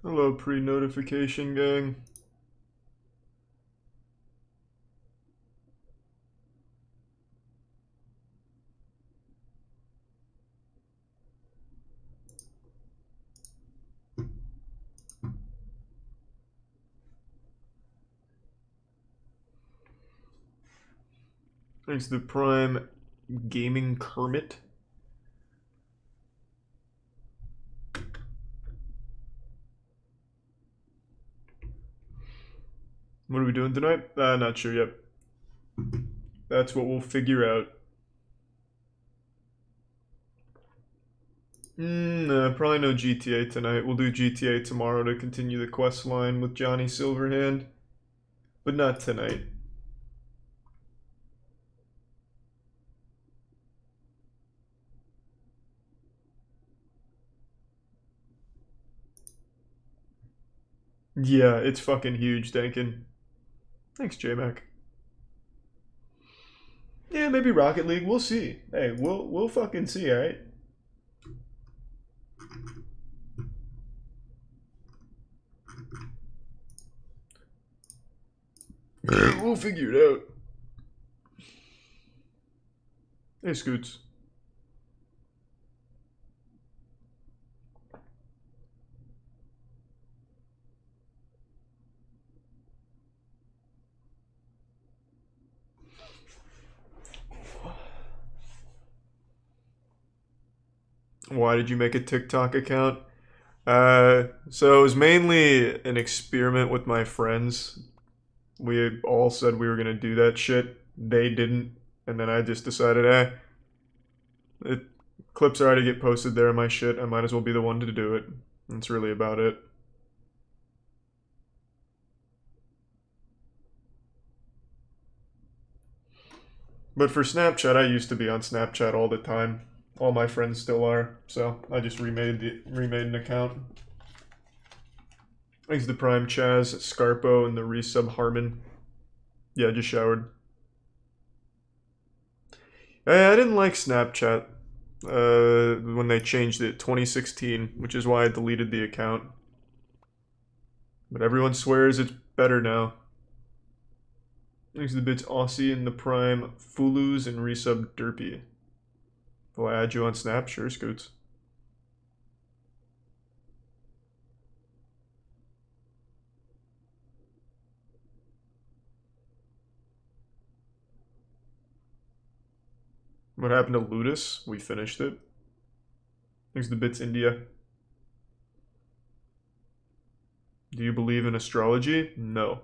Hello, pre-notification gang. Thanks to the Prime Gaming Kermit. What are we doing tonight? Not sure yet. That's what we'll figure out. Probably no GTA tonight. We'll do GTA tomorrow to continue the quest line with Johnny Silverhand. But not tonight. Yeah, it's fucking huge, Dankin. Thanks, J-Mac. Yeah, maybe Rocket League. We'll see. Hey, we'll fucking see, alright? We'll figure it out. Hey, Scoots. Why did you make a TikTok account? So it was mainly an experiment with my friends. We all said we were gonna do that shit. They didn't, and then I just decided, it clips already get posted there in my shit. I might as well be the one to do it. That's really about it. But for Snapchat, I used to be on Snapchat all the time. All my friends still are, so I just remade an account. Thanks to Prime Chaz, Scarpo, and the resub Harmon. Yeah, I just showered. I didn't like Snapchat when they changed it 2016, which is why I deleted the account. But everyone swears it's better now. Thanks to the bits Aussie and the Prime Fulus and resub Derpy. Will I add you on Snap? Sure, Scoots. What happened to Ludus? We finished it. Thanks to the bits India. Do you believe in astrology? No.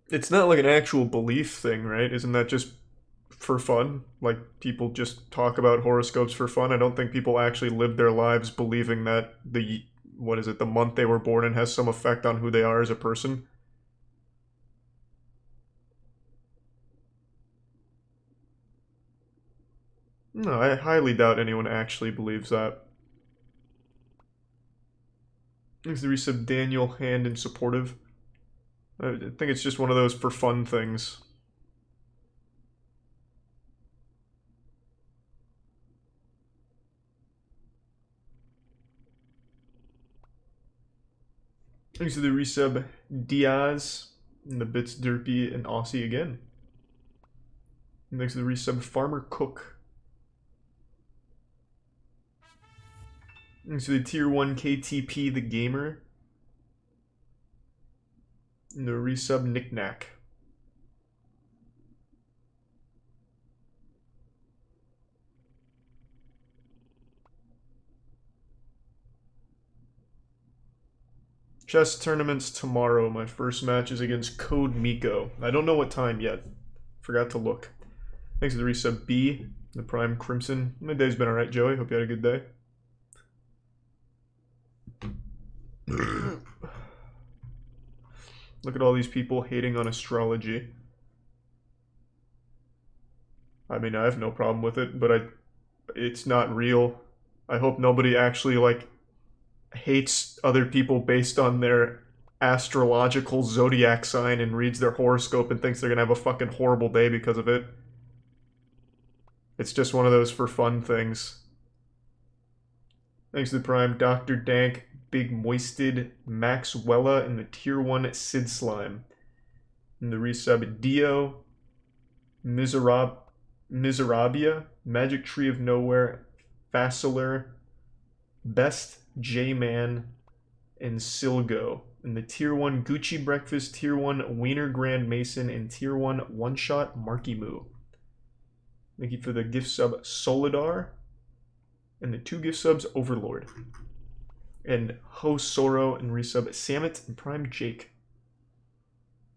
It's not like an actual belief thing, right? Isn't that just for fun? Like people just talk about horoscopes for fun? I don't think people actually live their lives believing that the month they were born in has some effect on who they are as a person. No, I highly doubt anyone actually believes that. Thanks to the resub Daniel, Hand, and Supportive. I think it's just one of those for fun things. Thanks to the resub Diaz, and the bits Derpy, and Aussie again. And thanks to the resub Farmer Cook. Thanks to the tier 1 KTP the Gamer. And the resub Knickknack. Chess tournaments tomorrow. My first match is against Code Miko. I don't know what time yet. Forgot to look. Thanks to the resub B, the Prime Crimson. My day's been alright, Joey. Hope you had a good day. Look at all these people hating on astrology. I mean, I have no problem with it, but it's not real. I hope nobody actually, like, hates other people based on their astrological zodiac sign and reads their horoscope and thinks they're gonna have a fucking horrible day because of it. It's just one of those for fun things. Thanks to the Prime, Dr. Dank, Big Moisted, Maxwella, and the Tier 1 Sid Slime. And the resub, Dio, Miserabia, Magic Tree of Nowhere, Faciler, Best J-Man, and Silgo. And the Tier 1 Gucci Breakfast, Tier 1 Wiener Grand Mason, and Tier 1 One Shot Marky Moo. Thank you for the gift sub Solidar. And the 2 gift subs Overlord. And Ho Soro and resub Samet and Prime Jake.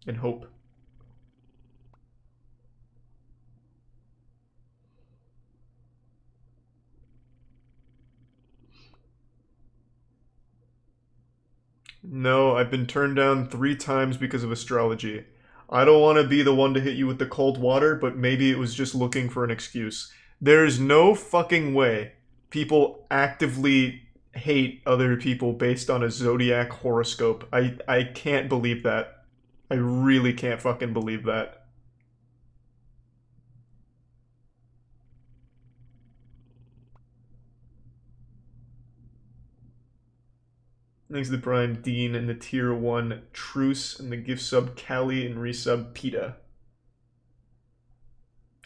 And Hope. No, I've been turned down 3 times because of astrology. I don't want to be the one to hit you with the cold water, but maybe it was just looking for an excuse. There's no fucking way people actively hate other people based on a zodiac horoscope. I can't believe that. I really can't fucking believe that. Thanks to the Prime Dean and the Tier 1 Truce and the gift sub Callie and resub PETA.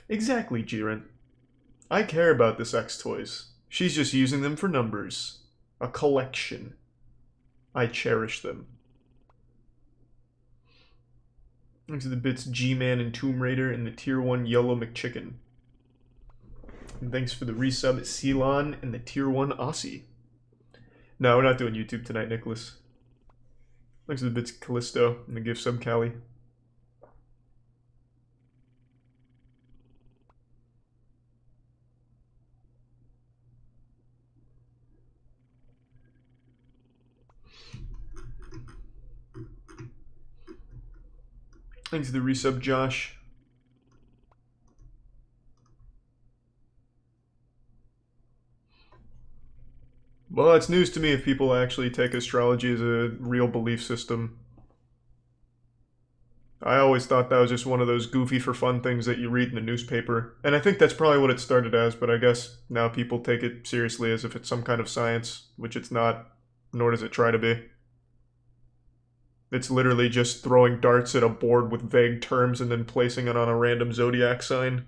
Exactly, Jiren. I care about the sex toys. She's just using them for numbers. A collection. I cherish them. Thanks to the bits G-Man and Tomb Raider and the Tier 1 Yellow McChicken. And thanks for the resub Ceylon and the Tier 1 Aussie. No, we're not doing YouTube tonight, Nicholas. Thanks to the bits Callisto and the gift sub Callie. Thanks to the resub Josh. Well, it's news to me if people actually take astrology as a real belief system. I always thought that was just one of those goofy for fun things that you read in the newspaper. And I think that's probably what it started as, but I guess now people take it seriously as if it's some kind of science, which it's not, nor does it try to be. It's literally just throwing darts at a board with vague terms and then placing it on a random zodiac sign.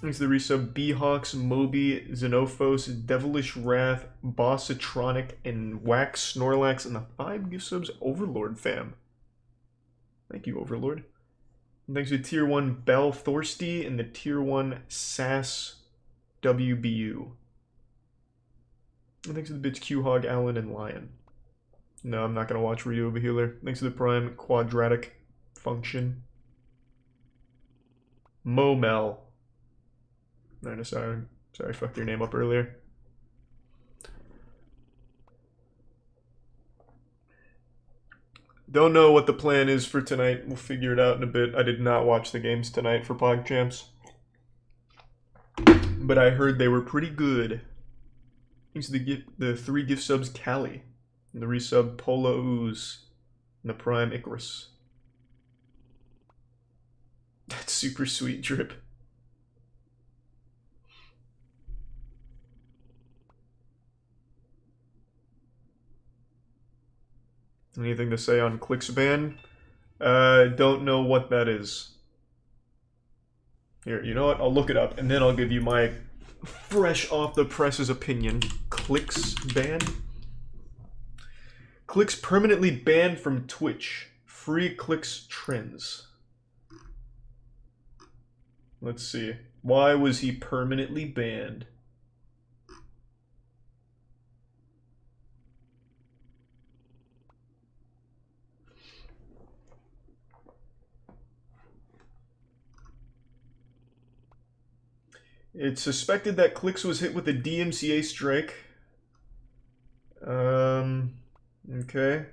Thanks to the resub Beehawks, Moby, Xenophos, Devilish Wrath, Bossatronic, and Wax Snorlax, and the 5 gift subs Overlord fam. Thank you, Overlord. And thanks to Tier 1 Bell Thorsty and the Tier 1 Sass WBU. And thanks to the bits Q-Hog, Allen, and Lion. No, I'm not going to watch Ryu over Healer. Thanks to the Prime Quadratic Function. Momel. No, sorry, I fucked your name up earlier. Don't know what the plan is for tonight. We'll figure it out in a bit. I did not watch the games tonight for PogChamps. But I heard they were pretty good. Thanks to the 3 gift subs Callie. And the resub Pola Ooze. And the Prime Icarus. That's super sweet, Drip. Anything to say on Clicksban? Don't know what that is. Here, you know what? I'll look it up, and then I'll give you my fresh off the presses opinion. Clicksban? Clicks permanently banned from Twitch. Free clicks trends. Let's see. Why was he permanently banned? It's suspected that Clicks was hit with a DMCA strike. Okay.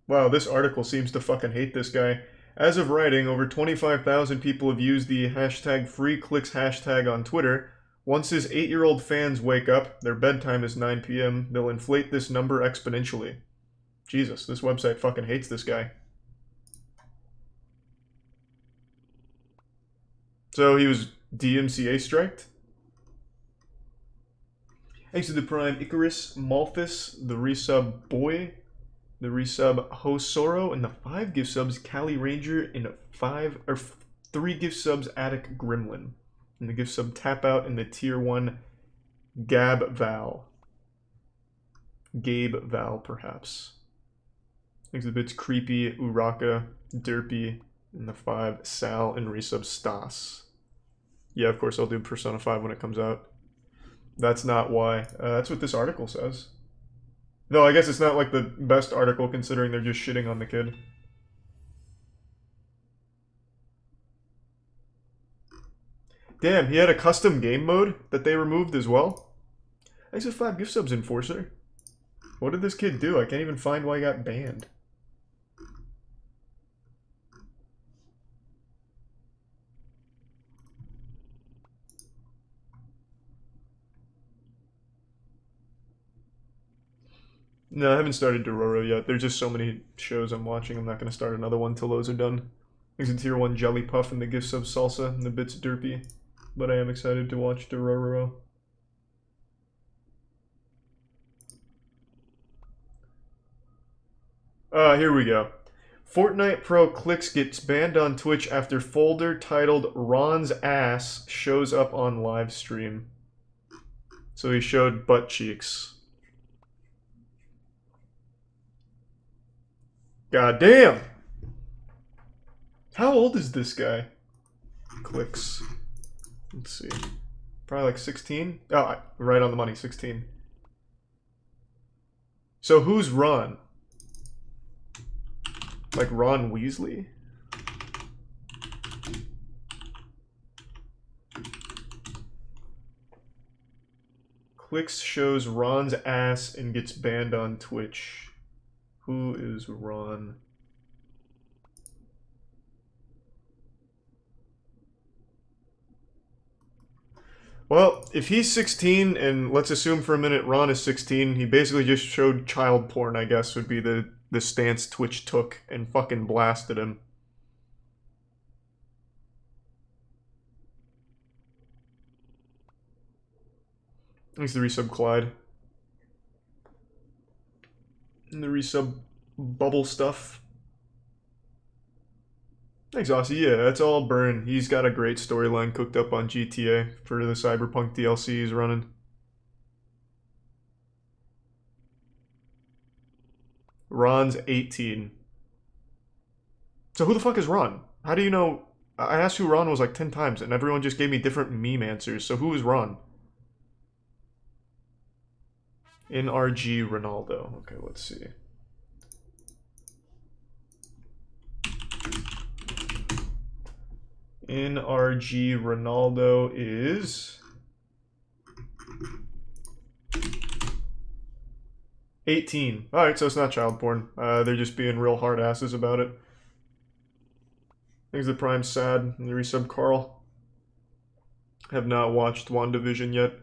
Wow, this article seems to fucking hate this guy. As of writing, over 25,000 people have used the hashtag FreeClicks hashtag on Twitter, Once his 8-year-old fans wake up, their bedtime is 9 p.m., they'll inflate this number exponentially. Jesus, this website fucking hates this guy. So he was DMCA striked? Thanks to the Prime Icarus, Malthus, the resub Boy, the resub Hosoro, and the 5 gift subs Cali Ranger, and 3 gift subs Attic Gremlin. And the gift sub Tap Out in the tier 1 Gab Val. Gabe Val, perhaps. Thanks to the bits Creepy, Uraka, Derpy, and the 5 Sal, and resub Stas. Yeah, of course I'll do Persona 5 when it comes out. That's not why. That's what this article says. No, I guess it's not like the best article considering they're just shitting on the kid. Damn, he had a custom game mode that they removed as well? Thanks for 5 gift subs, Enforcer. What did this kid do? I can't even find why he got banned. No, I haven't started Dororo yet. There's just so many shows I'm watching. I'm not going to start another one till those are done. There's a tier 1 Jelly Puff and the gift sub Salsa and the bits Derpy. But I am excited to watch Dororo. Here we go. Fortnite Pro Clicks gets banned on Twitch after folder titled Ron's Ass shows up on live stream. So he showed butt cheeks. God damn! How old is this guy? Clicks. Let's see. Probably like 16? Oh, right on the money, 16. So who's Ron? Like Ron Weasley? Clicks shows Ron's ass and gets banned on Twitch. Who is Ron? Well, if he's 16, and let's assume for a minute Ron is 16, he basically just showed child porn, I guess, would be the stance Twitch took, and fucking blasted him. Thanks to the resub Clyde. And the resub Bubble Stuff. Thanks, Aussie. Yeah, that's all Burn. He's got a great storyline cooked up on GTA for the Cyberpunk DLC he's running. Ron's 18. So who the fuck is Ron? How do you know? I asked who Ron was like 10 times, and everyone just gave me different meme answers. So who is Ron? NRG Ronaldo. Okay, let's see. NRG Ronaldo is 18. Alright, so it's not child porn. They're just being real hard asses about it. Thanks to the Prime Sad and the resub Carl. Have not watched WandaVision yet.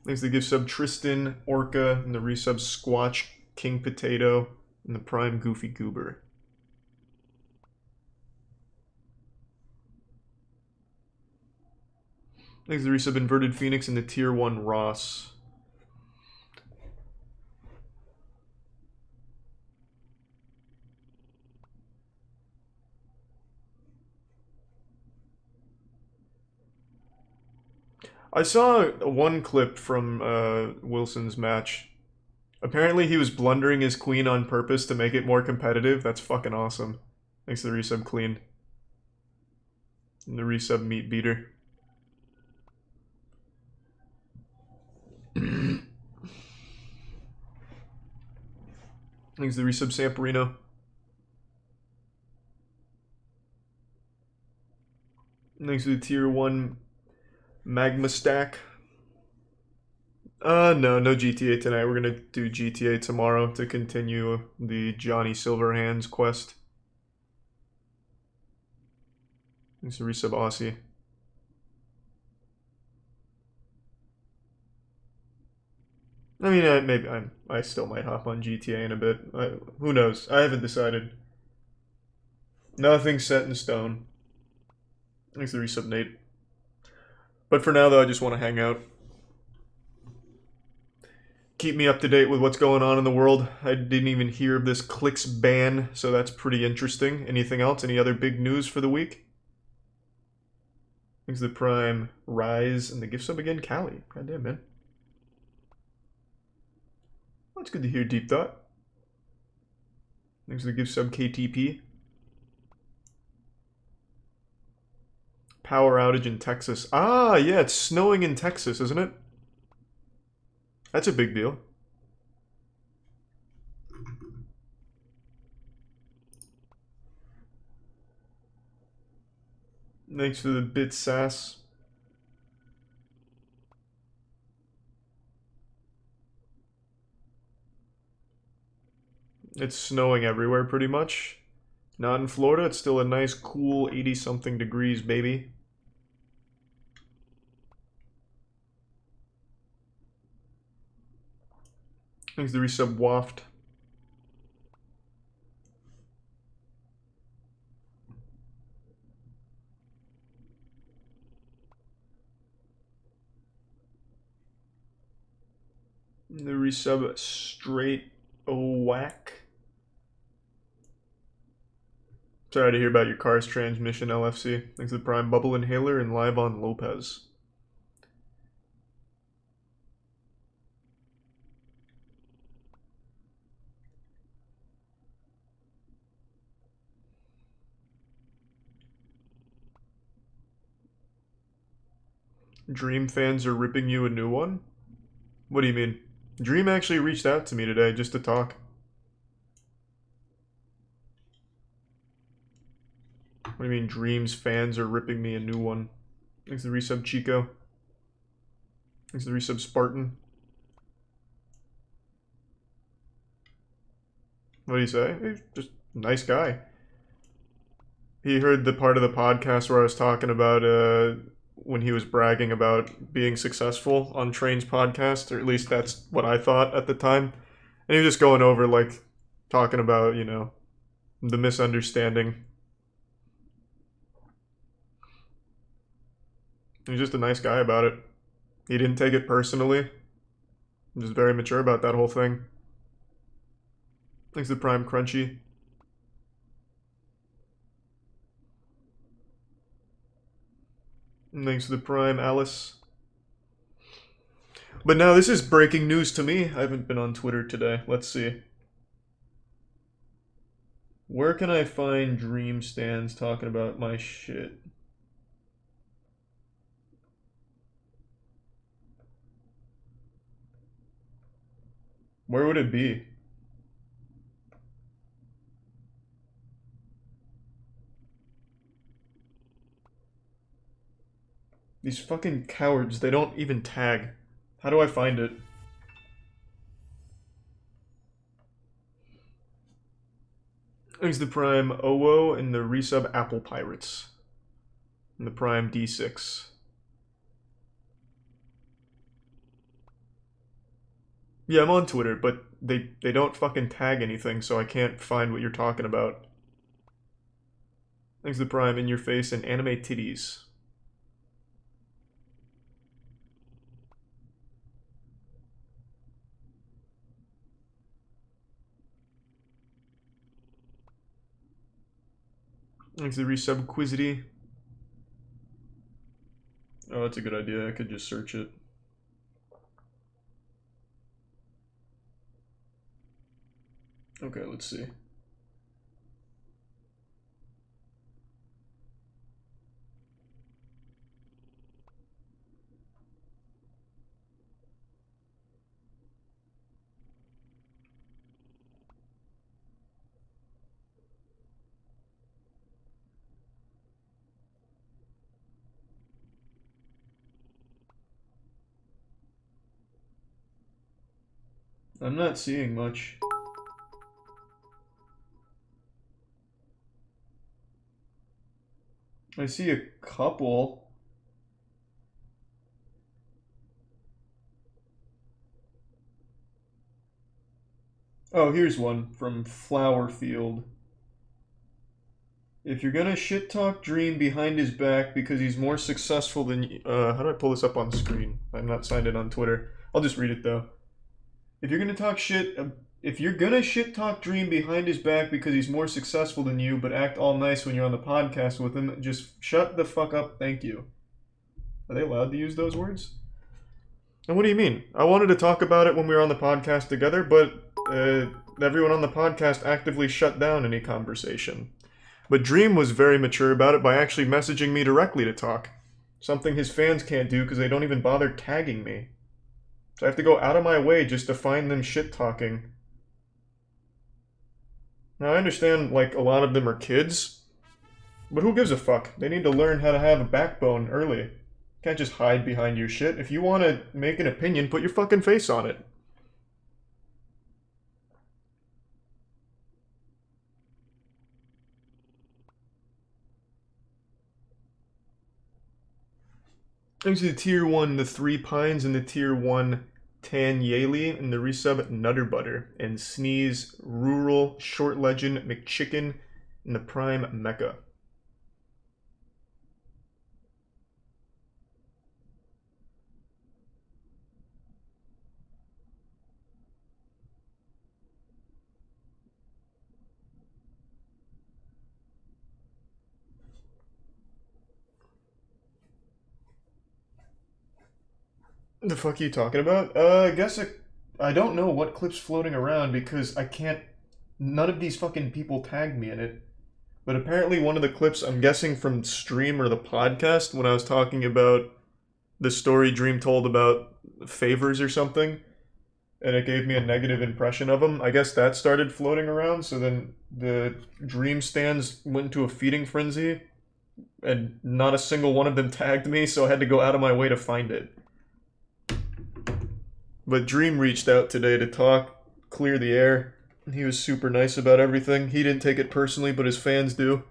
Thanks to the gift sub Tristan, Orca, and the resub Squatch, King Potato, and the Prime Goofy Goober. Thanks to the resub Inverted Phoenix and the tier 1 Ross. I saw one clip from Wilson's match. Apparently he was blundering his queen on purpose to make it more competitive. That's fucking awesome. Thanks to the resub Clean. And the resub Meat Beater. Thanks to the resub Samperino. Thanks to the tier 1 Magma Stack. No GTA tonight. We're gonna do GTA tomorrow to continue the Johnny Silverhands quest. Thanks to resub Aussie. I mean, maybe I still might hop on GTA in a bit. Who knows? I haven't decided. Nothing's set in stone. Thanks to resub Nate. But for now, though, I just want to hang out. Keep me up to date with what's going on in the world. I didn't even hear of this clicks ban, so that's pretty interesting. Anything else? Any other big news for the week? Thanks to the Prime Rise and the gift sub again, Callie. Goddamn, man. Well, it's good to hear, Deep Thought. Thanks to the gift sub, KTP. Power outage in Texas. Ah, yeah, it's snowing in Texas, isn't it? That's a big deal. Thanks for the bit sass. It's snowing everywhere pretty much. Not in Florida, it's still a nice cool 80-something degrees, baby. Thanks to the resub Waft. The resub Straight Whack. Sorry to hear about your car's transmission, LFC. Thanks to the Prime Bubble Inhaler and Live on Lopez. Dream fans are ripping you a new one? What do you mean? Dream actually reached out to me today just to talk. What do you mean Dream's fans are ripping me a new one? Thanks to the resub Chico. Thanks to the resub Spartan. What do you say? He's just a nice guy. He heard the part of the podcast where I was talking about when he was bragging about being successful on Train's podcast, or at least that's what I thought at the time. And he was just going over, like, talking about, you know, the misunderstanding. He was just a nice guy about it. He didn't take it personally. He was very mature about that whole thing. Thanks to Prime Crunchy. And thanks to the Prime Alice. But now this is breaking news to me. I haven't been on Twitter today. Let's see. Where can I find Dream Stands talking about my shit? Where would it be? These fucking cowards, they don't even tag. How do I find it? Thanks to the Prime Owo and the resub Apple Pirates. And the Prime D6. Yeah, I'm on Twitter, but they don't fucking tag anything, so I can't find what you're talking about. Thanks to the Prime In Your Face and Anime Titties. Thanks to the resub Quizity. Oh, that's a good idea. I could just search it. Okay, let's see. I'm not seeing much. I see a couple. Oh, here's one from Flowerfield. If you're gonna shit talk Dream behind his back because he's more successful than you, how do I pull this up on screen? I'm not signed in on Twitter. I'll just read it though. If you're gonna talk shit, if you're gonna shit talk Dream behind his back because he's more successful than you, but act all nice when you're on the podcast with him, just shut the fuck up. Thank you. Are they allowed to use those words? And what do you mean? I wanted to talk about it when we were on the podcast together, but everyone on the podcast actively shut down any conversation. But Dream was very mature about it by actually messaging me directly to talk. Something his fans can't do because they don't even bother tagging me. So I have to go out of my way just to find them shit talking. Now I understand, like, a lot of them are kids, but who gives a fuck? They need to learn how to have a backbone early. You can't just hide behind your shit. If you want to make an opinion, put your fucking face on it. Thanks to the Tier 1, the Three Pines, and the Tier 1, Tan Yaley, and the resub Nutter Butter, and Sneeze, Rural, Short Legend, McChicken, and the Prime Mecca. The fuck are you talking about? I guess I don't know what clip's floating around because I can't. None of these fucking people tagged me in it. But apparently, one of the clips, I'm guessing from stream or the podcast, when I was talking about the story Dream told about favors or something, and it gave me a negative impression of him. I guess that started floating around, so then the Dream stands went into a feeding frenzy, and not a single one of them tagged me, so I had to go out of my way to find it. But Dream reached out today to talk, clear the air. He was super nice about everything. He didn't take it personally, but his fans do.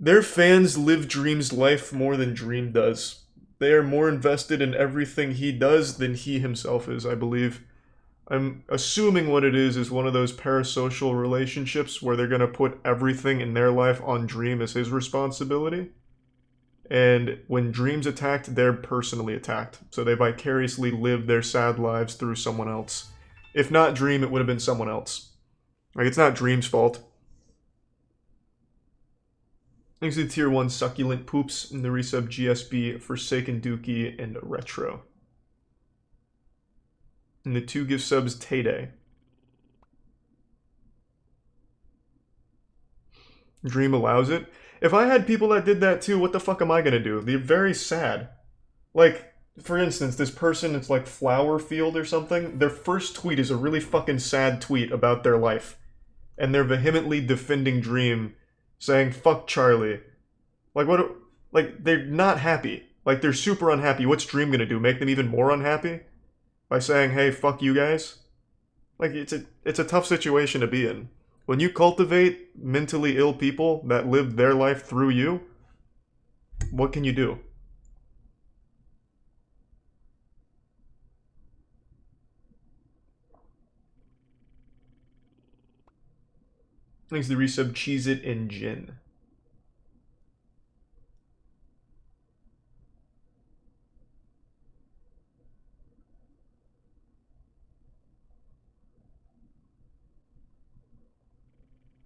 Their fans live Dream's life more than Dream does. They are more invested in everything he does than he himself is, I believe. I'm assuming what it is one of those parasocial relationships where they're going to put everything in their life on Dream as his responsibility. And when Dream's attacked, they're personally attacked. So they vicariously live their sad lives through someone else. If not Dream, it would have been someone else. Like, it's not Dream's fault. Thanks to the Tier 1 Succulent Poops and the resub GSB, Forsaken Dookie, and Retro. And the 2 gift subs Tay. Dream allows it. If I had people that did that too, what the fuck am I gonna do? They're very sad. Like, for instance, this person, it's like Flowerfield or something. Their first tweet is a really fucking sad tweet about their life. And they're vehemently defending Dream, saying, fuck Charlie. Like, what? Like, they're not happy. Like, they're super unhappy. What's Dream gonna do? Make them even more unhappy? By saying, hey, fuck you guys? Like, it's a tough situation to be in. When you cultivate mentally ill people that live their life through you, what can you do? Thanks to the resub Cheese It and Gin.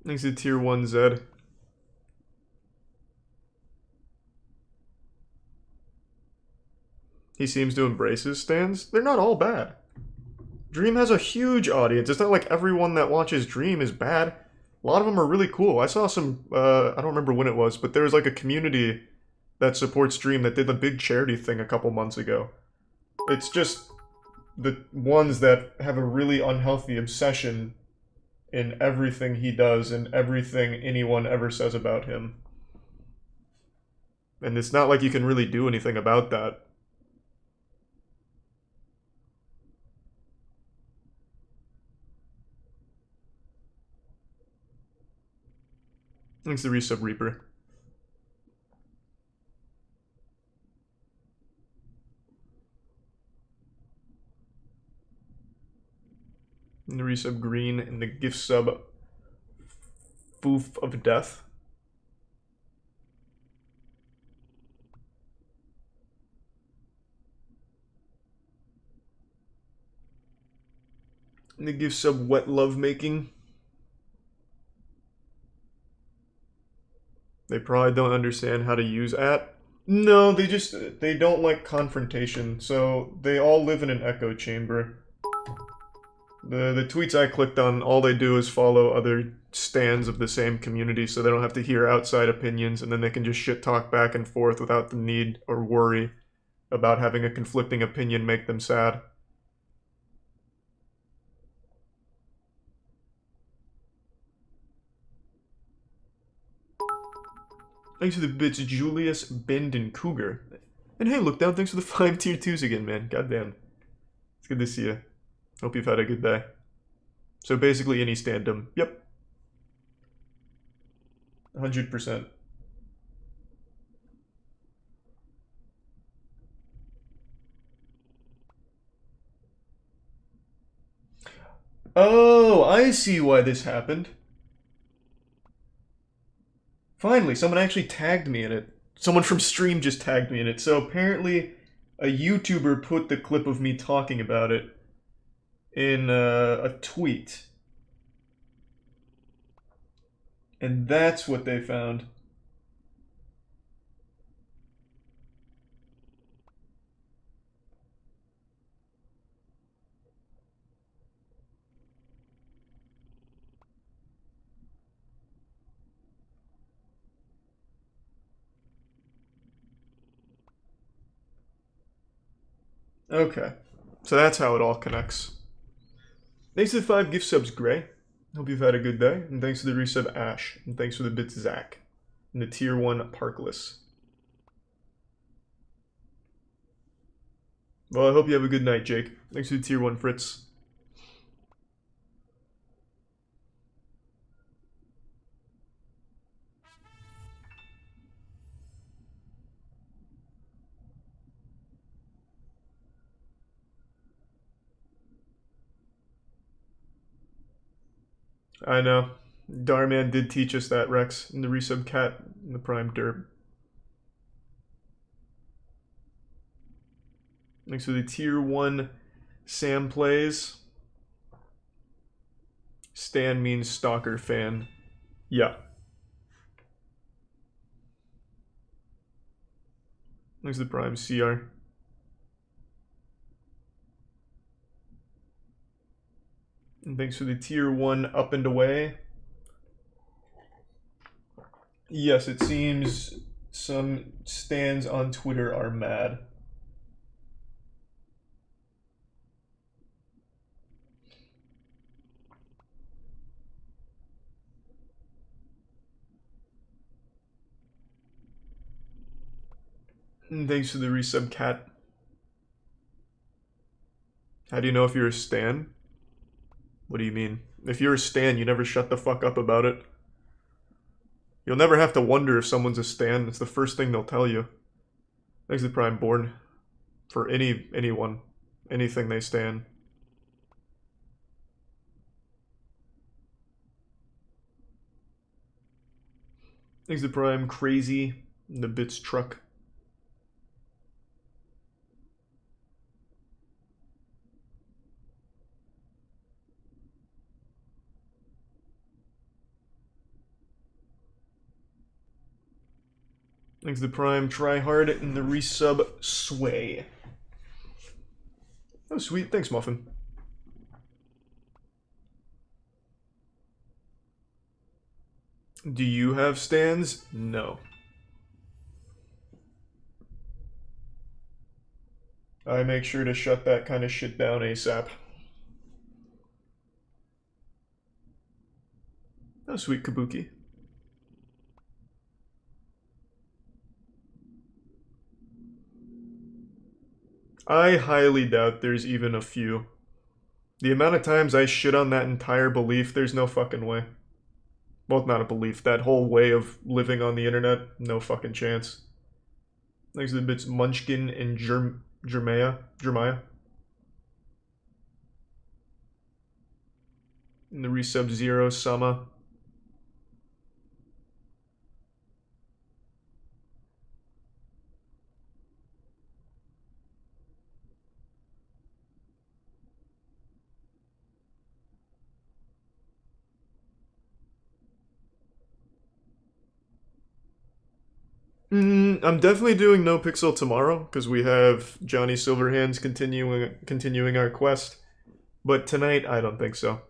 Thanks to Tier 1 Zed. He seems to embrace his stands. They're not all bad. Dream has a huge audience. It's not like everyone that watches Dream is bad. A lot of them are really cool. I saw some, I don't remember when it was, but there was like a community that supports Dream that did the big charity thing a couple months ago. It's just the ones that have a really unhealthy obsession in everything he does and everything anyone ever says about him. And it's not like you can really do anything about that. Thanks to Resub Reaper. And the resub green and the gift sub Foof of Death. And the gift sub Wet Love Making. They probably don't understand how to use @ No, they don't like confrontation, so they all live in an echo chamber. The tweets I clicked on, all they do is follow other stands of the same community, so they don't have to hear outside opinions, and then they can just shit talk back and forth without the need or worry about having a conflicting opinion make them sad. Thanks for the bits, Julius, Bend, and Cougar. And hey, look down, thanks for the 5 tier 2s again, man. Goddamn. It's good to see you. Hope you've had a good day. So basically any standum. Yep. 100%. Oh, I see why this happened. Finally, someone actually tagged me in it. Someone from stream just tagged me in it. So apparently a YouTuber put the clip of me talking about it in a tweet. And that's what they found. Okay. So that's how it all connects. Thanks to the 5 gift subs, Gray. Hope you've had a good day. And thanks to the resub, Ash. And thanks for the bits, Zach. And the tier 1, Parkless. Well, I hope you have a good night, Jake. Thanks for the tier 1, Fritz. I know. Darman did teach us that, Rex. And the resub cat and the prime derp. Thanks for the tier 1 Sam Plays. Stan means stalker fan. Yeah. Thanks for the prime CR. And thanks for the tier 1 Up and Away. Yes, it seems some stans on Twitter are mad. And thanks for the resub, cat. How do you know if you're a stan? What do you mean? If you're a stan, you never shut the fuck up about it. You'll never have to wonder if someone's a stan. It's the first thing they'll tell you. Thanks to Prime Born. For anyone. Anything they stan. Thanks to Prime Crazy. And the Bits Truck. Thanks to Prime Try Hard and the resub Sway. Oh, sweet. Thanks, Muffin. Do you have stands? No. I make sure to shut that kind of shit down ASAP. Oh, sweet Kabuki. I highly doubt there's even a few. The amount of times I shit on that entire belief, there's no fucking way. Well, not a belief, that whole way of living on the internet, no fucking chance. Thanks to the bits Munchkin and Jeremiah. And the resub Zero Sama. I'm definitely doing No Pixel tomorrow because we have Johnny Silverhands continuing our quest. But tonight, I don't think so.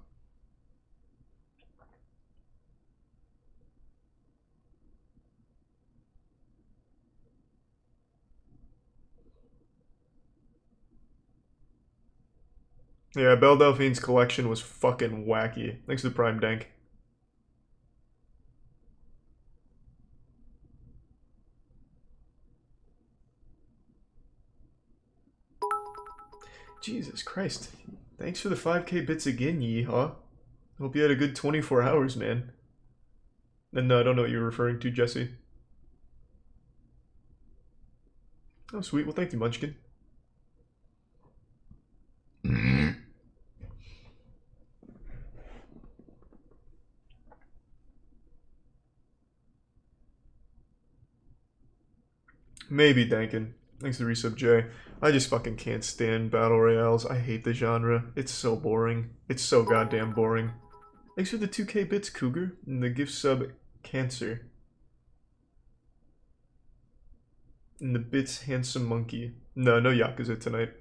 Yeah, Belle Delphine's collection was fucking wacky. Thanks to Prime Dank. Jesus Christ. Thanks for the 5k bits again, yeehaw. Hope you had a good 24 hours, man. And no, I don't know what you're referring to, Jesse. Oh, sweet. Well, thank you, Munchkin. Maybe Dankin. Thanks to resub J. I just fucking can't stand battle royales. I hate the genre. It's so boring. It's so goddamn boring. Thanks for the 2k bits, Cougar, and the gift sub Cancer. And the bits Handsome Monkey. No Yakuza tonight.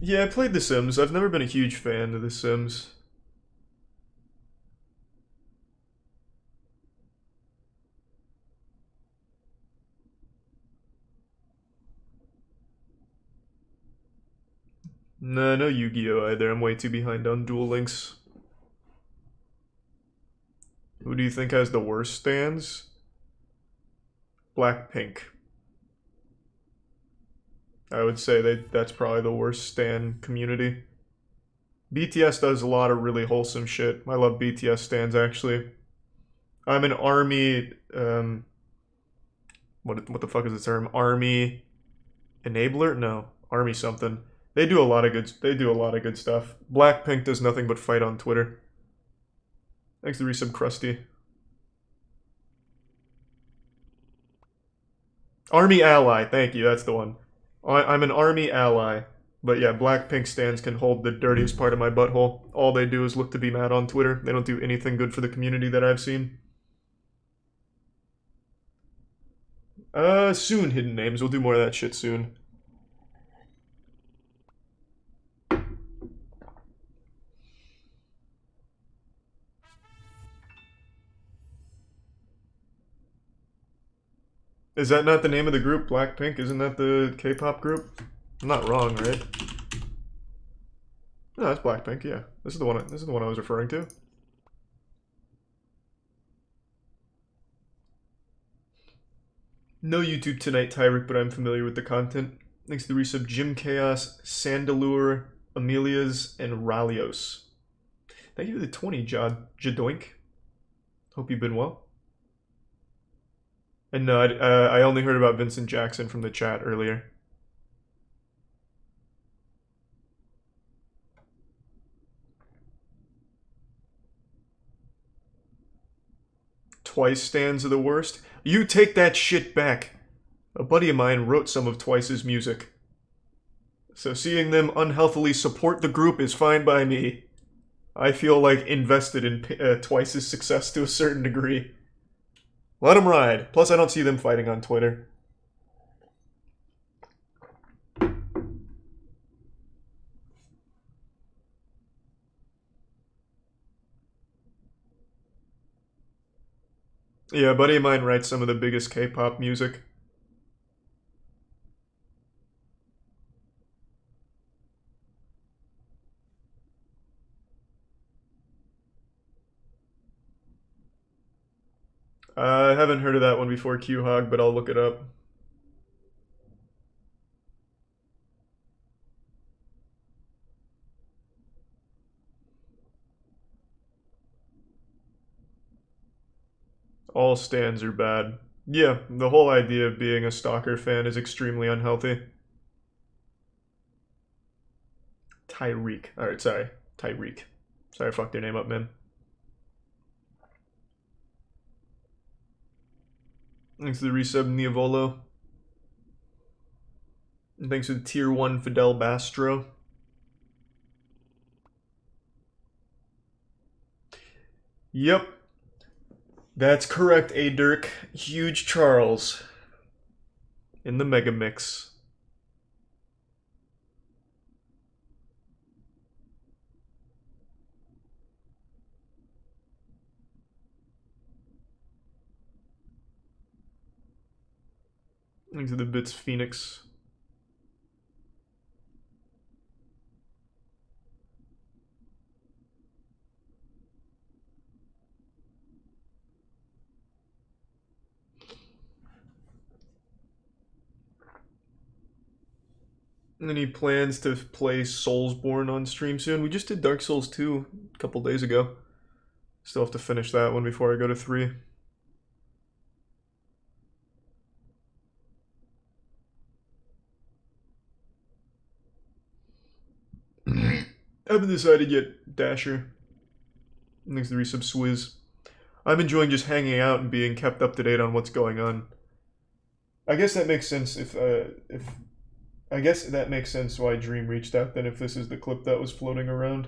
Yeah, I played The Sims. I've never been a huge fan of The Sims. No Yu-Gi-Oh! Either. I'm way too behind on Duel Links. Who do you think has the worst stands? Blackpink. I would say that's probably the worst stan community. BTS does a lot of really wholesome shit. I love BTS stans, actually. I'm an army, what the fuck is the term? Army enabler? No, army something. They do a lot of good stuff. Blackpink does nothing but fight on Twitter. Thanks to resub Krusty. Army ally, thank you, that's the one. I'm an army ally. But yeah, Blackpink stans can hold the dirtiest part of my butthole. All they do is look to be mad on Twitter. They don't do anything good for the community that I've seen. Soon, Hidden Names. We'll do more of that shit soon. Is that not the name of the group, Blackpink? Isn't that the K-pop group? I'm not wrong, right? No, that's Blackpink, yeah. This is the one I was referring to. No YouTube tonight, Tyrick, but I'm familiar with the content. Thanks to the resub Jim Chaos, Sandalure, Amelias, and Ralios. Thank you for the 20, Jadoink. Hope you've been well. And no, I only heard about Vincent Jackson from the chat earlier. Twice stands are the worst. You take that shit back. A buddy of mine wrote some of Twice's music. So seeing them unhealthily support the group is fine by me. I feel like invested in Twice's success to a certain degree. Let them ride. Plus, I don't see them fighting on Twitter. Yeah, a buddy of mine writes some of the biggest K-pop music. I haven't heard of that one before, Q-Hog, but I'll look it up. All stands are bad. Yeah, the whole idea of being a Stalker fan is extremely unhealthy. Tyreek. Alright, sorry. Tyreek. Sorry I fucked your name up, man. Thanks to the resub, Niavolo. And thanks to the tier 1 Fidel Bastro. Yep. That's correct, A. Dirk. Huge Charles. In the Mega Mix. Thanks to the Bits Phoenix. Any plans to play Soulsborne on stream soon? We just did Dark Souls 2 a couple days ago. Still have to finish that one before I go to 3. I haven't decided yet, Dasher. Thanks to the resub Swizz. I'm enjoying just hanging out and being kept up to date on what's going on. I guess that makes sense if I guess that makes sense why Dream reached out then if this is the clip that was floating around.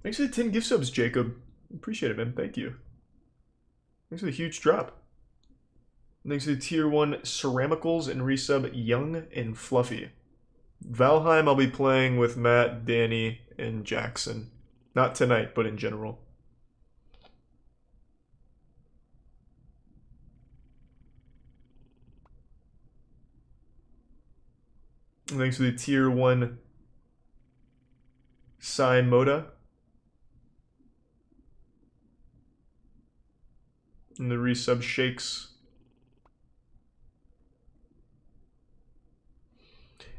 Thanks for the 10 gift subs, Jacob. Appreciate it, man. Thank you. Thanks for the huge drop. Thanks to the tier 1 Ceramicals and resub Young and Fluffy. Valheim I'll be playing with Matt, Danny, and Jackson. Not tonight, but in general. And thanks to the tier 1 Sai Moda. And the resub Shakes.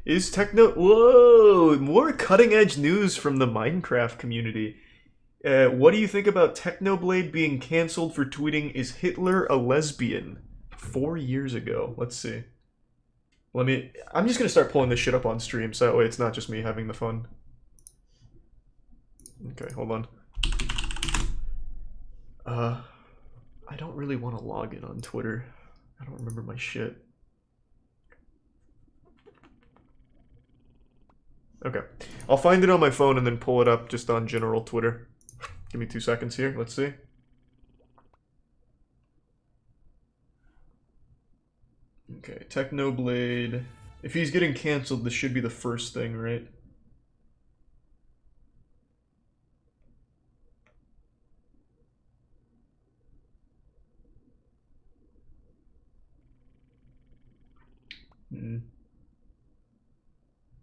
Is techno... Whoa! More cutting-edge news from the Minecraft community. What do you think about Technoblade being cancelled for tweeting, "Is Hitler a lesbian?" 4 years ago. Let's see. I'm just gonna start pulling this shit up on stream, so that way it's not just me having the fun. Okay, hold on. I don't really want to log in on Twitter. I don't remember my shit. Okay. I'll find it on my phone and then pull it up just on general Twitter. Give me 2 seconds here. Let's see. Okay, Technoblade. If he's getting canceled, this should be the first thing, right?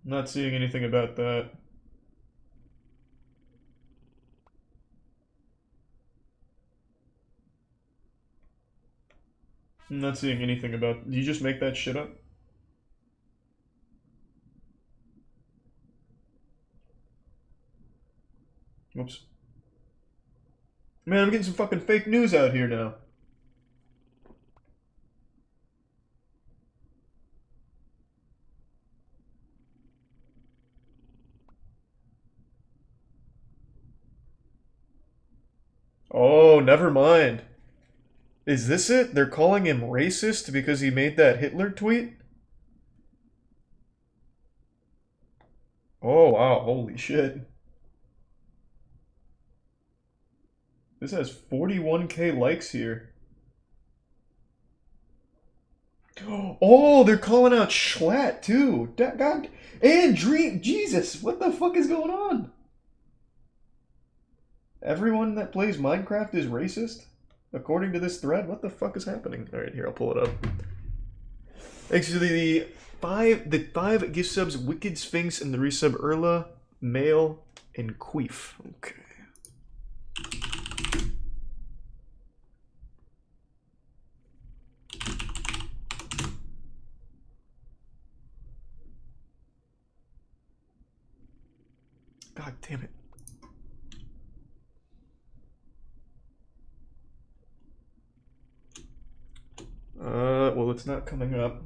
Not seeing anything about that. I'm not seeing anything about... Did you just make that shit up? Whoops. Man, I'm getting some fucking fake news out here now. Oh, never mind. Is this it? They're calling him racist because he made that Hitler tweet? Oh, wow. Holy shit. This has 41k likes here. Oh, they're calling out Schlatt, too. God. And Dream. Jesus, what the fuck is going on? Everyone that plays Minecraft is racist? According to this thread? What the fuck is happening? Alright, here, I'll pull it up. Thanks to the five gift subs, Wicked Sphinx and the resub Erla, Male, and Queef. Okay. God damn it. Well, it's not coming up.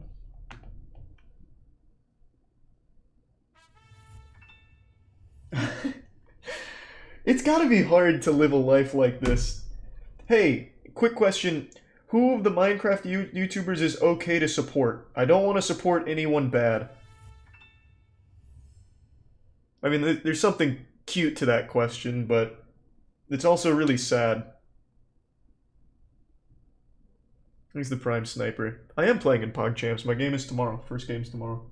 It's gotta be hard to live a life like this. Hey, quick question. Who of the Minecraft YouTubers is okay to support? I don't want to support anyone bad. I mean, there's something cute to that question, but it's also really sad. He's the prime sniper. I am playing in PogChamps. My game is tomorrow. First game's tomorrow.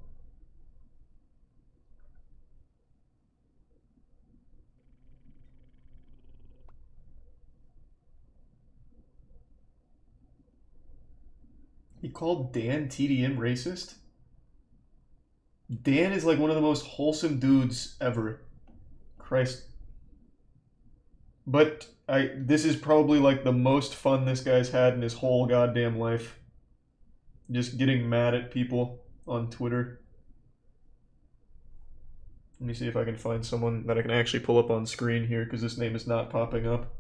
He called Dan TDM racist? Dan is like one of the most wholesome dudes ever. Christ. But this is probably like the most fun this guy's had in his whole goddamn life. Just getting mad at people on Twitter. Let me see if I can find someone that I can actually pull up on screen here, because this name is not popping up.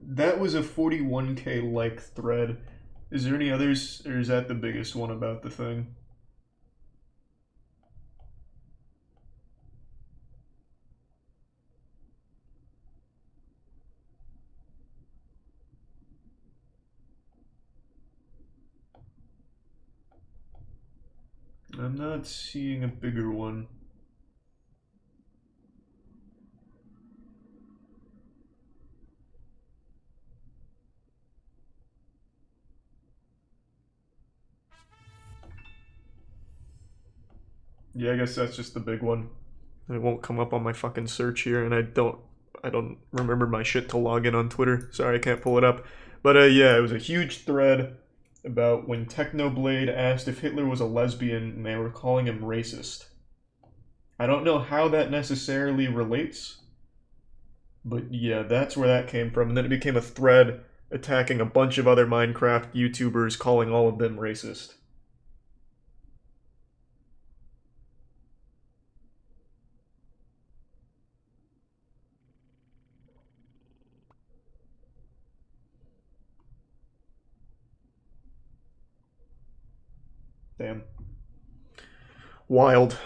That was a 41k like thread. Is there any others, or is that the biggest one about the thing? I'm not seeing a bigger one. Yeah, I guess that's just the big one. It won't come up on my fucking search here, and I don't remember my shit to log in on Twitter. Sorry, I can't pull it up. But yeah, it was a huge thread about when Technoblade asked if Hitler was a lesbian and they were calling him racist. I don't know how that necessarily relates, but yeah, that's where that came from. And then it became a thread attacking a bunch of other Minecraft YouTubers, calling all of them racist. Damn. Wild.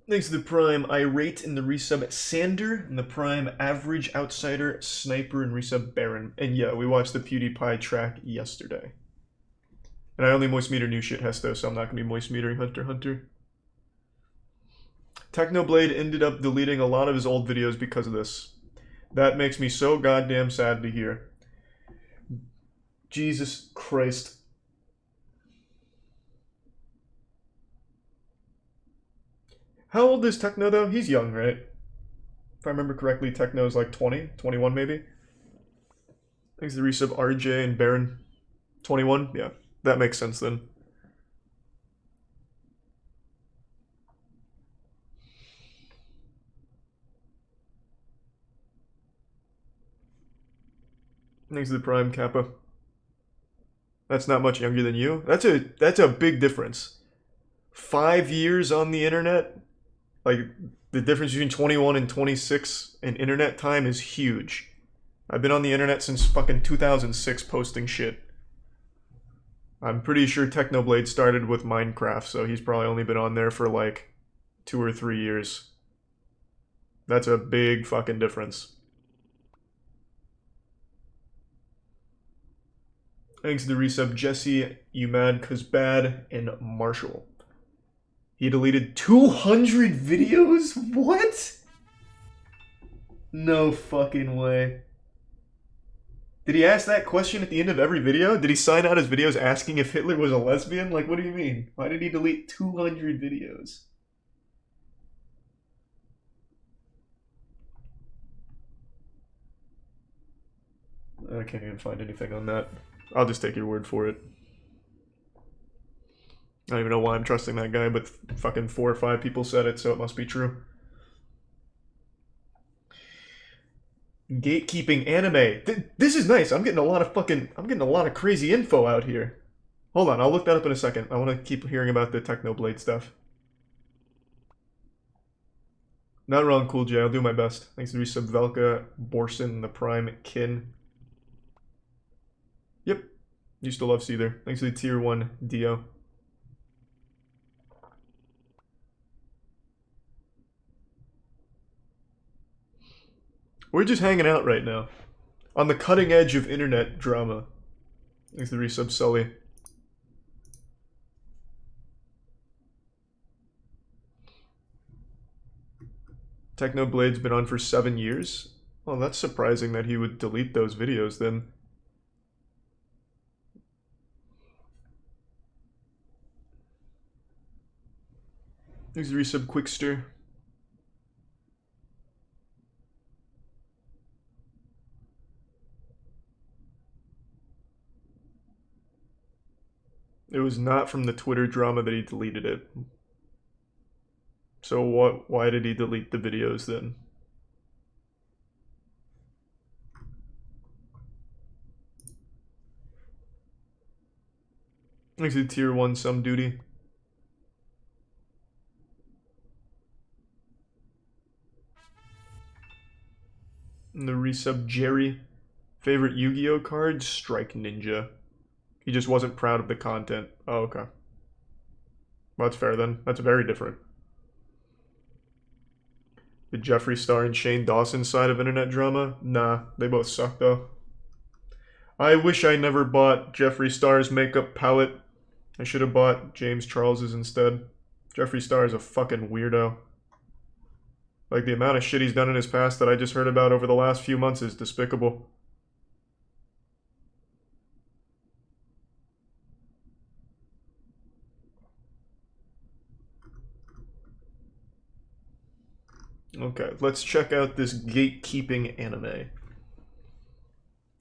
Thanks to the Prime Irate and the resub Sander, and the Prime Average Outsider Sniper and resub Baron. And yeah, we watched the PewDiePie track yesterday. And I only moist meter new shit Hesto, so I'm not going to be moist metering Hunter x Hunter. Technoblade ended up deleting a lot of his old videos because of this. That makes me so goddamn sad to hear. Jesus Christ. How old is Techno, though? He's young, right? If I remember correctly, Techno's like 20, 21 maybe? Thanks to the resub RJ and Baron. 21? Yeah, that makes sense then. Thanks to the Prime Kappa. That's not much younger than you. That's a big difference. 5 years on the internet? Like, the difference between 21 and 26 in internet time is huge. I've been on the internet since fucking 2006 posting shit. I'm pretty sure Technoblade started with Minecraft, so he's probably only been on there for like 2 or 3 years. That's a big fucking difference. Thanks to the resub Jesse, You Mad Cause Bad, and Marshall. He deleted 200 videos? What? No fucking way. Did he ask that question at the end of every video? Did he sign out his videos asking if Hitler was a lesbian? Like, what do you mean? Why did he delete 200 videos? I can't even find anything on that. I'll just take your word for it. I don't even know why I'm trusting that guy, but fucking 4 or 5 people said it, so it must be true. Gatekeeping anime. This is nice. I'm getting a lot of crazy info out here. Hold on, I'll look that up in a second. I want to keep hearing about the Technoblade stuff. Not wrong, Cool J. I'll do my best. Thanks to Resub Velka, Borson, the Prime, Kin. Yep. Used to love Seether. Thanks to the Tier 1 Dio. We're just hanging out right now. On the cutting edge of internet drama. Thanks to the Resub Sully. Technoblade's been on for 7 years? Well, that's surprising that he would delete those videos then. Thanks to the Resub Quickster. It was not from the Twitter drama that he deleted it. So why did he delete the videos then? Thanks to Tier 1 Some Duty. And the resub Jerry. Favorite Yu-Gi-Oh card? Strike Ninja. He just wasn't proud of the content. Oh, okay. Well, that's fair then. That's very different. The Jeffree Star and Shane Dawson side of internet drama? Nah, they both suck though. I wish I never bought Jeffree Star's makeup palette. I should have bought James Charles's instead. Jeffree Star is a fucking weirdo. Like, the amount of shit he's done in his past that I just heard about over the last few months is despicable. Okay, let's check out this gatekeeping anime.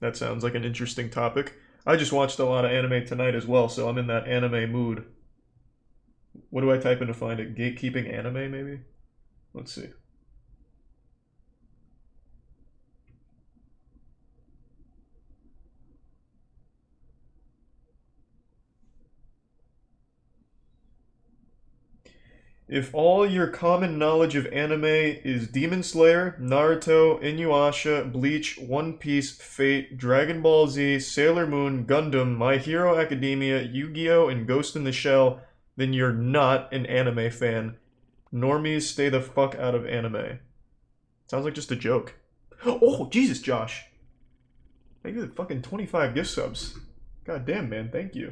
That sounds like an interesting topic. I just watched a lot of anime tonight as well, so I'm in that anime mood. What do I type in to find it? Gatekeeping anime, maybe? Let's see. If all your common knowledge of anime is Demon Slayer, Naruto, Inuyasha, Bleach, One Piece, Fate, Dragon Ball Z, Sailor Moon, Gundam, My Hero Academia, Yu-Gi-Oh!, and Ghost in the Shell, then you're not an anime fan. Normies, stay the fuck out of anime. Sounds like just a joke. Oh, Jesus, Josh. Thank you for the fucking 25 gift subs. God damn, man, thank you.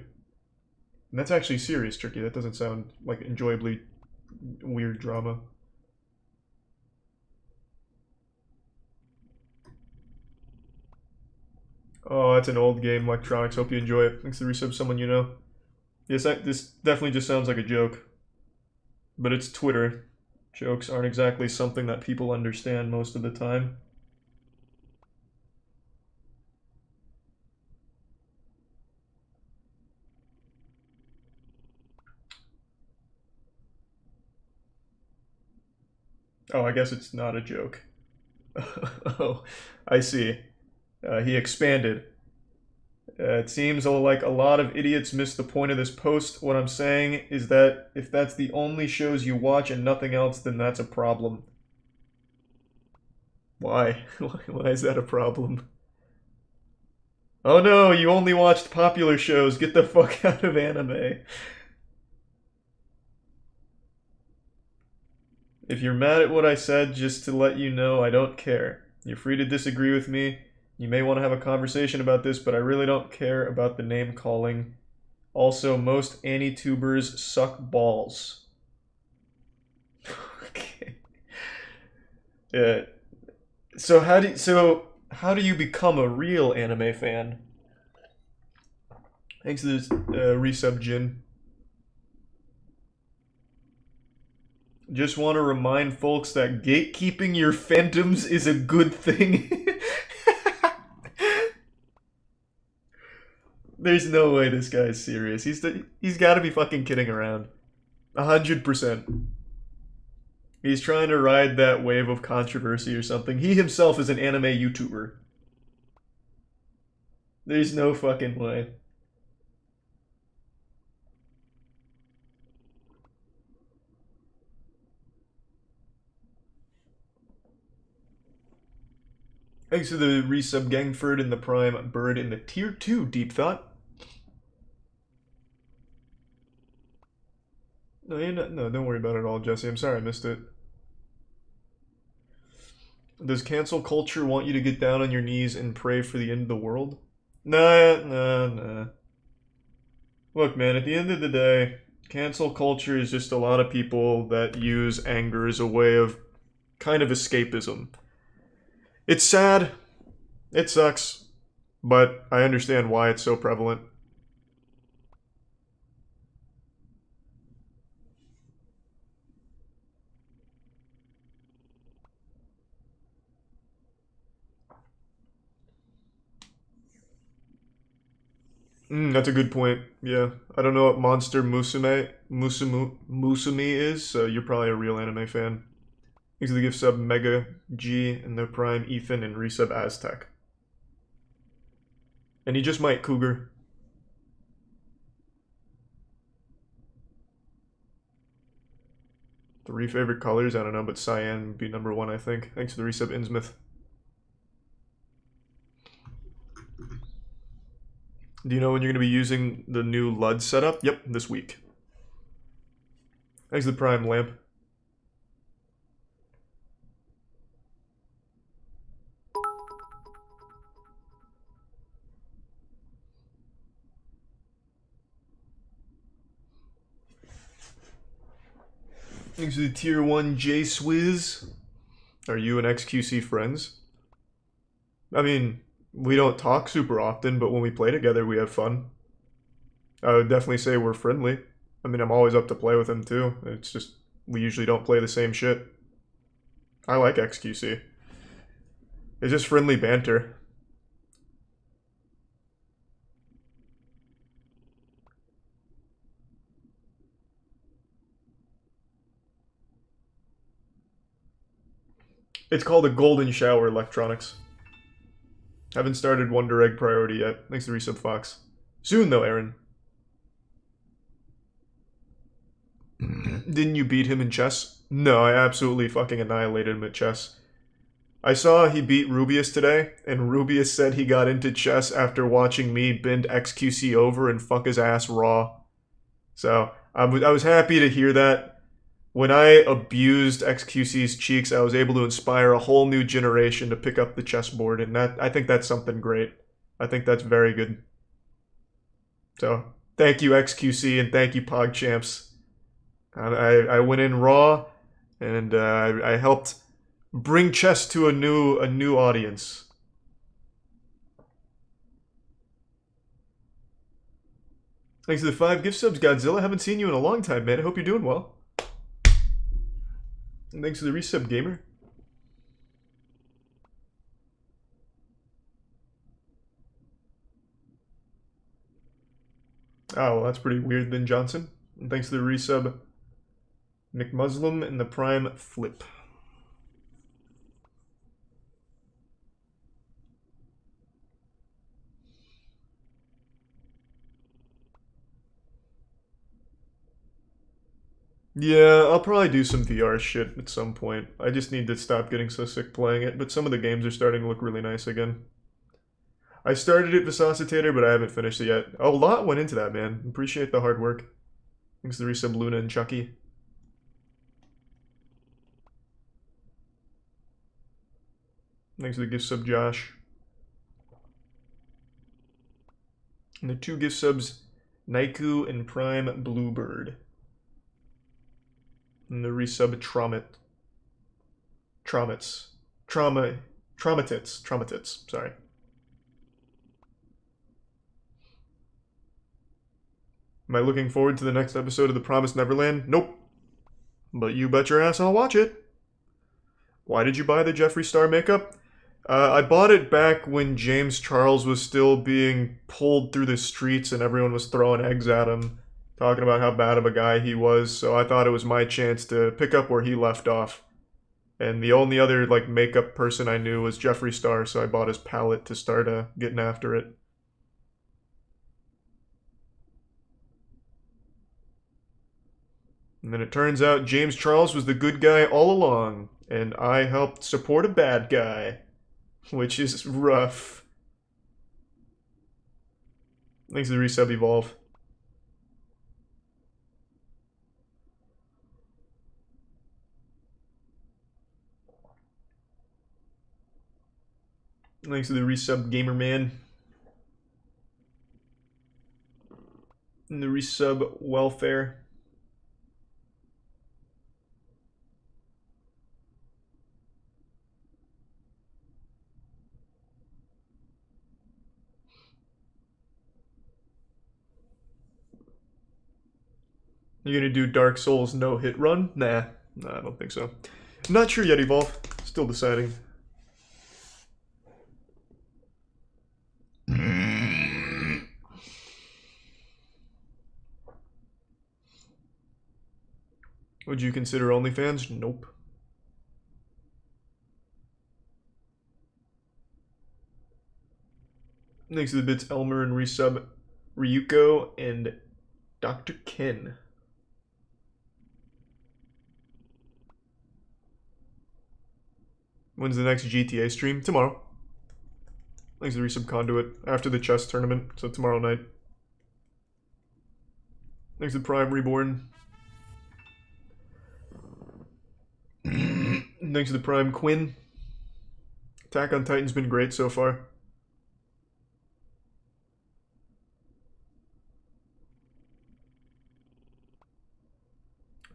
And that's actually serious, Tricky. That doesn't sound like enjoyably weird drama. Oh, that's an old game, Electronics. Hope you enjoy it. Thanks to resub someone you know. Yes, this definitely just sounds like a joke. But it's Twitter. Jokes aren't exactly something that people understand most of the time. Oh, I guess it's not a joke. Oh, I see. He expanded. It seems like a lot of idiots miss the point of this post. What I'm saying is that if that's the only shows you watch and nothing else, then that's a problem. Why? Why is that a problem? Oh no, you only watched popular shows. Get the fuck out of anime. If you're mad at what I said, just to let you know, I don't care. You're free to disagree with me. You may want to have a conversation about this, but I really don't care about the name calling. Also, most Annie-tubers suck balls. Okay. Yeah. So how do you become a real anime fan? Thanks to this resub, Jin. Just want to remind folks that gatekeeping your fandoms is a good thing. There's no way this guy's serious. He's got to be fucking kidding around. 100%. He's trying to ride that wave of controversy or something. He himself is an anime YouTuber. There's no fucking way. Thanks to the resub Gangford and the Prime Bird in the Tier 2 Deep Thought. No, don't worry about it all, Jesse. I'm sorry I missed it. Does cancel culture want you to get down on your knees and pray for the end of the world? Nah. Look, man, at the end of the day, cancel culture is just a lot of people that use anger as a way of kind of escapism. It's sad. It sucks. But I understand why it's so prevalent. That's a good point. Yeah. I don't know what Monster Musume is, so you're probably a real anime fan. Thanks for the gift sub Mega G and the Prime Ethan and resub Aztec. And he just might Cougar. Three favorite colors? I don't know, but cyan would be number one, I think. Thanks for the resub Innsmouth. Do you know when you're going to be using the new LUD setup? Yep, this week. Thanks to the Prime Lamp. Thanks to the Tier 1 J Swizz. Are you and XQC friends? I mean, we don't talk super often, but when we play together, we have fun. I would definitely say we're friendly. I mean, I'm always up to play with him too. It's just, we usually don't play the same shit. I like XQC. It's just friendly banter. It's called a golden shower electronics. Haven't started Wonder Egg priority yet. Thanks to resub Fox. Soon though, Aaron. Didn't you beat him in chess? No, I absolutely fucking annihilated him at chess. I saw he beat Rubius today, and Rubius said he got into chess after watching me bend XQC over and fuck his ass raw. So, I was happy to hear that. When I abused XQC's cheeks, I was able to inspire a whole new generation to pick up the chessboard, and I think that's something great. I think that's very good. So, thank you XQC, and thank you PogChamps. I went in raw, and I helped bring chess to a new audience. Thanks to the 5 gift subs, Godzilla. Haven't seen you in a long time, man. I hope you're doing well. And thanks to the resub, Gamer. Oh, well, that's pretty weird then, Johnson. And thanks to the resub, McMuslim and the Prime Flip. Yeah, I'll probably do some VR shit at some point. I just need to stop getting so sick playing it, but some of the games are starting to look really nice again. I started at Visositator, but I haven't finished it yet. A lot went into that, man. Appreciate the hard work. Thanks to the resub Luna and Chucky. Thanks to the gift sub Josh. And the 2 gift subs Naiku and Prime Bluebird. And the resub Traumatits, sorry. Am I looking forward to the next episode of The Promised Neverland? Nope. But you bet your ass I'll watch it. Why did you buy the Jeffree Star makeup? I bought it back when James Charles was still being pulled through the streets and everyone was throwing eggs at him, talking about how bad of a guy he was. So I thought it was my chance to pick up where he left off. And the only other like makeup person I knew was Jeffree Star, so I bought his palette to start getting after it. And then it turns out James Charles was the good guy all along, and I helped support a bad guy, which is rough. Thanks to the resub Evolve. Thanks to the resub Gamer Man. And the resub Welfare. You gonna do Dark Souls no hit run? Nah, I don't think so. Not sure yet, Evolve. Still deciding. Would you consider OnlyFans? Nope. Thanks to the bits Elmer and resub Ryuko and Dr. Ken. When's the next GTA stream? Tomorrow. Thanks to the resub Conduit after the chess tournament, so tomorrow night. Thanks to Prime Reborn. Thanks to the Prime Quinn. Attack on Titan's been great so far.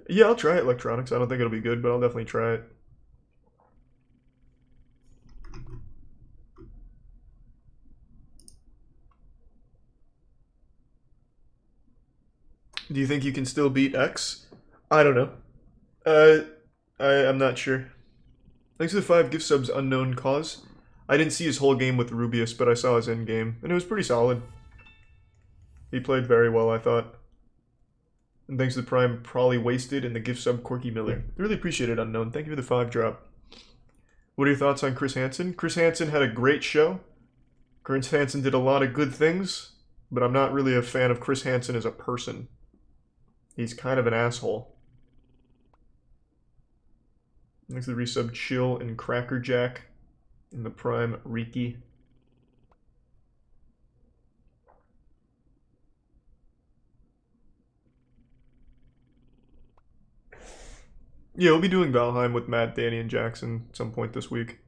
Yeah, I'll try electronics. I don't think it'll be good, but I'll definitely try it. Do you think you can still beat X? I don't know. I'm not sure. Thanks to the 5 gift subs, Unknown Cause. I didn't see his whole game with Rubius, but I saw his end game, and it was pretty solid. He played very well, I thought. And thanks to the Prime, Probably Wasted, and the gift sub, Corky Miller. Really appreciate it, Unknown. Thank you for the 5 drop. What are your thoughts on Chris Hansen? Chris Hansen had a great show. Chris Hansen did a lot of good things, but I'm not really a fan of Chris Hansen as a person. He's kind of an asshole. Thanks to the resub Chill and Crackerjack. And the Prime Riki. Yeah, we'll be doing Valheim with Matt, Danny, and Jackson at some point this week.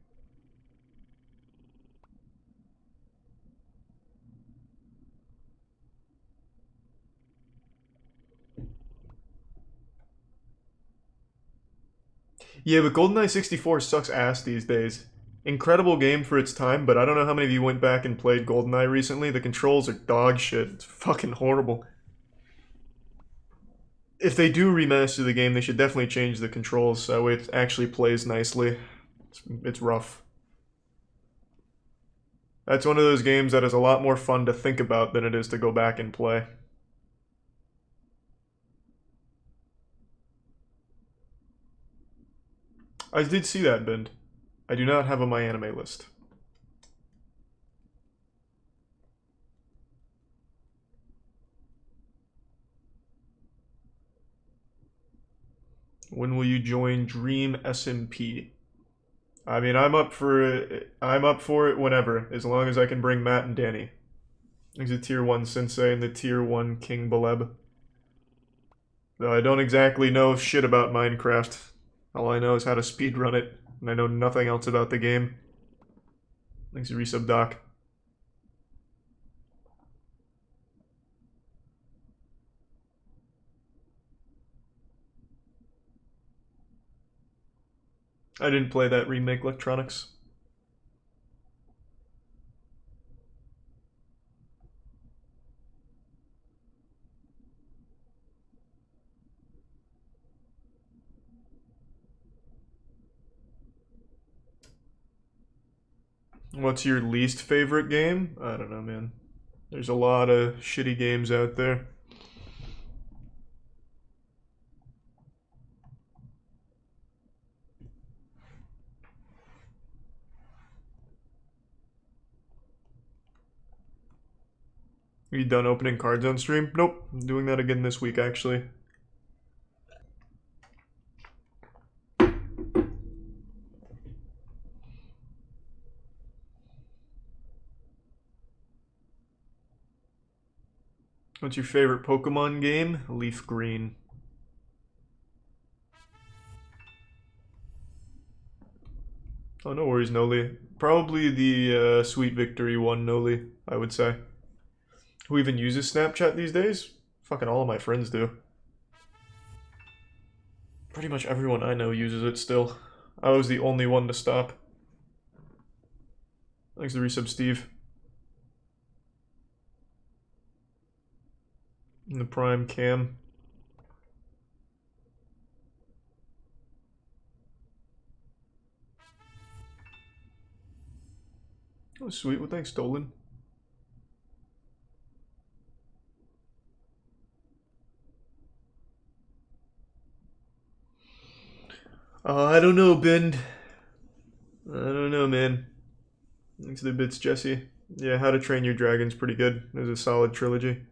Yeah, but GoldenEye 64 sucks ass these days. Incredible game for its time, but I don't know how many of you went back and played GoldenEye recently. The controls are dog shit. It's fucking horrible. If they do remaster the game, they should definitely change the controls so it actually plays nicely. It's rough. That's one of those games that is a lot more fun to think about than it is to go back and play. I did see that, Bind. I do not have on my anime list. When will you join Dream SMP? I mean, I'm up for it whenever, as long as I can bring Matt and Danny. There's a tier 1 Sensei and the tier 1 King Beleb. Though I don't exactly know shit about Minecraft. All I know is how to speedrun it, and I know nothing else about the game. Thanks to resub Doc. I didn't play that remake electronics. What's your least favorite game? I don't know, man. There's a lot of shitty games out there. Are you done opening cards on stream? Nope. I'm doing that again this week, actually. What's your favorite Pokemon game? Leaf Green. Oh, no worries, Noli. Probably the Sweet Victory one, Noli, I would say. Who even uses Snapchat these days? Fucking all of my friends do. Pretty much everyone I know uses it still. I was the only one to stop. Thanks to resub, Steve. And the Prime Cam. Oh, sweet. Well, thanks, Dolan. I don't know, Ben. I don't know, man. Thanks to the bits, Jesse. Yeah, How to Train Your Dragon's pretty good. It was a solid trilogy.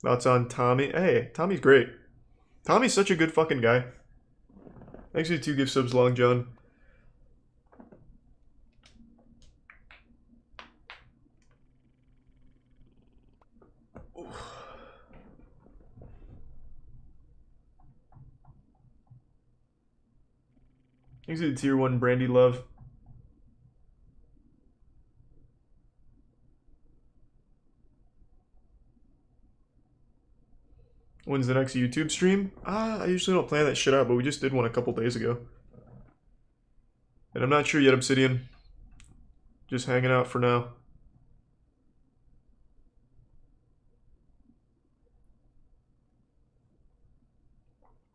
Thoughts on Tommy? Hey, Tommy's great. Tommy's such a good fucking guy. Thanks for the 2 gift subs, Long John. Thanks for the tier 1, Brandy Love. When's the next YouTube stream? I usually don't plan that shit out, but we just did one a couple days ago. And I'm not sure yet, Obsidian. Just hanging out for now.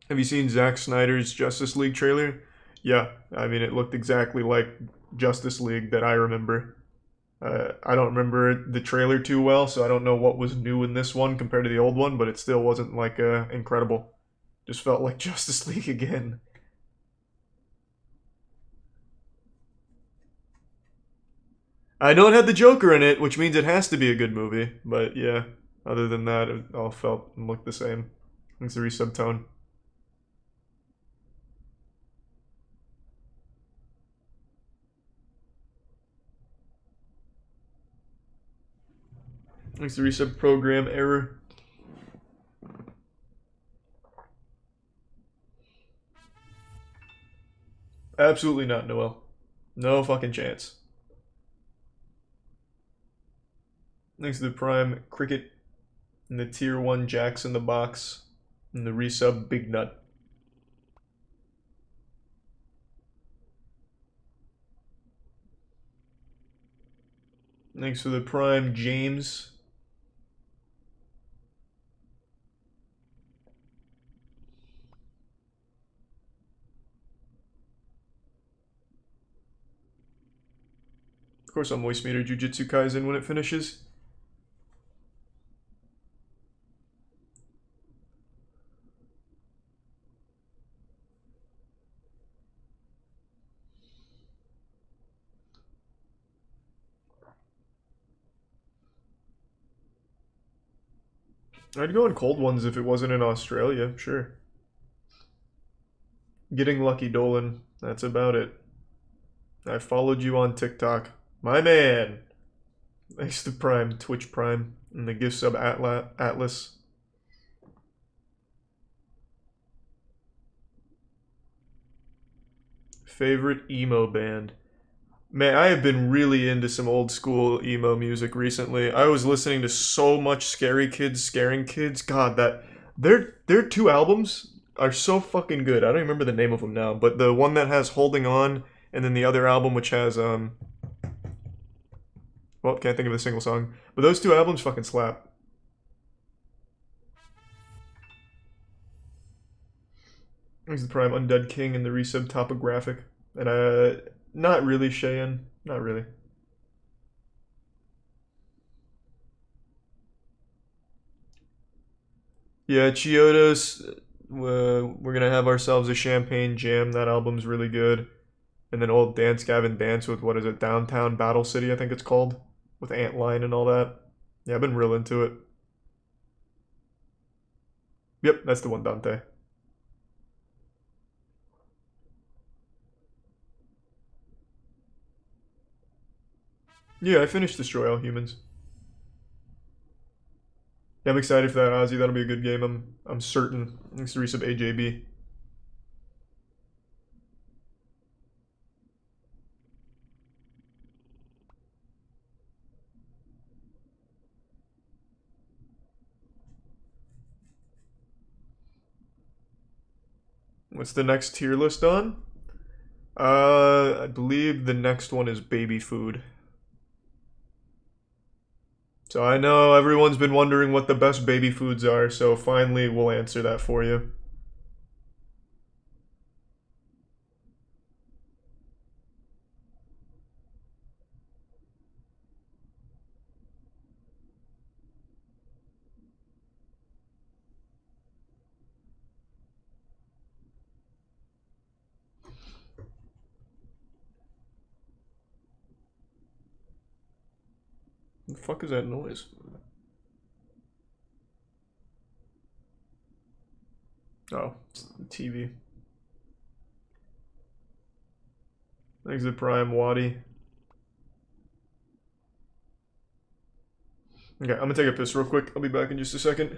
Have you seen Zack Snyder's Justice League trailer? Yeah, I mean, it looked exactly like Justice League that I remember. I don't remember the trailer too well, so I don't know what was new in this one compared to the old one, but it still wasn't, like, incredible. Just felt like Justice League again. I know it had the Joker in it, which means it has to be a good movie, but yeah, other than that, it all felt and looked the same. Thanks to resub tone. Thanks to resub program error. Absolutely not, Noel. No fucking chance. Thanks to the Prime Cricket and the tier 1 Jacks in the box and the resub Big Nut. Thanks for the Prime James. Of course, I'll moist meter Jujutsu Kaisen when it finishes. I'd go in cold ones if it wasn't in Australia, sure. Getting lucky, Dolan. That's about it. I followed you on TikTok. My man! Thanks to Prime, Twitch Prime, and the gift sub Atlas. Favorite emo band? Man, I have been really into some old school emo music recently. I was listening to so much Scary Kids, Scaring Kids. God, that their 2 albums are so fucking good. I don't even remember the name of them now, but the one that has Holding On, and then the other album which has well, can't think of a single song. But those 2 albums fucking slap. There's the Prime Undead King and the resub Topographic. And not really Cheyenne. Not really. Yeah, Chiodos. We're gonna have ourselves a champagne jam. That album's really good. And then old Dance Gavin Dance with what is it, Downtown Battle City, I think it's called, with Antline and all that. Yeah, I've been real into it. Yep, that's the one, Dante. Yeah, I finished Destroy All Humans. Yeah, I'm excited for that, Ozzy. That'll be a good game. I'm certain. Thanks to resub AJB. What's the next tier list on? I believe the next one is baby food. So I know everyone's been wondering what the best baby foods are, so finally we'll answer that for you. What the fuck is that noise? Oh, it's the TV. Exit Prime, Wadi. Okay, I'm gonna take a piss real quick. I'll be back in just a second.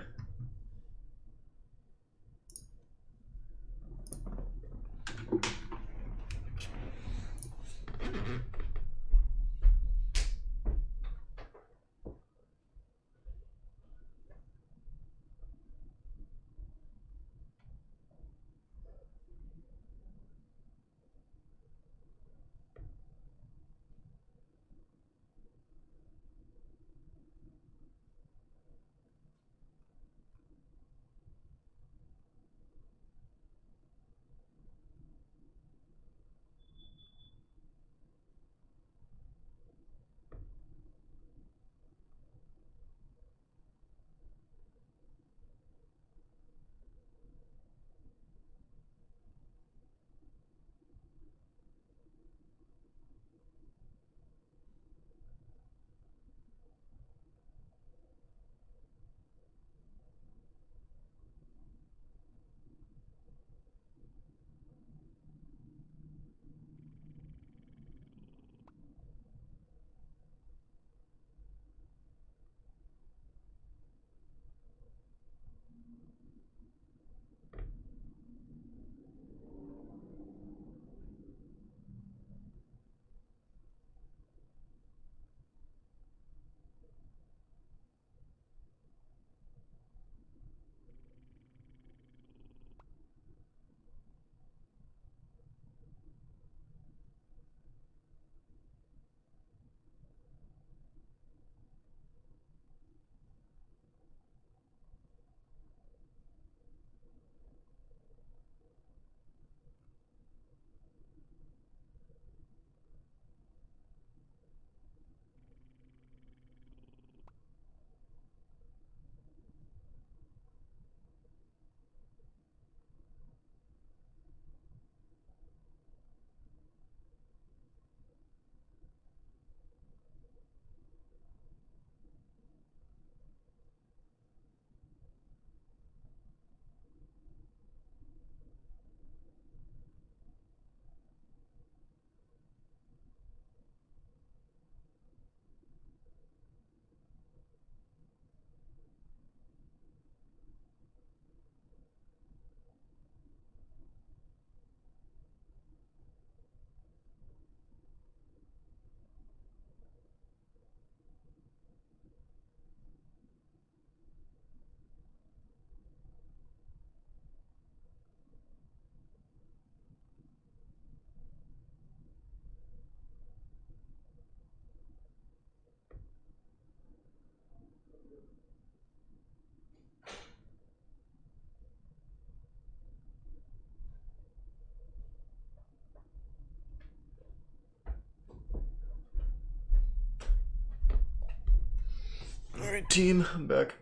Alright, team, I'm back.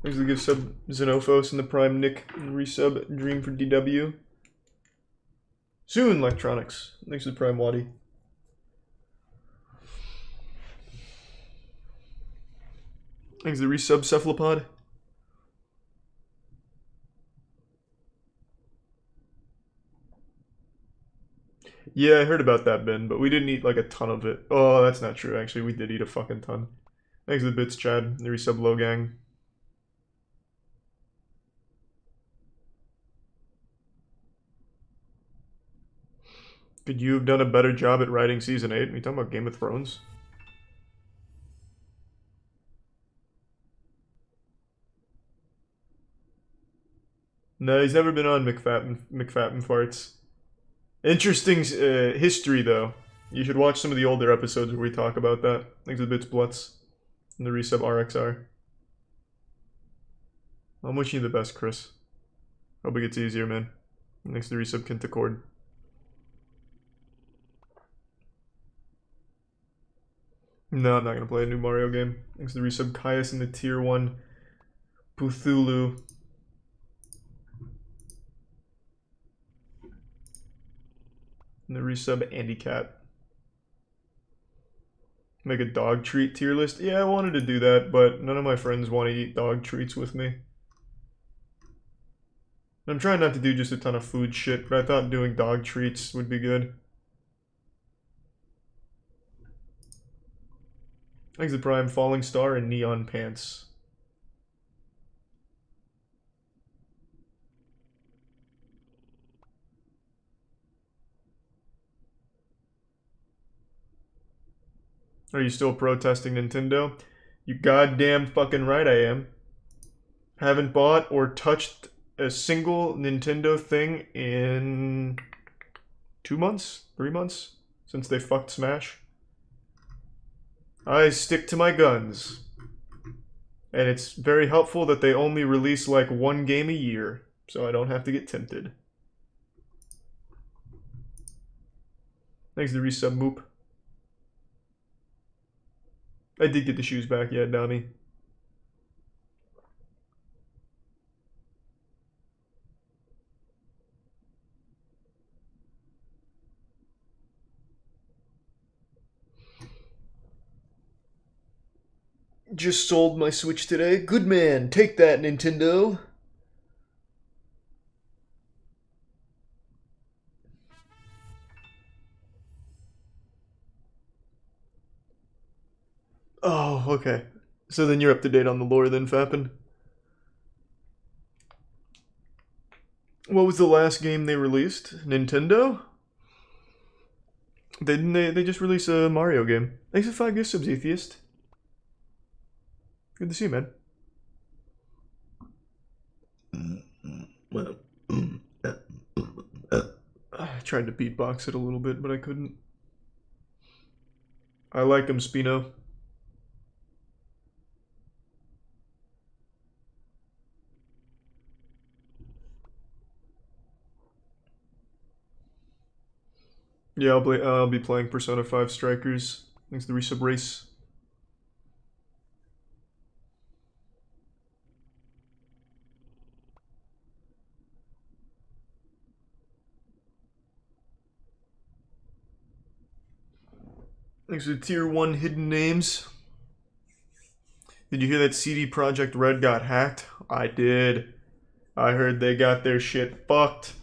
Thanks for the gift sub Xenophos and the Prime Nick and resub Dream for DW. Soon Electronics. Thanks for the Prime Wadi. Thanks for the resub Cephalopod. Yeah, I heard about that, Ben, but we didn't eat like a ton of it. Oh, that's not true, actually. We did eat a fucking ton. Thanks for the bits, Chad. The resub Low Gang. Could you have done a better job at writing Season 8? Are you talking about Game of Thrones? No, he's never been on McFatten Farts. Interesting history, though. You should watch some of the older episodes where we talk about that. Thanks for the bits, Blutz. And the resub RXR. I'm wishing you the best, Chris. Hope it gets easier, man. Thanks to the resub Kintacord. No, I'm not gonna play a new Mario game. Thanks to the resub Caius in the tier 1 Puthulu. And the resub Andy Cat. Make a dog treat tier list? Yeah, I wanted to do that, but none of my friends want to eat dog treats with me. I'm trying not to do just a ton of food shit, but I thought doing dog treats would be good. Thanks to Prime, Falling Star, and Neon Pants. Are you still protesting Nintendo? You goddamn fucking right I am. Haven't bought or touched a single Nintendo thing in 2 months? 3 months? Since they fucked Smash. I stick to my guns. And it's very helpful that they only release like 1 game a year, so I don't have to get tempted. Thanks to the resub Moop. I did get the shoes back, yeah, Donnie. Just sold my Switch today. Good man, take that, Nintendo. Oh, okay. So then you're up to date on the lore then, Fappin? What was the last game they released? Nintendo? They just released a Mario game. Thanks for 5 gift subs, Atheist. Good to see you, man. I tried to beatbox it a little bit, but I couldn't. I like him, Spino. Yeah, I'll be playing Persona 5 Strikers. Thanks to the resub race. Thanks to the tier 1 hidden names. Did you hear that CD Projekt Red got hacked? I did. I heard they got their shit fucked.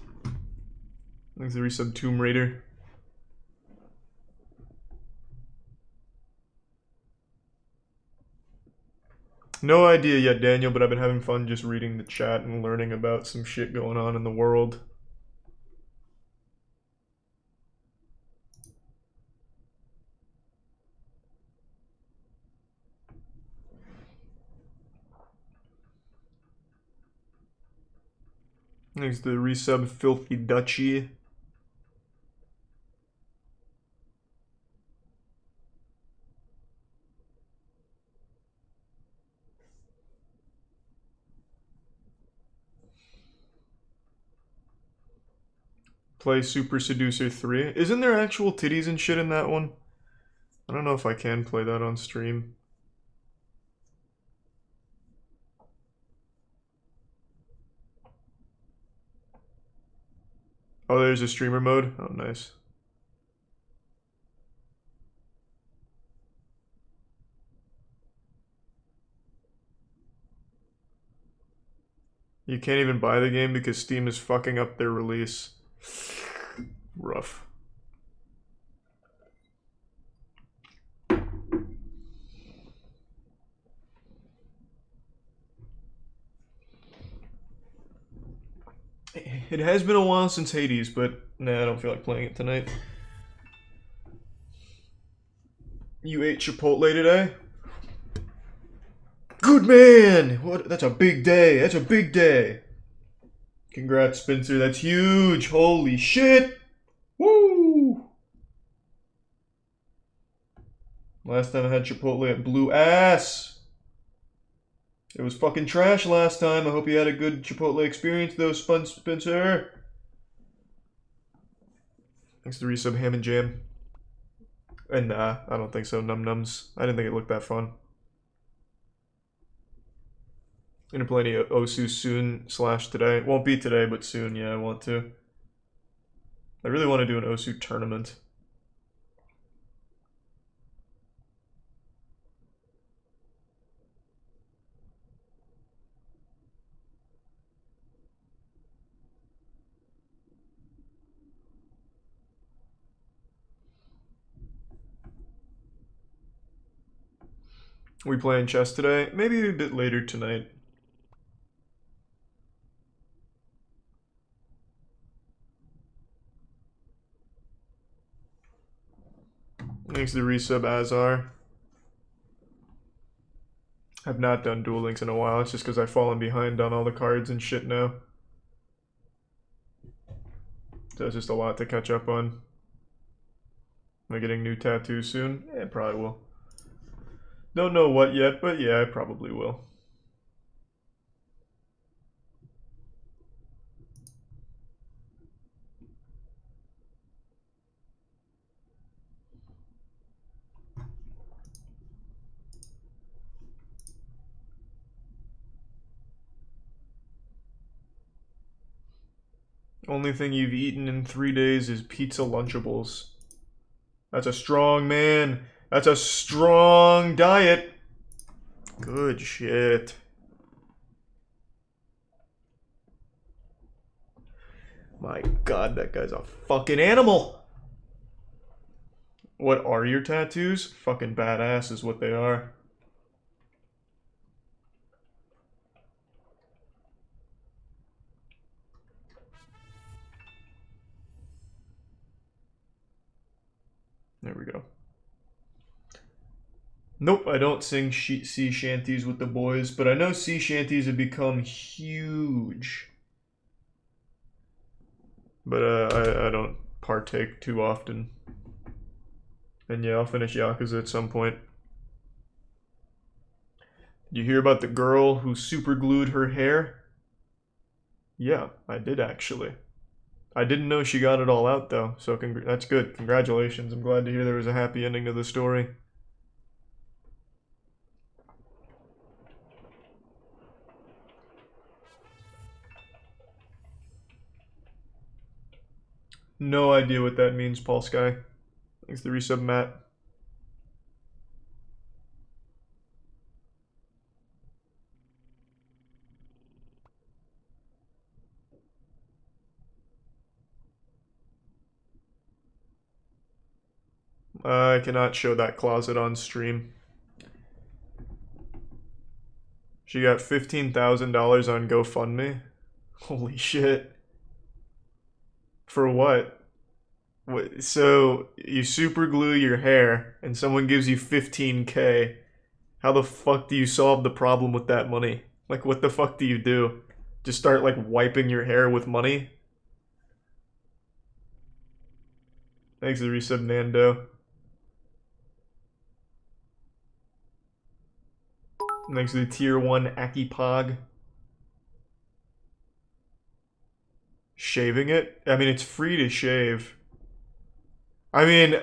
Thanks to the resub Tomb Raider. No idea yet, Daniel, but I've been having fun just reading the chat and learning about some shit going on in the world. Thanks to the resub Filthy Dutchie. Play Super Seducer 3. Isn't there actual titties and shit in that one? I don't know if I can play that on stream. Oh, there's a streamer mode? Oh, nice. You can't even buy the game because Steam is fucking up their release. Rough. It has been a while since Hades, but nah, I don't feel like playing it tonight. You ate Chipotle today? Good man! What? That's a big day. That's a big day. Congrats, Spencer. That's huge. Holy shit! Woo! Last time I had Chipotle, it blew ass. It was fucking trash last time. I hope you had a good Chipotle experience though, Spencer. Thanks to resub Ham and Jam. And nah, I don't think so. Num Nums. I didn't think it looked that fun. Gonna play any Osu soon / today. Won't be today, but soon. Yeah, I want to. I really want to do an Osu tournament. We playing chess today? Maybe a bit later tonight. Thanks to the resub Azar. I've not done Duel Links in a while. It's just because I've fallen behind on all the cards and shit now. So it's just a lot to catch up on. Am I getting new tattoos soon? Yeah, probably will. Don't know what yet, but yeah, I probably will. Only thing you've eaten in 3 days is pizza Lunchables. That's a strong man. That's a strong diet. Good shit. My god, that guy's a fucking animal. What are your tattoos? Fucking badass is what they are. There we go. Nope, I don't sing sea shanties with the boys, but I know sea shanties have become huge. But I don't partake too often. And yeah, I'll finish Yakuza at some point. Did you hear about the girl who super glued her hair? Yeah, I did actually. I didn't know she got it all out though, so that's good. Congratulations. I'm glad to hear there was a happy ending to the story. No idea what that means, Paul Sky. Thanks to the resub, Matt. I cannot show that closet on stream. She got $15,000 on GoFundMe. Holy shit. For what? So you super glue your hair and someone gives you 15K. How the fuck do you solve the problem with that money? Like, what the fuck do you do? Just start, like, wiping your hair with money? Thanks to the resub, Nando. Thanks to the tier 1 Akipog. Shaving it? I mean, it's free to shave. I mean,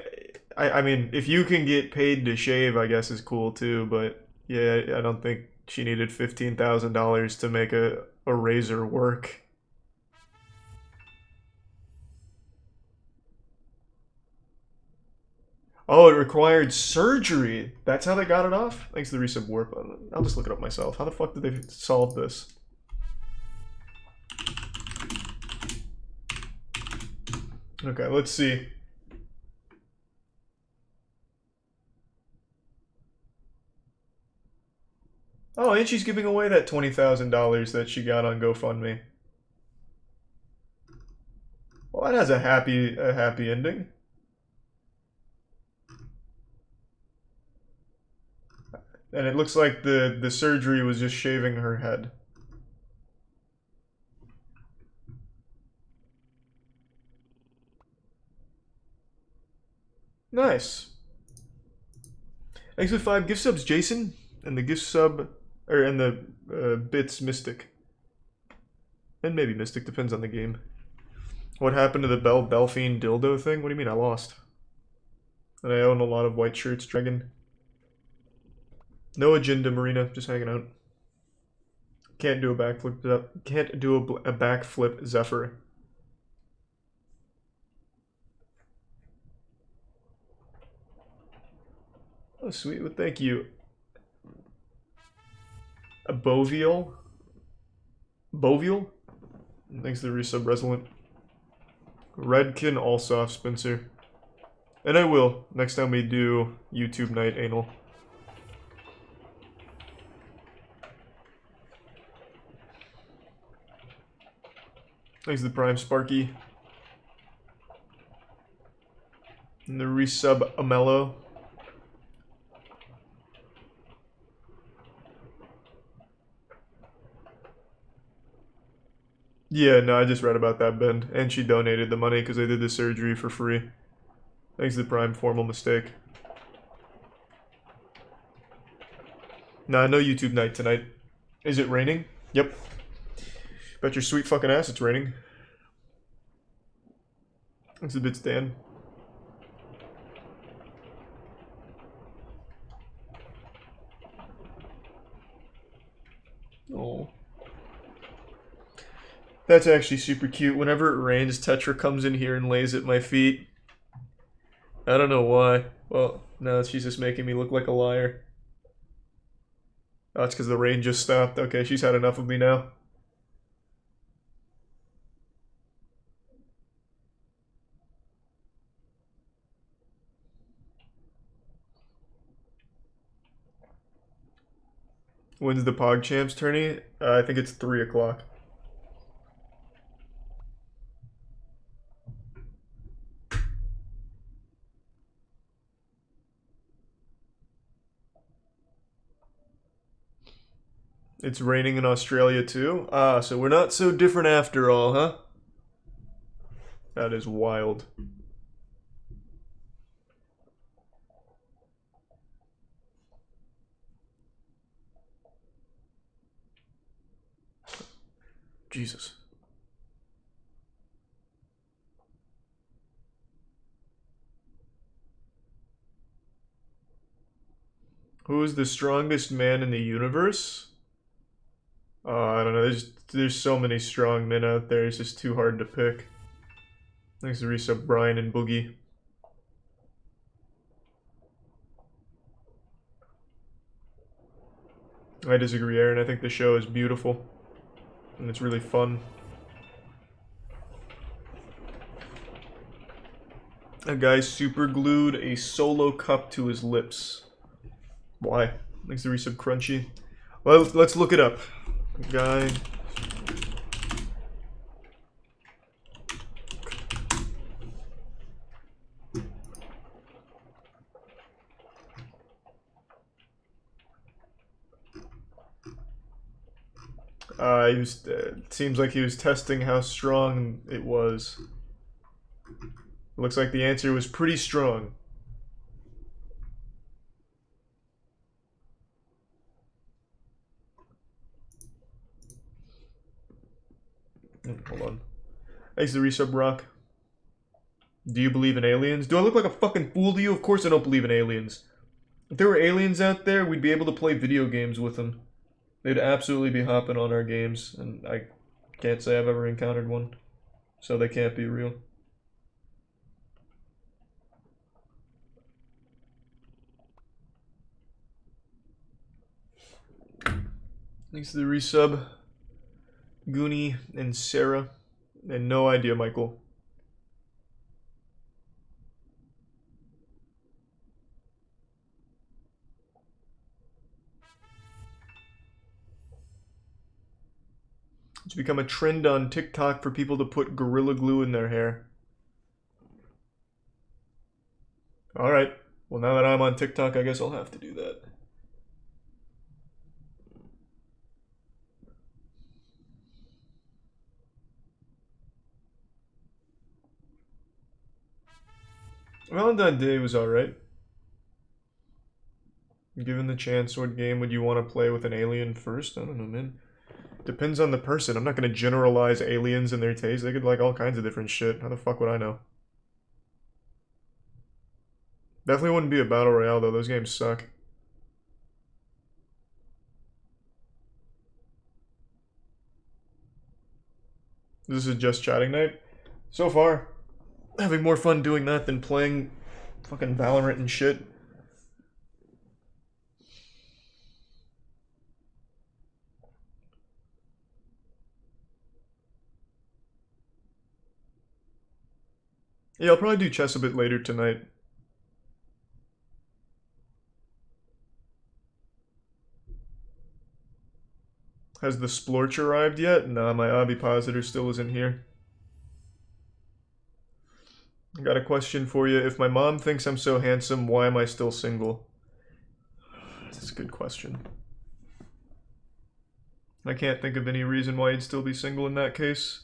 I mean, if you can get paid to shave, I guess is cool too. But yeah, I don't think she needed $15,000 to make a razor work. Oh, it required surgery. That's how they got it off? Thanks to the resub warp. I'll just look it up myself. How the fuck did they solve this? Okay, let's see. Oh, and she's giving away that $20,000 that she got on GoFundMe. Well, that has a happy ending. And it looks like the surgery was just shaving her head. Nice. Thanks for 5 gift subs, Jason. And the gift sub, and the bits, Mystic. And maybe Mystic, depends on the game. What happened to the Belfiend dildo thing? What do you mean I lost? And I own a lot of white shirts, Dragon. No agenda, Marina. Just hanging out. Can't do a backflip. Can't do a backflip, Zephyr. Oh, sweet. Well, thank you. A Bovial? Bovial? Thanks to the resub, Resolent. Redkin, Allsoft, Spencer. And I will, next time we do YouTube night anal. Thanks to the Prime, Sparky. And the resub, Amello. Yeah, no, I just read about that, Ben. And she donated the money because they did the surgery for free. Thanks to the Prime, formal mistake. Nah, no YouTube night tonight. Is it raining? Yep. Bet your sweet fucking ass it's raining. Thanks a bit, Stan. Oh. That's actually super cute. Whenever it rains, Tetra comes in here and lays at my feet. I don't know why. Well, no, she's just making me look like a liar. Oh, it's because the rain just stopped. Okay, she's had enough of me now. When's the PogChamps tourney? I think it's 3 o'clock. It's raining in Australia too? Ah, so we're not so different after all, huh? That is wild. Jesus. Who is the strongest man in the universe? I don't know. There's so many strong men out there. It's just too hard to pick. Thanks to resub Brian and Boogie. I disagree, Aaron. I think the show is beautiful. And it's really fun. A guy super glued a solo cup to his lips. Why? Thanks to resub Crunchy. Well, let's look it up. Guy. It seems like he was testing how strong it was. Looks like the answer was pretty strong. Hold on. Thanks to the resub Rock. Do you believe in aliens? Do I look like a fucking fool to you? Of course I don't believe in aliens. If there were aliens out there, we'd be able to play video games with them. They'd absolutely be hopping on our games, and I can't say I've ever encountered one. So they can't be real. Thanks to the resub. Goonie and Sarah. And no idea, Michael. It's become a trend on TikTok for people to put Gorilla Glue in their hair. Alright. Well, now that I'm on TikTok, I guess I'll have to do that. Valentine's Day was alright. Given the chance, what game would you want to play with an alien first? I don't know, man. Depends on the person. I'm not going to generalize aliens and their taste. They could like all kinds of different shit. How the fuck would I know? Definitely wouldn't be a battle royale, though. Those games suck. This is just chatting night. So far, having more fun doing that than playing fucking Valorant and shit. Yeah, I'll probably do chess a bit later tonight. Has the Splorch arrived yet? Nah, my ovipositor still isn't here. I got a question for you. If my mom thinks I'm so handsome, why am I still single? That's a good question. I can't think of any reason why you'd still be single in that case.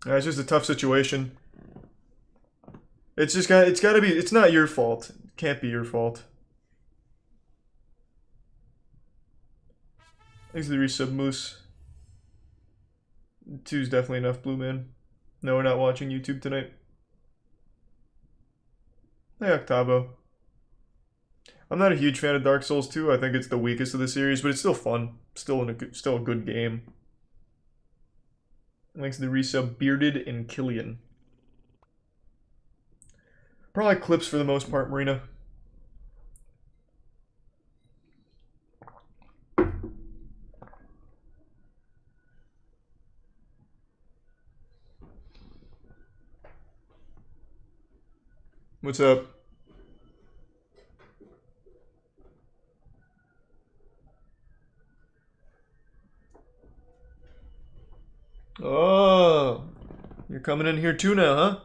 It's just a tough situation. It's gotta be, it's not your fault. It can't be your fault. Thanks to the resub, Moose. 2's definitely enough, Blue Man. No, we're not watching YouTube tonight. Hey, Octavo. I'm not a huge fan of Dark Souls 2. I think it's the weakest of the series, but it's still fun. Still a good game. Thanks to the resub, Bearded and Killian. Probably clips for the most part, Marina. What's up? Oh, you're coming in here too now, huh?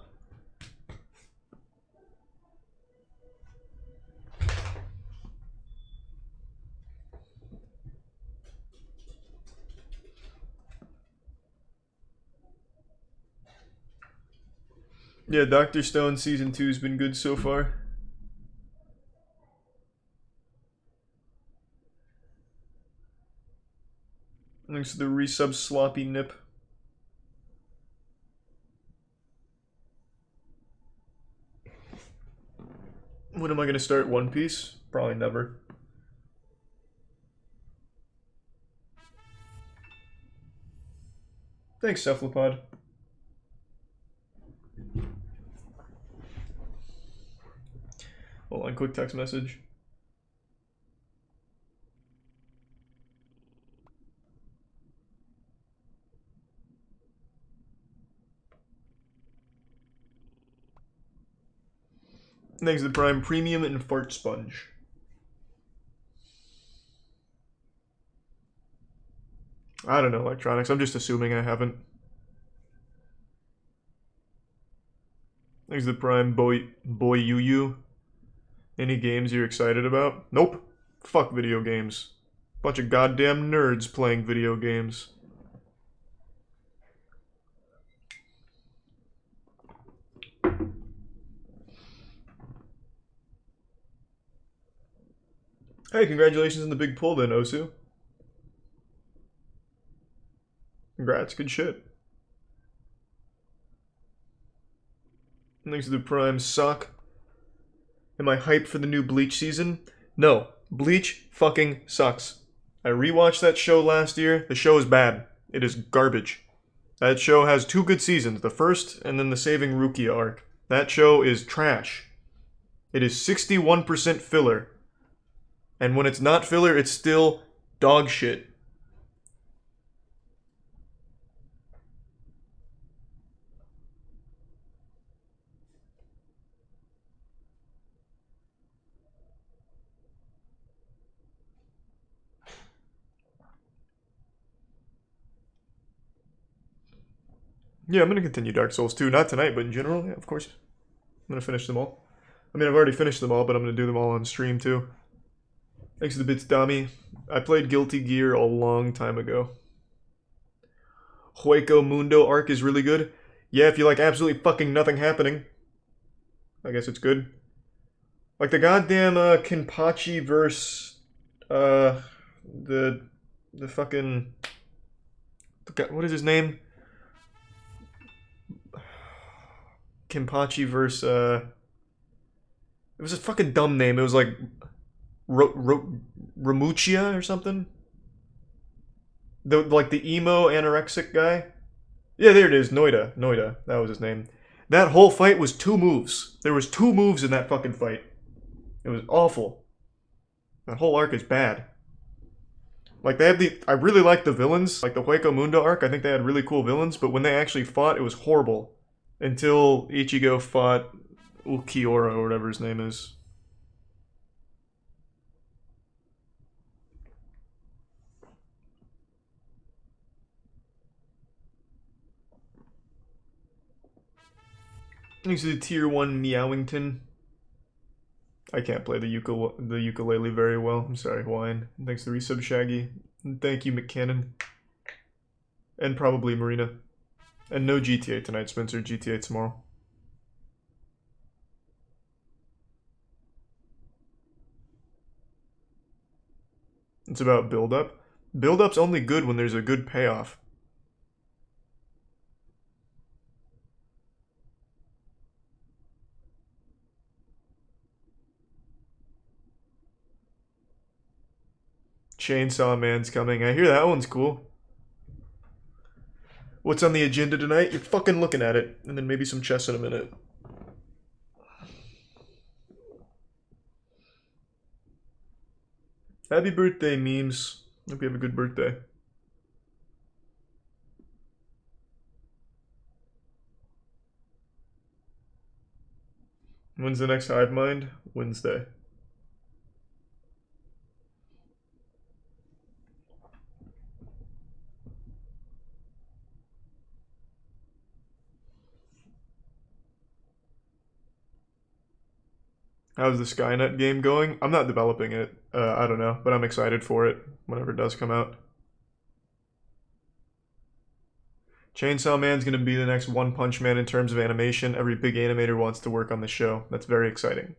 Yeah, Dr. Stone Season 2's been good so far. Thanks to the resub, Sloppy Nip. When am I going to start One Piece? Probably never. Thanks, Cephalopod. Hold on, quick text message. Thanks to the Prime Premium and Fart Sponge. I don't know electronics. I'm just assuming I haven't. Thanks to the Prime Boy Yu. Any games you're excited about? Nope. Fuck video games. Bunch of goddamn nerds playing video games. Hey, congratulations on the big pull then, Osu. Congrats, good shit. Thanks to the Prime Sock. Am I hyped for the new Bleach season? No. Bleach fucking sucks. I rewatched that show last year. The show is bad. It is garbage. That show has 2 good seasons. The first, and then the Saving Rukia arc. That show is trash. It is 61% filler. And when it's not filler, it's still dog shit. Yeah, I'm gonna continue Dark Souls 2. Not tonight, but in general, yeah, of course. I'm gonna finish them all. I mean, I've already finished them all, but I'm gonna do them all on stream too. Thanks to the bits, Dami. I played Guilty Gear a long time ago. Hueco Mundo arc is really good. Yeah, if you like absolutely fucking nothing happening, I guess it's good. Like the goddamn Kenpachi verse, the fucking, what is his name? Kenpachi verse, it was a fucking dumb name. It was like Ramuchia or something. Like the emo anorexic guy. Yeah, there it is. Noida. That was his name. That whole fight was 2 moves. There was 2 moves in that fucking fight. It was awful. That whole arc is bad. Like, they have I really like the villains. Like, the Hueco Mundo arc, I think they had really cool villains, but when they actually fought, it was horrible. Until Ichigo fought Ulquiorra, or whatever his name is. Thanks to the tier 1 Meowington. I can't play the ukulele very well. I'm sorry, Hawaiian. Thanks to the resub, Shaggy. And thank you, McCannon. And probably Marina. And no GTA tonight, Spencer. GTA tomorrow. It's about build-up. Build-up's only good when there's a good payoff. Chainsaw Man's coming. I hear that one's cool. What's on the agenda tonight? You're fucking looking at it. And then maybe some chess in a minute. Happy birthday, memes. Hope you have a good birthday. When's the next Hive Mind? Wednesday. How's the Skynet game going? I'm not developing it. I don't know, but I'm excited for it whenever it does come out. Chainsaw Man's gonna be the next One Punch Man in terms of animation. Every big animator wants to work on the show. That's very exciting.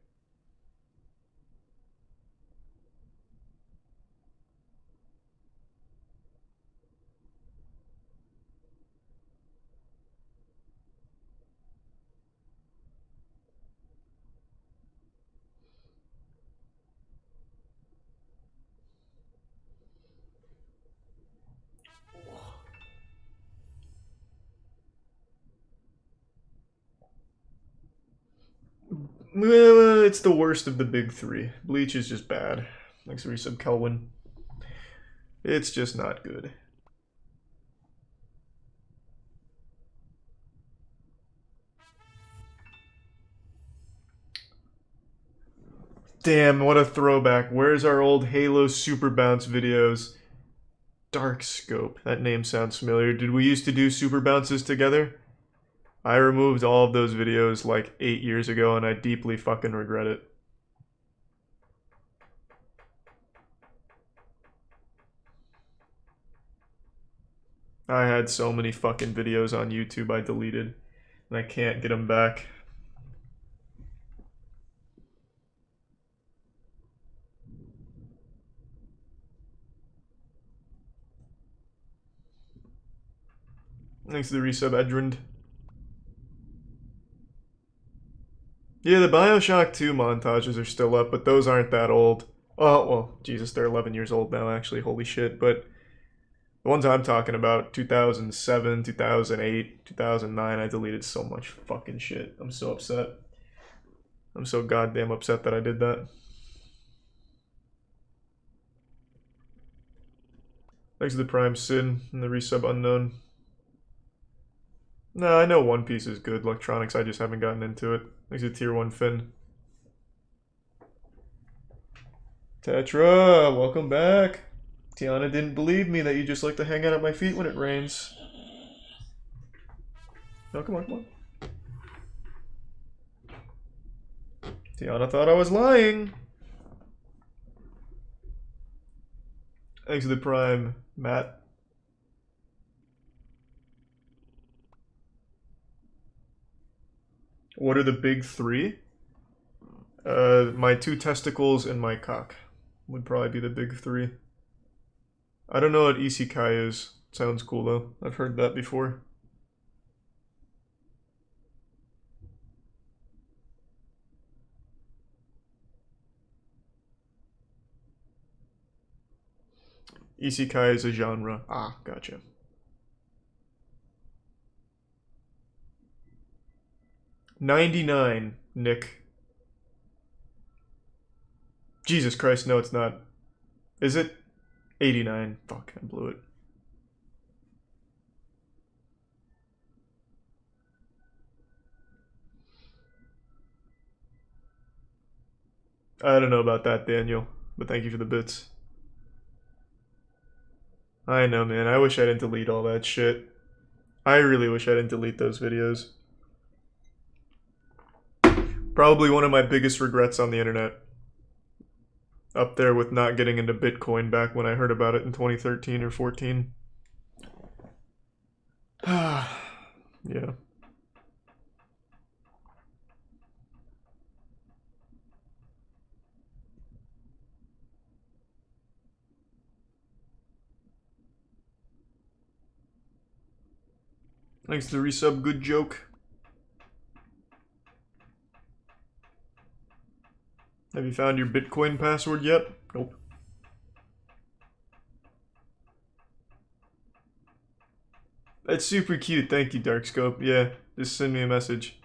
It's the worst of the big 3. Bleach is just bad. Thanks for resub, Kelwin. It's just not good. Damn, what a throwback. Where's our old Halo Super Bounce videos? Dark Scope. That name sounds familiar. Did we used to do Super Bounces together? I removed all of those videos like 8 years ago and I deeply fucking regret it. I had so many fucking videos on YouTube I deleted and I can't get them back. Thanks to the resub, Edrund. Yeah, the Bioshock 2 montages are still up, but those aren't that old. Oh, well, Jesus, they're 11 years old now, actually. Holy shit. But the ones I'm talking about, 2007, 2008, 2009, I deleted so much fucking shit. I'm so upset. I'm so goddamn upset that I did that. Thanks to the Prime Sin and the resub unknown. No, I know One Piece is good. Electronics, I just haven't gotten into it. Thanks to Tier 1 Finn. Tetra, welcome back. Tiana didn't believe me that you just like to hang out at my feet when it rains. No, come on, come on. Tiana thought I was lying. Thanks to the Prime, Matt. What are the big three? My 2 testicles and my cock would probably be the big 3. I don't know what isekai is. Sounds cool though. I've heard that before. Isekai is a genre. Ah, gotcha. $99, Nick. Jesus Christ, no it's not. Is it? 89. Fuck, I blew it. I don't know about that, Daniel, but thank you for the bits. I know, man. I wish I didn't delete all that shit. I really wish I didn't delete those videos. Probably one of my biggest regrets on the internet. Up there with not getting into Bitcoin back when I heard about it in 2013 or 14. Yeah. Thanks to the resub, good joke. Have you found your Bitcoin password yet? Nope. That's super cute. Thank you, Darkscope. Yeah, just send me a message.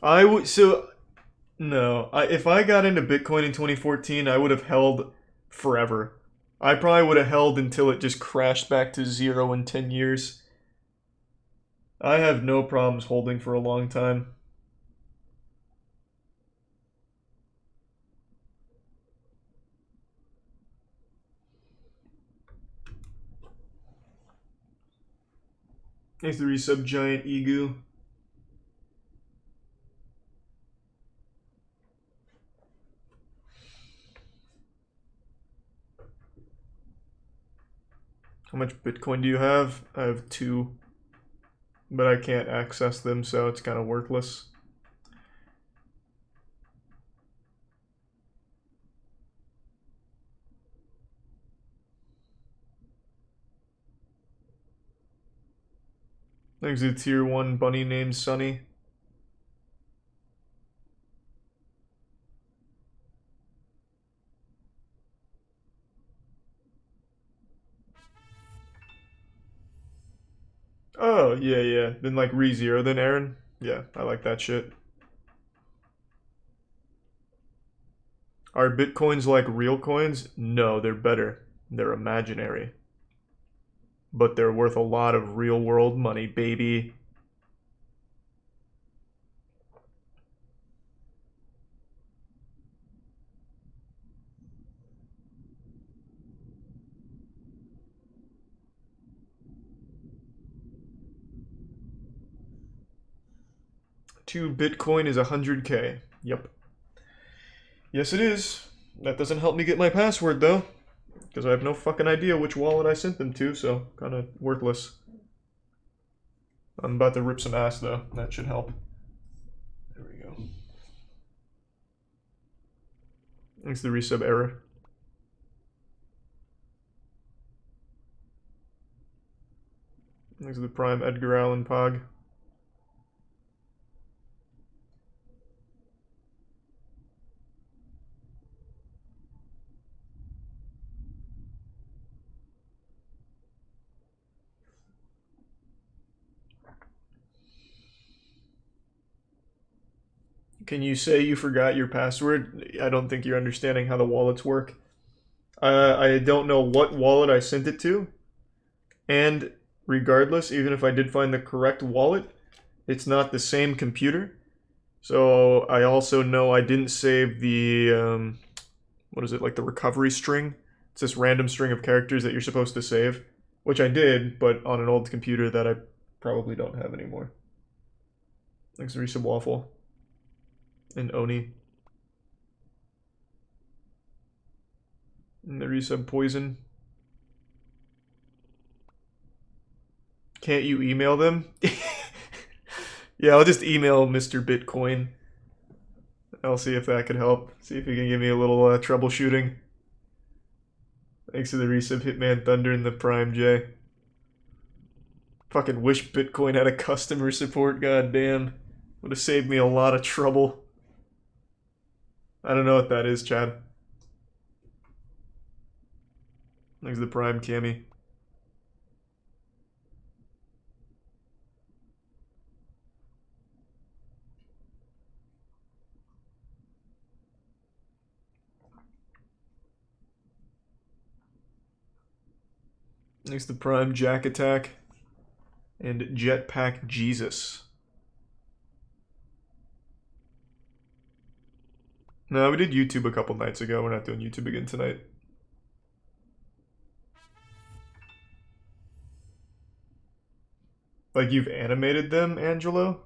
I would, so, no. If I got into Bitcoin in 2014, I would have held forever. I probably would have held until it just crashed back to 0 in 10 years. I have no problems holding for a long time. Thanks to the resub, Giant Egu. How much Bitcoin do you have? I have 2. But I can't access them, so it's kind of worthless. There's a tier 1 bunny named Sunny. Oh, yeah, yeah. Then like re-zero then, Aaron? Yeah, I like that shit. Are bitcoins like real coins? No, they're better. They're imaginary. But they're worth a lot of real world money, baby. Two Bitcoin is 100K. Yep. Yes, it is. That doesn't help me get my password, though. Because I have no fucking idea which wallet I sent them to, so kind of worthless. I'm about to rip some ass, though. That should help. There we go. Thanks to the resub error. Thanks to the Prime Edgar Allan Pog. Can you say you forgot your password? I don't think you're understanding how the wallets work. I don't know what wallet I sent it to, and regardless, even if I did find the correct wallet, it's not the same computer. So I also know I didn't save the, what is it, like the recovery string? It's this random string of characters that you're supposed to save, which I did, but on an old computer that I probably don't have anymore. Thanks, Resub Waffle. And Oni. And the Resub Poison. Can't you email them? Yeah, I'll just email Mr. Bitcoin. I'll see if that could help. See if he can give me a little troubleshooting. Thanks to the Resub Hitman Thunder and the Prime J. Fucking wish Bitcoin had a customer support, goddamn. Would have saved me a lot of trouble. I don't know what that is, Chad. Thanks to the Prime Cammy. Thanks to Prime Jack Attack and Jetpack Jesus. No, we did YouTube a couple nights ago. We're not doing YouTube again tonight. Like you've animated them, Angelo?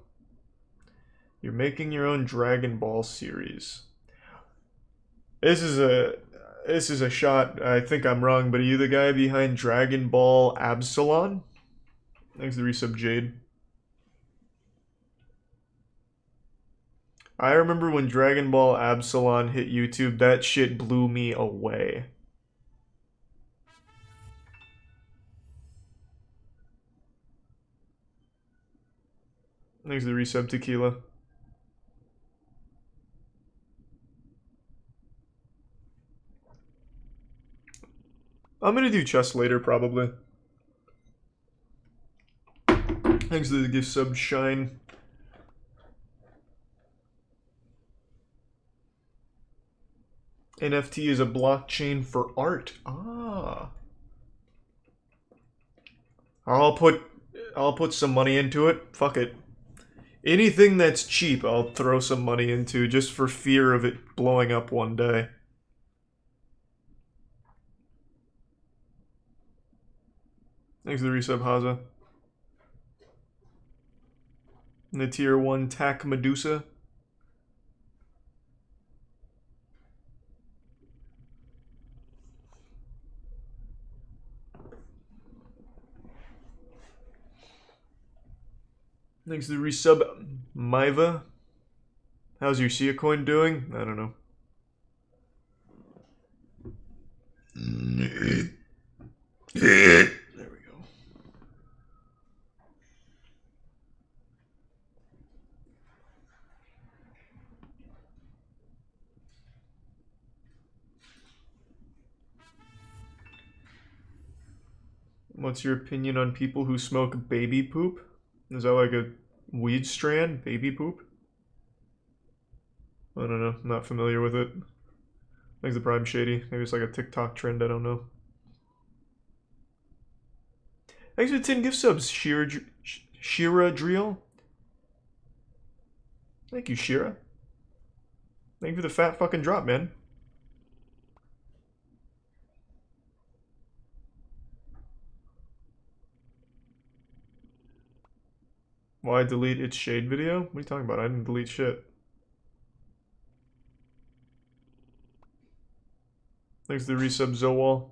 You're making your own Dragon Ball series. This is a shot. I think I'm wrong, but are you the guy behind Dragon Ball Absalon? Thanks to Resub Jade. I remember when Dragon Ball Absalon hit YouTube, that shit blew me away. Thanks to the Resub Tequila. I'm gonna do chess later, probably. Thanks to the gift sub Shine. NFT is a blockchain for art. Ah. I'll put some money into it. Fuck it. Anything that's cheap, I'll throw some money into just for fear of it blowing up one day. Thanks to the resub, Haza. And the tier 1 Tac Medusa. Thanks to the resub, Maiva. How's your Sia coin doing? I don't know. There we go. What's your opinion on people who smoke baby poop? Is that like a weed strand? Baby poop? I don't know. I'm not familiar with it. Thanks to Prime Shady. Maybe it's like a TikTok trend. I don't know. Thanks for the 10 gift subs, Shira Drill. Thank you, Shira. Thank you for the fat fucking drop, man. Why delete its shade video? What are you talking about? I didn't delete shit. Thanks to the resub Zowal.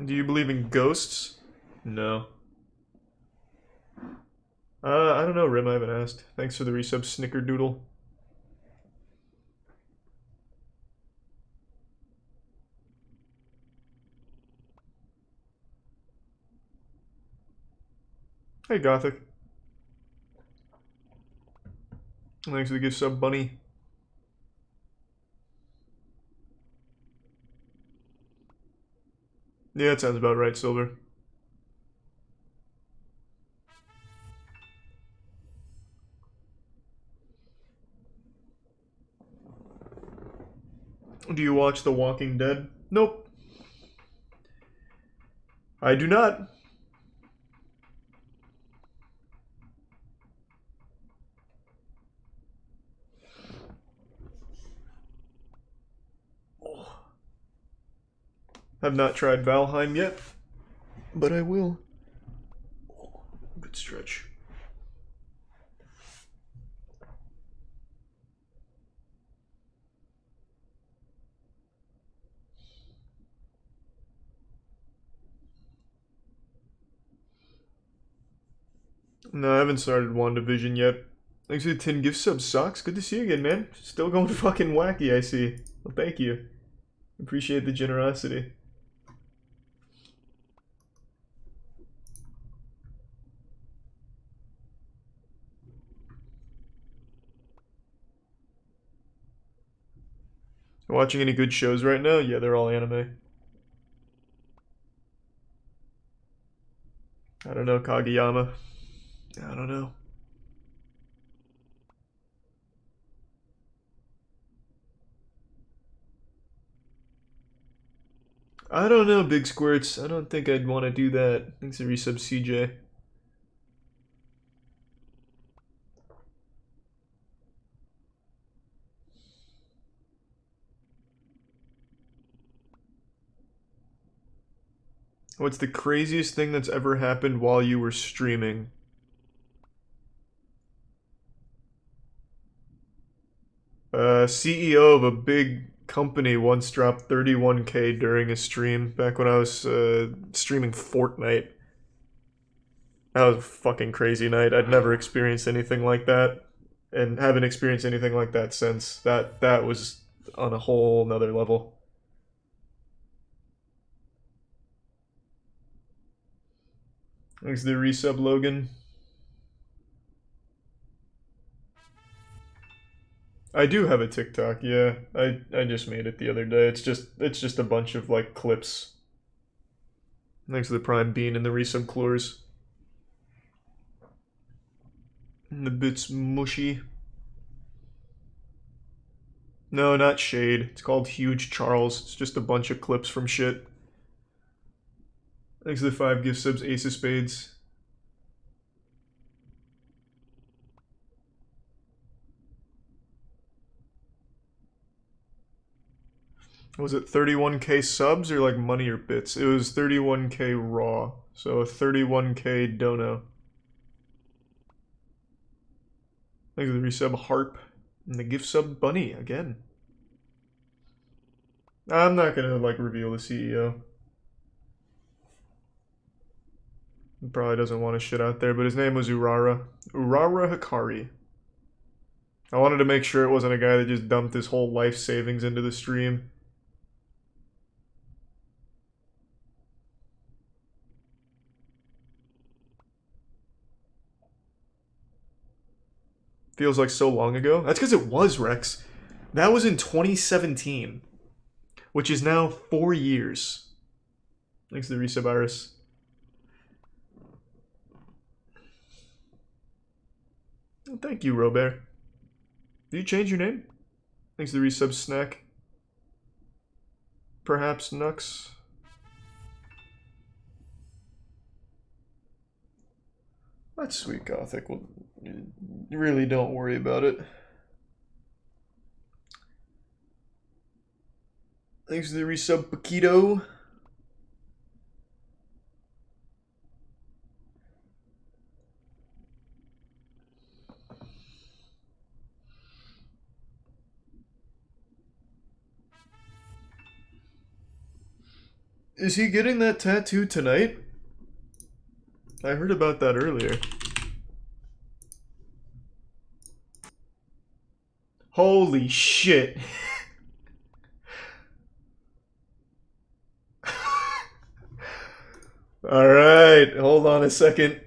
Do you believe in ghosts? No. I don't know, Rim. I haven't asked. Thanks for the resub Snickerdoodle. Hey, Gothic. Thanks for the gift sub, Bunny. Yeah, that sounds about right, Silver. Do you watch The Walking Dead? Nope. I do not. I've not tried Valheim yet, but I will. Good stretch. No, I haven't started WandaVision yet. Thanks for the 10 gift sub, Socks. Good to see you again, man. Still going fucking wacky, I see. Well, thank you. Appreciate the generosity. Watching any good shows right now? Yeah, they're all anime. I don't know, Kageyama. I don't know. I don't know, Big Squirts. I don't think I'd want to do that. Thanks for resub, CJ. What's the craziest thing that's ever happened while you were streaming? CEO of a big company once dropped 31K during a stream back when I was streaming Fortnite. That was a fucking crazy night. I'd never experienced anything like that, and haven't experienced anything like that since. That was on a whole nother level. Thanks to the resub, Logan. I do have a TikTok, yeah. I just made it the other day. It's just a bunch of like clips. Thanks to the Prime Bean and the resub Clores. And the bit's mushy. No, not Shade. It's called Huge Charles. It's just a bunch of clips from shit. Thanks to the 5 gift subs, Ace of Spades. Was it 31K subs or like money or bits? It was 31K raw. So a 31K dono. Thanks for the resub, Harp. And the gift sub, Bunny, again. I'm not gonna like reveal the CEO. He probably doesn't want to shit out there, but his name was Urara. Urara Hikari. I wanted to make sure it wasn't a guy that just dumped his whole life savings into the stream. Feels like so long ago. That's because it was, Rex. That was in 2017, which is now 4 years. Thanks to the resub, Iris. Oh, thank you, Robert. Did you change your name? Thanks to the resub, Snack. Perhaps Nux. That's sweet, Gothic. Well, really don't worry about it. Thanks to the resub, Paquito. Is he getting that tattoo tonight? I heard about that earlier. Holy shit. Alright, hold on a second.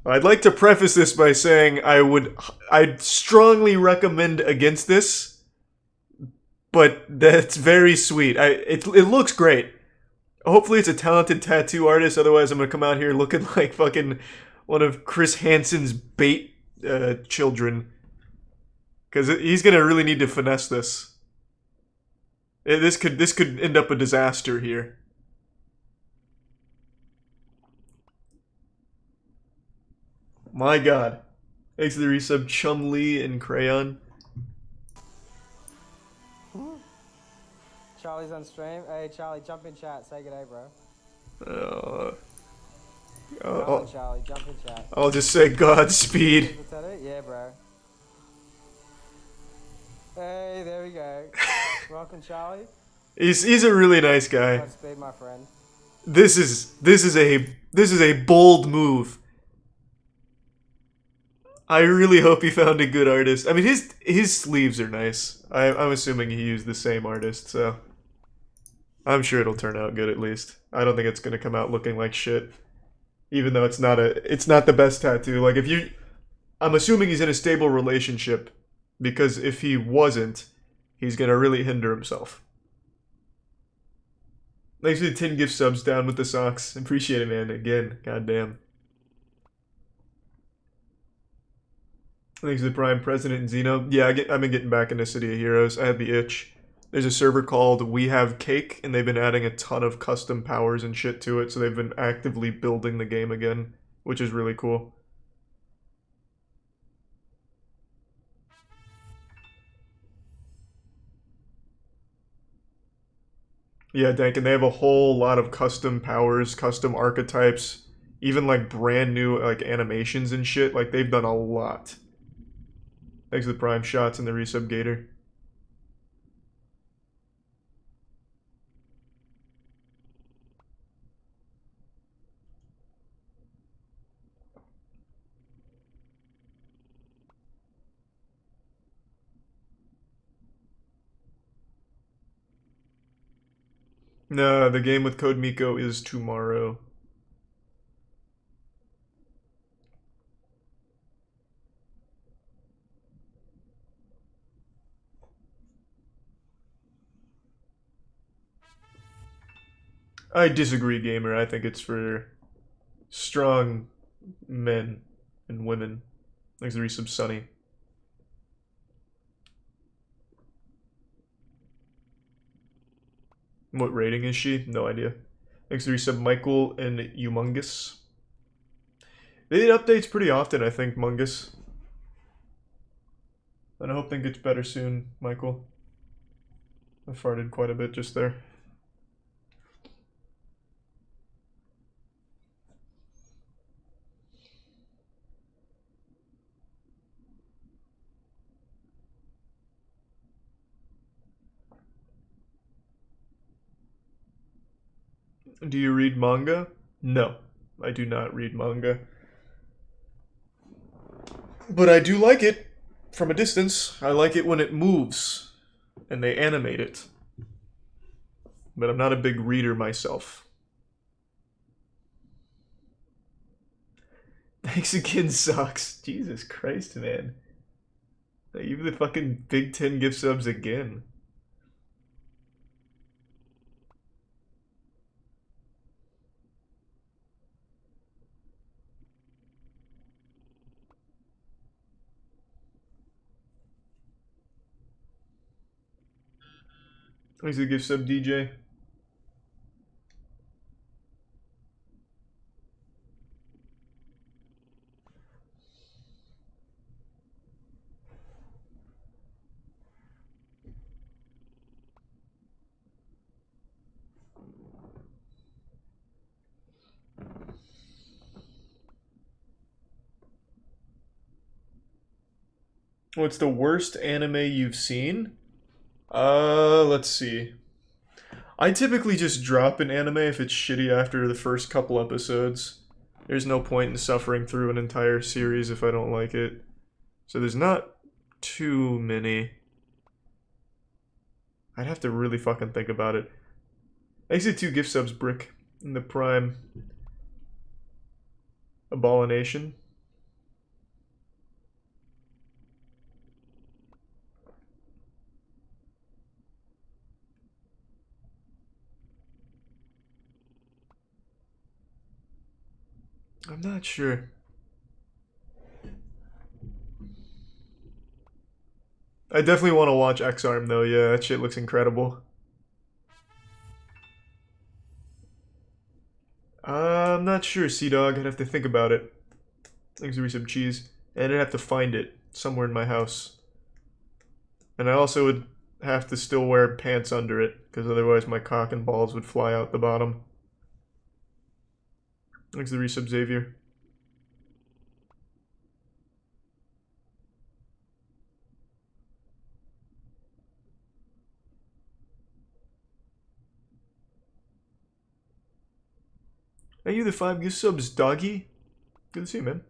I'd like to preface this by saying I'd strongly recommend against this. but that's very sweet. It looks great. Hopefully it's a talented tattoo artist. Otherwise, I'm gonna come out here looking like fucking one of Chris Hansen's bait children. Because he's gonna really need to finesse this. This could end up a disaster here. My God. Thanks to the resub Chum Lee and Crayon. Charlie's on stream. Hey, Charlie, jump in chat. Say good day, bro. Come on, Charlie, jump in chat. I'll just say Godspeed. Yeah, bro. Hey, there we go. Welcome, Charlie. He's a really nice guy. Godspeed, my friend. This is a bold move. I really hope he found a good artist. I mean, his sleeves are nice. I'm assuming he used the same artist, so I'm sure it'll turn out good at least. I don't think it's gonna come out looking like shit, even though it's not the best tattoo. Like I'm assuming he's in a stable relationship, because if he wasn't, he's gonna really hinder himself. Thanks for the 10 gift subs down with the socks. Appreciate it, man. Again, goddamn. Thanks to the Prime President and Zeno. Yeah, I've been getting back into City of Heroes. I had the itch. There's a server called We Have Cake, and they've been adding a ton of custom powers and shit to it, so they've been actively building the game again, which is really cool. Yeah, Dank, and they have a whole lot of custom powers, custom archetypes, even like brand new like animations and shit. Like they've done a lot. Thanks to the Prime Shots and the Resub Gator. No, the game with Code Miko is tomorrow. I disagree, gamer. I think it's for strong men and women. Thanks to the resub Sunny. What rating is she? No idea. Thanks to the resub Michael and Humongous. They did updates pretty often, I think, Mungus. And I hope that gets better soon, Michael. I farted quite a bit just there. Do you read manga? No, I do not read manga. But I do like it from a distance. I like it when it moves and they animate it. But I'm not a big reader myself. Thanks again, Socks. Jesus Christ, man. Even the fucking Big 10 gift subs again. Thanks for the gift sub, DJ. What's the worst anime you've seen? Let's see. I typically just drop an anime if it's shitty after the first couple episodes. There's no point in suffering through an entire series if I don't like it. So there's not too many. I'd have to really fucking think about it. Thanks to 2 gift subs, Brick, in the Prime. Abomination. I'm not sure. I definitely want to watch X-Arm though. Yeah, that shit looks incredible. I'm not sure, Sea-Dog. I'd have to think about it. Thanks for some cheese. And I'd have to find it somewhere in my house. And I also would have to still wear pants under it, because otherwise my cock and balls would fly out the bottom. Thanks for the resub, Xavier. Thank you, the 5 gift subs, Doggy. Good to see you, man.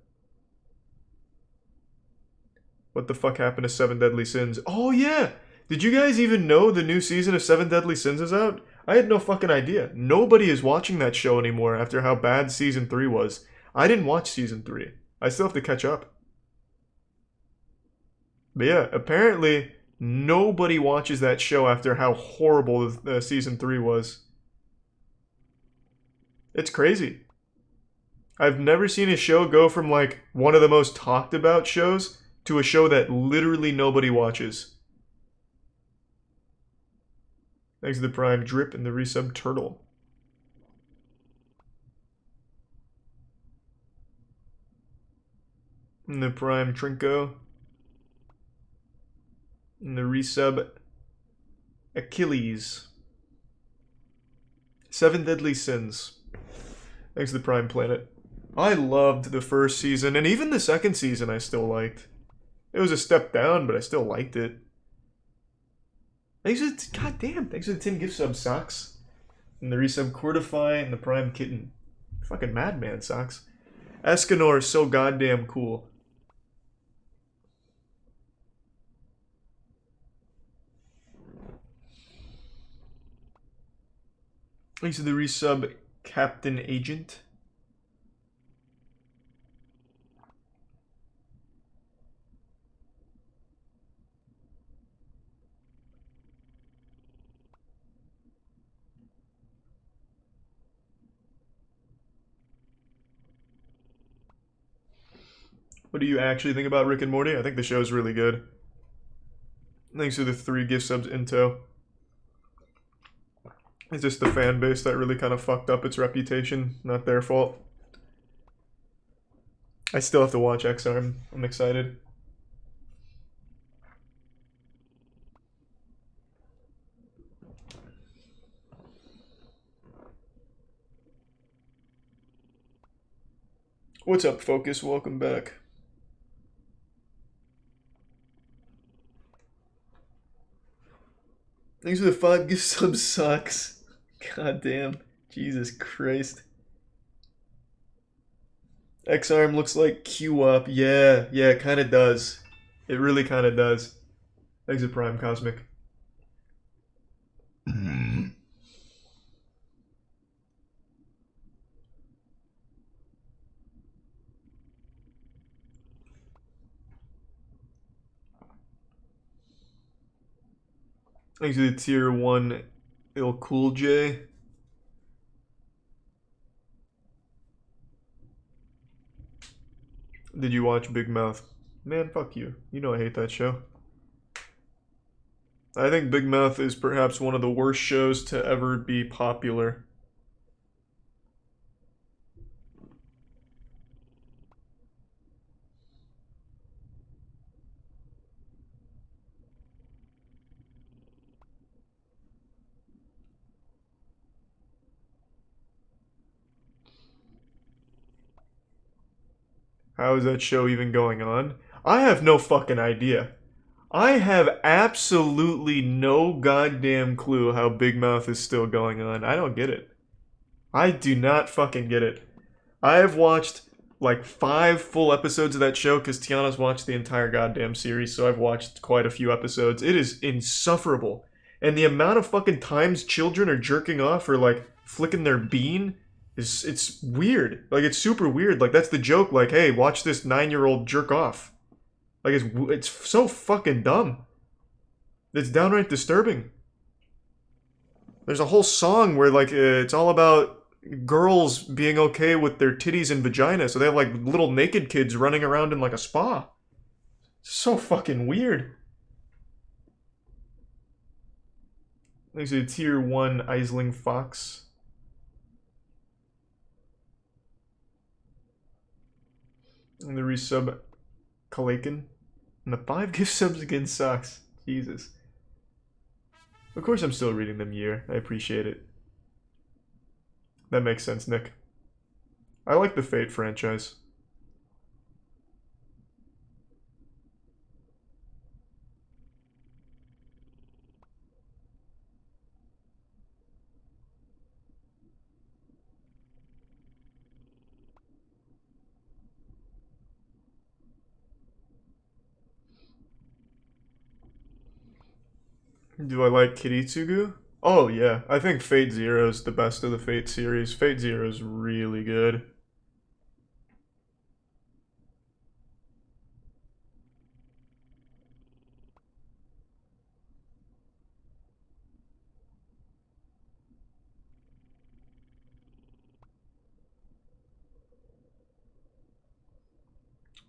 What the fuck happened to 7 Deadly Sins? Oh, yeah! Did you guys even know the new season of 7 Deadly Sins is out? I had no fucking idea. Nobody is watching that show anymore after how bad Season 3 was. I didn't watch Season 3. I still have to catch up. But yeah, apparently nobody watches that show after how horrible Season 3 was. It's crazy. I've never seen a show go from like one of the most talked about shows to a show that literally nobody watches. Thanks to the Prime Drip and the resub Turtle. And the Prime Trinko. And the resub Achilles. 7 Deadly Sins. Thanks to the Prime Planet. I loved the first season, and even the second season I still liked. It was a step down, but I still liked it. Thanks to the, goddamn, thanks to the 10 gift sub, Socks. And the resub Quartify and the Prime Kitten. Fucking madman, Socks. Escanor is so goddamn cool. Thanks to the resub Captain Agent. What do you actually think about Rick and Morty? I think the show's really good. Thanks to the 3 gift subs, Into. It's just the fan base that really kind of fucked up its reputation. Not their fault. I still have to watch X-Arm. I'm excited. What's up, Focus? Welcome back. Thanks for the 5 gift subs, Sucks. God damn. Jesus Christ. X-Arm looks like Q-Up. Yeah, it kind of does. It really kind of does. Exit Prime Cosmic. Thanks to the tier 1 Il Cool J. Did you watch Big Mouth? Man, fuck you. You know I hate that show. I think Big Mouth is perhaps one of the worst shows to ever be popular. How is that show even going on? I have no fucking idea. I have absolutely no goddamn clue how Big Mouth is still going on. I don't get it. I do not fucking get it. I have watched like 5 full episodes of that show because Tiana's watched the entire goddamn series, so I've watched quite a few episodes. It is insufferable. And the amount of fucking times children are jerking off or like flicking their bean it's weird. Like, it's super weird. Like, that's the joke. Like, hey, watch this 9-year-old jerk off. Like, it's so fucking dumb. It's downright disturbing. There's a whole song where, like, it's all about girls being okay with their titties and vagina, so they have like little naked kids running around in like a spa. So fucking weird. There's a tier 1 Aisling Fox. And the resub Kalakin. And the 5 gift subs again sucks. Jesus. Of course I'm still reading them year. I appreciate it. That makes sense, Nick. I like the Fate franchise. Do I like Kiritsugu? Oh yeah, I think Fate Zero is the best of the Fate series. Fate Zero is really good.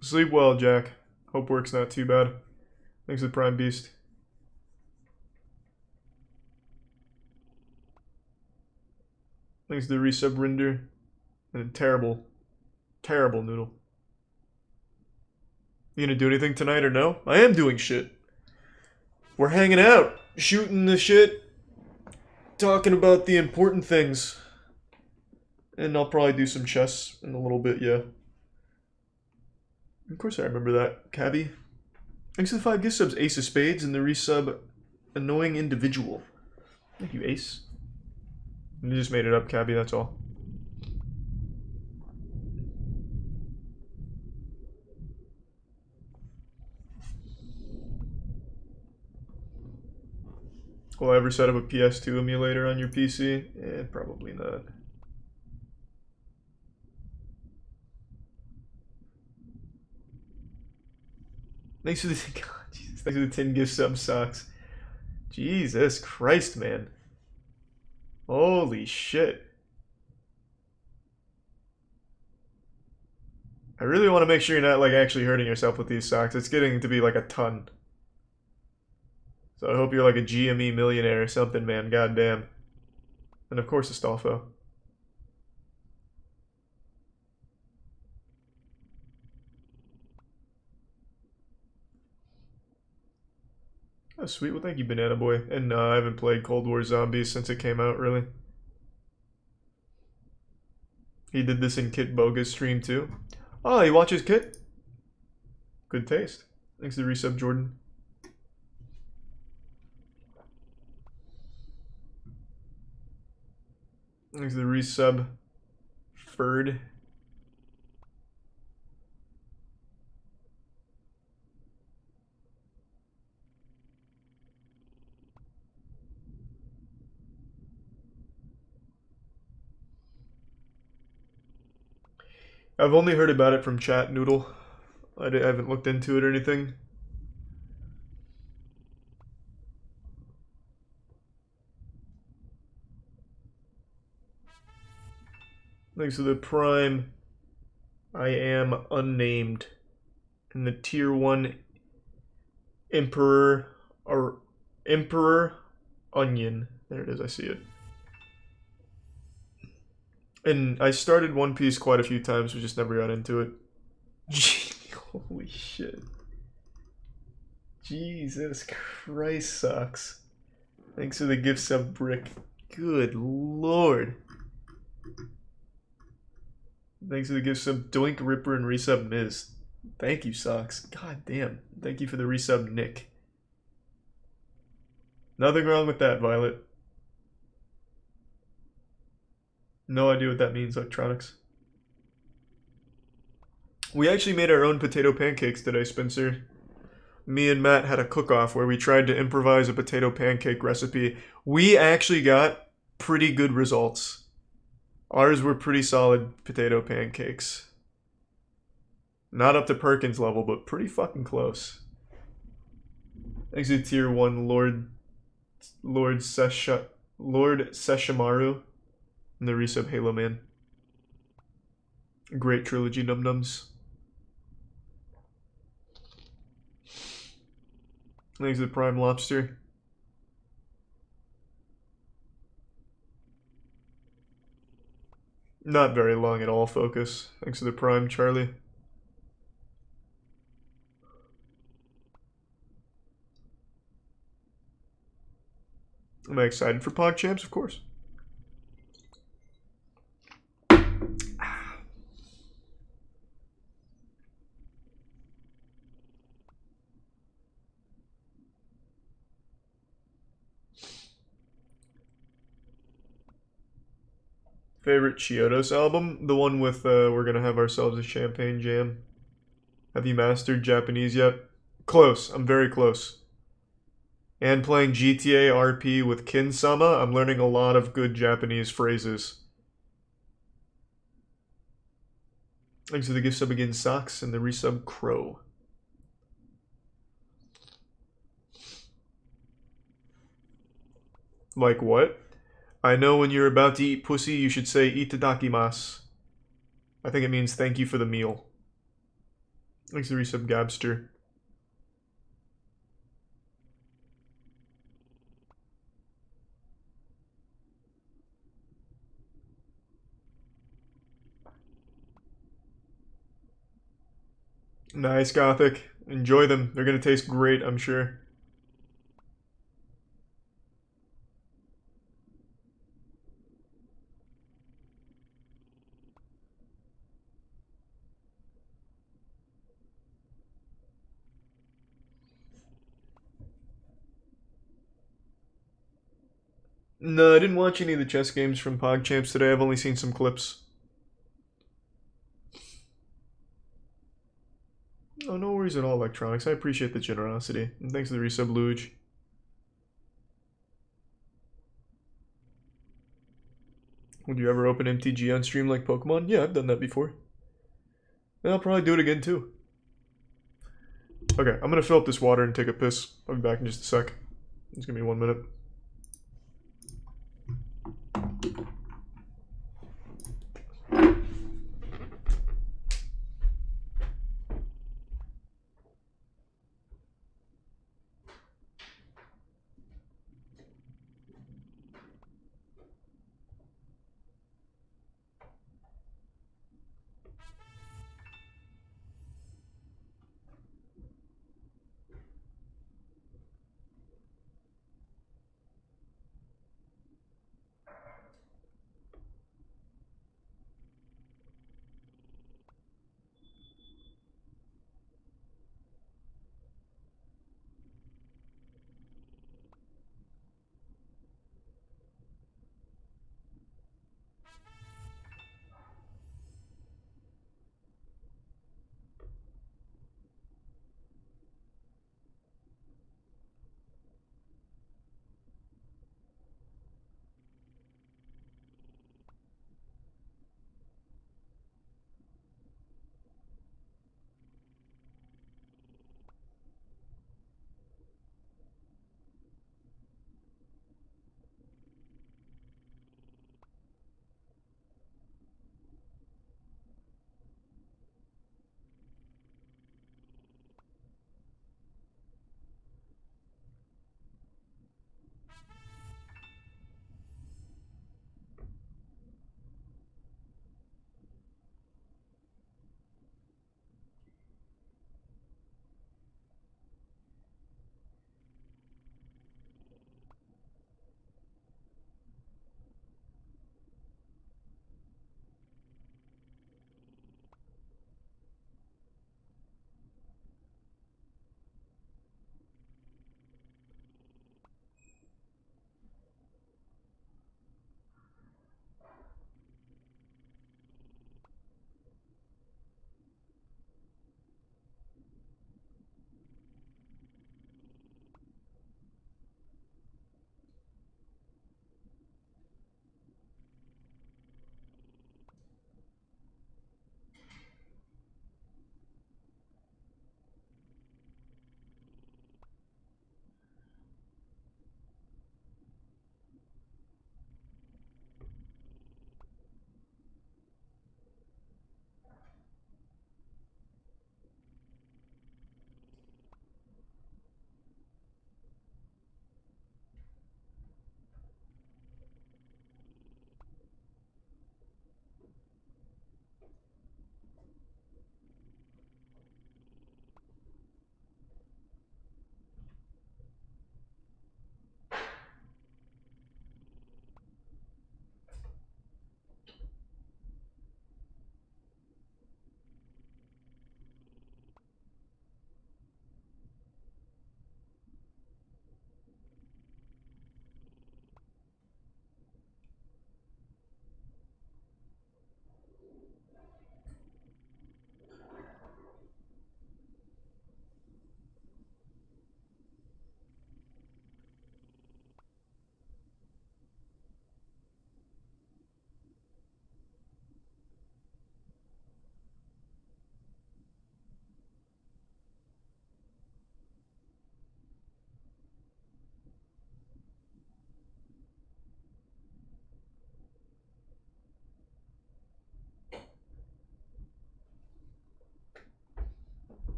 Sleep well, Jack. Hope work's not too bad. Thanks to Prime Beast. Thanks to the resub render. And a terrible, terrible noodle. You gonna do anything tonight or no? I am doing shit. We're hanging out, shooting the shit, talking about the important things. And I'll probably do some chess in a little bit, yeah. Of course I remember that, Cabby. Thanks to the 5 gift subs, Ace of Spades, and the resub Annoying Individual. Thank you, Ace. You just made it up, Cabby, that's all. Will I ever set up a PS2 emulator on your PC? Eh, probably not. Thanks for the God, Jesus. Thanks for the 10 gift sub sucks. Jesus Christ, man. Holy shit. I really want to make sure you're not like actually hurting yourself with these socks. It's getting to be like a ton. So I hope you're like a GME millionaire or something, man. Goddamn. And of course, Astolfo. Oh, sweet. Well, thank you, Banana Boy. And I haven't played Cold War Zombies since it came out, really. He did this in Kit Boga's stream, too. Oh, he watches Kit? Good taste. Thanks to the resub, Jordan. Thanks to the resub, Ferd. I've only heard about it from Chat Noodle. I haven't looked into it or anything. Thanks to the Prime, I am unnamed. And the tier 1 Emperor or Emperor Onion. There it is, I see it. And I started One Piece quite a few times, we just never got into it. Holy shit. Jesus Christ sucks. Thanks for the gift sub, Brick. Good lord. Thanks for the gift sub, Doink Ripper and resub Miz. Thank you, Socks. God damn. Thank you for the resub, Nick. Nothing wrong with that, Violet. No idea what that means, Electronics. We actually made our own potato pancakes today, Spencer. Me and Matt had a cook-off where we tried to improvise a potato pancake recipe. We actually got pretty good results. Ours were pretty solid potato pancakes. Not up to Perkins level, but pretty fucking close. Exit tier 1, Lord Sesshimaru. And the resub Halo Man. Great trilogy, Num Nums. Thanks to the Prime Lobster. Not very long at all, Focus. Thanks to the Prime, Charlie. Am I excited for PogChamps? Of course. Favorite Chiodos album? The one with We're Gonna Have Ourselves a Champagne Jam. Have you mastered Japanese yet? Close. I'm very close. And playing GTA RP with Kin-sama, I'm learning a lot of good Japanese phrases. Thanks for the gift sub again, Socks, and the resub Crow. Like what? I know when you're about to eat pussy, you should say itadakimasu. I think it means thank you for the meal. Thanks for the resub, Gabster. Nice, Gothic. Enjoy them. They're gonna taste great, I'm sure. No, I didn't watch any of the chess games from PogChamps today. I've only seen some clips. Oh, no worries at all, Electronics. I appreciate the generosity. And thanks for the resub, Luge. Would you ever open MTG on stream like Pokemon? Yeah, I've done that before. And I'll probably do it again, too. Okay, I'm gonna fill up this water and take a piss. I'll be back in just a sec. Just give me 1 minute.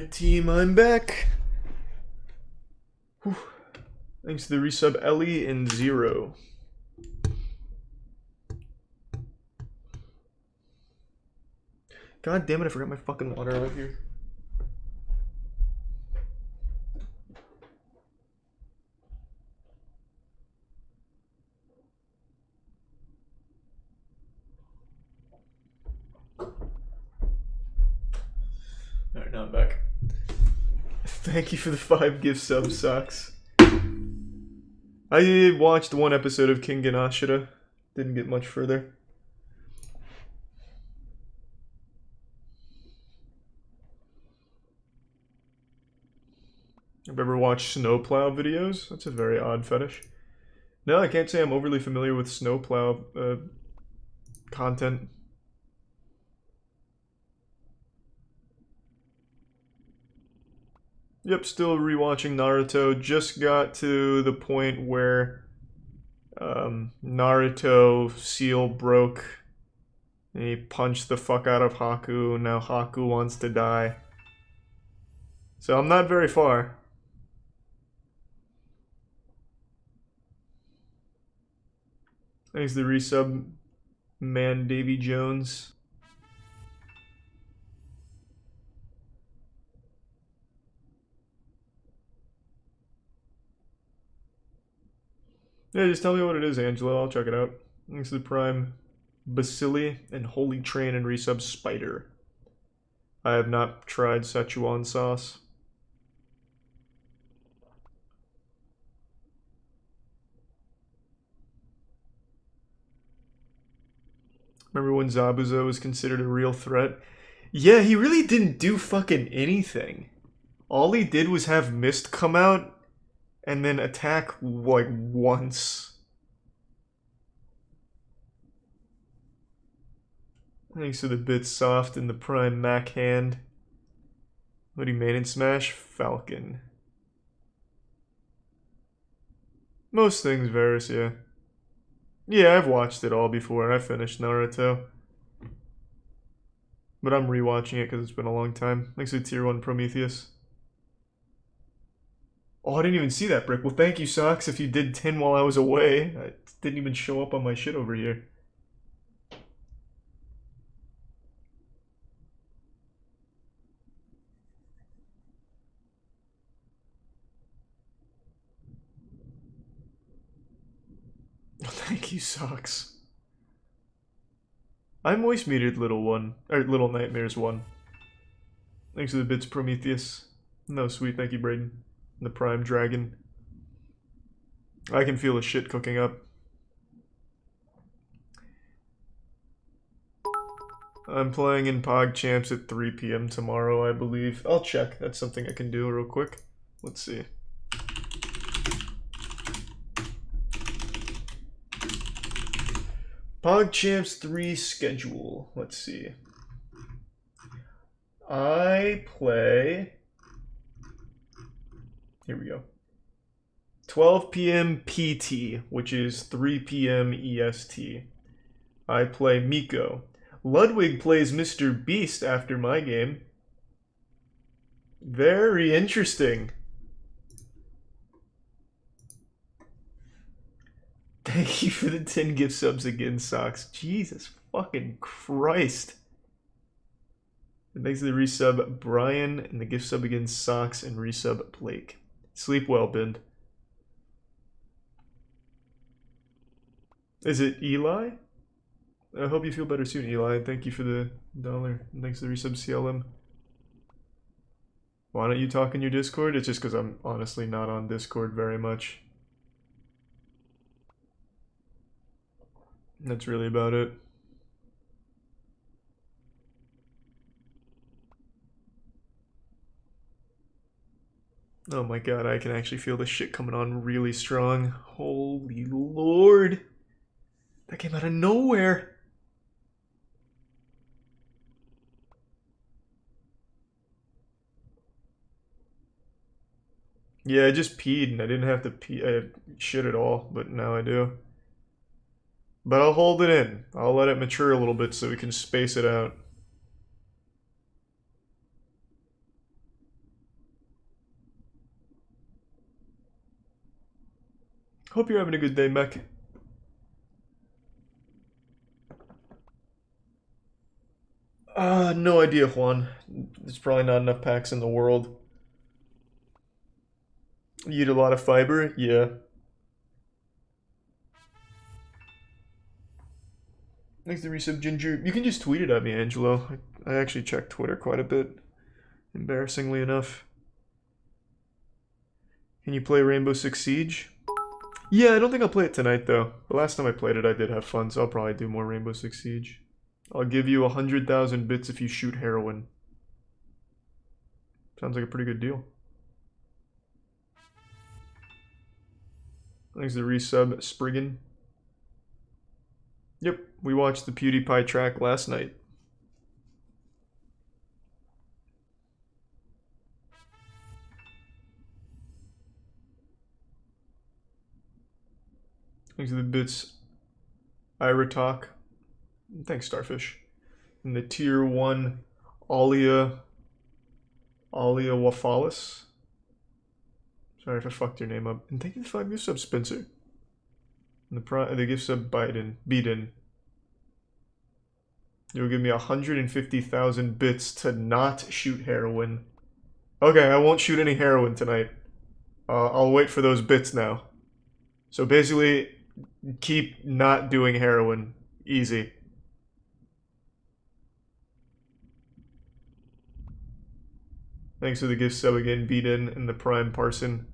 Alright, team, I'm back. Whew. Thanks to the resub Ellie and Zero. God damn it, I forgot my fucking water out here. Alright, now I'm back. Thank you for the 5 gift subs, Socks. I watched one episode of King Ganashira. Didn't get much further. I've ever watched snowplow videos. That's a very odd fetish. No, I can't say I'm overly familiar with snowplow content. Yep, still rewatching Naruto. Just got to the point where Naruto seal broke and he punched the fuck out of Haku. Now Haku wants to die. So I'm not very far. Thanks to the resub, Man Davy Jones. Yeah, just tell me what it is, Angelo. I'll check it out. Thanks to the Prime, Basili, and Holy Train and resub Spider. I have not tried Szechuan sauce. Remember when Zabuza was considered a real threat? Yeah, he really didn't do fucking anything. All he did was have Mist come out and then attack, like, once. Thanks to the bit soft and the Prime Mac hand. What he made in Smash? Falcon. Most things, Varus, yeah. Yeah, I've watched it all before. I finished Naruto. But I'm rewatching it because it's been a long time. Thanks to Tier 1 Prometheus. Oh, I didn't even see that, Brick. Well, thank you, Socks, if you did 10 while I was away. It didn't even show up on my shit over here. Thank you, Socks. I moist muted Little One, or Little Nightmares 1. Thanks to the bits, Prometheus. No, sweet, thank you, Braden. The Prime Dragon. I can feel the shit cooking up. I'm playing in PogChamps at 3 p.m. tomorrow, I believe. I'll check. That's something I can do real quick. Let's see. PogChamps 3 schedule. Let's see. I play... Here we go. 12 p.m. PT, which is 3 p.m. EST. I play Miko. Ludwig plays Mr. Beast after my game. Very interesting. Thank you for the 10 gift subs again, Socks. Jesus fucking Christ. And thanks to the resub, Brian, and the gift sub again, Socks, and resub, Blake. Sleep well, Bind. Is it Eli? I hope you feel better soon, Eli. Thank you for the $1. And thanks to the resub, CLM. Why don't you talk in your Discord? It's just because I'm honestly not on Discord very much. That's really about it. Oh my god, I can actually feel this shit coming on really strong. Holy lord. That came out of nowhere. Yeah, I just peed and I didn't have to pee shit at all, but now I do. But I'll hold it in. I'll let it mature a little bit so we can space it out. Hope you're having a good day, Mech. No idea, Juan. There's probably not enough packs in the world. You eat a lot of fiber? Yeah. Thanks to resub Ginger. You can just tweet it at me, Angelo. I actually check Twitter quite a bit. Embarrassingly enough. Can you play Rainbow Six Siege? Yeah, I don't think I'll play it tonight, though. The last time I played it, I did have fun, so I'll probably do more Rainbow Six Siege. I'll give you 100,000 bits if you shoot heroin. Sounds like a pretty good deal. Thanks to the resub, Spriggan. Yep, we watched the PewDiePie track last night. Thanks to the bits, Ira Talk. Thanks, Starfish. And the tier 1, Alia Wafalis. Sorry if I fucked your name up. And thank you for the 5 gift sub, Spencer. And the gift sub, Beaton. You'll give me 150,000 bits to not shoot heroin. Okay, I won't shoot any heroin tonight. I'll wait for those bits now. So basically, keep not doing heroin. Easy. Thanks for the gift sub again, Beaton and the Prime Parson.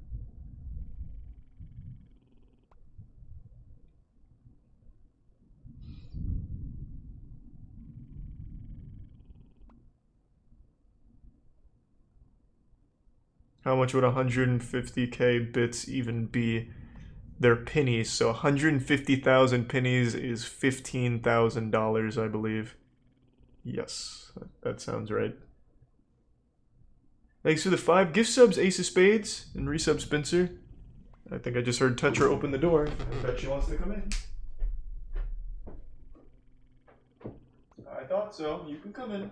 How much would 150k bits even be? They're pennies, so 150,000 pennies is $15,000, I believe. Yes, that sounds right. Thanks for the 5 gift subs, Ace of Spades, and resub Spencer. I think I just heard Tetra open the door. I bet she wants to come in. I thought so. You can come in.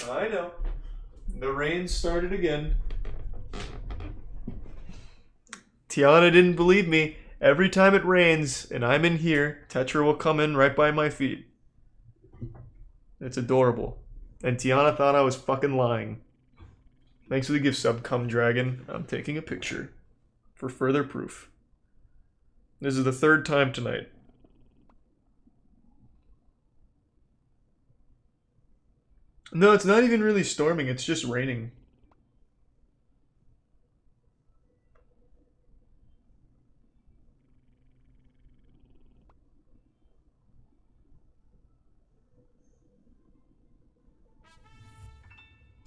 I know. The rain started again. Tiana didn't believe me. Every time it rains and I'm in here, Tetra will come in right by my feet. It's adorable. And Tiana thought I was fucking lying. Thanks for the gift sub, Cum Dragon. I'm taking a picture for further proof. This is the 3rd time tonight. No, it's not even really storming. It's just raining.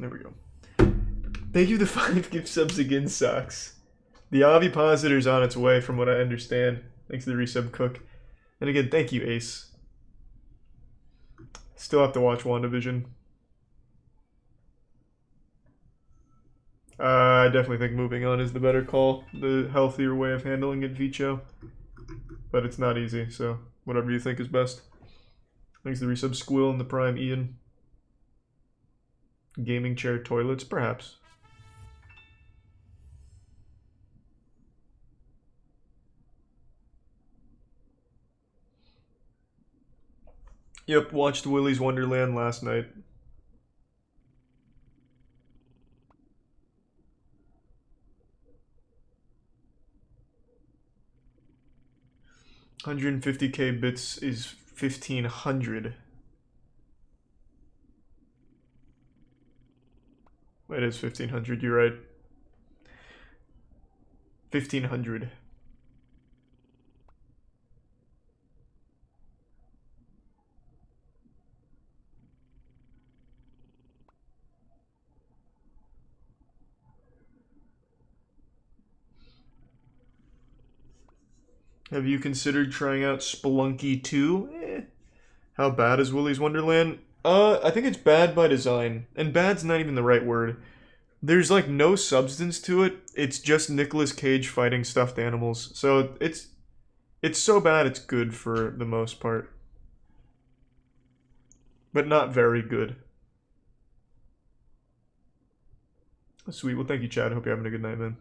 There we go. Thank you for the 5 gift subs again, Sucks. The Ovipositor's on its way from what I understand. Thanks to the resub, Cook. And again, thank you, Ace. Still have to watch WandaVision. I definitely think moving on is the better call. The healthier way of handling it, Vicho. But it's not easy, so whatever you think is best. Thanks to the resub, Squill and the Prime, Ian. Gaming chair toilets, perhaps. Yep, watched Willy's Wonderland last night. $150k bits is 1,500. It is 1,500, you're right. 1,500. Have you considered trying out Spelunky 2? How bad is Willy's Wonderland? I think it's bad by design. And bad's not even the right word. There's like no substance to it. It's just Nicolas Cage fighting stuffed animals. So it's so bad it's good for the most part. But not very good. Sweet. Well, thank you, Chad. Hope you're having a good night, man.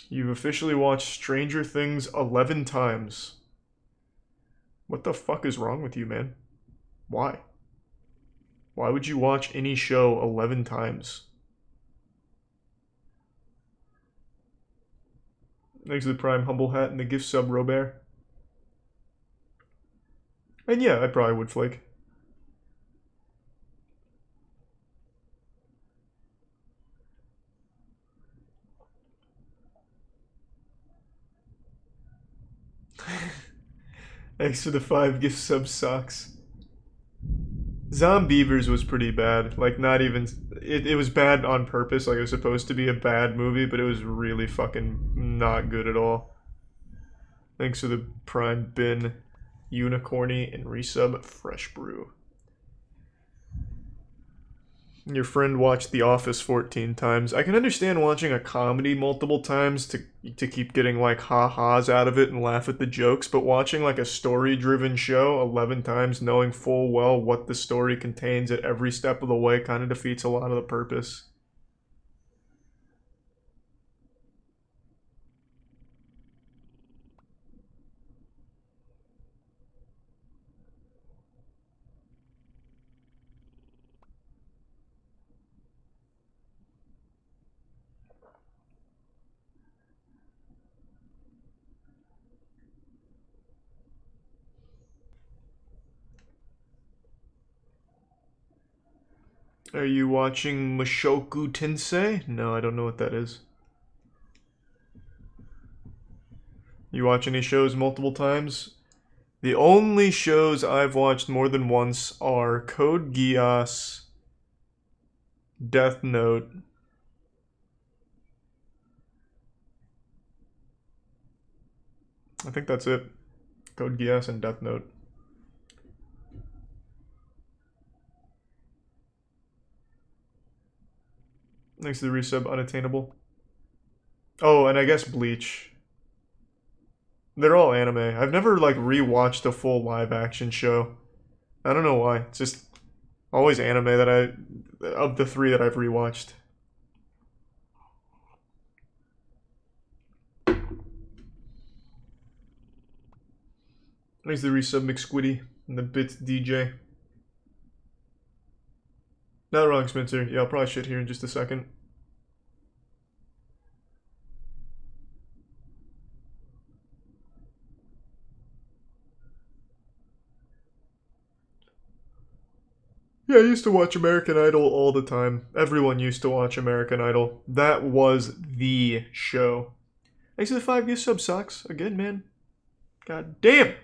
You've officially watched Stranger Things 11 times. What the fuck is wrong with you, man? Why? Why would you watch any show 11 times? Thanks to the Prime Humble Hat and the gift sub, Robert. And yeah, I probably would flake. Thanks for the 5 gift sub socks. Zombievers was pretty bad. Like, not even... It was bad on purpose. Like, it was supposed to be a bad movie, but it was really fucking not good at all. Thanks for the Prime Bin, Unicorny, and resub Fresh Brew. Your friend watched The Office 14 times. I can understand watching a comedy multiple times to keep getting like ha-has out of it and laugh at the jokes, but watching like a story-driven show 11 times knowing full well what the story contains at every step of the way kind of defeats a lot of the purpose. Are you watching Mushoku Tensei? No, I don't know what that is. You watch any shows multiple times? The only shows I've watched more than once are Code Geass, Death Note, I think that's it. Code Geass and Death Note. Thanks to the resub, Unattainable. Oh, and I guess Bleach. They're all anime. I've never, like, rewatched a full live-action show. I don't know why. It's just always anime that of the 3 that I've rewatched. Thanks to the resub, McSquiddy, and the Bits DJ. Not wrong, Spencer. Yeah, I'll probably shit here in just a second. Yeah, I used to watch American Idol all the time. Everyone used to watch American Idol. That was the show. Thanks to the 5 gift sub socks. Again, man. God damn!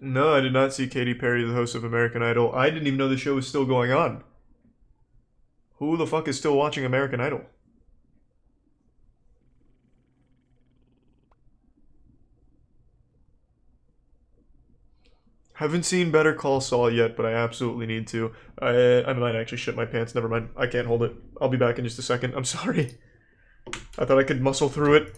No, I did not see Katy Perry, the host of American Idol. I didn't even know the show was still going on. Who the fuck is still watching American Idol? Haven't seen Better Call Saul yet, but I absolutely need to. I might actually shit my pants. Never mind. I can't hold it. I'll be back in just a second. I'm sorry. I thought I could muscle through it.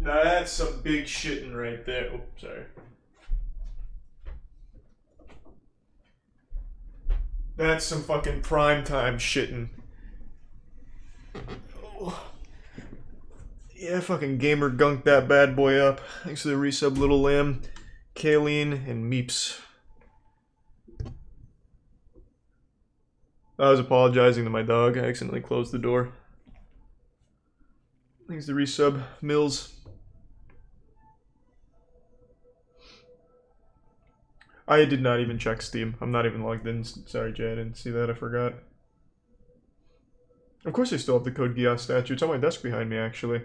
Now that's some big shitting right there. Oh, sorry. That's some fucking prime time shitting. Oh. Yeah, fucking gamer gunked that bad boy up. Thanks to the resub Little Lamb, Kayleen, and Meeps. I was apologizing to my dog. I accidentally closed the door. Thanks to resub Mills. I did not even check Steam. I'm not even logged in. Sorry, Jay, I didn't see that. I forgot. Of course I still have the Code Geass statue. It's on my desk behind me, actually.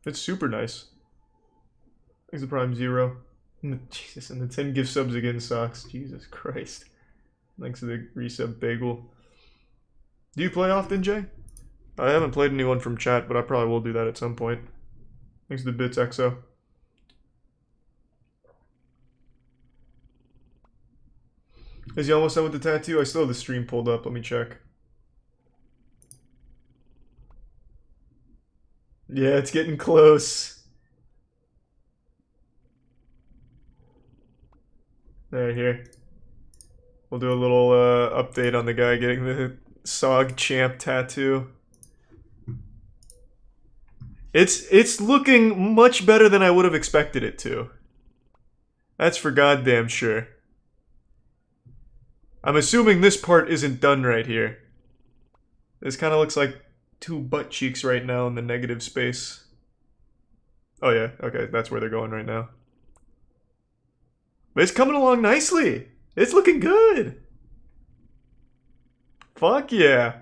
It's super nice. Thanks to Prime Zero. Jesus, and the 10 gift subs again sucks. Jesus Christ. Thanks to the resub Bagel. Do you play often, Jay? I haven't played anyone from chat, but I probably will do that at some point. Thanks to the Bits XO. Is he almost done with the tattoo? I still have the stream pulled up. Let me check. Yeah, it's getting close. Right here. We'll do a little update on the guy getting the Sog Champ tattoo. It's looking much better than I would have expected it to. That's for goddamn sure. I'm assuming this part isn't done right here. This kind of looks like two butt cheeks right now in the negative space. Oh yeah, okay, that's where they're going right now. But it's coming along nicely. It's looking good. Fuck yeah.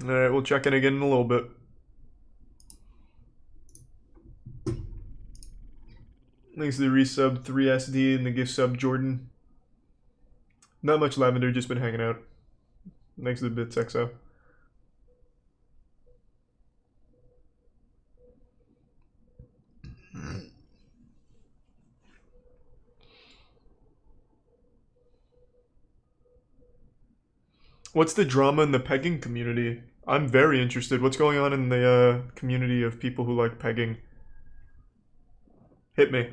Alright, we'll check in again in a little bit. Thanks to the resub 3SD and the gift sub Jordan. Not much Lavender, just been hanging out. Thanks to the Bits XO. What's the drama in the pegging community? I'm very interested. What's going on in the community of people who like pegging? Hit me.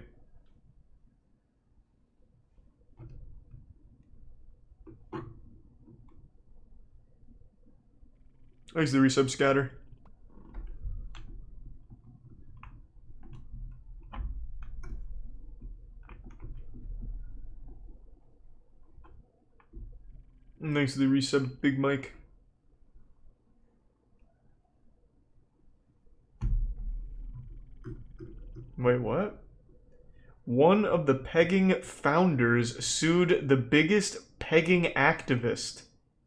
Thanks to the resub scatter. And thanks to the resub Big Mike. Wait, what? One of the pegging founders sued the biggest pegging activist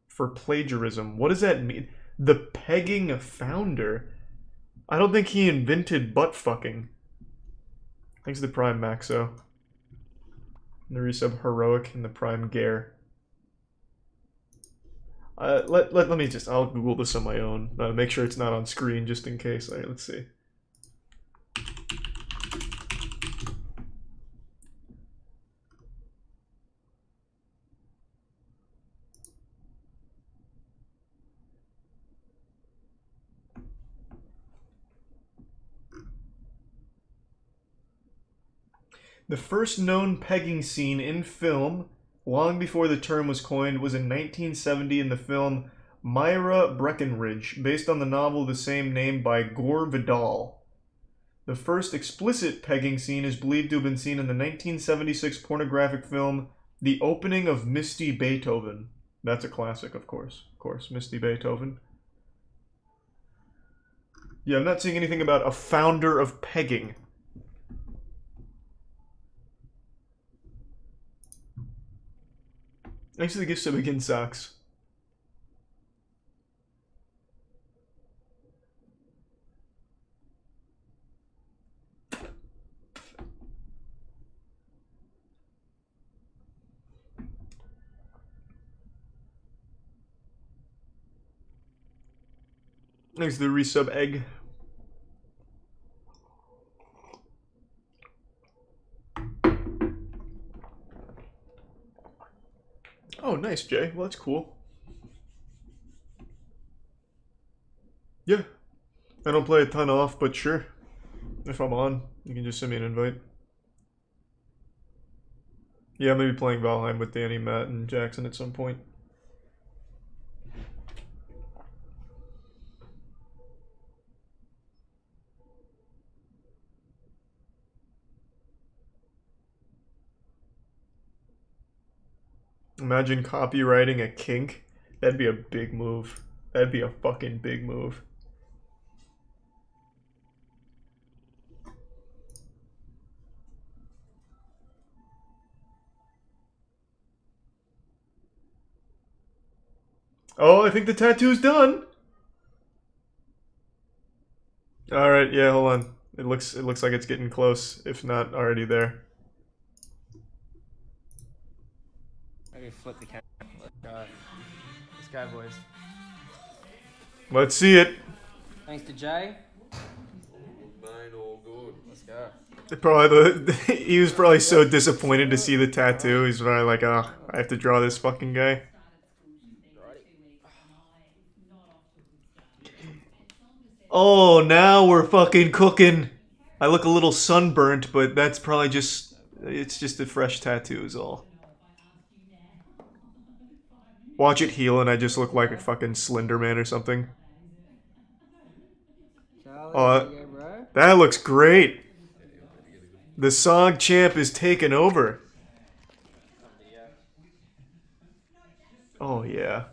for plagiarism. What does that mean? The pegging founder? I don't think he invented butt fucking. Thanks to the Prime Maxo. And the resub Heroic and the Prime Gare. Let me just, I'll Google this on my own. Make sure it's not on screen just in case. Alright, let's see. The first known pegging scene in film, long before the term was coined, was in 1970 in the film Myra Breckenridge, based on the novel of the same name by Gore Vidal. The first explicit pegging scene is believed to have been seen in the 1976 pornographic film The Opening of Misty Beethoven. That's a classic, of course. Of course, Misty Beethoven. Yeah, I'm not seeing anything about a founder of pegging. Thanks to the gift sub again, sucks. Thanks to the resub egg. Oh, nice, Jay. Well, that's cool. Yeah. I don't play a ton off, but sure. If I'm on, you can just send me an invite. Yeah, maybe playing Valheim with Danny, Matt, and Jackson at some point. Imagine copywriting a kink. That'd be a big move. That'd be a fucking big move. Oh, I think the tattoo's done. All right, yeah, hold on. It looks like it's getting close, if not already there. Maybe flip the camera. Let's go. Let's go, boys. Let's see it. Thanks to Jay. Mine all good. Let's go. Probably he was probably so disappointed to see the tattoo. He's probably like, oh, I have to draw this fucking guy. Oh, now we're fucking cooking. I look a little sunburnt, but that's probably just, it's just a fresh tattoo is all. Watch it heal and I just look like a fucking Slender Man or something. Charlie, bro. That looks great. The Sog Champ is taking over. Oh, yeah.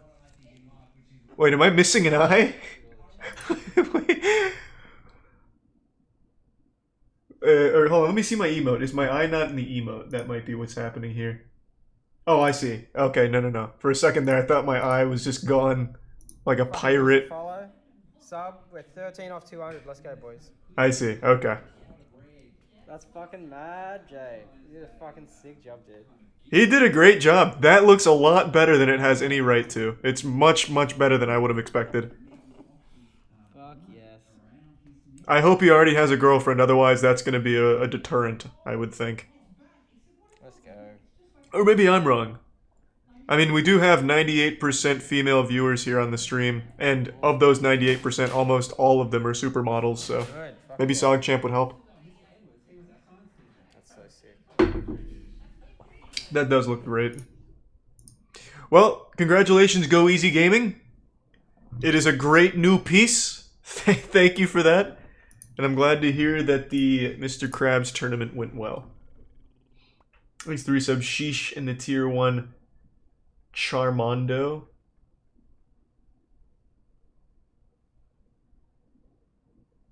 Wait, am I missing an eye? Or hold on, let me see my emote. Is my eye not in the emote? That might be what's happening here. Oh, I see. Okay, no. For a second there, I thought my eye was just gone like a pirate. Follow. Sub. We're 13 off 200. Let's go, boys. I see. Okay. That's fucking mad, Jay. You did a fucking sick job, dude. He did a great job. That looks a lot better than it has any right to. It's much, much better than I would have expected. Fuck yes. I hope he already has a girlfriend, otherwise that's going to be a deterrent, I would think. Let's go. Or maybe I'm wrong. I mean, we do have 98% female viewers here on the stream, and of those 98%, almost all of them are supermodels, so maybe Sog Champ would help. That's so sick. That does look great. Well, congratulations, Go Easy Gaming. It is a great new piece. Thank you for that. And I'm glad to hear that the Mr. Krabs tournament went well. Thanks 3 subs, Sheesh in the tier 1 Charmondo.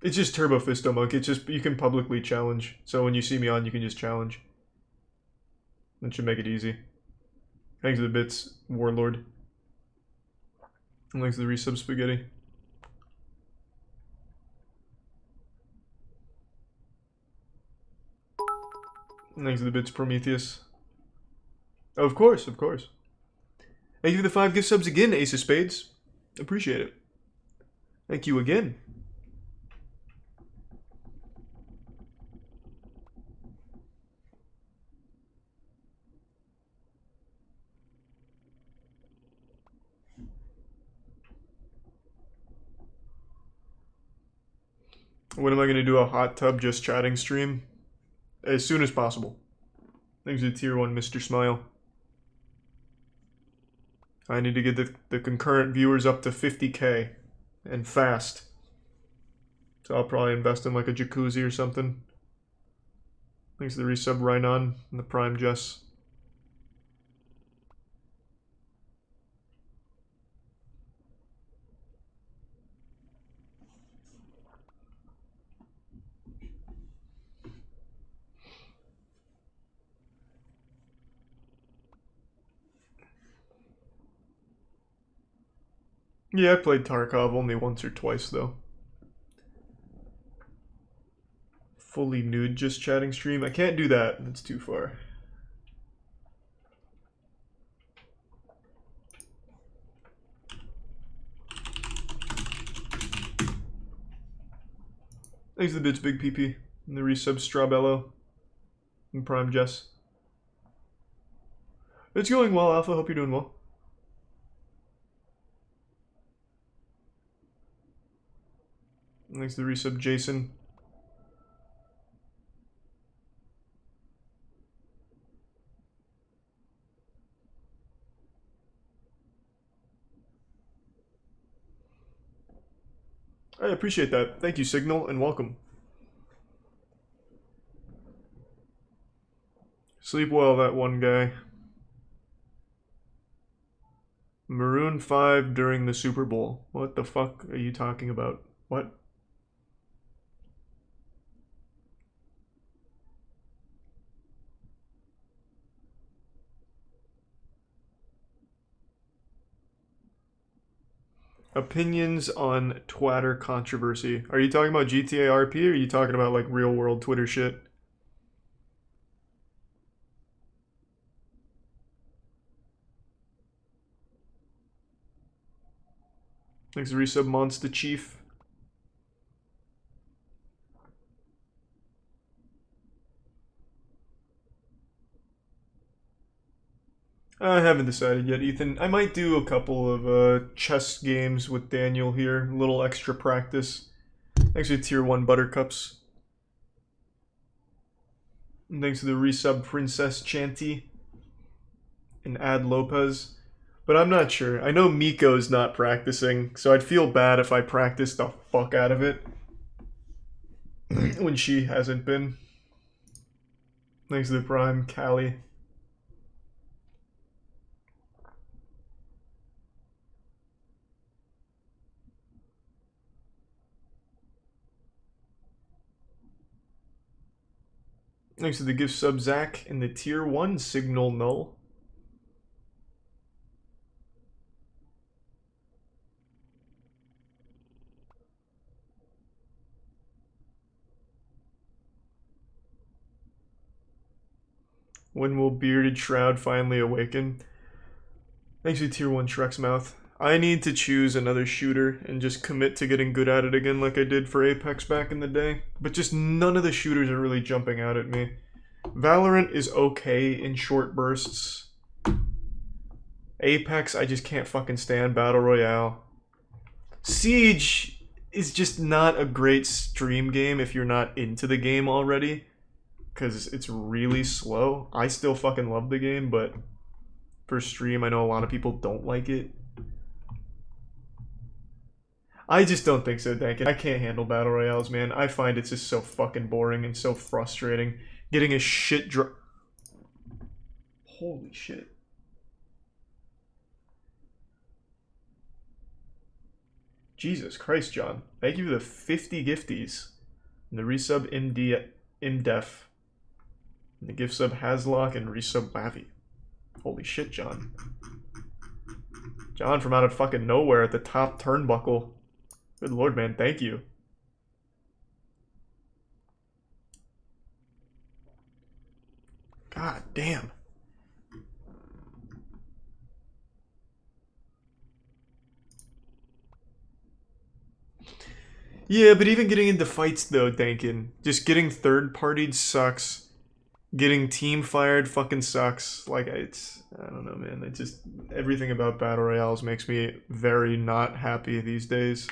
It's just Turbo Fisto Monk. It's just, you can publicly challenge. So when you see me on, you can just challenge. That should make it easy. Thanks to the bits, Warlord. And thanks to the resub Spaghetti. And thanks to the bits, Prometheus. Of course. Thank you for the 5 gift subs again, Ace of Spades. Appreciate it. Thank you again. When am I going to do a hot tub just chatting stream? As soon as possible. Thanks to tier 1 Mr. Smile. I need to get the concurrent viewers up to 50k. And fast. So I'll probably invest in like a jacuzzi or something. Thanks to the resub Rhinon and the Prime Jess. Yeah, I played Tarkov only once or twice though. Fully nude just chatting stream. I can't do that. That's too far. Thanks to the bits, Big PP. And the resub Strawbello. And Prime Jess. It's going well, Alpha. Hope you're doing well. Thanks to the resub, Jason. I appreciate that. Thank you, Signal, and welcome. Sleep well, that one guy. Maroon 5 during the Super Bowl. What the fuck are you talking about? What? Opinions on Twitter controversy. Are you talking about GTA RP or are you talking about like real world Twitter shit? Thanks to resub Monster Chief. I haven't decided yet, Ethan. I might do a couple of chess games with Daniel here. A little extra practice. Thanks to Tier 1 Buttercups. And thanks to the resub Princess Chanty. And Ad Lopez. But I'm not sure. I know Miko's not practicing, so I'd feel bad if I practiced the fuck out of it. When she hasn't been. Thanks to the Prime, Callie. Thanks to the gift sub Zach and the Tier 1 Signal Null. When will Bearded Shroud finally awaken? Thanks to Tier 1 Shrek's Mouth. I need to choose another shooter and just commit to getting good at it again like I did for Apex back in the day. But just none of the shooters are really jumping out at me. Valorant is okay in short bursts. Apex, I just can't fucking stand Battle Royale. Siege is just not a great stream game if you're not into the game already. Because it's really slow. I still fucking love the game, but for stream, I know a lot of people don't like it. I just don't think so, Dankin. I can't handle Battle Royales, man. I find it's just so fucking boring and so frustrating. Getting a shit drop. Holy shit. Jesus Christ, John. Thank you for the 50 gifties. And the resub ImDef. And the gift sub Haslock and resub Lavi. Holy shit, John. John from out of fucking nowhere at the top turnbuckle. Good lord, man. Thank you. God damn. Yeah, but even getting into fights though, Dankin, just getting third-partied sucks. Getting team fired fucking sucks. Like, I don't know, man. It just, everything about Battle Royales makes me very not happy these days.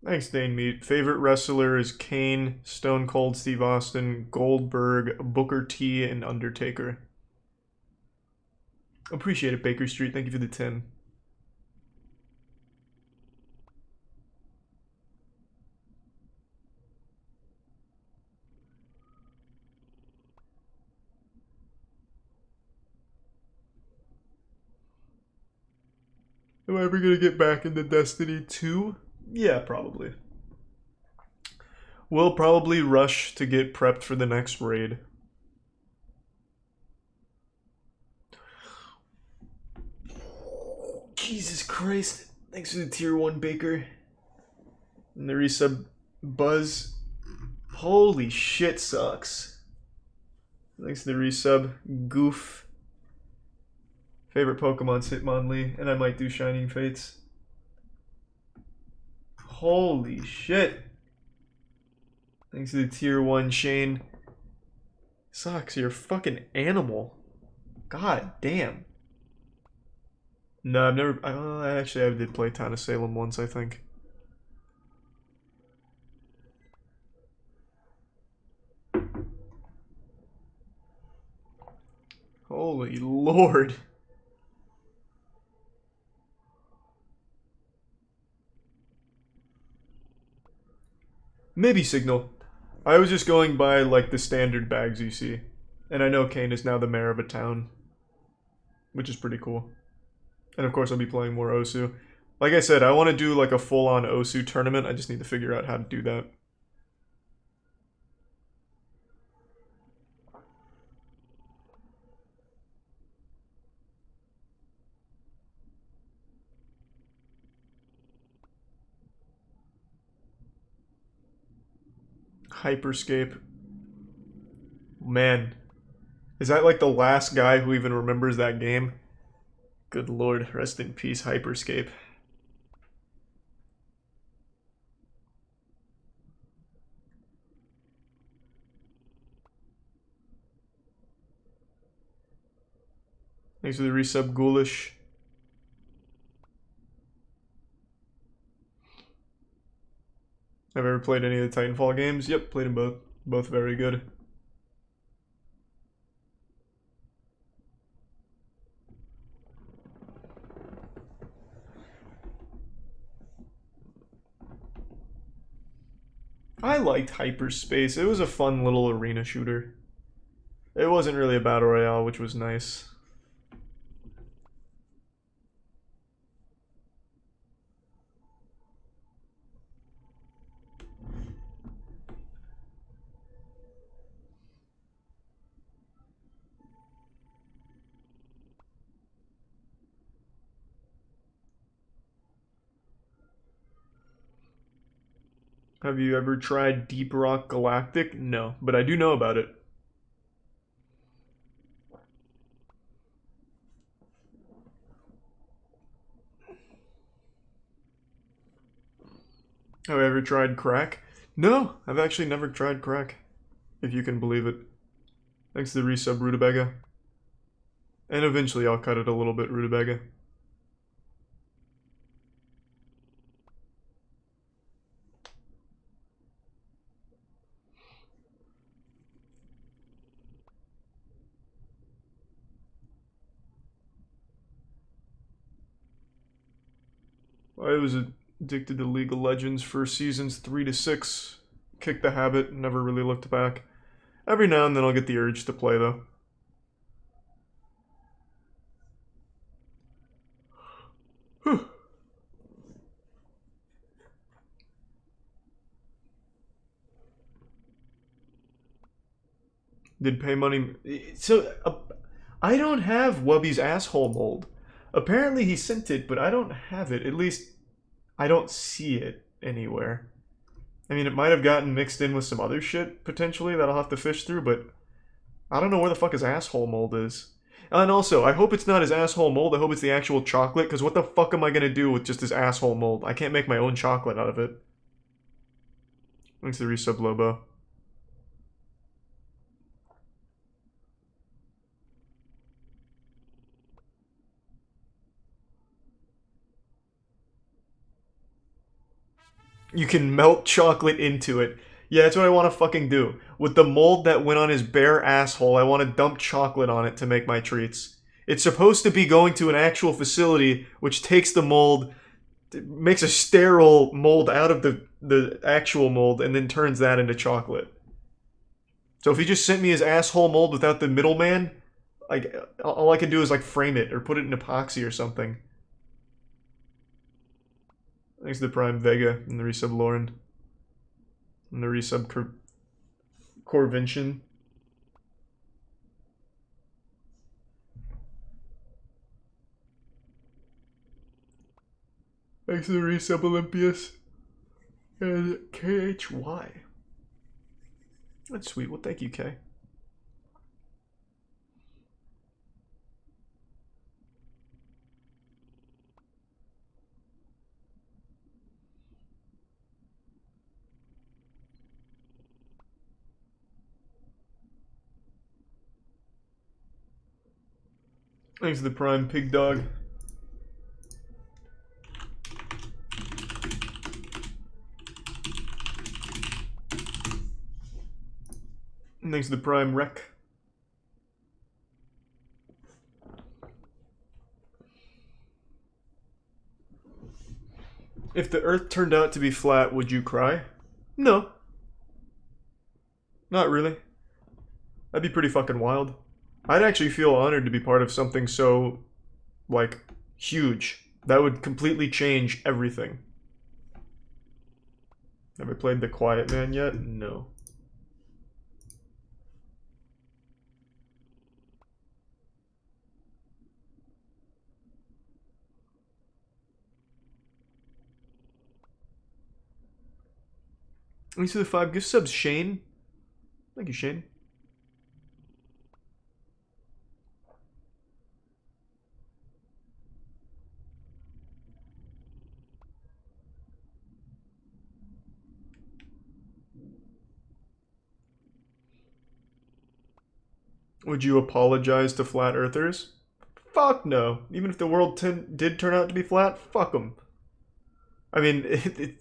Thanks, Dane Meat. Favorite wrestler is Kane, Stone Cold Steve Austin, Goldberg, Booker T, and Undertaker. Appreciate it, Baker Street. Thank you for the 10. Am I ever gonna get back into Destiny 2? Yeah, probably. We'll probably rush to get prepped for the next raid. Jesus Christ. Thanks for the tier 1 Baker. And the resub Buzz. Holy shit sucks. Thanks to the resub Goof. Favorite Pokemon's Hitmonlee, and I might do Shining Fates. Holy shit. Thanks to the tier 1 Shane. Sucks, you're a fucking animal. God damn. No, I've never. Actually, I did play Town of Salem once, I think. Holy lord. Maybe Signal. I was just going by, like, the standard bags you see. And I know Kane is now the mayor of a town. Which is pretty cool. And of course I'll be playing more Osu. Like I said, I want to do like a full-on Osu tournament. I just need to figure out how to do that. Hyperscape. Man. Is that like the last guy who even remembers that game? Good lord, rest in peace, Hyperscape. Thanks for the resub, Ghoulish. Have ever played any of the Titanfall games? Yep, played them both. Both very good. I liked Hyperspace. It was a fun little arena shooter. It wasn't really a battle royale, which was nice. Have you ever tried Deep Rock Galactic? No, but I do know about it. Have I ever tried crack? No, I've actually never tried crack. If you can believe it. Thanks to the resub, Rutabaga. And eventually I'll cut it a little bit, Rutabaga. I was addicted to League of Legends for seasons 3 to 6. Kicked the habit, never really looked back. Every now and then I'll get the urge to play though. Whew. Did pay money. So, I don't have Wubby's asshole mold. Apparently he sent it, but I don't have it. At least, I don't see it anywhere. I mean, it might have gotten mixed in with some other shit, potentially, that I'll have to fish through, but I don't know where the fuck his asshole mold is. And also, I hope it's not his asshole mold, I hope it's the actual chocolate, because what the fuck am I gonna do with just his asshole mold? I can't make my own chocolate out of it. Thanks to the resub, Lobo. You can melt chocolate into it. Yeah, that's what I want to fucking do. With the mold that went on his bare asshole, I want to dump chocolate on it to make my treats. It's supposed to be going to an actual facility which takes the mold, makes a sterile mold out of the actual mold, and then turns that into chocolate. So if he just sent me his asshole mold without the middleman, like, all I can do is like frame it or put it in epoxy or something. Thanks to the Prime Vega and the resub Lauren. And the resub Corvention. Thanks to the resub Olympius. And KHY. That's sweet. Well, thank you, K. Thanks to the Prime Pig Dog. Thanks to the Prime Wreck. If the Earth turned out to be flat, would you cry? No. Not really. That'd be pretty fucking wild. I'd actually feel honored to be part of something so, like, huge. That would completely change everything. Have I played The Quiet Man yet? No. Thanks for the 5 gift subs, Shane. Thank you, Shane. Would you apologize to flat earthers? Fuck no. Even if the world did turn out to be flat, fuck them. I mean,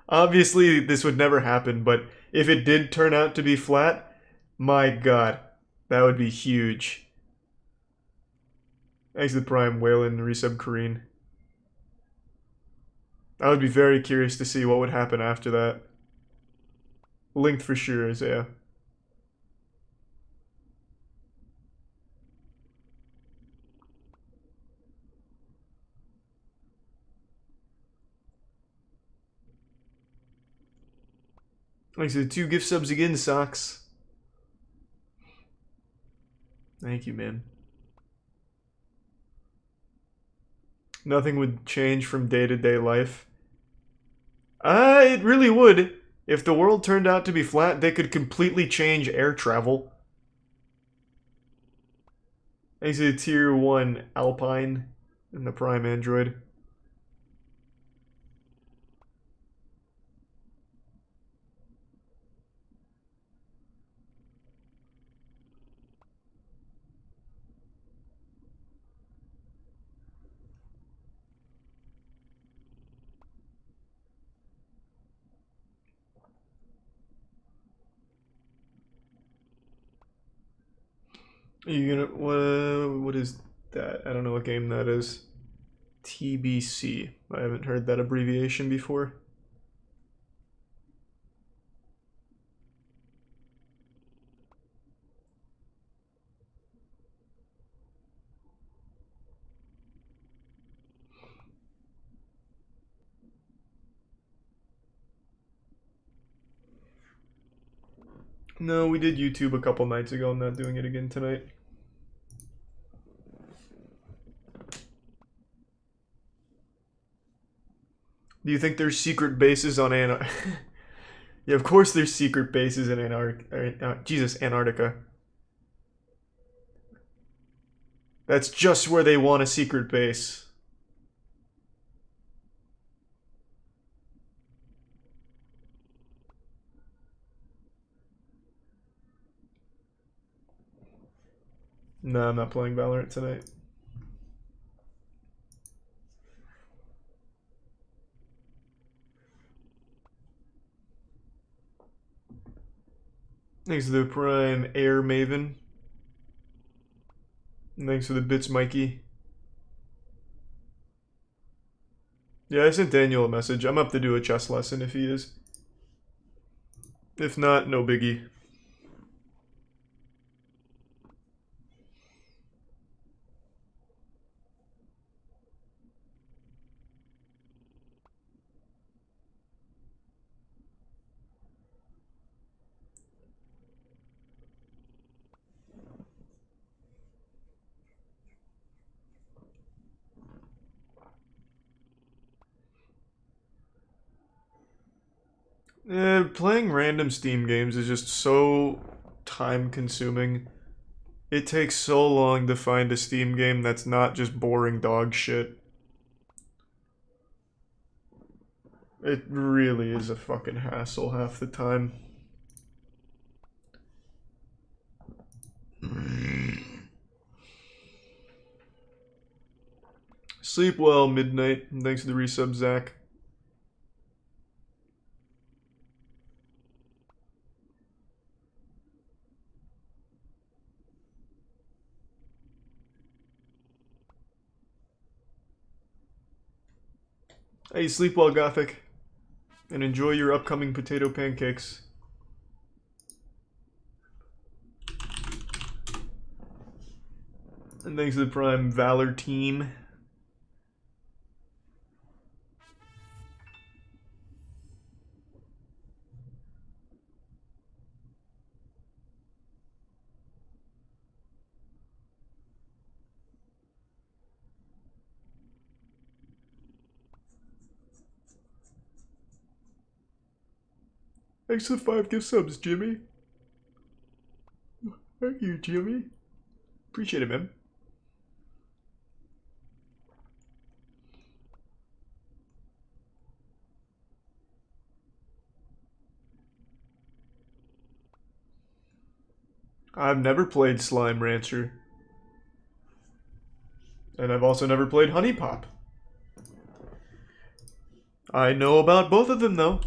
obviously this would never happen, but if it did turn out to be flat, my god, that would be huge. Thanks to the Prime, Waylon, resub Kareen. I would be very curious to see what would happen after that. Linked for sure, Isaiah. Thanks to the 2 gift subs again, Socks. Thank you, man. Nothing would change from day-to-day life. It really would. If the world turned out to be flat, they could completely change air travel. Thanks to the tier 1 Alpine and the Prime Android. Are you gonna, what is that? I don't know what game that is. TBC. I haven't heard that abbreviation before. No, we did YouTube a couple nights ago. I'm not doing it again tonight. Do you think there's secret bases on Antarctica? Yeah, of course there's secret bases in Antarctica. That's just where they want a secret base. No, I'm not playing Valorant tonight. Thanks to the Prime Air Maven. And thanks for the bits, Mikey. Yeah, I sent Daniel a message. I'm up to do a chess lesson if he is. If not, no biggie. Playing random Steam games is just so time consuming. It takes so long to find a Steam game that's not just boring dog shit. It really is a fucking hassle half the time. Sleep well, Midnight. And thanks for the resub, Zach. Hey, sleep well, Gothic. And enjoy your upcoming potato pancakes. And thanks to the Prime Valor team. Thanks for the 5 gift subs, Jimmy. Thank you, Jimmy. Appreciate it, man. I've never played Slime Rancher. And I've also never played Honey Pop. I know about both of them, though.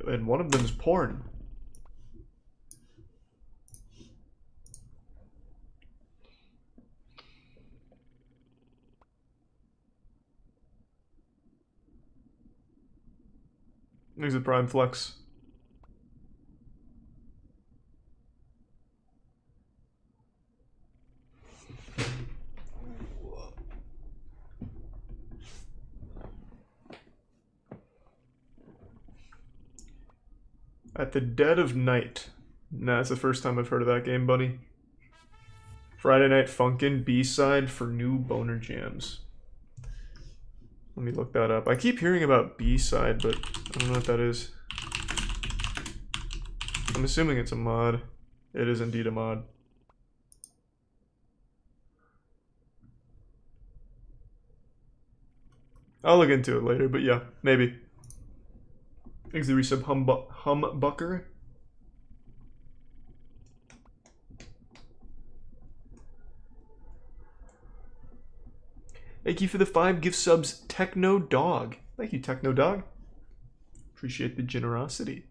And one of them's porn. There's a Prime Flex. At the Dead of Night. Nah, it's the first time I've heard of that game, buddy. Friday Night Funkin' B-side for new boner jams. Let me look that up. I keep hearing about B-side, but I don't know what that is. I'm assuming it's a mod. It is indeed a mod. I'll look into it later, but yeah, maybe. Thanks to the resub Humbucker. Thank you for the 5 gift subs, Techno Dog. Thank you, Techno Dog. Appreciate the generosity.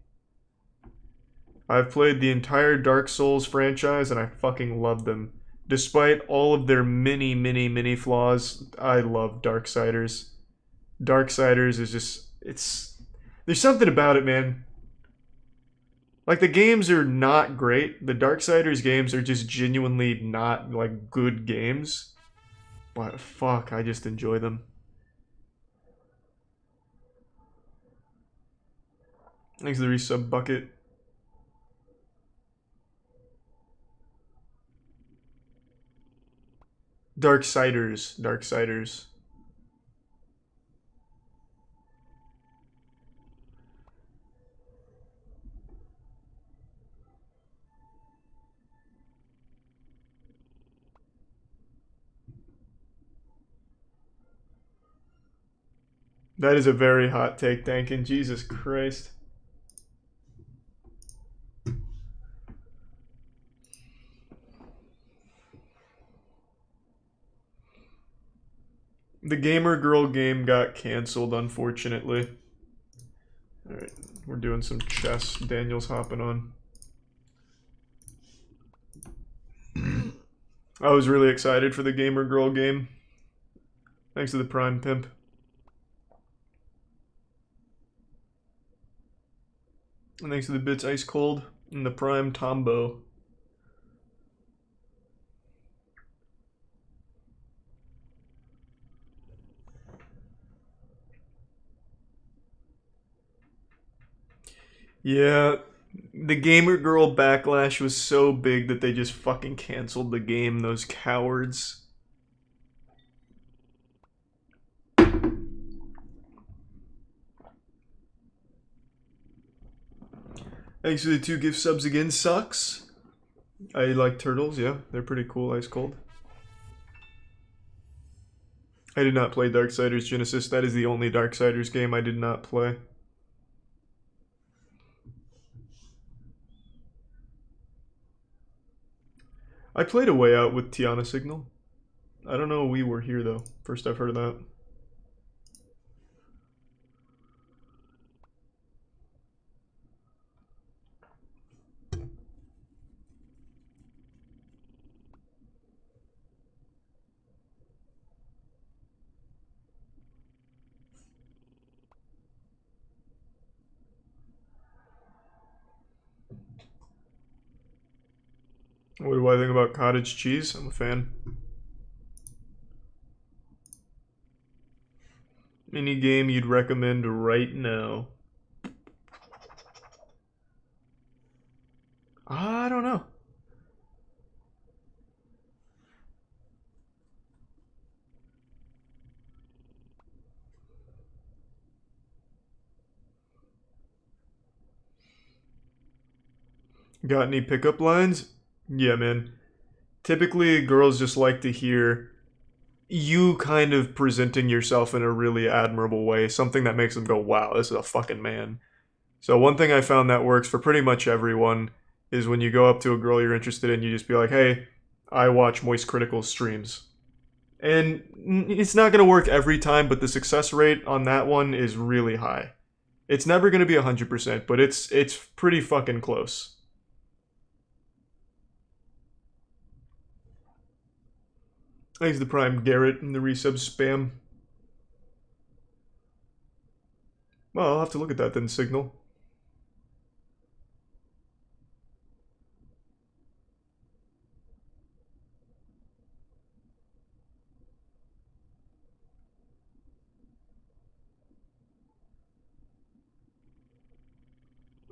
I've played the entire Dark Souls franchise and I fucking love them. Despite all of their many flaws, I love Darksiders. Darksiders is just, there's something about it, man. Like, the games are not great. The Darksiders games are just genuinely not, like, good games. But fuck, I just enjoy them. Thanks to the resub bucket. Darksiders. That is a very hot take, Dankin. Jesus Christ. The Gamer Girl game got canceled, unfortunately. Alright, we're doing some chess. Daniel's hopping on. I was really excited for the Gamer Girl game. Thanks to the Prime Pimp. And thanks to the Bits Ice Cold and the Prime Tombo. Yeah, the Gamer Girl backlash was so big that they just fucking canceled the game, those cowards. Thanks for the 2 gift subs again, Sucks. I like turtles, yeah, they're pretty cool, ice cold. I did not play Darksiders Genesis, that is the only Darksiders game I did not play. I played A Way Out with Tiana Signal. I don't know we were here though. First I've heard of that. What do I think about cottage cheese? I'm a fan. Any game you'd recommend right now? I don't know. Got any pickup lines? Yeah, man. Typically, girls just like to hear you kind of presenting yourself in a really admirable way, something that makes them go, wow, this is a fucking man. So one thing I found that works for pretty much everyone is when you go up to a girl you're interested in, you just be like, hey, I watch moistcr1tikal streams. And it's not going to work every time, but the success rate on that one is really high. It's never going to be 100%, but it's pretty fucking close. Thanks to Prime Garrett and the resub spam. Well, I'll have to look at that then, Signal.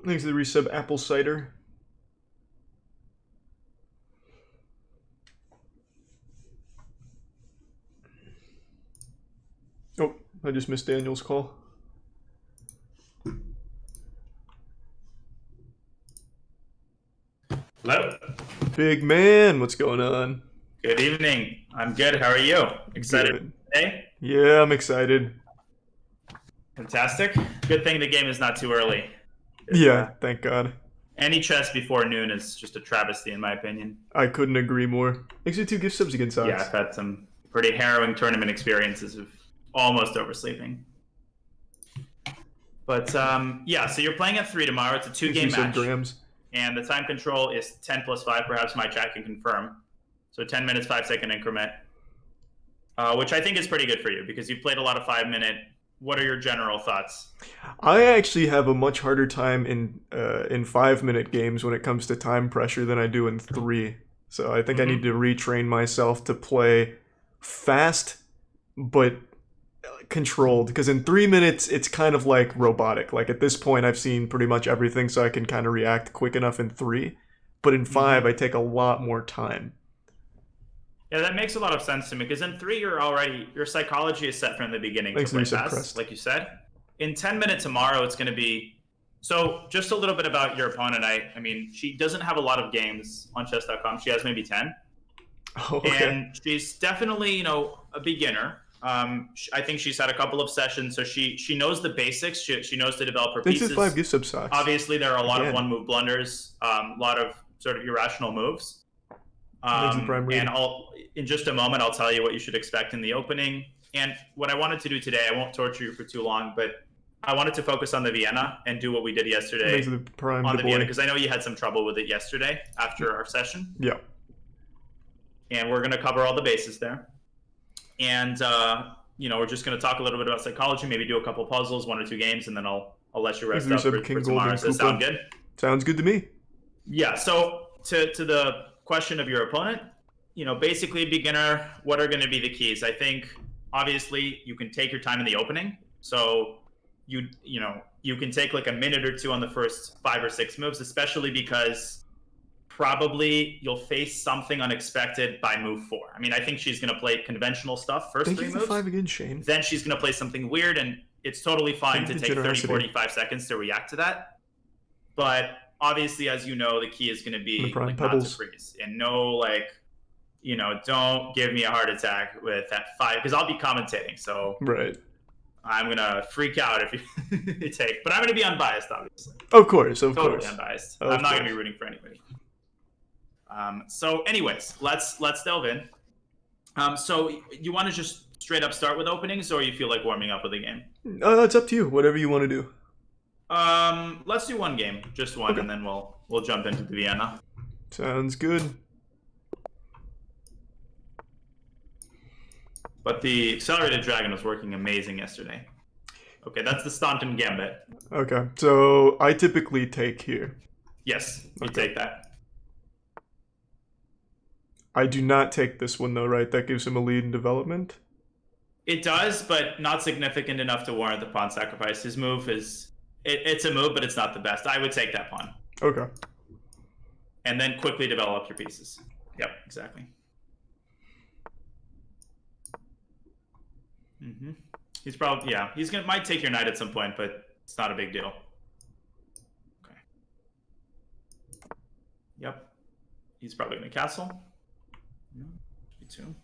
Thanks to the resub Apple Cider. Oh, I just missed Daniel's call. Hello. Big man, what's going on? Good evening. I'm good. How are you? Excited today? Yeah, I'm excited. Fantastic. Good thing the game is not too early. Yeah, thank God. Any chess before noon is just a travesty, in my opinion. I couldn't agree more. Thanks for 2 gift subs again, Sox. Yeah, I've had some pretty harrowing tournament experiences of almost oversleeping. But yeah, so you're playing at 3 tomorrow. It's a 2-game match. Grams. And the time control is 10 plus 5. Perhaps my chat can confirm. So 10 minutes, 5-second increment. Which I think is pretty good for you because you've played a lot of 5-minute. What are your general thoughts? I actually have a much harder time in 5-minute games when it comes to time pressure than I do in 3. So I think I need to retrain myself to play fast but controlled, because in 3 minutes it's kind of like robotic. Like at this point I've seen pretty much everything, so I can kind of react quick enough in 3, but in 5 I take a lot more time. Yeah, that makes a lot of sense to me, because in 3 your psychology is set from the beginning to play fast, like you said. In 10 minutes tomorrow it's going to be, so just a little bit about your opponent. I mean, she doesn't have a lot of games on chess.com. She has maybe 10. Oh, okay. And she's definitely, you know, a beginner. I think she's had a couple of sessions, so she knows the basics. She knows to develop her pieces. 5 gift sub socks. Obviously, there are a lot of one-move blunders, a lot of sort of irrational moves. And in just a moment, I'll tell you what you should expect in the opening. And what I wanted to do today, I won't torture you for too long, but I wanted to focus on the Vienna and do what we did yesterday on the Vienna, because I know you had some trouble with it yesterday after our session. Yeah. And we're going to cover all the bases there. And, you know, we're just going to talk a little bit about psychology, maybe do a couple puzzles, 1 or 2 games, and then I'll let you rest up for tomorrow. Does that sound good? Sounds good to me. Yeah, so to the question of your opponent, you know, basically beginner, what are going to be the keys? I think, obviously, you can take your time in the opening. So, you know, you can take like a minute or 2 on the first 5 or 6 moves, especially because probably you'll face something unexpected by move 4. I mean, I think she's going to play conventional stuff first 3 moves. 5 again, Shane. Then she's going to play something weird, and it's totally fine to take 30, 45 seconds to react to that. But obviously, as you know, the key is going to be like not to freeze. And no, like, you know, don't give me a heart attack with that 5, because I'll be commentating. So right. I'm going to freak out if you take. But I'm going to be unbiased, obviously. Of course, totally unbiased. I'm not going to be rooting for anybody. So anyways, let's delve in. So you want to just straight up start with openings, or you feel like warming up with a game? It's up to you. Whatever you want to do. Let's do 1 game, just 1, and then we'll jump into the Vienna. Sounds good. But the accelerated dragon was working amazing yesterday. Okay, that's the Staunton Gambit. Okay, so I typically take here. Yes, you take that. I do not take this one though, right? That gives him a lead in development. It does, but not significant enough to warrant the pawn sacrifice. His move is it's a move, but it's not the best. I would take that pawn. Okay. And then quickly develop your pieces. Yep, exactly. He's probably might take your knight at some point, but it's not a big deal. Okay. Yep. He's probably gonna castle. E2.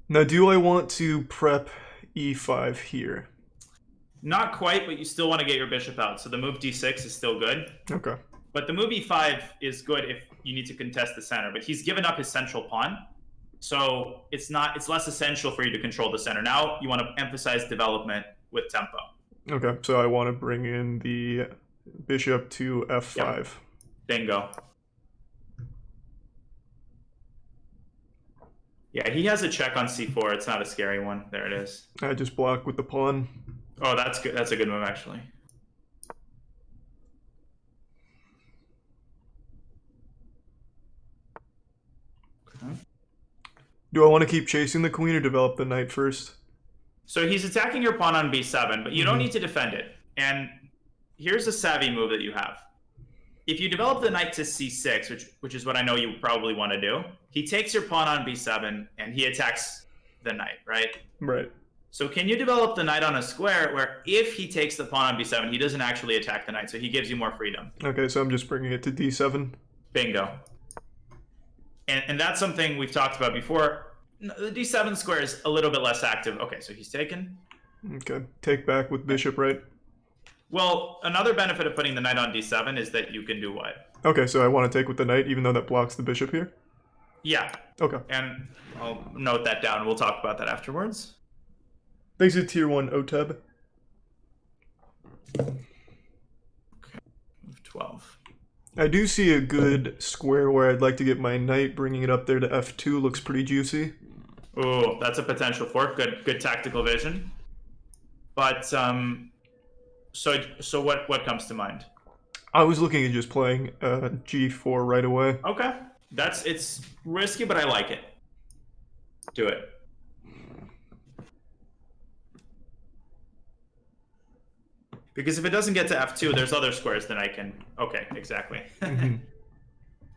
Now, do I want to prep e5 here? Not quite, but you still want to get your bishop out. So the move d6 is still good. Okay. But the move e5 is good if you need to contest the center. But he's given up his central pawn. So it's less essential for you to control the center. Now you want to emphasize development with tempo. Okay, so I want to bring in the bishop to f5. Yep. Bingo. Yeah, he has a check on c4. It's not a scary one. There it is. I just block with the pawn. Oh, that's good. That's a good move, actually. Okay. Do I want to keep chasing the queen or develop the knight first? So he's attacking your pawn on b7, but you don't need to defend it. And here's a savvy move that you have. If you develop the knight to c6, which is what I know you probably want to do, he takes your pawn on b7 and he attacks the knight, right? Right. So can you develop the knight on a square where if he takes the pawn on b7, he doesn't actually attack the knight, so he gives you more freedom? Okay, so I'm just bringing it to d7. Bingo. And that's something we've talked about before. The d7 square is a little bit less active. Okay, so he's taken. Okay, take back with bishop, right? Well, another benefit of putting the knight on d7 is that you can do what? Okay, so I want to take with the knight, even though that blocks the bishop here? Yeah. Okay. And I'll note that down. We'll talk about that afterwards. Thanks to tier 1 OTEB. Okay, move 12. I do see a good square where I'd like to get my knight. Bringing it up there to f2 looks pretty juicy. Ooh, that's a potential fork. Good tactical vision. But so what comes to mind? I was looking at just playing g4 right away. Okay, it's risky, but I like it. Do it. Because if it doesn't get to f2, there's other squares that I can... Okay, exactly.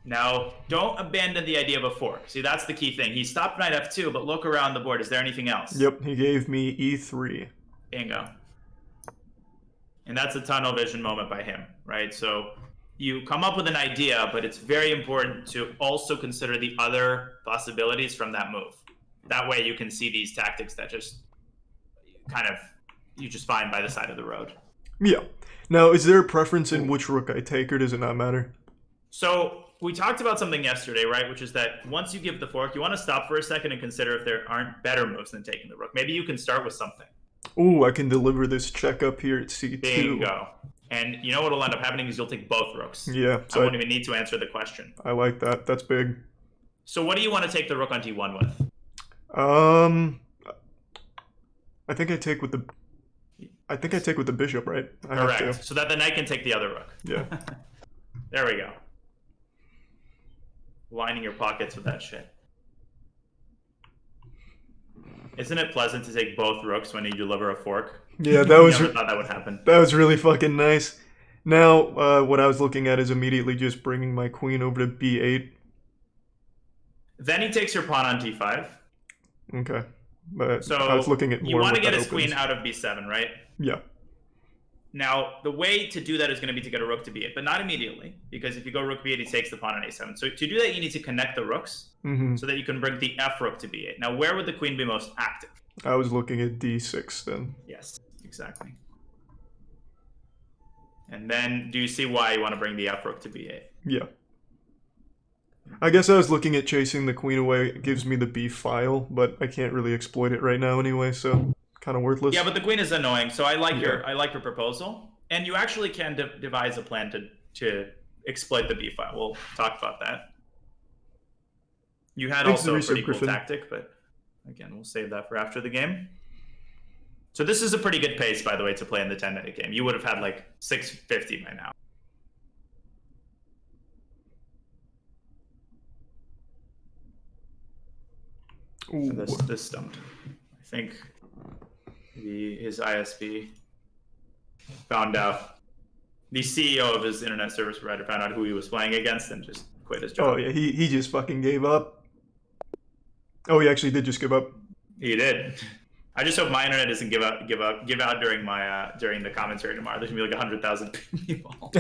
Now, don't abandon the idea of a fork. See, that's the key thing. He stopped knight f2, but look around the board. Is there anything else? Yep, he gave me e3. Bingo. And that's a tunnel vision moment by him, right? So you come up with an idea, but it's very important to also consider the other possibilities from that move. That way you can see these tactics that just you just find by the side of the road. Yeah. Now, is there a preference in which rook I take, or does it not matter? So we talked about something yesterday, right? Which is that once you give the fork, you want to stop for a second and consider if there aren't better moves than taking the rook. Maybe you can start with something. Ooh, I can deliver this check up here at c2. Bingo. And you know what will end up happening is you'll take both rooks. Yeah. So I won't even need to answer the question. I like that. That's big. So what do you want to take the rook on d1 with? I think I take with the bishop, right? Correct. So that the knight can take the other rook. Yeah. There we go. Lining your pockets with that shit. Isn't it pleasant to take both rooks when you deliver a fork? Yeah, that was... Never thought that would happen. That was really fucking nice. Now, what I was looking at is immediately just bringing my queen over to b8. Then he takes your pawn on d5. Okay. But so I was looking at more you want to get his opens. queen out of b7, right? Yeah. Now, the way to do that is going to be to get a rook to b8, but not immediately, because if you go rook b8, he takes the pawn on a7. So to do that, you need to connect the rooks so that you can bring the f rook to b8. Now, where would the queen be most active? I was looking at d6 then. Yes, exactly. And then, do you see why you want to bring the f rook to b8? Yeah. I guess I was looking at chasing the queen away. It gives me the b file, but I can't really exploit it right now anyway, so kind of worthless. Yeah, but the queen is annoying, so I like your proposal, and you actually can devise a plan to exploit the b file. We'll talk about that. You had also a pretty cool tactic, but again, we'll save that for after the game. So this is a pretty good pace, by the way, to play in the 10-minute game. You would have had like 650 by now. Ooh. This stumped. I think his ISP found out. The CEO of his internet service provider found out who he was playing against and just quit his job. Oh yeah, he just fucking gave up. Oh, he actually did just give up. He did. I just hope my internet doesn't give out during my during the commentary tomorrow. There's gonna be like 100,000 people.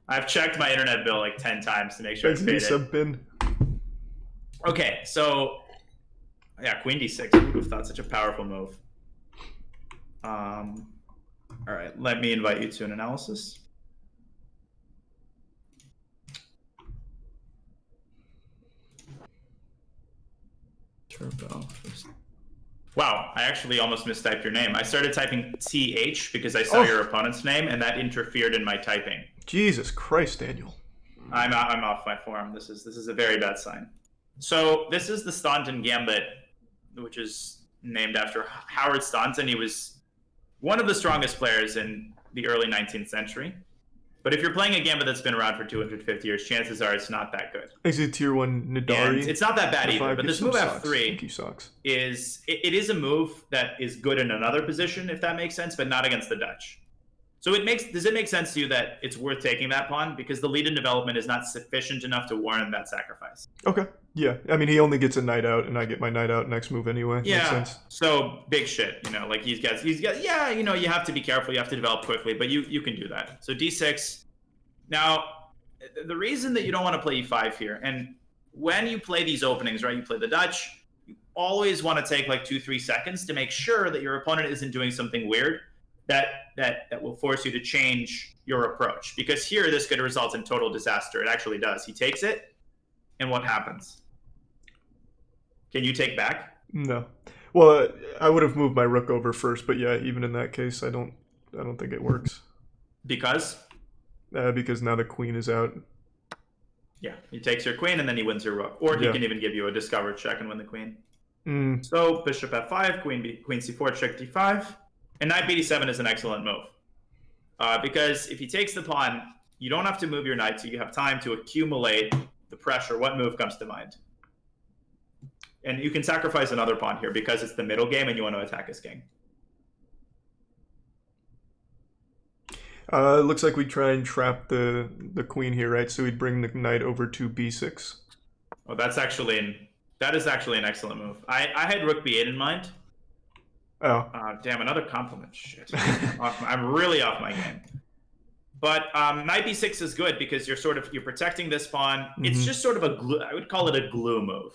I've checked my internet bill like 10 times to make sure it's paid. Sub-bin. Okay, so yeah, Queen D6. Who would have thought such a powerful move? All right, let me invite you to an analysis. Turbo. Wow, I actually almost mistyped your name. I started typing TH because I saw your opponent's name, and that interfered in my typing. Jesus Christ, Daniel. I'm off my form. This is a very bad sign. So this is the Staunton Gambit, which is named after Howard Staunton. He was one of the strongest players in the early 19th century. But if you're playing a gambit that's been around for 250 years, chances are it's not that good. Is it tier 1 Nidari? And it's not that bad either. But this move F3 is it is a move that is good in another position, if that makes sense, but not against the Dutch. So does it make sense to you that it's worth taking that pawn because the lead in development is not sufficient enough to warrant that sacrifice? Okay. Yeah. I mean, he only gets a knight out, and I get my knight out next move anyway. Yeah. Makes sense. So big shit, like he's got. Yeah, you have to be careful. You have to develop quickly, but you can do that. So D6. Now, the reason that you don't want to play E5 here, and when you play these openings, right? You play the Dutch. You always want to take like 2-3 seconds to make sure that your opponent isn't doing something weird that will force you to change your approach. Because here, this could result in total disaster. It actually does. He takes it, and what happens? Can you take back? No. Well, I would have moved my rook over first, but yeah, even in that case, I don't think it works. Because? Because now the queen is out. Yeah, he takes your queen, and then he wins your rook. Or he can even give you a discovered check and win the queen. So bishop f5, queen c4, check d5. And knight bd7 is an excellent move. Because if he takes the pawn, you don't have to move your knight, so you have time to accumulate the pressure. What move comes to mind? And you can sacrifice another pawn here because it's the middle game and you want to attack his king. It looks like we try and trap the queen here, right? So we'd bring the knight over to b6. Oh, that is actually an excellent move. I had rook b8 in mind. Oh. Damn, another compliment. Shit. I'm really off my game. But knight b6 is good because you're protecting this pawn. It's just sort of a glue. I would call it a glue move.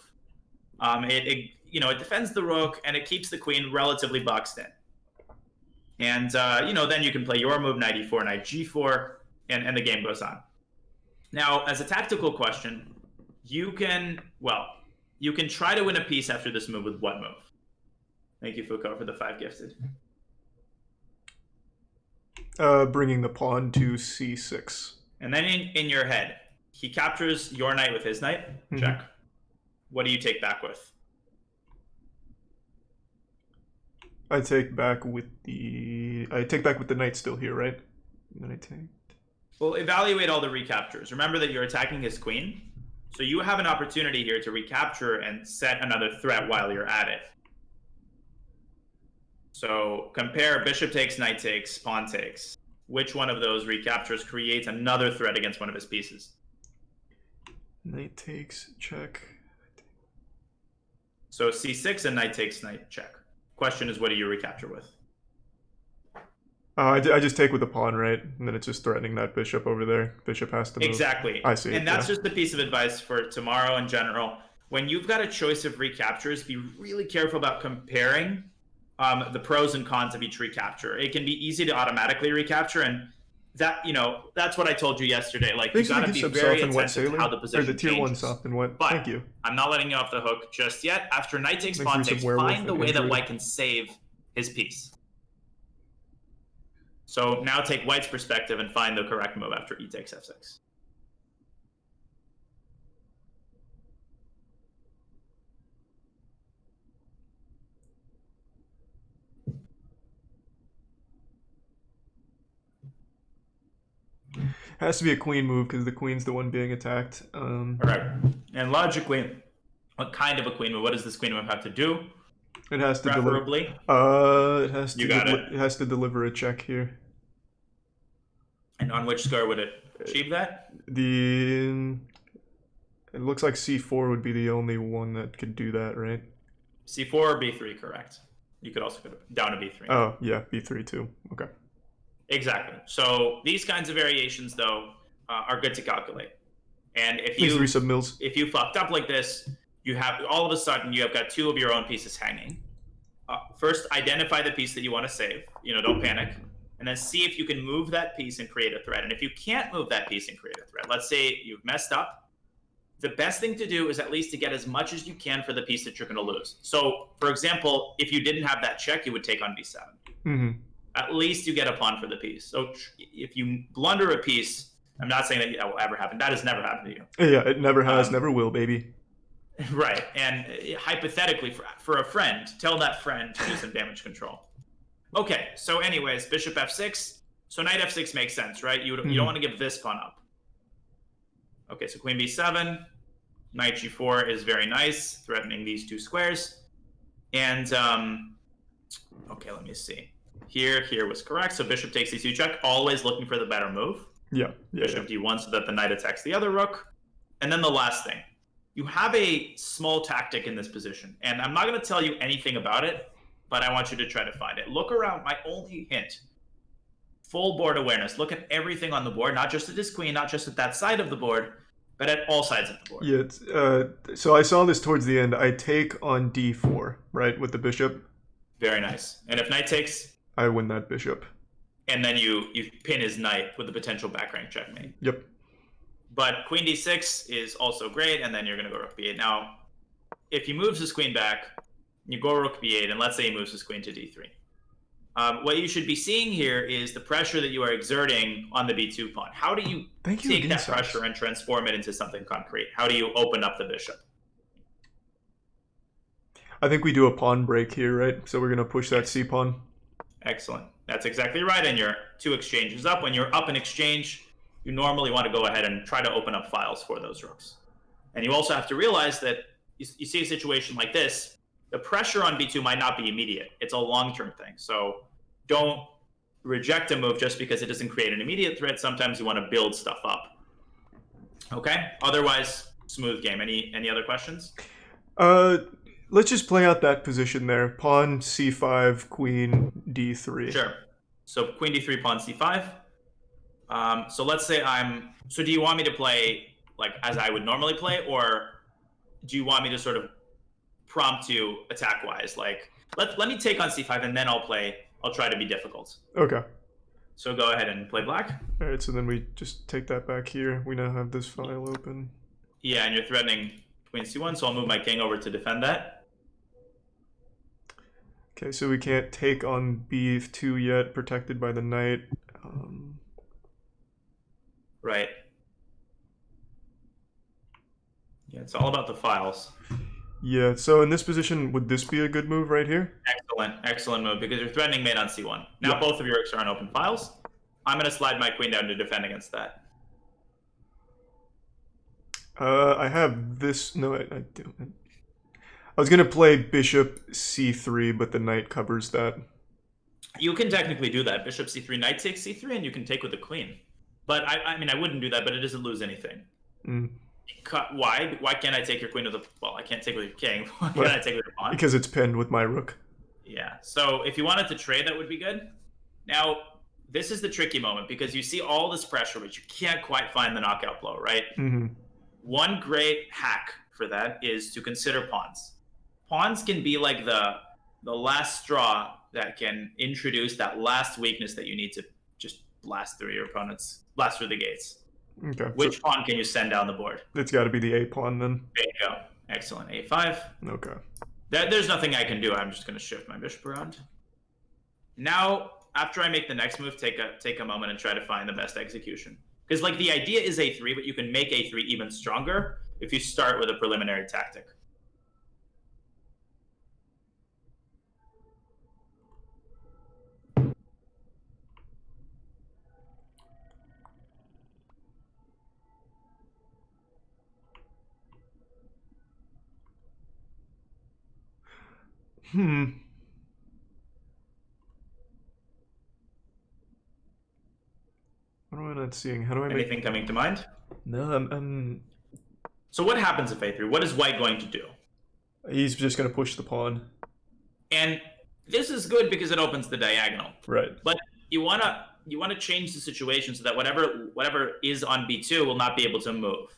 It defends the rook and it keeps the queen relatively boxed in. And then you can play your move, knight e4, knight g4, and the game goes on. Now, as a tactical question, you can try to win a piece after this move with what move? Thank you, Foucault, for the 5 gifted. Bringing the pawn to c6. And then in your head, he captures your knight with his knight. Check. What do you take back with? I take back with the knight still here, right? And then I take. Well, evaluate all the recaptures. Remember that you're attacking his queen, so you have an opportunity here to recapture and set another threat while you're at it. So compare bishop takes, knight takes, pawn takes. Which one of those recaptures creates another threat against one of his pieces? Knight takes, check. So c6 and knight takes, knight check. Question is, what do you recapture with? I just take with the pawn, right? And then it's just threatening that bishop over there. Bishop has to move. Exactly. I see. And that's just a piece of advice for tomorrow in general. When you've got a choice of recaptures, be really careful about comparing the pros and cons of each recapture. It can be easy to automatically recapture, and that's what I told you yesterday. Like, you got to be very attentive to how the position changes. Or the tier 1 soft and wet. But thank you. I'm not letting you off the hook just yet. After knight takes, pawn takes, find the way that white can save his piece. So now take white's perspective and find the correct move after e takes f6. Has to be a queen move because the queen's the one being attacked. All right. And logically, What kind of a queen move? What does this queen move have to do? It has to Preferably. It has to deliver a check here. And on which square would it achieve that? It looks like C4 would be the only one that could do that, right? C4 or B3, correct. You could also go down to B3. Oh, yeah, B3 too. Okay. Exactly. So these kinds of variations, though, are good to calculate. And if Please you resub mills. If you fucked up like this, you have all of a sudden you have got two of your own pieces hanging. First, identify the piece that you want to save. Don't panic. And then see if you can move that piece and create a threat. And if you can't move that piece and create a threat, let's say you've messed up, the best thing to do is at least to get as much as you can for the piece that you're going to lose. So, for example, if you didn't have that check, you would take on B7. Mm-hmm. At least you get a pawn for the piece. So if you blunder a piece, I'm not saying that will ever happen. That has never happened to you. Yeah, it never has, never will, baby. Right. And hypothetically, for a friend, tell that friend to do some damage control. Okay, so anyways, bishop f6. So knight f6 makes sense, right? You don't want to give this pawn up. Okay, so queen b7. Knight g4 is very nice, threatening these two squares. And, okay, let me see. Here was correct. So bishop takes c2 check, always looking for the better move. Yeah. Bishop d1 so that the knight attacks the other rook. And then the last thing. You have a small tactic in this position. And I'm not going to tell you anything about it, but I want you to try to find it. Look around. My only hint. Full board awareness. Look at everything on the board, not just at this queen, not just at that side of the board, but at all sides of the board. Yeah, so I saw this towards the end. I take on d4, right, with the bishop. Very nice. And if knight takes... I win that bishop. And then you pin his knight with the potential back rank checkmate. Yep. But queen d6 is also great, and then you're going to go rook b8. Now, if he moves his queen back, you go rook b8, and let's say he moves his queen to d3. What you should be seeing here is the pressure that you are exerting on the b2 pawn. How do you take that pressure and transform it into something concrete? How do you open up the bishop? I think we do a pawn break here, right? So we're going to push that c pawn. Excellent. That's exactly right. And you're two exchanges up. When you're up in exchange, you normally want to go ahead and try to open up files for those rooks. And you also have to realize that you see a situation like this, the pressure on b2 might not be immediate. It's a long-term thing. So don't reject a move just because it doesn't create an immediate threat. Sometimes you want to build stuff up. Okay? Otherwise, smooth game. Any other questions? Let's just play out that position there. Pawn c5, queen d3. Sure. So queen d3, pawn c5. So let's say so do you want me to play like as I would normally play, or do you want me to sort of prompt you attack-wise? Like, let me take on c5 and then I'll try to be difficult. Okay. So go ahead and play black. All right, so then we just take that back here. We now have this file open. Yeah, and you're threatening queen c1, so I'll move my king over to defend that. Okay, so we can't take on b2 yet, protected by the knight. Right. Yeah, it's all about the files. Yeah, so in this position, would this be a good move right here? Excellent move, because you're threatening mate on c1. Now both of your rooks are on open files. I'm going to slide my queen down to defend against that. I have this. No, I don't. I was going to play bishop c3, but the knight covers that. You can technically do that. Bishop c3, knight takes c3, and you can take with the queen. But I mean, I wouldn't do that, but it doesn't lose anything. Why? Why can't I take your queen with a... Well, I can't take with your king. Why can't I take with your pawn? Because it's pinned with my rook. Yeah. So if you wanted to trade, that would be good. Now, this is the tricky moment, because you see all this pressure, but you can't quite find the knockout blow, right? Mm-hmm. One great hack for that is to consider pawns. Pawns can be like the last straw that can introduce that last weakness that you need to just blast through your opponent's, blast through the gates. Okay. Which pawn can you send down the board? It's got to be the a pawn then. There you go. Excellent. a5. Okay. There's nothing I can do. I'm just going to shift my bishop around. Now, after I make the next move, take a moment and try to find the best execution. Because like the idea is a3, but you can make a3 even stronger if you start with a preliminary tactic. What am I not seeing? How do I make... Anything coming to mind? No, I'm... So what happens if a3? What is white going to do? He's just going to push the pawn. And this is good because it opens the diagonal. Right. But you want to change the situation so that whatever is on b2 will not be able to move.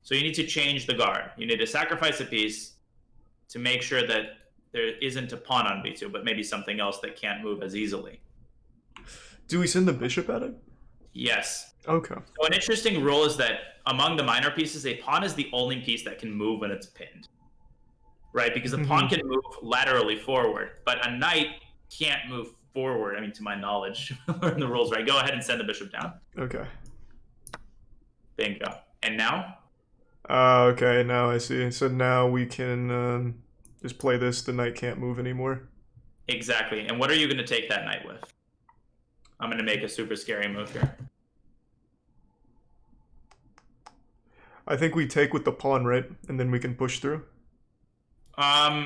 So you need to change the guard. You need to sacrifice a piece to make sure that there isn't a pawn on b2, but maybe something else that can't move as easily. Do we send the bishop at it? Yes. Okay. So an interesting rule is that among the minor pieces, a pawn is the only piece that can move when it's pinned. Right? Because a pawn can move laterally forward, but a knight can't move forward. I mean, to my knowledge, learn the rules, right? Go ahead and send the bishop down. Okay. Bingo. And now? Okay, now I see. So now we can just play this. The knight can't move anymore. Exactly. And what are you going to take that knight with? I'm going to make a super scary move here. I think we take with the pawn, right? And then we can push through.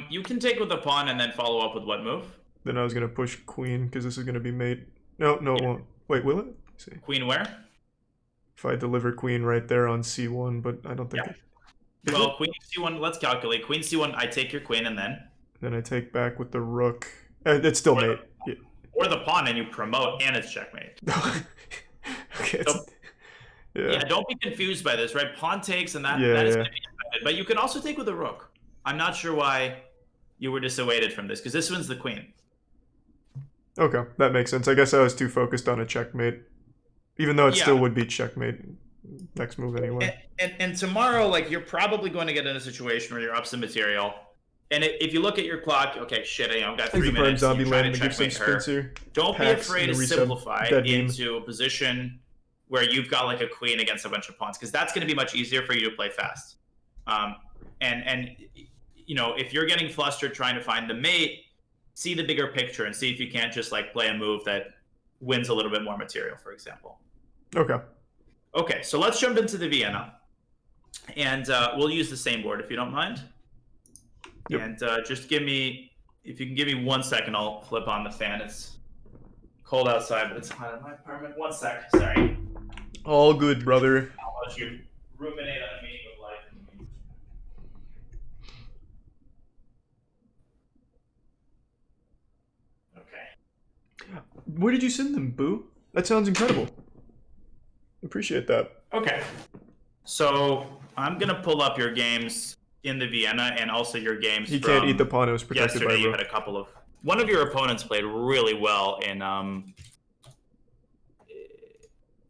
You can take with the pawn and then follow up with what move? Then I was going to push queen because this is going to be mate. No, it won't. Wait, will it? Let's see. Queen where? If I deliver queen right there on c1, but I don't think... Yeah. Well, queen c1, let's calculate. Queen c1, I take your queen and then? Then I take back with the rook. It's still mate. Or the pawn and you promote and it's checkmate. Okay. So, yeah, don't be confused by this, right? Pawn takes and that is going to be affected. But you can also take with the rook. I'm not sure why you were dissuaded from this, because this one's the queen. Okay, that makes sense. I guess I was too focused on a checkmate. Even though it still would be checkmate next move anyway. And tomorrow, like, you're probably going to get in a situation where you're up some material. And if you look at your clock, okay, shit, I've got 3 minutes. Zombie You're trying land to to give some checkmate her. Spencer. Don't be afraid to simplify into a position where you've got like a queen against a bunch of pawns, because that's going to be much easier for you to play fast. And you know, if you're getting flustered trying to find the mate, see the bigger picture and see if you can't just like play a move that wins a little bit more material, for example. Okay. Okay, so let's jump into the Vienna. And we'll use the same board if you don't mind. Yep. And just give me, if you can give me 1 second, I'll flip on the fan. It's cold outside, but it's hot in my apartment. 1 sec, sorry. All good, brother. I'll let you ruminate on a meaning of life. Okay. Where did you send them, Boo? That sounds incredible. Appreciate that. Okay. So I'm going to pull up your games in the Vienna and also your games He can't eat the pawn. It was protected by yesterday. You had a couple of... One of your opponents played really well in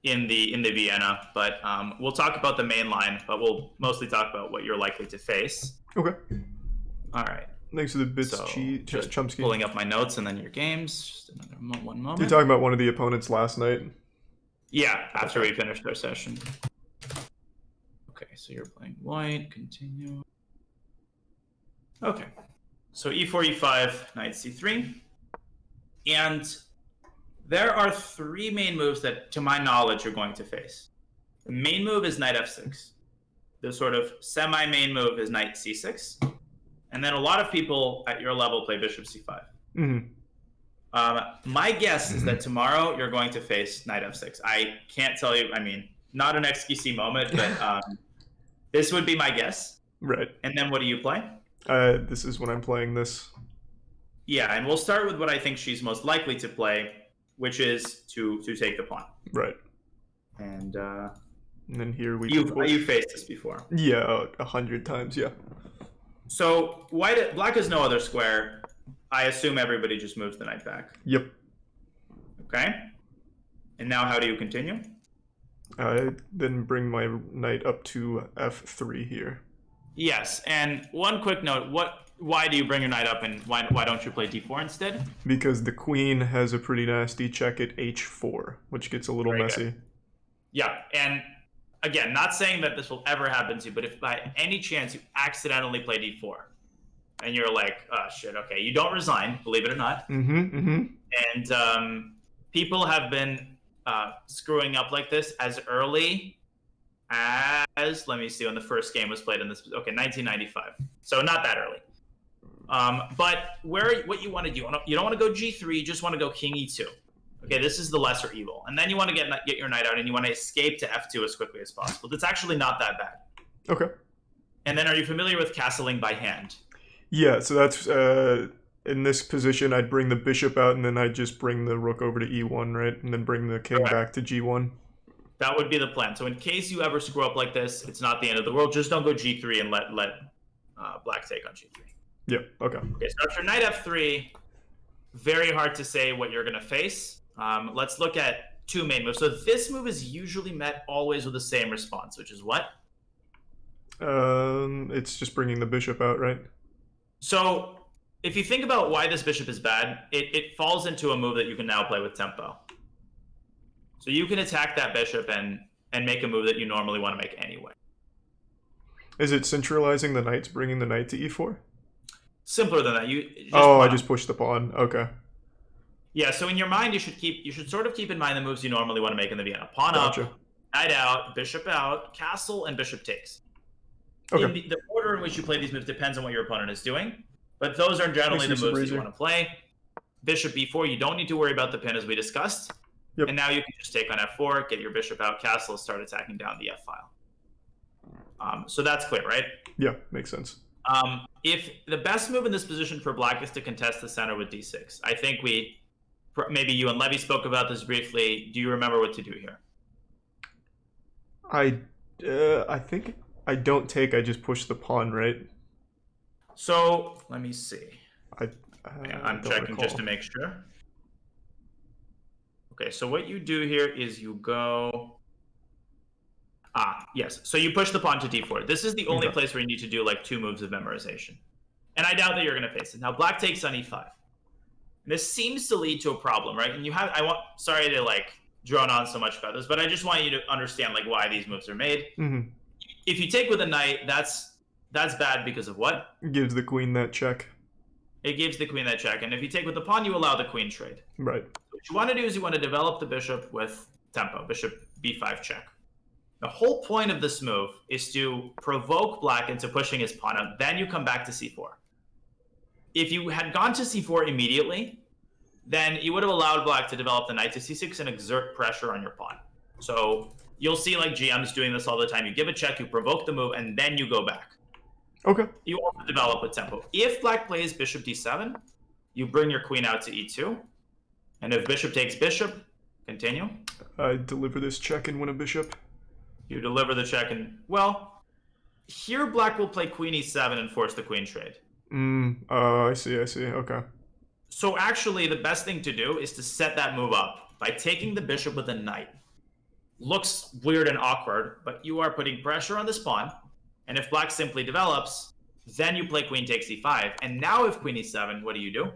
the Vienna, but we'll talk about the main line, but we'll mostly talk about what you're likely to face. Okay. All right. Thanks for the bits, So, just Chomsky. pulling up my notes and then your games. Just another one moment. You're talking about one of the opponents last night? Yeah, after we finished our session. Okay, so you're playing white. Continue. Okay. So e4, e5, knight c3. And there are 3 main moves that, to my knowledge, you're going to face. The main move is knight f6. The sort of semi-main move is knight c6. And then a lot of people at your level play bishop c5. Mm-hmm. My guess is that tomorrow you're going to face knight f6. I can't tell you, I mean, not an XQC moment, but this would be my guess. Right. And then what do you play? This is when I'm playing this. Yeah, and we'll start with what I think she's most likely to play, which is to take the pawn. Right. And then here we... You faced this before. Yeah, 100 times, yeah. So black has no other square. I assume everybody just moves the knight back. Yep. Okay. And now how do you continue? I then bring my knight up to f3 here. Yes, and one quick note, why do you bring your knight up and why don't you play d4 instead? Because the queen has a pretty nasty check at h4, which gets a little messy. Good. Yeah, and again, not saying that this will ever happen to you, but if by any chance you accidentally play d4 and you're like, oh shit, okay, you don't resign, believe it or not. And people have been screwing up like this as early as, let me see, when the first game was played in this, okay, 1995. So not that early. But what you want to do, you don't want to go g3, you just want to go king e2. Okay, this is the lesser evil. And then you want to get your knight out, and you want to escape to f2 as quickly as possible. That's actually not that bad. Okay. And then are you familiar with castling by hand? Yeah, so that's, in this position, I'd bring the bishop out, and then I'd just bring the rook over to e1, right? And then bring the king back to g1. That would be the plan. So in case you ever screw up like this, it's not the end of the world. Just don't go g3 and let black take on g3. Yep, okay. Okay, so after knight f3, very hard to say what you're going to face. Let's look at two main moves. So this move is usually met always with the same response, which is what? It's just bringing the bishop out, right? So if you think about why this bishop is bad, it falls into a move that you can now play with tempo. So you can attack that bishop and make a move that you normally want to make anyway. Is it centralizing the knights, bringing the knight to e4? Simpler than that. I just pushed the pawn. Okay. Yeah, so in your mind, you should sort of keep in mind the moves you normally want to make in the Vienna. Pawn Gotcha. up, knight out, bishop out, castle, and bishop takes. Okay. The order in which you play these moves depends on what your opponent is doing, but those are generally the moves that you want to play. Bishop b4, you don't need to worry about the pin as we discussed. Yep. And now you can just take on f4, get your bishop out, castle, start attacking down the f file. So that's clear, right? Yeah, makes sense. If the best move in this position for black is to contest the center with d6, I think maybe you and Levy spoke about this briefly. Do you remember what to do here? I think I don't take. I just push the pawn, right? So let me see. I'm checking recall. just to make sure. Okay, so what you do here is you go. Yes. So you push the pawn to d4. This is the only place where you need to do like 2 moves of memorization. And I doubt that you're going to face it. Now, black takes on e5. This seems to lead to a problem, right? And sorry to like drone on so much about this, but I just want you to understand like why these moves are made. Mm-hmm. If you take with a knight, that's bad because of what? It gives the queen that check. It gives the queen that check. And if you take with the pawn, you allow the queen trade. Right. What you want to do is you want to develop the bishop with tempo, bishop b5 check. The whole point of this move is to provoke black into pushing his pawn out. Then you come back to c4. If you had gone to c4 immediately, then you would have allowed black to develop the knight to c6 and exert pressure on your pawn. So you'll see like GMs doing this all the time. You give a check, you provoke the move, and then you go back. Okay. You also develop with tempo. If black plays bishop d7, you bring your queen out to e2. And if bishop takes bishop, continue. I deliver this check and win a bishop. You deliver the check, and well, here black will play queen e7 and force the queen trade. I see. Okay. So actually, the best thing to do is to set that move up by taking the bishop with a knight. Looks weird and awkward, but you are putting pressure on this pawn. And if black simply develops, then you play queen takes e5. And now if queen e7, what do?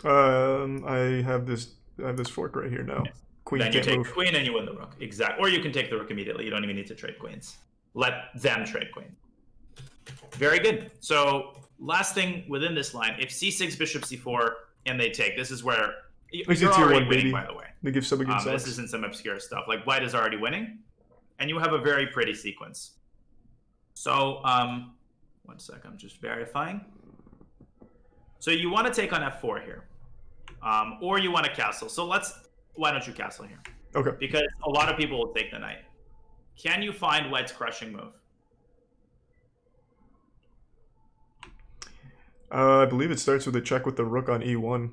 I have this fork right here now. Yes. Queen Then you can't take move. the queen and you win the rook. Exactly. Or you can take the rook immediately. You don't even need to trade queens. Let them trade queen. Very good. So last thing within this line, if c6, bishop c4, and they take, this is where you're already winning, by the way. They give some against This isn't some obscure stuff. Like white is already winning, and you have a very pretty sequence. So, 1 sec, I'm just verifying. So you want to take on f4 here, or you want to castle. So why don't you castle here? Okay. Because a lot of people will take the knight. Can you find white's crushing move? I believe it starts with a check with the rook on e1.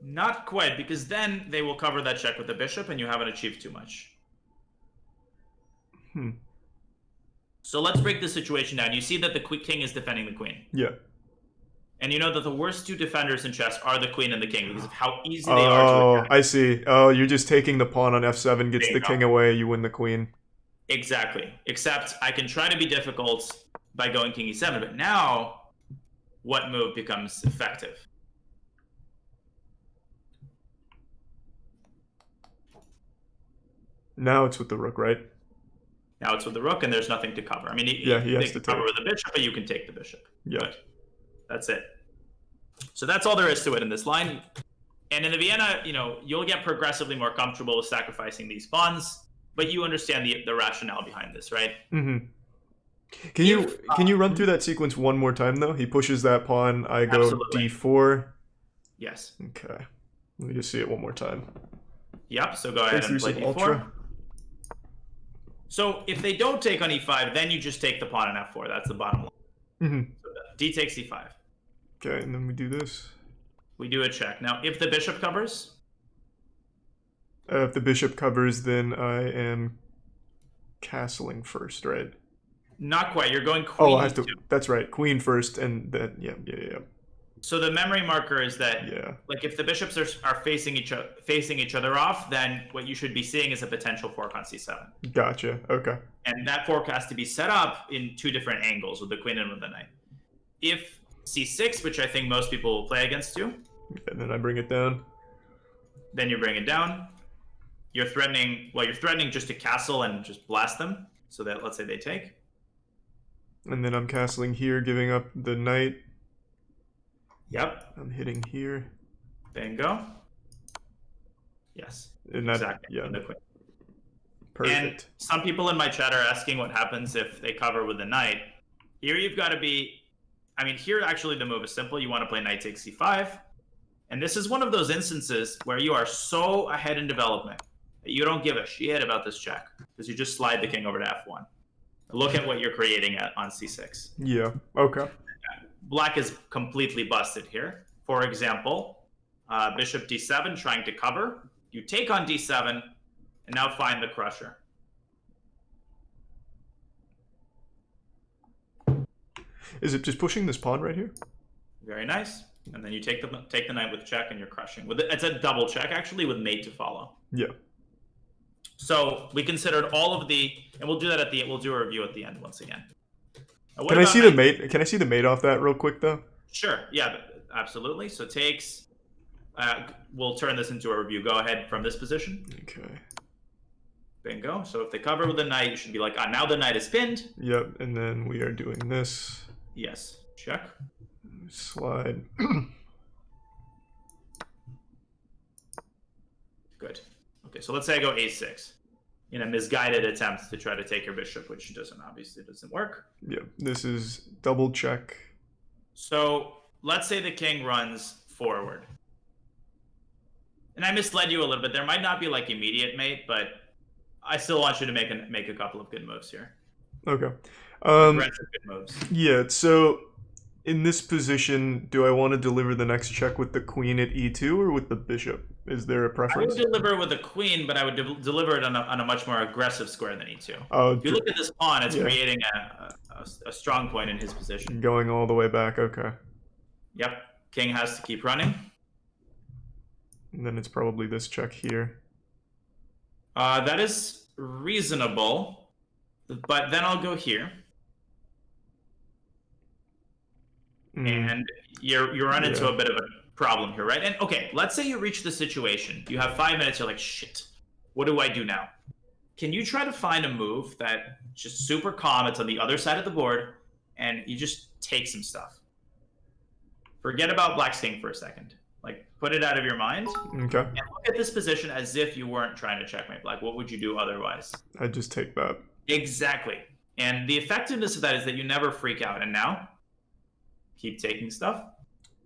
Not quite, because then they will cover that check with the bishop, and you haven't achieved too much. So let's break the situation down. You see that the king is defending the queen. Yeah. And you know that the worst 2 defenders in chess are the queen and the king because of how easy they are to attack. I see. Oh, you're just taking the pawn on f7, gets the king away, you win the queen. Exactly. Except I can try to be difficult by going king e7, but now what move becomes effective? Now it's with the rook, right? Now it's with the rook, and there's nothing to cover. I mean, he has to cover take with the bishop, but you can take the bishop. Yeah. Good. That's it. So that's all there is to it in this line. And in the Vienna, you'll get progressively more comfortable with sacrificing these pawns, but you understand the rationale behind this, right? Mm-hmm. Can you run through that sequence one more time though? He pushes that pawn. I go Absolutely. d4. Yes. Okay. Let me just see it one more time. Yep. So go ahead and play d4. Ultra. So if they don't take on e5, then you just take the pawn on f4. That's the bottom line. Mm-hmm. So d takes e5. Okay, and then we do this. We do a check. Now, if the bishop covers, if the bishop covers, then I am castling first, right? not quite. You're going queen. Oh, I have to. That's right. Queen first, and then yeah. So the memory marker is that, yeah, like, if the bishops are facing each other off, then what you should be seeing is a potential fork on c7. Gotcha. Okay. And that fork has to be set up in two different angles, with the queen and with the knight. If c6, which I think most people will play against you, and then I bring it down. then you bring it down. You're threatening. Well, you're threatening just to castle and just blast them, so that, let's say, they take. And then I'm castling here, giving up the knight. Yep. I'm hitting here. Bingo. Yes. And that, exactly. Yeah. And the queen. Perfect. And some people in my chat are asking what happens if they cover with the knight. Here you've got to be. I mean, here actually the move is simple. You want to play knight takes c5, and this is one of those instances where you are so ahead in development that you don't give a shit about this check, because you just slide the king over to f1. Look at what you're creating on c6. Yeah. Okay. Black is completely busted here. For example, bishop d7 trying to cover. You take on d7, and now find the crusher. Is it just pushing this pawn right here? Very nice. And then you take the knight with check, and you're crushing. It's a double check, actually, with mate to follow. Yeah. So we considered all of the, and we'll do that at the end. We'll do a review at the end once again. Can I see the mate? Can I see the mate off that real quick though? Sure. Yeah, absolutely. So takes. We'll turn this into a review. Go ahead from this position. Okay. Bingo. So if they cover with the knight, you should be like, now the knight is pinned. Yep. And then we are doing this. Yes. Check. Slide. Good. Okay. So let's say I go a6 in a misguided attempt to try to take your bishop, which obviously doesn't work. Yep. This is double check. So let's say the king runs forward. And I misled you a little bit. There might not be like immediate mate, but I still want you to make a couple of good moves here. Okay. Aggressive good moves. Yeah, so in this position, do I want to deliver the next check with the queen at e2 or with the bishop? Is there a preference? I would deliver with a queen, but I would deliver it on a much more aggressive square than e2. If you look at this pawn, it's creating a strong point in his position. Going all the way back, okay. Yep. King has to keep running. And then it's probably this check here. That is reasonable, but then I'll go here. And you run into a bit of a problem here, right? And okay, let's say you reach the situation. You have 5 minutes, you're like, shit, what do I do now? Can you try to find a move that just super calm, it's on the other side of the board, and you just take some stuff? Forget about black's king for a second. Like, put it out of your mind. Okay. And look at this position as if you weren't trying to checkmate black. What would you do otherwise? I'd just take that. Exactly. And the effectiveness of that is that you never freak out. And now, keep taking stuff.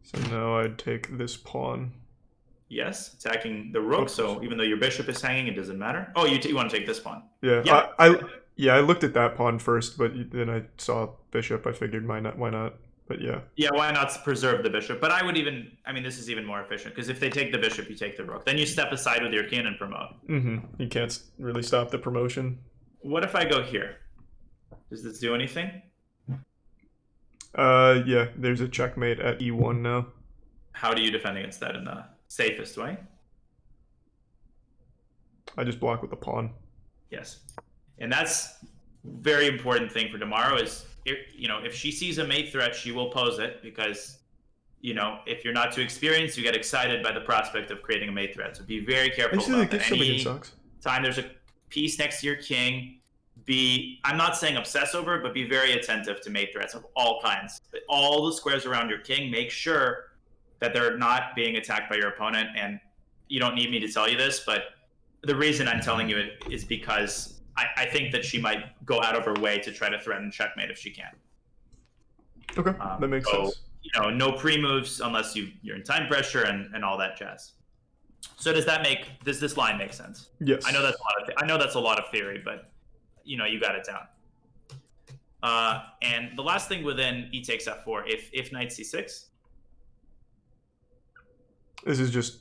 So now I'd take this pawn. Yes, attacking the rook. So even though your bishop is hanging, it doesn't matter. Oh, you want to take this pawn? Yeah. I looked at that pawn first, but then I saw bishop. I figured why not? But yeah. Yeah, why not preserve the bishop? But this is even more efficient, because if they take the bishop, you take the rook. Then you step aside with your king and promote. You can't really stop the promotion. What if I go here? Does this do anything? Yeah, there's a checkmate at e1 now. How do you defend against that in the safest way? I just block with the pawn. Yes. And that's very important thing for tomorrow is, if she sees a mate threat, she will pose it, because, if you're not too experienced, you get excited by the prospect of creating a mate threat. So be very careful about that. Any time there's a piece next to your king, I'm not saying obsess over it, but be very attentive to mate threats of all kinds. All the squares around your king, make sure that they're not being attacked by your opponent. And you don't need me to tell you this, but the reason I'm telling you it is because I think that she might go out of her way to try to threaten checkmate if she can. Okay, that makes sense. You know, no pre-moves unless you're in time pressure and all that jazz. So does this line make sense? Yes. I know that's a lot of theory, but you know, you got it down. And the last thing within e takes f4, if knight c6. This is just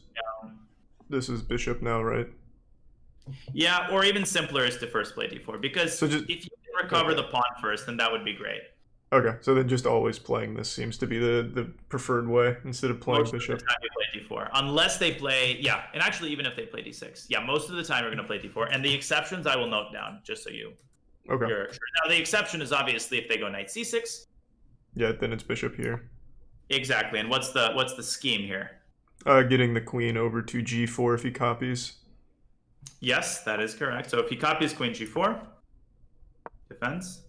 this is bishop now, right? Yeah, or even simpler is to first play d4, because if you can recover the pawn first, then that would be great. Okay, so then just always playing this seems to be the preferred way instead of playing bishop. Most of the time you play d4, unless they play, and actually even if they play d6, most of the time you're going to play d4, and the exceptions I will note down just so you're sure. Now the exception is obviously if they go knight c6. Yeah, then it's bishop here. Exactly, and what's the scheme here? Getting the queen over to g4 if he copies. Yes, that is correct. So if he copies queen g4, defense.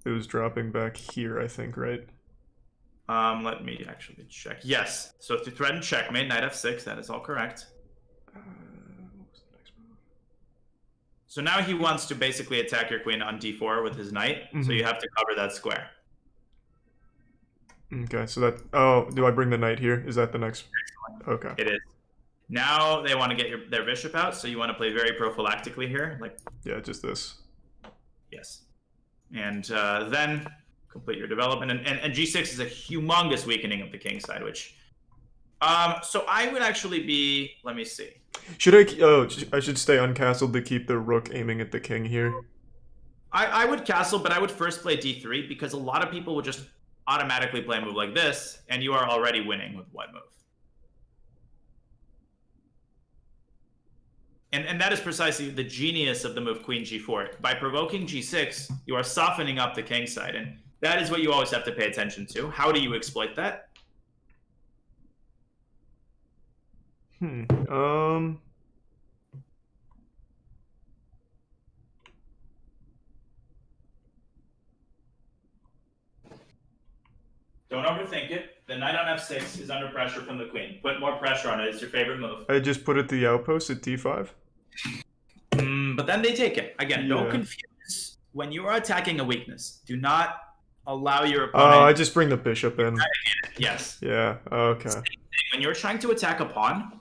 It was dropping back here, I think, right? Let me actually check. Yes. So to threaten checkmate, knight f6, that is all correct. What was the next move? So now he wants to basically attack your queen on d4 with his knight, so you have to cover that square. Okay, so that... Oh, do I bring the knight here? Is that the next... Okay. It is. Now they want to get their bishop out, so you want to play very prophylactically here. Yeah, just this. Yes. And then complete your development. And g6 is a humongous weakening of the king side, which... so I would actually be... Let me see. Should I... Oh, I should stay uncastled to keep the rook aiming at the king here. I would castle, but I would first play d3, because a lot of people would just automatically play a move like this, and you are already winning with what move. And that is precisely the genius of the move queen g4. By provoking g6, you are softening up the king side, and that is what you always have to pay attention to. How do you exploit that? Don't overthink it. The knight on f6 is under pressure from the queen. Put more pressure on it. It's your favorite move. I just put it the outpost at d5. But then they take it. Again, don't confuse. When you are attacking a weakness, do not allow your opponent... Oh, I just bring the bishop in. Yes. Yeah, okay. When you're trying to attack a pawn,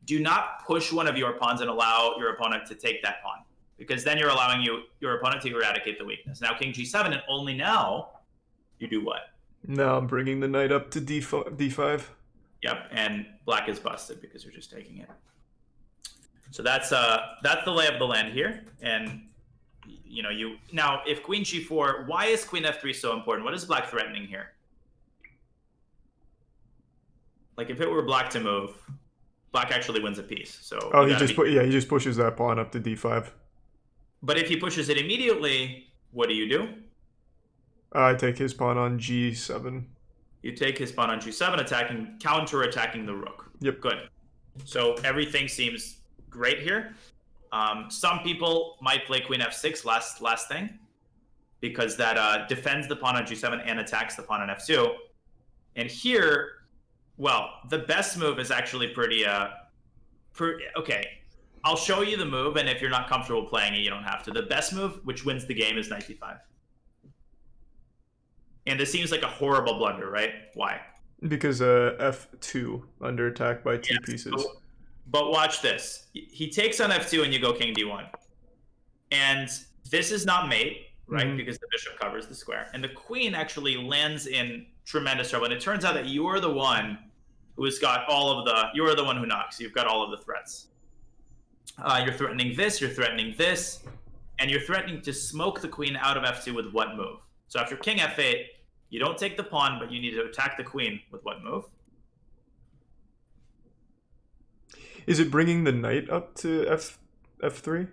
do not push one of your pawns and allow your opponent to take that pawn, because then you're allowing your opponent to eradicate the weakness. Now king g7, and only now you do what? Now I'm bringing the knight up to d5. Yep, and black is busted because you're just taking it. So that's the lay of the land here. And you know, now if queen g4, why is queen f3 so important? What is black threatening here? Like if it were black to move, black actually wins a piece. So he just pushes that pawn up to d5. But if he pushes it immediately, what do? I take his pawn on g7. You take his pawn on g7, counter-attacking the rook. Yep. Good. So everything seems great here. Some people might play queen f6 last thing, because that defends the pawn on g7 and attacks the pawn on f2. And here, well, the best move is actually pretty okay. I'll show you the move, and if you're not comfortable playing it, you don't have to. The best move, which wins the game, is knight d5. And this seems like a horrible blunder, right? Why? Because f2 under attack by two pieces. But watch this. He takes on f2 and you go king d1. And this is not mate, right? Because the bishop covers the square. And the queen actually lands in tremendous trouble. And it turns out that you're the one who's got you're the one who knocks. You've got all of the threats. You're threatening this, you're threatening this, and you're threatening to smoke the queen out of f2 with what move? So after king f8, you don't take the pawn, but you need to attack the queen with what move? Is it bringing the knight up to f3?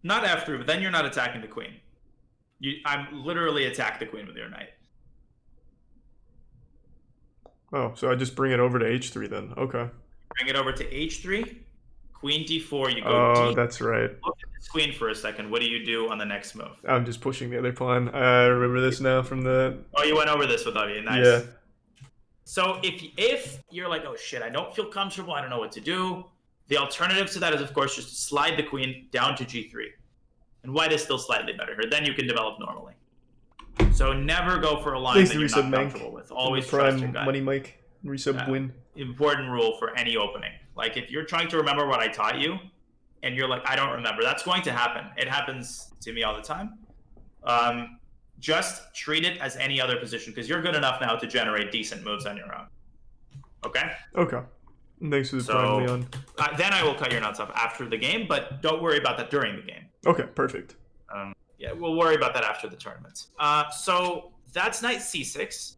Not f3, but then you're not attacking the queen. I'm literally attack the queen with your knight. Oh, so I just bring it over to h3 then. Okay. Bring it over to h3, queen d4, you go Oh, that's right. Look at this queen for a second. What do you do on the next move? I'm just pushing the other pawn. I remember this now from the... Oh, you went over this with Avi. Nice. Yeah. So if you're like, oh shit, I don't feel comfortable, I don't know what to do, the alternative to that is, of course, just to slide the queen down to g3. And white is still slightly better here. Then you can develop normally. So never go for a line that you're not comfortable with. Always trust your gut. Money Mike, resub win. Important rule for any opening. Like if you're trying to remember what I taught you, and you're like, I don't remember, that's going to happen. It happens to me all the time. Just treat it as any other position because you're good enough now to generate decent moves on your own. Okay? Okay. Thanks for the prime, Leon. Then I will cut your nuts off after the game, but don't worry about that during the game. Okay, perfect. Yeah, we'll worry about that after the tournament. So that's knight c6.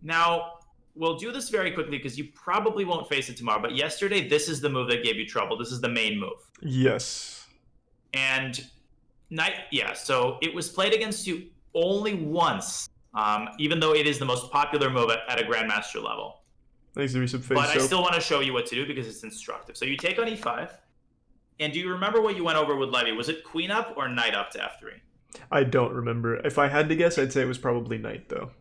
Now, we'll do this very quickly because you probably won't face it tomorrow, but yesterday, this is the move that gave you trouble. This is the main move. Yes. And so it was played against you only once, even though it is the most popular move at a grandmaster level. Thanks, face but I still want to show you what to do because it's instructive. So you take on e5. And do you remember what you went over with Levy? Was it queen up or knight up to f3? I don't remember. If I had to guess, I'd say it was probably knight, though.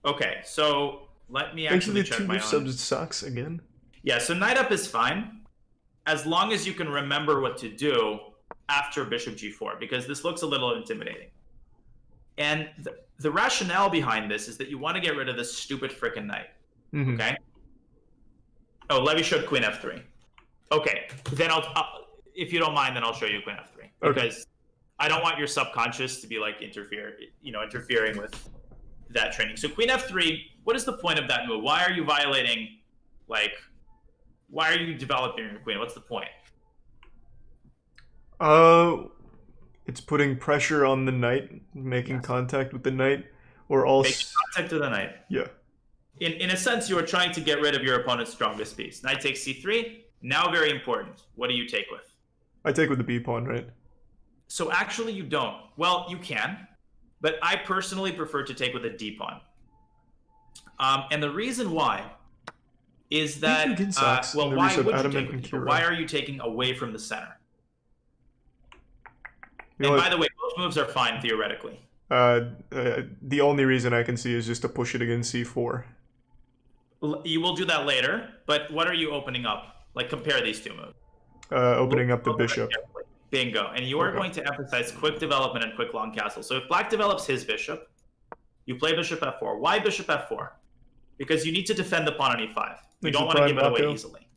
Okay, so let me actually check my own. Thanks for the 2 subs sucks again. Yeah, so knight up is fine, as long as you can remember what to do after bishop g4, because this looks a little intimidating. And the rationale behind this is that you want to get rid of this stupid frickin' knight. Mm-hmm. Okay? Oh, Levy showed queen f3. Okay, then if you don't mind, then I'll show you queen f3. Because I don't want your subconscious to be like interfering with that training. So queen f3, what is the point of that move? Why are you violating, why are you developing your queen? What's the point? It's putting pressure on the knight, making contact with the knight, or also... Making contact with the knight. Yeah. In a sense, you are trying to get rid of your opponent's strongest piece. Knight takes c3. Now, very important. What do you take with? I take with the b pawn, right? So actually, you don't. Well, you can, but I personally prefer to take with a d pawn. And the reason why is that why would you take with why are you taking away from the center? And by the way, both moves are fine theoretically. The only reason I can see is just to push it against c4. You will do that later, but what are you opening up? Like, compare these two moves. Opening up the bishop. Bingo. And you are going to emphasize quick development and quick long castle. So if black develops his bishop, you play bishop f4. Why bishop f4? Because you need to defend the pawn on e5. You don't want to give it away easily.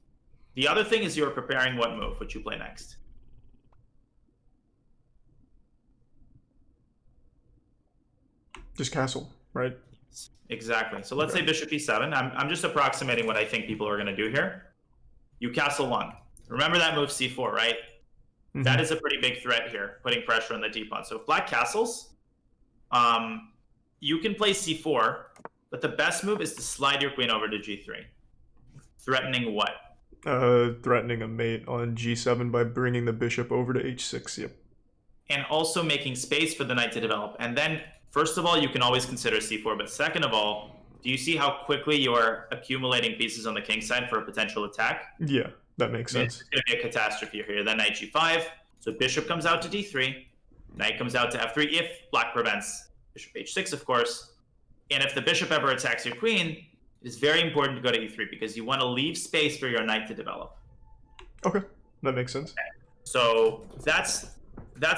The other thing is you're preparing what move, which you play next. Just castle, right? Exactly. So let's say bishop e7. I'm just approximating what I think people are going to do here. You castle 1. Remember that move c4, right? Mm-hmm. That is a pretty big threat here, putting pressure on the d-pawn. So if black castles, you can play c4, but the best move is to slide your queen over to g3. Threatening what? Threatening a mate on g7 by bringing the bishop over to h6, yep. And also making space for the knight to develop. And then, first of all, you can always consider c4, but second of all, do you see how quickly you're accumulating pieces on the king side for a potential attack? Yeah, that makes sense. It's going to be a catastrophe here. Then knight g5, so bishop comes out to d3, knight comes out to f3 if black prevents bishop h6, of course. And if the bishop ever attacks your queen, it is very important to go to e3 because you want to leave space for your knight to develop. Okay, that makes sense. Okay. So that's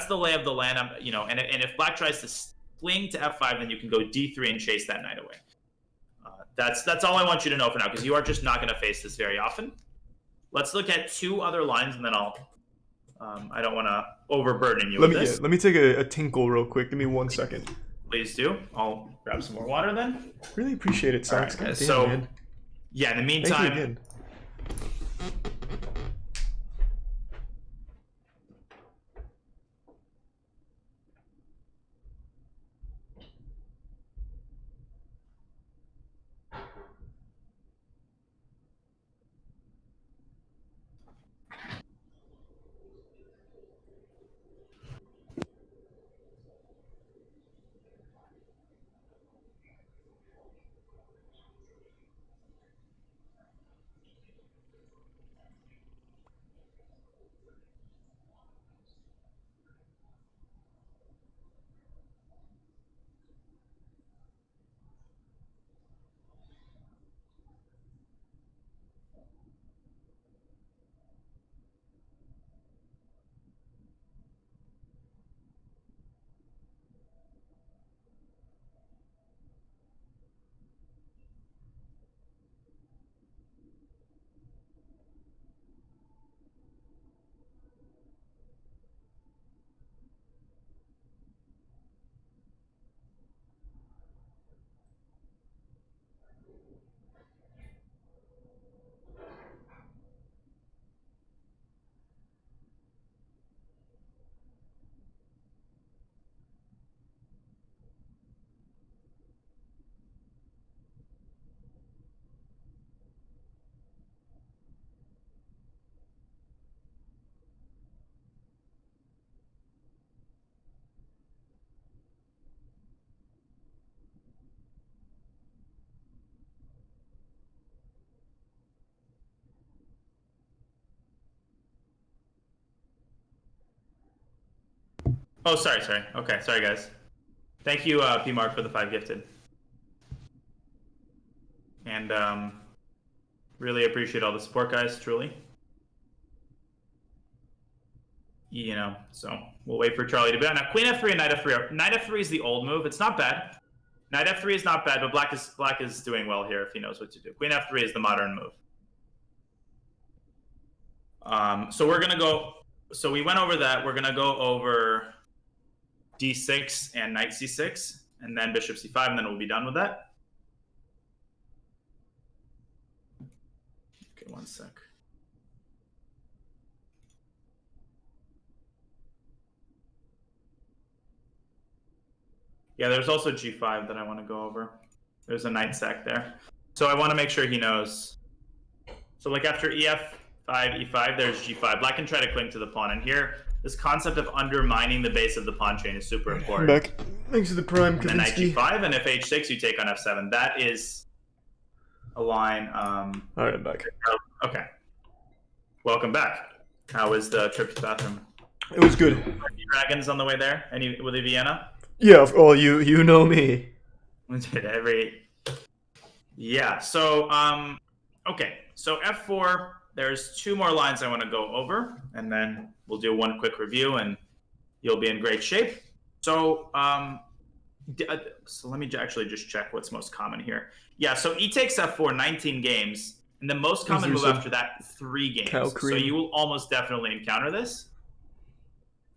the lay of the land. And if black tries to fling to f5, then you can go d3 and chase that knight away. That's all I want you to know for now, because you are just not going to face this very often. Let's look at 2 other lines, and then I don't want to overburden you with this. Let me take a tinkle real quick. Give me 1 second. Please do. I'll grab some more water then. Really appreciate it, Socks. Right, so, man. Yeah, in the meantime... Thank you again. Oh, sorry. Okay, sorry, guys. Thank you, P Mark, for the 5 gifted. And really appreciate all the support, guys. Truly. You know, so we'll wait for Charlie to be on. Now, Queen F3 and Knight F3. Knight F3 is the old move. It's not bad. Knight F3 is not bad, but Black is doing well here if he knows what to do. Queen F3 is the modern move. So we're gonna go. So we went over that. We're gonna go over D6 and Knight C6, and then Bishop C5, and then we'll be done with that. Okay, one sec. Yeah, there's also G5 that I want to go over. There's a knight sack there. So I want to make sure he knows. So like after EF5, E5, there's G5. Black can try to cling to the pawn. And here, this concept of undermining the base of the pawn chain is super important. Back. Thanks to the prime. And then Knight G5, and if H6, you take on F7. That is a line. All right, I'm back. Okay. Welcome back. How was the trip to the bathroom? It was good. Any dragons on the way there? Any with the Vienna? Yeah, well, you know me. Yeah, so okay, so F4, there's 2 more lines I want to go over, and then we'll do one quick review and you'll be in great shape. So so let me actually just check what's most common here. Yeah, so E takes F4, 19 games, and the most common move after that, 3 games. So you will almost definitely encounter this.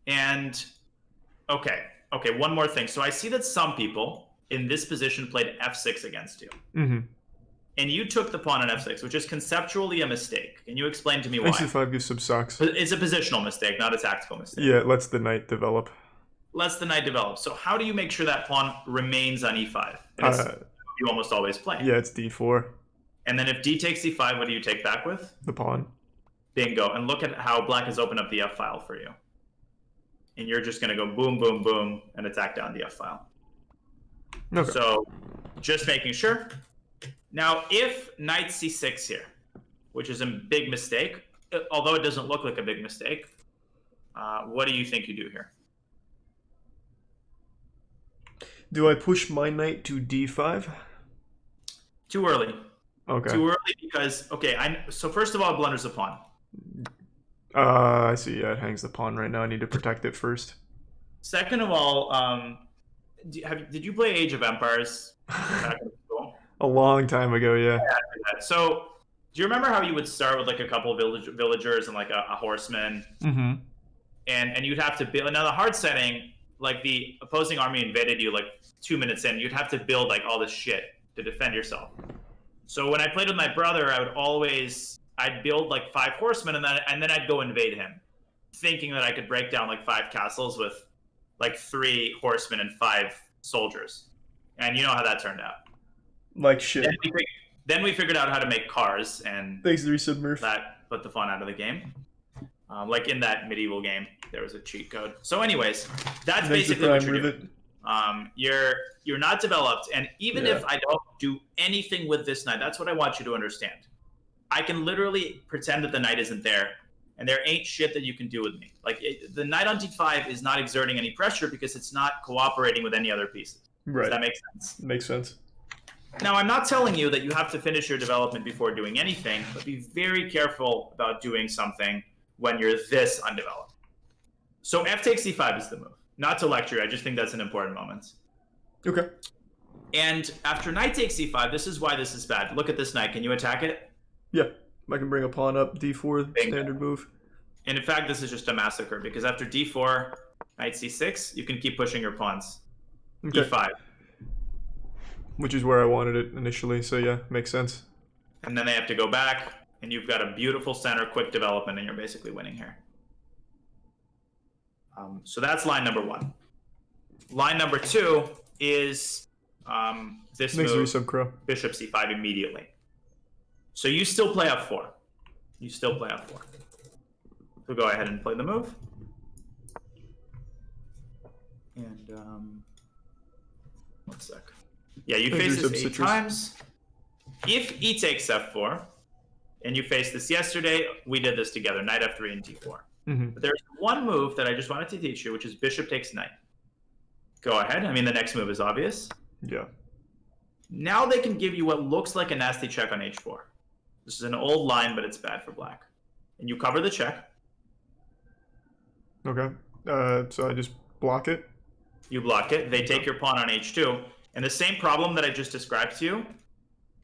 And okay, one more thing. So I see that some people in this position played F6 against you. Mm-hmm. And you took the pawn on F6, which is conceptually a mistake. Can you explain to me why? H5 gives some socks. It's a positional mistake, not a tactical mistake. Yeah, it lets the knight develop. Lets the knight develop. So how do you make sure that pawn remains on E5? You almost always play. Yeah, it's D4. And then if D takes E5, what do you take back with? The pawn. Bingo. And look at how Black has opened up the F file for you. And you're just going to go boom, boom, boom, and attack down the F file. Okay. So just making sure. Now, if Knight C6 here, which is a big mistake, although it doesn't look like a big mistake, what do you think you do here? Do I push my knight to D5? Too early. Okay. Too early because, okay, so first of all, it blunders the pawn. I see. Yeah, it hangs the pawn right now. I need to protect it first. Second of all, did you play Age of Empires back in school? A long time ago, yeah. So, do you remember how you would start with like a couple of villagers and like a horseman? Mm-hmm. And you'd have to build. Now, the hard setting, like the opposing army invaded you like 2 minutes in, you'd have to build like all this shit to defend yourself. So when I played with my brother, I'd build like 5 horsemen and then I'd go invade him, thinking that I could break down like 5 castles with like 3 horsemen and 5 soldiers. And you know how that turned out. Like shit. Then we figured out how to make cars, and thanks to Resub Murph. That put the fun out of the game. Like in that medieval game, there was a cheat code. So anyways, that's basically what you're doing. You're not developed, and even if I don't do anything with this knight, that's what I want you to understand. I can literally pretend that the knight isn't there, and there ain't shit that you can do with me. Like the knight on d5 is not exerting any pressure because it's not cooperating with any other pieces. Right. Does that make sense? Makes sense. Now, I'm not telling you that you have to finish your development before doing anything, but be very careful about doing something when you're this undeveloped. So f takes c5 is the move. Not to lecture, I just think that's an important moment. Okay. And after knight takes c5, this is why this is bad. Look at this knight. Can you attack it? Yeah. I can bring a pawn up, d4, standard move. And in fact, this is just a massacre, because after d4, knight c6, you can keep pushing your pawns. Okay. e5. Which is where I wanted it initially, so yeah, makes sense. And then they have to go back, and you've got a beautiful center, quick development, and you're basically winning here. So that's line number 1. Line number 2 is this move, bishop c5 immediately. So you still play f4. You still play f4. So go ahead and play the move. And one sec. Yeah, you face this 8 times. If e takes f4, and you faced this yesterday, we did this together, knight f3 and d4. But there's one move that I just wanted to teach you, which is bishop takes knight. Go ahead. I mean, the next move is obvious. Yeah. Now they can give you what looks like a nasty check on h4. This is an old line, but it's bad for black. And you cover the check. Okay. So I just block it. You block it. They take your pawn on h2. And the same problem that I just described to you,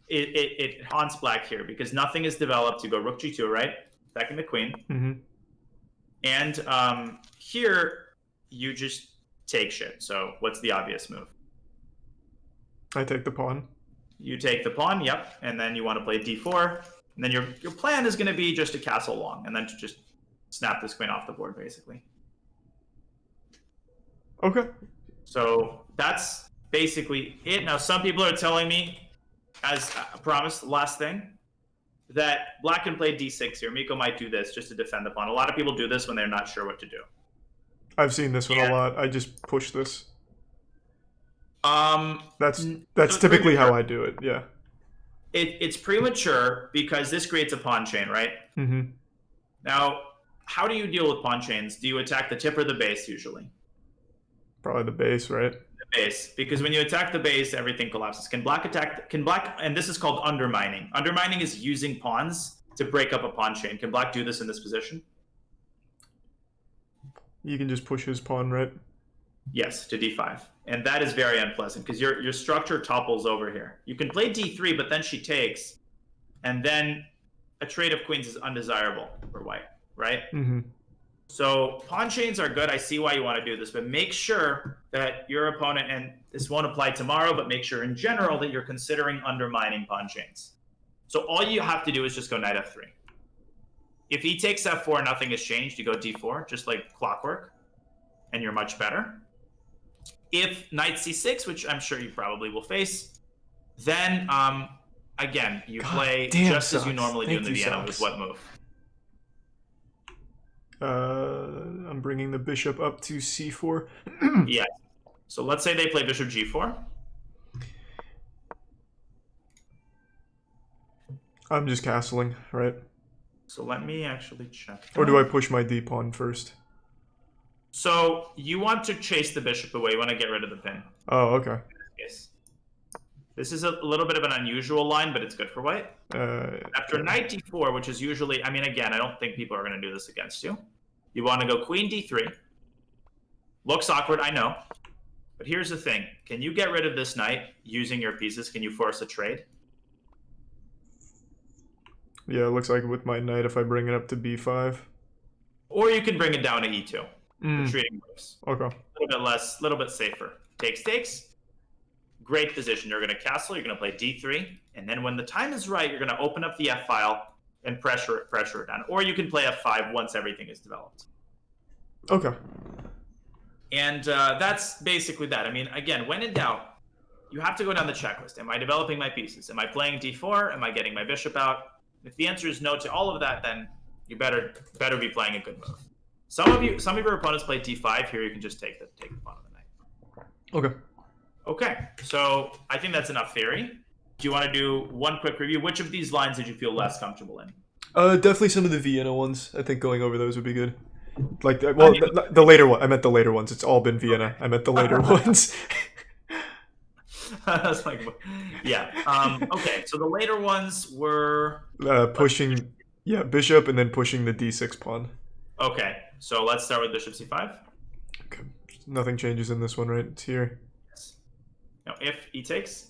it haunts black here because nothing is developed. You go rook g2, right? Attacking the queen. And here, you just take shit. So what's the obvious move? I take the pawn. You take the pawn, yep. And then you want to play d4. And then your plan is going to be just to castle long and then to just snap this queen off the board, basically. Okay. So that's basically it. Now, some people are telling me, as I promised, last thing, that black can play d6 here. Miko might do this just to defend the pawn. A lot of people do this when they're not sure what to do. I've seen this one a lot. I just push this. That's so typically how I do it. Yeah. It's premature because this creates a pawn chain, right? Now, how do you deal with pawn chains? Do you attack the tip or the base usually? Probably the base, right? The base, because when you attack the base, everything collapses. Can black attack? Can black? And this is called undermining. Undermining is using pawns to break up a pawn chain. Can black do this in this position? You can just push his pawn, right? Yes, to d5. And that is very unpleasant because your structure topples over here. You can play d3, but then she takes. And then a trade of queens is undesirable for white, right? So pawn chains are good. I see why you want to do this, but make sure that your opponent, and this won't apply tomorrow, but make sure in general that you're considering undermining pawn chains. So all you have to do is just go knight f3. If he takes f4, nothing has changed. You go d4, just like clockwork, and you're much better. If knight c6, which I'm sure you probably will face, then again, you play just as you normally do in the Vienna with what move? I'm bringing the bishop up to c4. Yes. So let's say they play bishop g4. I'm just castling, right? So let me actually check. Or do I push my d pawn first? So you want to chase the bishop away. You want to get rid of the pin. Oh, okay. Yes. This is a little bit of an unusual line, but it's good for white. After knight d4, which is usually, I mean, again, I don't think people are going to do this against you. You want to go queen d3. Looks awkward, I know. But here's the thing. Can you get rid of this knight using your pieces? Can you force a trade? Yeah, it looks like with my knight, if I bring it up to b5. Or you can bring it down to e2. Retreating moves. Okay. A little bit safer. Takes. Great position. You're going to castle. You're going to play d3. And then when the time is right, you're going to open up the f file and pressure it down. Or you can play f5 once everything is developed. Okay. And that's basically that. I mean, again, when in doubt, you have to go down the checklist. Am I developing my pieces? Am I playing d4? Am I getting my bishop out? If the answer is no to all of that, then you better be playing a good move. Some of your opponents play d5. Here you can just take the pawn on the knight. Okay. Okay, so I think that's enough theory. Do you want to do one quick review? Which of these lines did you feel less comfortable in? Definitely some of the Vienna ones. I think going over those would be good. Like, well, the later one. I meant the later ones. It's all been Vienna. I meant the later ones. I was like, yeah. Okay, so the later ones were pushing, yeah, bishop, and then pushing the d6 pawn. Okay, so let's start with bishop c5. Okay, nothing changes in this one, right? It's here. Yes. Now, if he takes,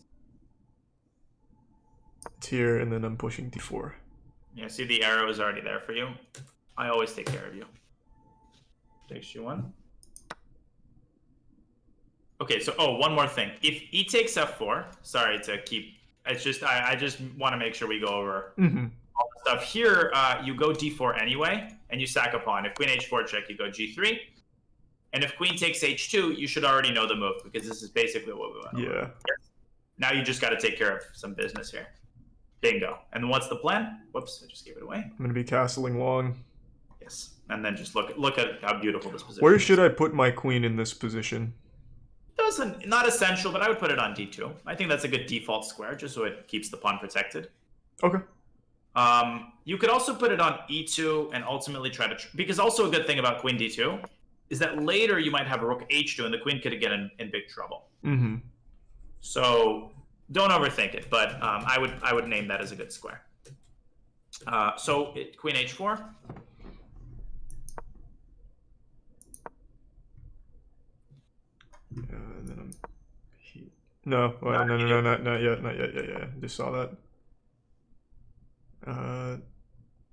it's here, and then I'm pushing d4. Yeah, see the arrow is already there for you. I always take care of you. Takes g1. Okay, so one more thing. If e takes f4, sorry to keep. It's just I just want to make sure we go over all the stuff here. You go d4 anyway, and you sack a pawn. If queen h4 check, you go g3, and if queen takes h2, you should already know the move because this is basically what we want. Yeah. Yes. Now you just got to take care of some business here. Bingo. And what's the plan? Whoops, I just gave it away. I'm gonna be castling long. Yes, and then just look at how beautiful this position. Where should I put my queen in this position? Not essential, but I would put it on d2. I think that's a good default square, just so it keeps the pawn protected. Okay. You could also put it on e2 and ultimately try to... Because also a good thing about queen d2 is that later you might have a rook h2 and the queen could get in big trouble. Mm-hmm. So don't overthink it, but I would name that as a good square. So queen h4. And then I'm... No, well, no, not yet. Yeah. Just saw that.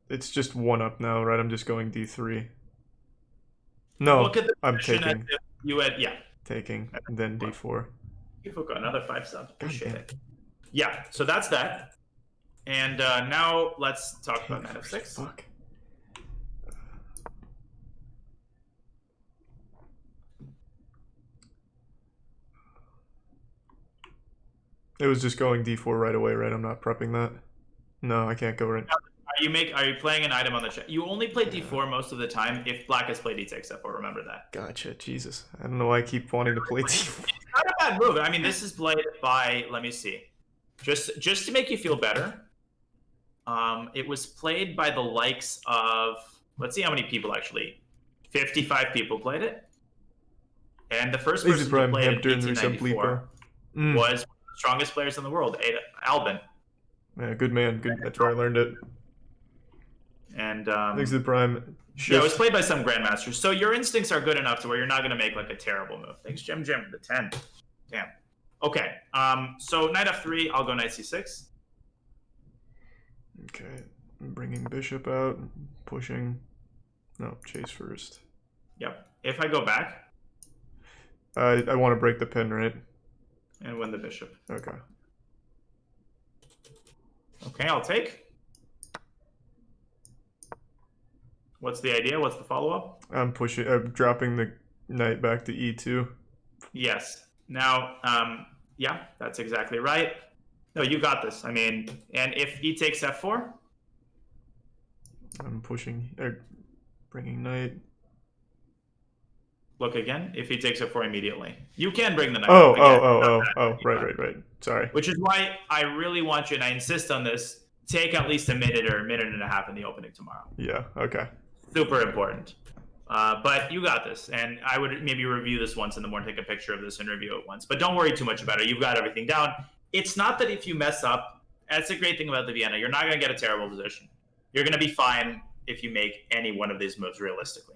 It's just one up now, right? I'm just going d3. No, Look at the I'm position taking. as if you had, yeah. Taking, and then d4. You've got another 5 sub. Appreciate damn. it. Yeah, so that's that. And now let's talk about knight f6. Fuck. It was just going d4 right away, right? I'm not prepping that. No, I can't go right. Are you playing an item on the check? You only play d4 most of the time if black has played d6 f4. Remember that. Gotcha. Jesus, I don't know why I keep wanting to play d4. It's not a bad move. I mean, this is played by. Let me see. Just to make you feel better. It was played by the likes of. Let's see how many people actually. 55 people played it. And the first person to play it in 1894 was one of the strongest players in the world, Albin. Yeah, good man. Good. That's where I learned it. And thanks to the prime. Shift. Yeah, it was played by some grandmasters. So your instincts are good enough to where you're not going to make like a terrible move. Thanks, Jim, for the 10. Damn. Okay. So knight f3. I'll go knight c6. Okay. I'm bringing bishop out. Pushing. No, chase first. Yep. If I go back. I want to break the pin, right? And win the bishop. Okay. Okay, I'll take. What's the idea? What's the follow-up? I'm dropping the knight back to e2. Yes. Now, yeah, that's exactly right. No, you got this. I mean, and if e takes f4? I'm pushing, bringing knight. Look again. If he takes f4 immediately. You can bring the knight. Oh, right. Sorry. Which is why I really want you, and I insist on this, take at least a minute or a minute and a half in the opening tomorrow. Yeah, okay. Super important. But you got this. And I would maybe review this once in the morning, take a picture of this and review it once. But don't worry too much about it. You've got everything down. It's not that if you mess up, that's the great thing about the Vienna. You're not going to get a terrible position. You're going to be fine if you make any one of these moves realistically.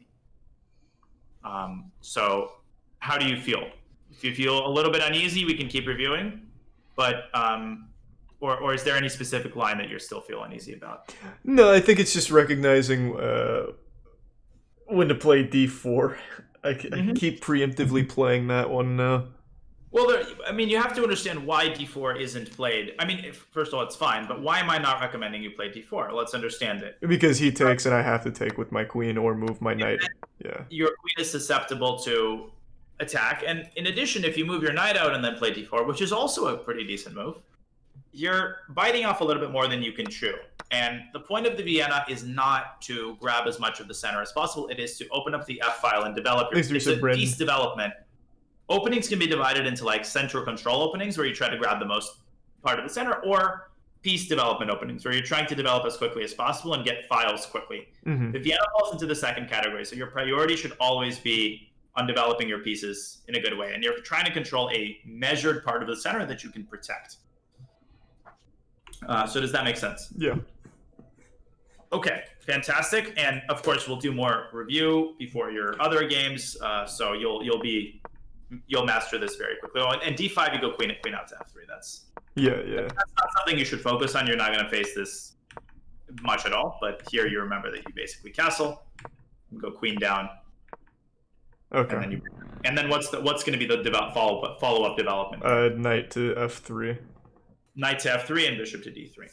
So how do you feel? If you feel a little bit uneasy, we can keep reviewing. But or is there any specific line that you're still feeling uneasy about? No, I think it's just recognizing when to play d4. I keep preemptively playing that one now. Well, I mean, you have to understand why d4 isn't played. I mean, first of all, it's fine, but why am I not recommending you play d4? Let's understand it. Because he takes and I have to take with my queen or move my knight. Yeah. Your queen is susceptible to attack. And in addition, if you move your knight out and then play d4, which is also a pretty decent move, you're biting off a little bit more than you can chew. And the point of the Vienna is not to grab as much of the center as possible. It is to open up the F file and develop your piece development. Openings can be divided into like central control openings where you try to grab the most part of the center, or piece development openings where you're trying to develop as quickly as possible and get files quickly. The Vienna falls into the second category. So your priority should always be on developing your pieces in a good way. And you're trying to control a measured part of the center that you can protect. So does that make sense? Yeah. Okay, fantastic. And of course, we'll do more review before your other games. So you'll master this very quickly. Oh, and d5, you go queen out to f3. That's not something you should focus on. You're not going to face this much at all. But here you remember that you basically castle, and go queen down. Okay. And then what's going to be the follow up development? Knight to f3. Knight to f3 and bishop to d3.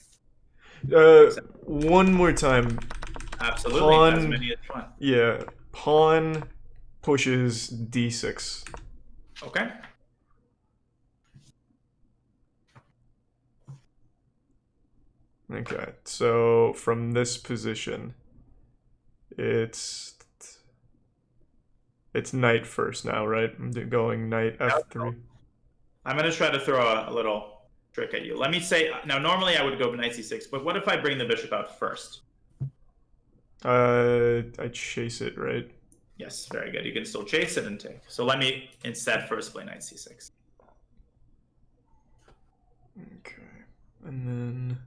One more time. Absolutely. Pawn, as many as you want. Yeah. Pawn pushes d6. Okay. Okay. So from this position, it's knight first now, right? I'm going knight f3. I'm going to try to throw a little trick at you. Let me say, now normally I would go knight c6, but what if I bring the bishop out first? I chase it, right? Yes, very good. You can still chase it and take. So let me instead first play knight c6. Okay, and then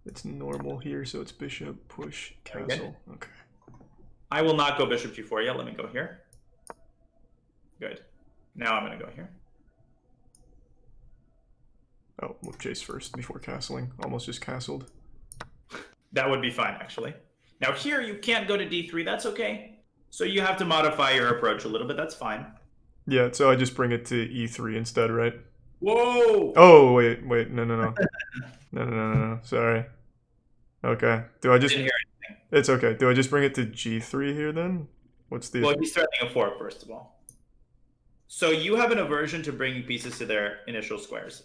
it's normal here, so it's bishop, push, castle. Okay. I will not go bishop g4 yet. Let me go here. Good. Now I'm going to go here. Oh, we'll chase first before castling. Almost just castled. That would be fine, actually. Now here you can't go to d3. That's okay. So you have to modify your approach a little bit. That's fine. Yeah, so I just bring it to e3 instead, right? Whoa! Oh, wait, no. No. Sorry. Okay. Do I just... Didn't hear anything. It's okay. Do I just bring it to g3 here then? What's the... Well, he's threatening a fork, first of all. So you have an aversion to bringing pieces to their initial squares.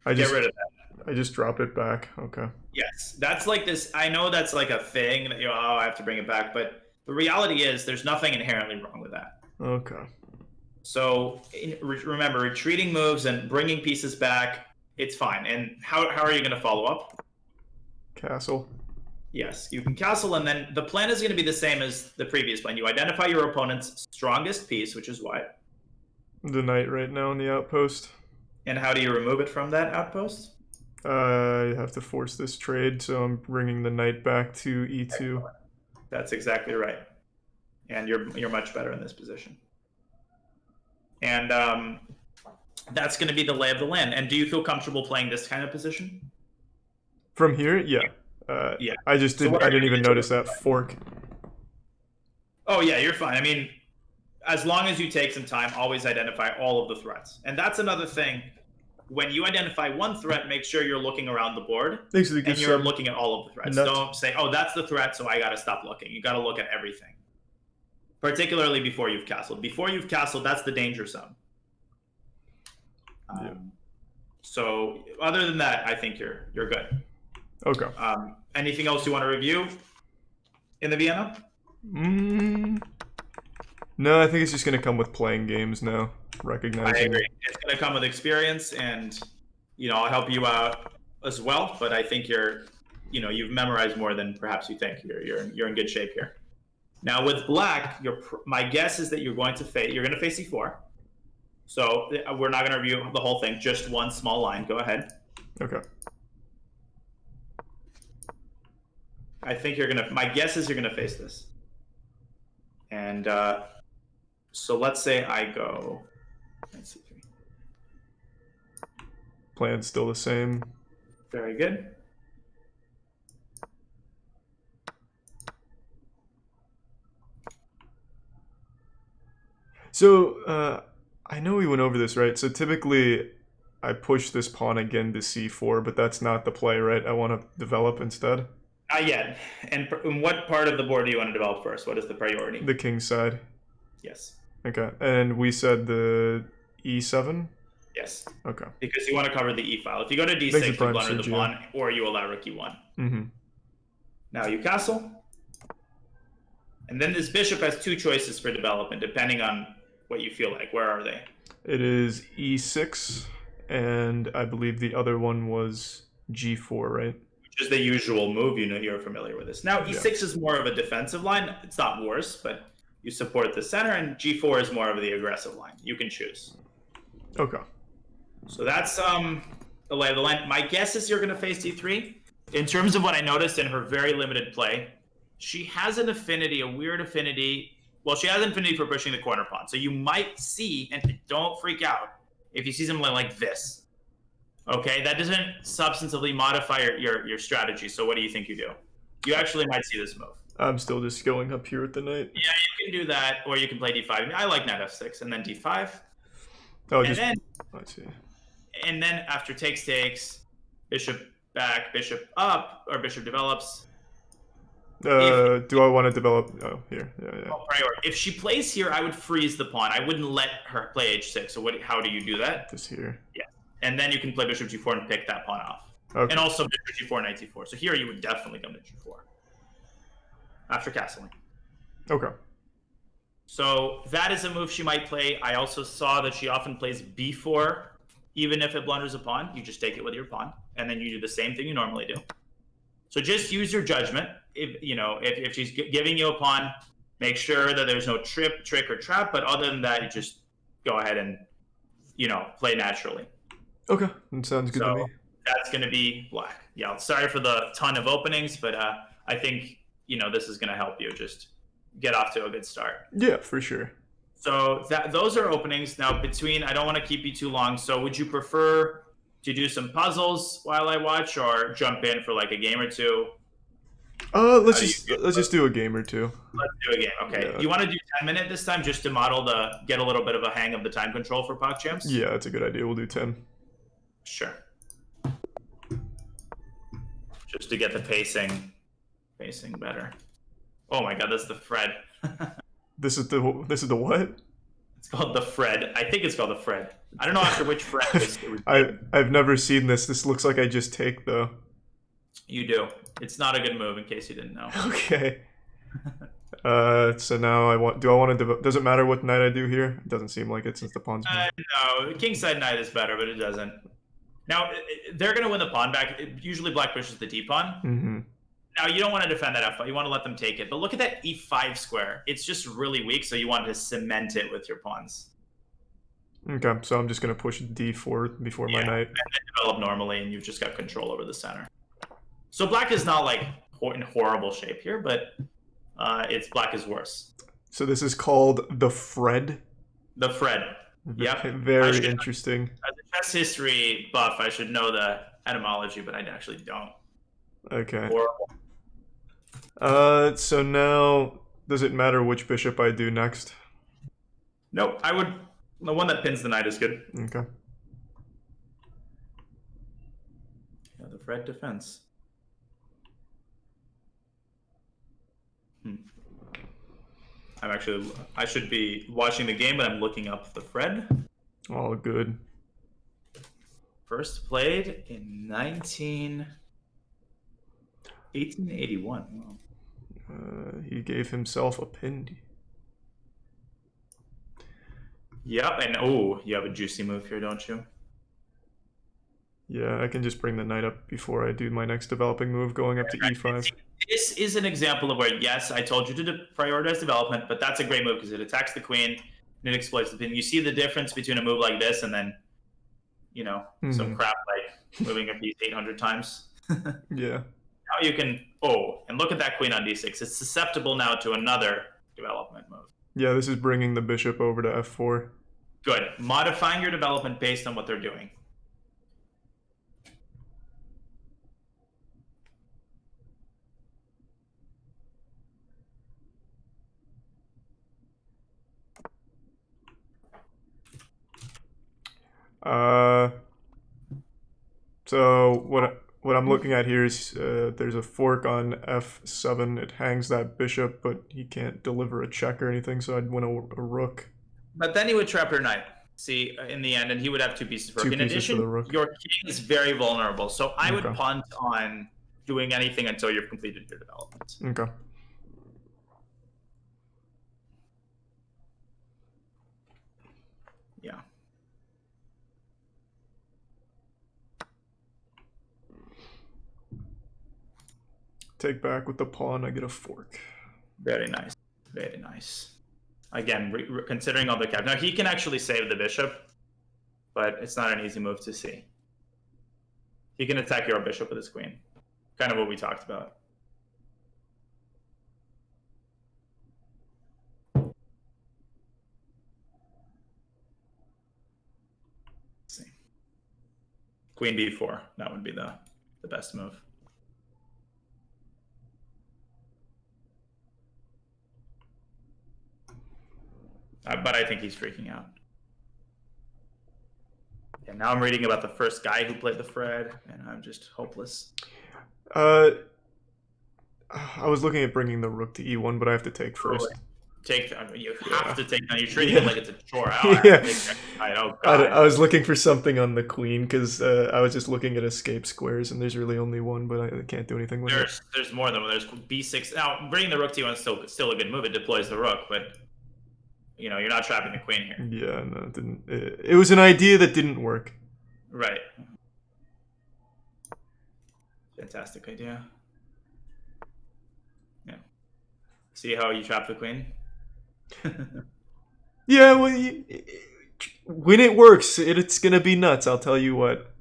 Get rid of that. I just drop it back. Okay. Yes, that's like this. I know that's like a thing that I have to bring it back, but the reality is there's nothing inherently wrong with that. Okay. So remember, retreating moves and bringing pieces back, it's fine. And how are you going to follow up? Castle. Yes, you can castle, and then the plan is going to be the same as the previous plan. You identify your opponent's strongest piece, which is what? The knight right now in the outpost. And how do you remove it from that outpost? I have to force this trade, so I'm bringing the knight back to e2. That's exactly right. And you're much better in this position. And that's going to be the lay of the land. And do you feel comfortable playing this kind of position? From here? Yeah. Yeah. I didn't even notice that fork. Oh, yeah, you're fine. I mean, as long as you take some time, always identify all of the threats. And that's another thing. When you identify one threat, make sure you're looking around the board. Thanks for the and you're looking at all of the threats. Don't say, oh, that's the threat, so I got to stop looking. You got to look at everything. Particularly before you've castled. Before you've castled, that's the danger zone. Yeah. So other than that, I think you're good. Okay. Anything else you want to review in the Vienna? No, I think it's just going to come with playing games now. Recognizing. I agree. It's going to come with experience, and I'll help you out as well. But I think you've memorized more than perhaps you think. You're in good shape here. Now with black, my guess is that you're going to face e4. So we're not going to review the whole thing. Just one small line. Go ahead. Okay. I think my guess is you're going to face this. And so let's say I go. Let's see. Plan's still the same. Very good. So, I know we went over this, right? So typically, I push this pawn again to c4, but that's not the play, right? I want to develop instead. Not yet. And what part of the board do you want to develop first? What is the priority? The king side. Yes. Okay. And we said the e7? Yes. Okay. Because you want to cover the e file. If you go to d6, you blunder the pawn, or you allow rook e1. Mm-hmm. Now you castle. And then this bishop has two choices for development, depending on what you feel like. Where are they? It is e6, and I believe the other one was g4, right? Which is the usual move. You're familiar with this. Now e6 is more of a defensive line. It's not worse, but you support the center, and g4 is more of the aggressive line. You can choose. Okay. So that's the lay of the land. My guess is you're going to face d3. In terms of what I noticed in her very limited play, she has an affinity, a weird affinity. Well, she has an affinity for pushing the corner pawn. So you might see, and don't freak out, if you see something like this. Okay, that doesn't substantively modify your strategy. So what do you think you do? You actually might see this move. I'm still just going up here with the knight. Yeah, you can do that, or you can play d5. I like knight f6, and then d5. Oh, and then, let's see. And then after takes, bishop back, bishop up, or bishop develops. Do I want to develop? Oh, here. Yeah. Oh, priority. If she plays here, I would freeze the pawn. I wouldn't let her play h6. So how do you do that? Just here. Yeah. And then you can play bishop g4 and pick that pawn off. Okay. And also bishop g4, knight d4. So here you would definitely come to g4 after castling. Okay. So that is a move she might play. I also saw that she often plays b4, even if it blunders a pawn. You just take it with your pawn, and then you do the same thing you normally do. So just use your judgment. If she's giving you a pawn, make sure that there's no trip, trick, or trap. But other than that, you just go ahead and play naturally. Okay, that sounds good to me. That's going to be black. Yeah, sorry for the ton of openings, but I think this is going to help you just get off to a good start. Yeah, for sure. So those are openings. Now I don't want to keep you too long. So would you prefer to do some puzzles while I watch, or jump in for like a game or two? Let's just do a game or two. Let's do a game. Okay. Yeah. You want to do 10-minute this time, just to get a little bit of a hang of the time control for PogChamps? Yeah, that's a good idea. We'll do 10. Sure. Just to get the pacing better. Oh my god, that's the Fred. This is the what? It's called the Fred. I think it's called the Fred. I don't know after which Fred it was. I've never seen this. This looks like I just take though. You do. It's not a good move, in case you didn't know. Okay. So now does it matter what knight I do here? It doesn't seem like it since the pawn's no, kingside knight is better, but it doesn't. Now, they're going to win the pawn back. Usually black pushes the d-pawn. Mm-hmm. Now, you don't want to defend that f5. You want to let them take it. But look at that e5 square. It's just really weak, so you want to cement it with your pawns. Okay, so I'm just going to push d4 before my knight. And then develop normally, and you've just got control over the center. So black is not like in horrible shape here, but black is worse. So this is called the Fred? The Fred. Yep. Very interesting. As a chess history buff, I should know the etymology, but I actually don't. Okay. Horrible. So now, does it matter which bishop I do next? Nope. The one that pins the knight is good. Okay. Yeah, the Fred defense. I should be watching the game, but I'm looking up the Fred. All good. First played in 1881. Wow. He gave himself a pin. Yep, and you have a juicy move here, don't you? Yeah, I can just bring the knight up before I do my next developing move, going up to e5. This is an example of where, yes, I told you to prioritize development, but that's a great move because it attacks the queen and it exploits the pin. You see the difference between a move like this and then, some crap like moving a piece 800 times. Yeah. Now you can, and look at that queen on d6. It's susceptible now to another development move. Yeah, this is bringing the bishop over to f4. Good. Modifying your development based on what they're doing. So what I'm looking at here is there's a fork on f7. It hangs that bishop, but he can't deliver a check or anything, so I'd win a rook. But then he would trap your knight, see, in the end, and he would have two pieces of rook. In addition, your king is very vulnerable, so I would punt on doing anything until you've completed your development. Okay. Yeah. Take back with the pawn, I get a fork. Very nice. Very nice. Again, considering all the cap. Now, he can actually save the bishop, but it's not an easy move to see. He can attack your bishop with his queen. Kind of what we talked about. Let's see. Queen b4. That would be the best move. But I think he's freaking out. And now I'm reading about the first guy who played the Fred, and I'm just hopeless. I was looking at bringing the rook to e1, but I have to take first. You have to take. You're treating it like it's a chore. I was looking for something on the queen because I was just looking at escape squares, and there's really only one, but I can't do anything with it. There's more than one. There's b6. Now, bringing the rook to e1 is still a good move. It deploys the rook, but you're not trapping the queen here. Yeah, no, it didn't. It was an idea that didn't work. Right. Fantastic idea. Yeah. See how you trap the queen? Yeah, well, when it works, it's gonna be nuts. I'll tell you what.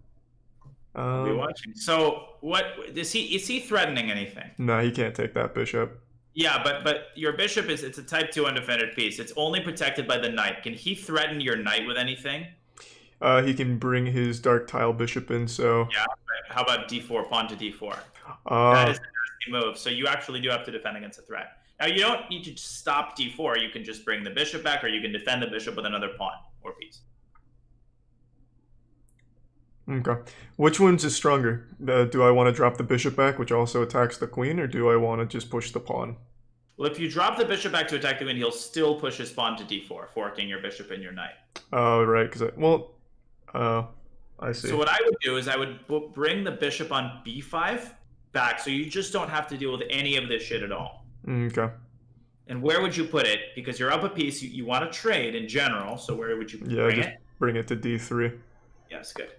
I'll be watching. So, what is he threatening anything? No, he can't take that bishop. Yeah, but your bishop it's a type 2 undefended piece. It's only protected by the knight. Can he threaten your knight with anything? He can bring his dark tile bishop in. So yeah. How about d4, pawn to d4? that is a nasty move. So you actually do have to defend against a threat. Now you don't need to stop d4. You can just bring the bishop back, or you can defend the bishop with another pawn or piece. Okay. Which one's is stronger? Do I want to drop the bishop back, which also attacks the queen, or do I want to just push the pawn? Well, if you drop the bishop back to attack the queen, he'll still push his pawn to d4, forking your bishop and your knight. Oh, right. Because I see. So what I would do is I would bring the bishop on b5 back, so you just don't have to deal with any of this shit at all. Okay. And where would you put it? Because you're up a piece, you want to trade in general. So where would you bring it? Bring it to d3. Yes, good.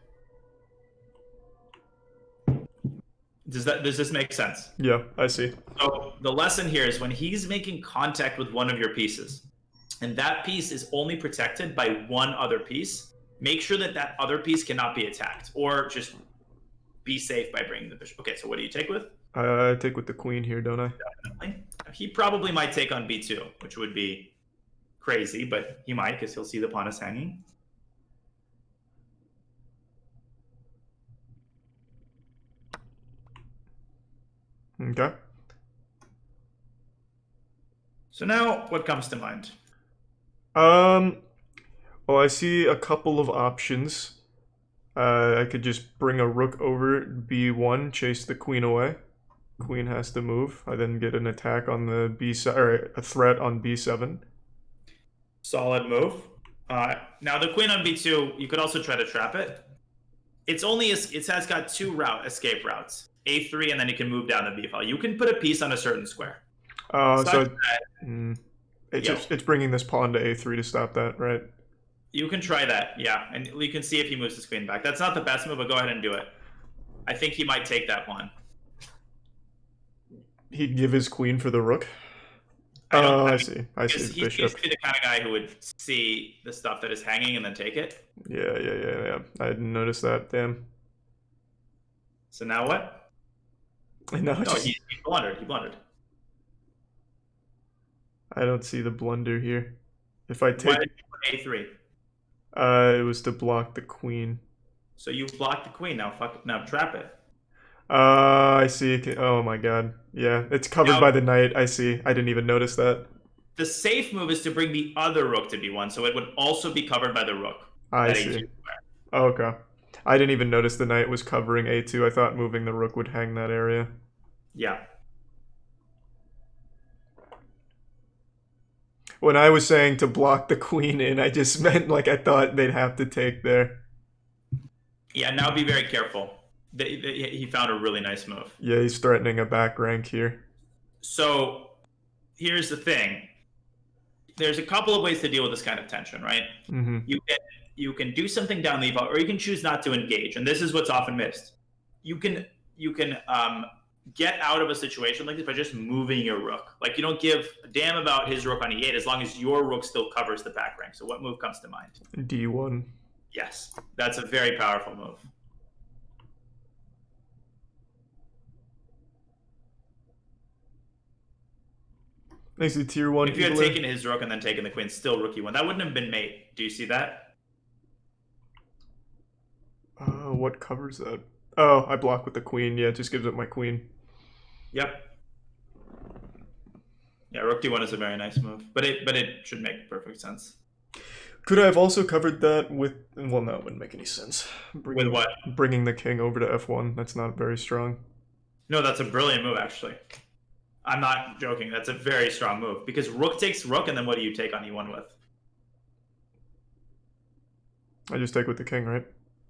Does this make sense? Yeah, I see. So the lesson here is when he's making contact with one of your pieces, and that piece is only protected by one other piece, make sure that that other piece cannot be attacked, or just be safe by bringing the bishop. Okay, so what do you take with? I take with the queen here, don't I? Definitely. He probably might take on b2, which would be crazy, but he might, because he'll see the pawn is hanging. Okay. So now, what comes to mind? Well, I see a couple of options. I could just bring a rook over b1, chase the queen away. Queen has to move. I then get an attack on the b7, or a threat on b7. Solid move. Now the queen on b2, you could also try to trap it. It has got two escape routes. A3, and then you can move down the b file. You can put a piece on a certain square. It's bringing this pawn to a3 to stop that, right? You can try that, yeah, and you can see if he moves his queen back. That's not the best move, but go ahead and do it. I think he might take that pawn. He'd give his queen for the rook. I see. I see. He's the kind of guy who would see the stuff that is hanging and then take it. Yeah. I didn't notice that. Damn. So now what? No, he blundered. He blundered. I don't see the blunder here. If I take... Why did you put A3? It was to block the queen. So you blocked the queen. Now trap it. I see. Oh my god. Yeah, it's covered by the knight. I see. I didn't even notice that. The safe move is to bring the other rook to b1, so it would also be covered by the rook. I see. Oh, okay. I didn't even notice the knight was covering a2. I thought moving the rook would hang that area. Yeah. When I was saying to block the queen in, I just meant like I thought they'd have to take there. Yeah, now be very careful. He found a really nice move. Yeah, he's threatening a back rank here. So here's the thing. There's a couple of ways to deal with this kind of tension, right? Mm-hmm. You can do something down the file, or you can choose not to engage, and this is what's often missed. You can get out of a situation like this by just moving your rook. Like, you don't give a damn about his rook on e8 as long as your rook still covers the back rank. So what move comes to mind? d1. Yes, that's a very powerful move. Makes it tier 1. If you had taken his rook and then taken the queen, still rook e1. That wouldn't have been mate. Do you see that? What covers that? Oh, I block with the queen. Yeah, it just gives up my queen. Yep. Yeah, rook d1 is a very nice move, but it should make perfect sense. Could I have also covered that with... Well, no, it wouldn't make any sense. With what? Bringing the king over to f1. That's not very strong. No, that's a brilliant move, actually. I'm not joking. That's a very strong move. Because rook takes rook, and then what do you take on e1 with? I just take with the king, right?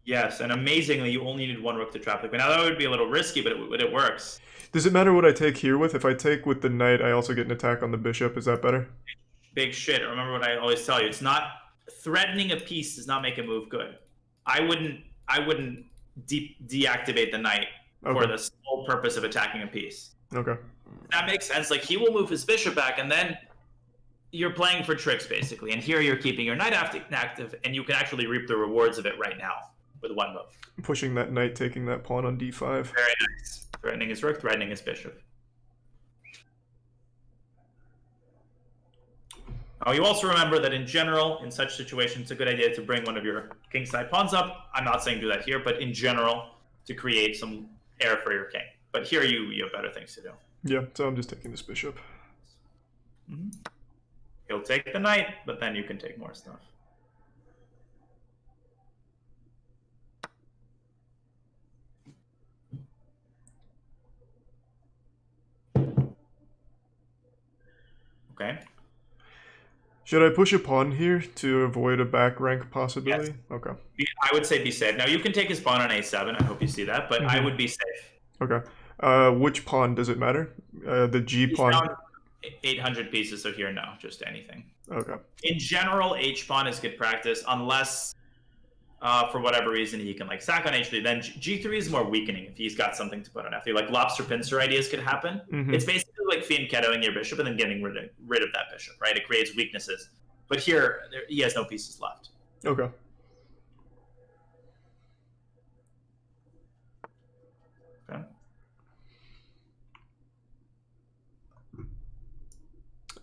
Yes, and amazingly, you only need one rook to trap the queen. Now, that would be a little risky, but it works. Does it matter what I take here with? If I take with the knight, I also get an attack on the bishop. Is that better? big shit. Remember what I always tell you. It's not threatening a piece does not make a move good. I wouldn't deactivate the knight for the sole purpose of attacking a piece. Okay. That makes sense. Like, he will move his bishop back, and then you're playing for tricks, basically. And here you're keeping your knight active, and you can actually reap the rewards of it right now with one move. Pushing that knight, taking that pawn on d5. Very nice. Threatening his rook, threatening his bishop. Now, you also remember that in general, in such situations, it's a good idea to bring one of your kingside pawns up. I'm not saying do that here, but in general, to create some air for your king. But here you have better things to do. Yeah, so I'm just taking this bishop. Mm-hmm. He'll take the knight, but then you can take more stuff. Okay. Should I push a pawn here to avoid a back rank possibility? Yes. Okay. I would say be safe. Now, you can take his pawn on a7. I hope you see that, but I would be safe. Okay. Which pawn does it matter? The G He's pawn. down 800 pieces, so here, no, just anything. Okay. In general, H pawn is good practice, unless for whatever reason he can like sack on H3. Then G3 is more weakening if he's got something to put on F3. Like lobster pincer ideas could happen. It's basically like fianchettoing your bishop and then getting rid of that bishop, right? It creates weaknesses. But here, he has no pieces left. Okay. Okay.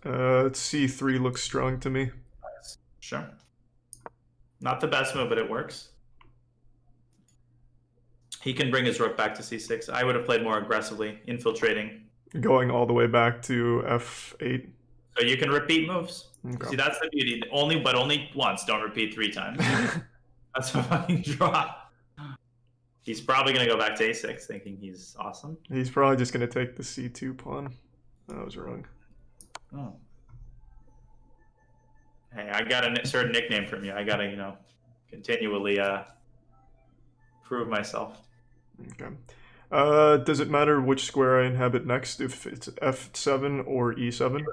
C3 looks strong to me. Sure. Not the best move, but it works. He can bring his rook back to C6. I would have played more aggressively, infiltrating. Going all the way back to F8. So you can repeat moves. Okay. See, that's the beauty. But only once. Don't repeat 3 times. That's a fucking draw. He's probably going to go back to A6, thinking he's awesome. He's probably just going to take the C2 pawn. I was wrong. Oh. Hey, I got a certain nickname from you. I got to, continually prove myself. Okay. Does it matter which square I inhabit next, if it's F7 or E7?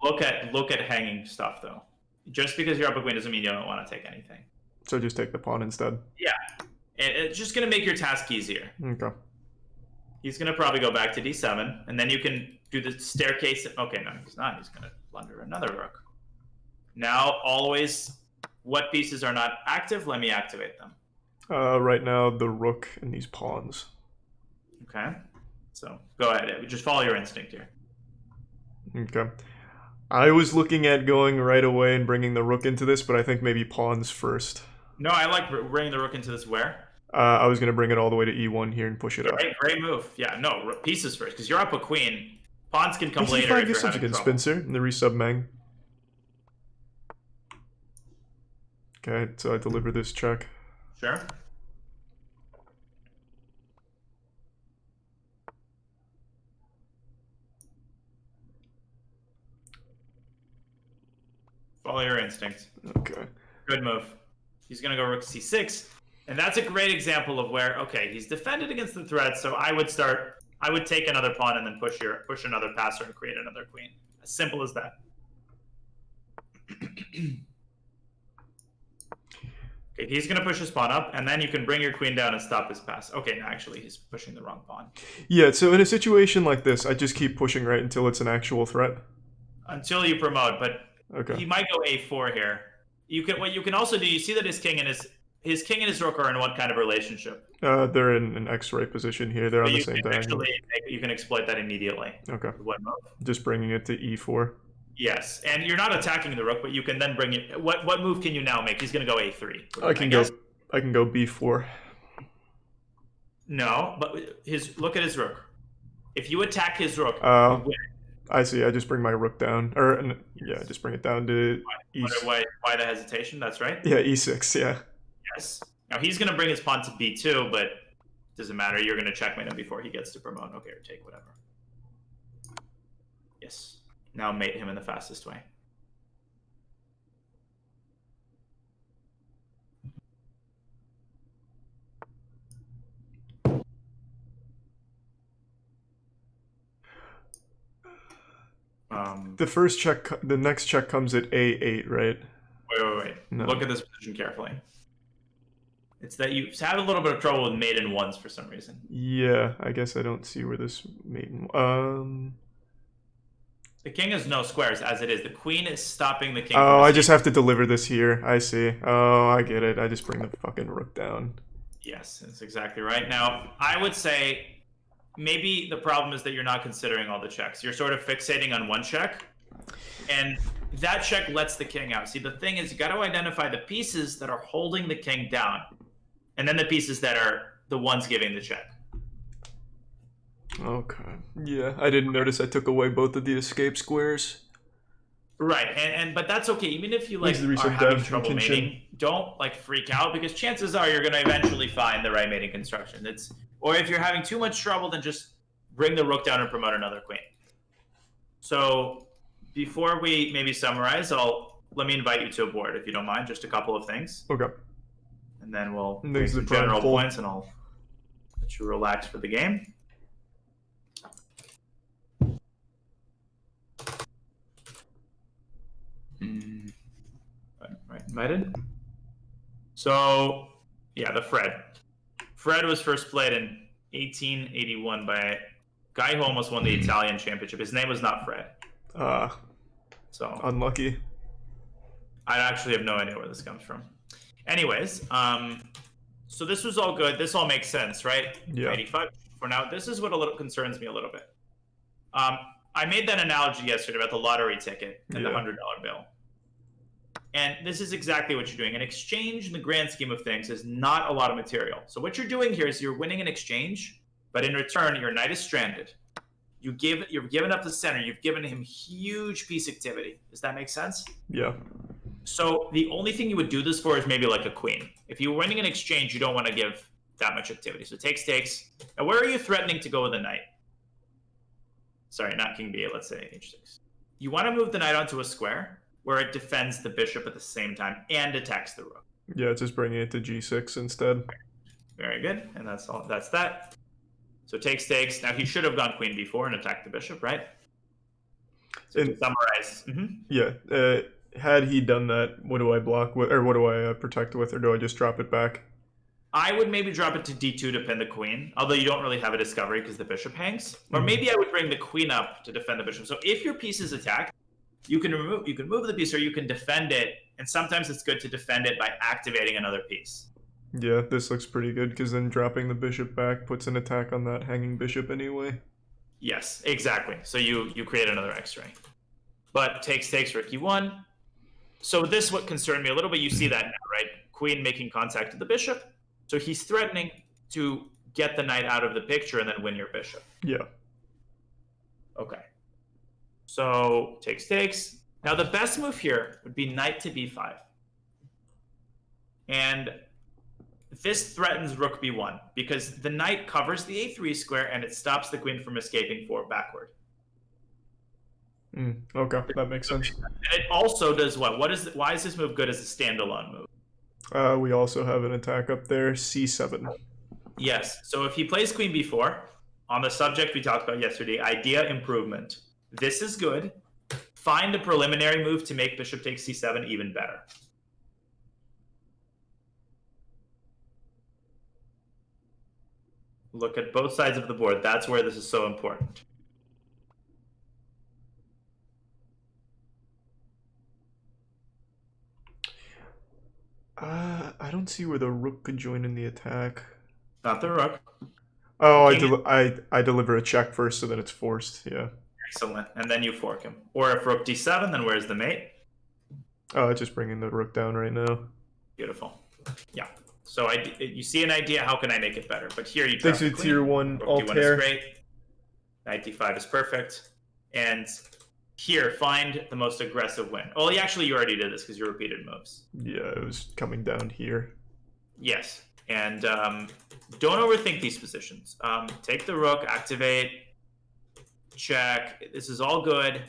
Look at hanging stuff, though. Just because you're up a queen doesn't mean you don't want to take anything. So just take the pawn instead? Yeah. It's just going to make your task easier. Okay. He's going to probably go back to D7, and then you can do the staircase. Okay, no, he's not. He's going to blunder another rook. Now, always, what pieces are not active? Let me activate them. Right now, the rook and these pawns. Okay. So, go ahead. Just follow your instinct here. Okay. I was looking at going right away and bringing the rook into this, but I think maybe pawns first. No, I like bringing the rook into this where? I was going to bring it all the way to E1 here and push it up. Great move. Yeah, no, pieces first, because you're up a queen. Pawns can come This later is if you're such a having good trouble. Spencer in the resub Mang. Okay, so I deliver this check. Sure. Follow your instinct. Okay. Good move. He's going to go rook c6. And that's a great example of where, okay, he's defended against the threat, so I would take another pawn and then push another passer and create another queen. As simple as that. Okay, he's going to push his pawn up, and then you can bring your queen down and stop his pass. Okay, no, actually, he's pushing the wrong pawn. Yeah, so in a situation like this, I just keep pushing right until it's an actual threat. Until you promote, but okay. He might go a4 here. What you can also do, you see that his king and his rook are in what kind of relationship? They're in an X-ray position here. They're on the same diagonal. You can exploit that immediately. Okay. What move? Just bringing it to E4. Yes, and you're not attacking the rook, but you can then bring it. What move can you now make? He's going to go a3. I can go B4. No, but look at his rook. If you attack his rook, you win. I see. I just bring my rook down, yeah, just bring it down to E6. Why the hesitation? That's right. Yeah, E6. Yeah. Yes. Now he's going to bring his pawn to B2, but doesn't matter. You're going to checkmate him before he gets to promote. Okay, or take whatever. Yes. Now mate him in the fastest way. the first check, the next check comes at A8, right? Wait. No. Look at this position carefully. It's that you had a little bit of trouble with maiden ones for some reason. Yeah, I guess I don't see where this maiden. The king has no squares as it is. The queen is stopping the king. Oh, I just have to deliver this here. I see. Oh, I get it. I just bring the fucking rook down. Yes, that's exactly right. Now, I would say maybe the problem is that you're not considering all the checks. You're sort of fixating on one check, and that check lets the king out. See, the thing is, you got to identify the pieces that are holding the king down, and then the pieces that are the ones giving the check. Okay. Yeah, I didn't notice I took away both of the escape squares. Right, but that's okay. Even if you like Please are reset having that trouble contention. mating, don't like freak out because chances are you're going to eventually find the right mating construction. Or if you're having too much trouble, then just bring the rook down and promote another queen. So before we maybe summarize, let me invite you to a board if you don't mind. Just a couple of things, Okay. and then we'll And make there's the some prime general pull. points, and I'll let you relax for the game. Right, invited. So, yeah, the Fred. Fred was first played in 1881 by a guy who almost won the Italian championship. His name was not Fred. So Unlucky. I actually have no idea where this comes from. Anyways, so this was all good. This all makes sense, right? Yeah. 85 for now. This is what concerns me a little bit. I made that analogy yesterday about the lottery ticket and the $100 bill. And this is exactly what you're doing. An exchange in the grand scheme of things is not a lot of material. So what you're doing here is you're winning an exchange, but in return, your knight is stranded. You've given up the center. You've given him huge piece activity. Does that make sense? Yeah. So the only thing you would do this for is maybe like a queen. If you're winning an exchange, you don't want to give that much activity. So takes. Now, where are you threatening to go with the knight? Sorry, not king b8. Let's say h6. You want to move the knight onto a square where it defends the bishop at the same time and attacks the rook. Yeah, just bringing it to g6 instead. Very good. And that's all. That's that. So takes. Now, he should have gone queen b4 and attacked the bishop, right? So to summarize. Yeah. Had he done that, what do I block with, or what do I protect with, or do I just drop it back? I would maybe drop it to d2 to pin the queen, although you don't really have a discovery because the bishop hangs. Or maybe I would bring the queen up to defend the bishop. So if your piece is attacked, you can move the piece or you can defend it. And sometimes it's good to defend it by activating another piece. Yeah, this looks pretty good because then dropping the bishop back puts an attack on that hanging bishop anyway. Yes, exactly. So you create another x-ray. But takes rook e1. So this is what concerned me a little bit. You see that now, right? Queen making contact with the bishop. So he's threatening to get the knight out of the picture and then win your bishop. Yeah. Okay. So takes. Now the best move here would be knight to b5. And this threatens rook b1 because the knight covers the a3 square and it stops the queen from escaping backward. Okay, that makes sense. And it also does what? Why is this move good as a standalone move? We also have an attack up there, c7. Yes. So if he plays queen b4, on the subject we talked about yesterday, idea improvement. This is good. Find a preliminary move to make bishop takes c7 even better. Look at both sides of the board. That's where this is so important. I don't see where the rook could join in the attack. Not the rook. Oh, I deliver a check first, so then it's forced. Yeah. Excellent. And then you fork him. Or if rook d7, then where's the mate? Oh, just bringing the rook down right now. Beautiful. Yeah. So you see an idea. How can I make it better? But here you Thanks drop to the tier queen. 1 Rook alt d1 pair. is great. Knight d5 is perfect. And here, find the most aggressive win. Well, actually, you already did this because you repeated moves. Yeah, it was coming down here. Yes. And don't overthink these positions. Take the rook, activate, check. This is all good.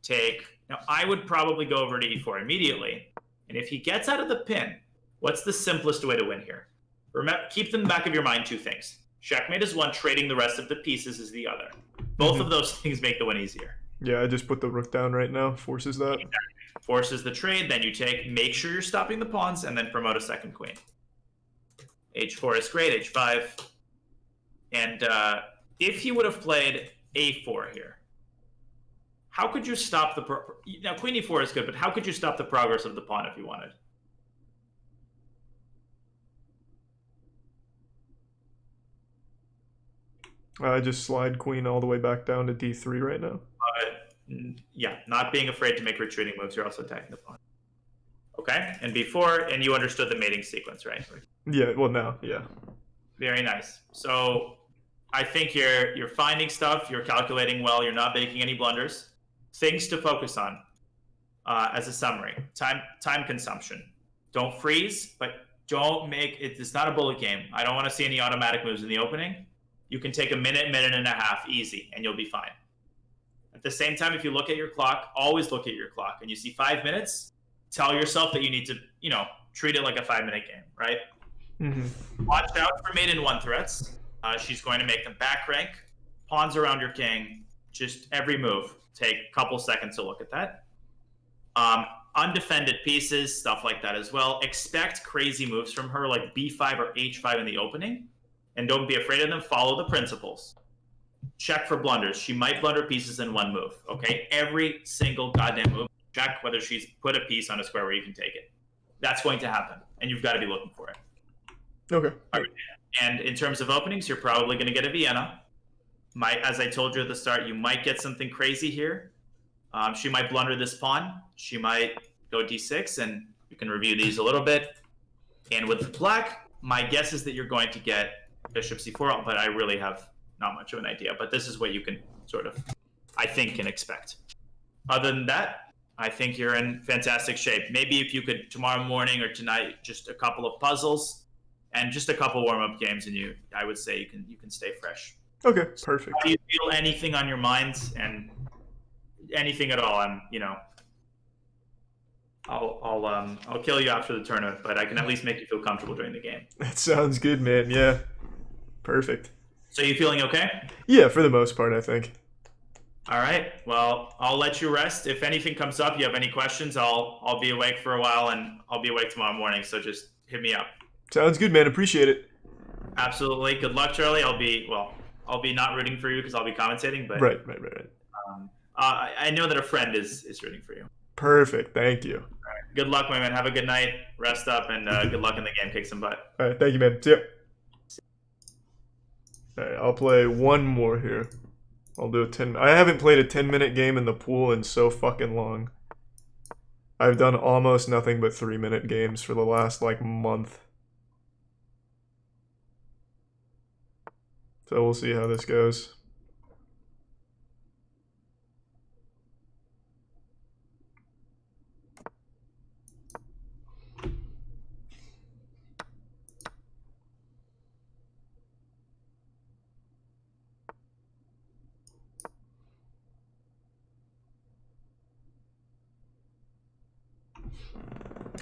Take. Now, I would probably go over to e4 immediately. And if he gets out of the pin, what's the simplest way to win here? Remember, keep in the back of your mind two things. Checkmate is one, trading the rest of the pieces is the other. Both of those things make the win easier. Yeah, I just put the rook down right now. Forces that. Exactly. Forces the trade, then you take, make sure you're stopping the pawns, and then promote a second queen. H4 is great, H5. And if he would have played A4 here, how could you stop the... Now, queen E4 is good, but how could you stop the progress of the pawn if you wanted? I just slide queen all the way back down to D3 right now. Yeah, not being afraid to make retreating moves. You're also attacking the pawn. Okay, and before, and you understood the mating sequence, right? Yeah, well now, yeah. Very nice. So I think you're finding stuff, you're calculating well, you're not making any blunders. Things to focus on as a summary. Time consumption. Don't freeze, but don't make it. It's not a bullet game. I don't want to see any automatic moves in the opening. You can take a minute, minute and a half easy, and you'll be fine. At the same time, if you look at your clock, always look at your clock, and you see 5 minutes, tell yourself that you need to, treat it like a 5-minute game, right? Mm-hmm. Watch out for mate in 1 threats. She's going to make them back rank. Pawns around your king. Just every move. Take a couple seconds to look at that. Undefended pieces, stuff like that as well. Expect crazy moves from her, like B5 or H5 in the opening. And don't be afraid of them. Follow the principles. Check for blunders. She might blunder pieces in 1 move, okay? Every single goddamn move. Check whether she's put a piece on a square where you can take it. That's going to happen, and you've got to be looking for it. Okay. Right. And in terms of openings, you're probably going to get a Vienna. As I told you at the start, you might get something crazy here. She might blunder this pawn. She might go D6, and you can review these a little bit. And with black, my guess is that you're going to get bishop C4, but I really have not much of an idea. But this is what you can sort of, I think, can expect. Other than that, I think you're in fantastic shape. Maybe if you could tomorrow morning or tonight, just a couple of puzzles and just a couple warm-up games, and I would say you can stay fresh. Okay, perfect. How do you feel? Anything on your mind and anything at all? I'll kill you after the tournament, but I can at least make you feel comfortable during the game. That sounds good, man. Yeah, perfect. So you feeling okay? Yeah, for the most part, I think. All right. Well, I'll let you rest. If anything comes up, you have any questions, I'll be awake for a while, and I'll be awake tomorrow morning. So just hit me up. Sounds good, man. Appreciate it. Absolutely. Good luck, Charlie. I'll be not rooting for you because I'll be commentating, but Right. I know that a friend is rooting for you. Perfect. Thank you. All right. Good luck, my man. Have a good night. Rest up, and good luck in the game. Kick some butt. All right. Thank you, man. See ya. All right. I'll play one more here. I'll do a 10. I haven't played a 10-minute game in the pool in so fucking long. I've done almost nothing but 3-minute games for the last, month. So we'll see how this goes.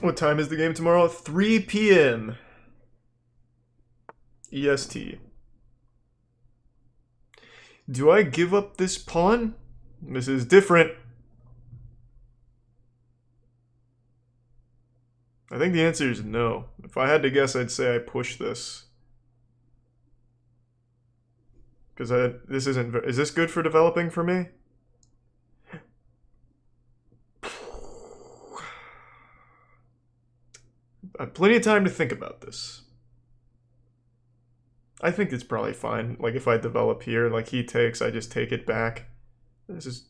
What time is the game tomorrow? 3 p.m. EST. Do I give up this pawn? This is different. I think the answer is no. If I had to guess, I'd say I push this. Because this isn't... Is this good for developing for me? I have plenty of time to think about this. I think it's probably fine. If I develop here, he takes, I just take it back. It's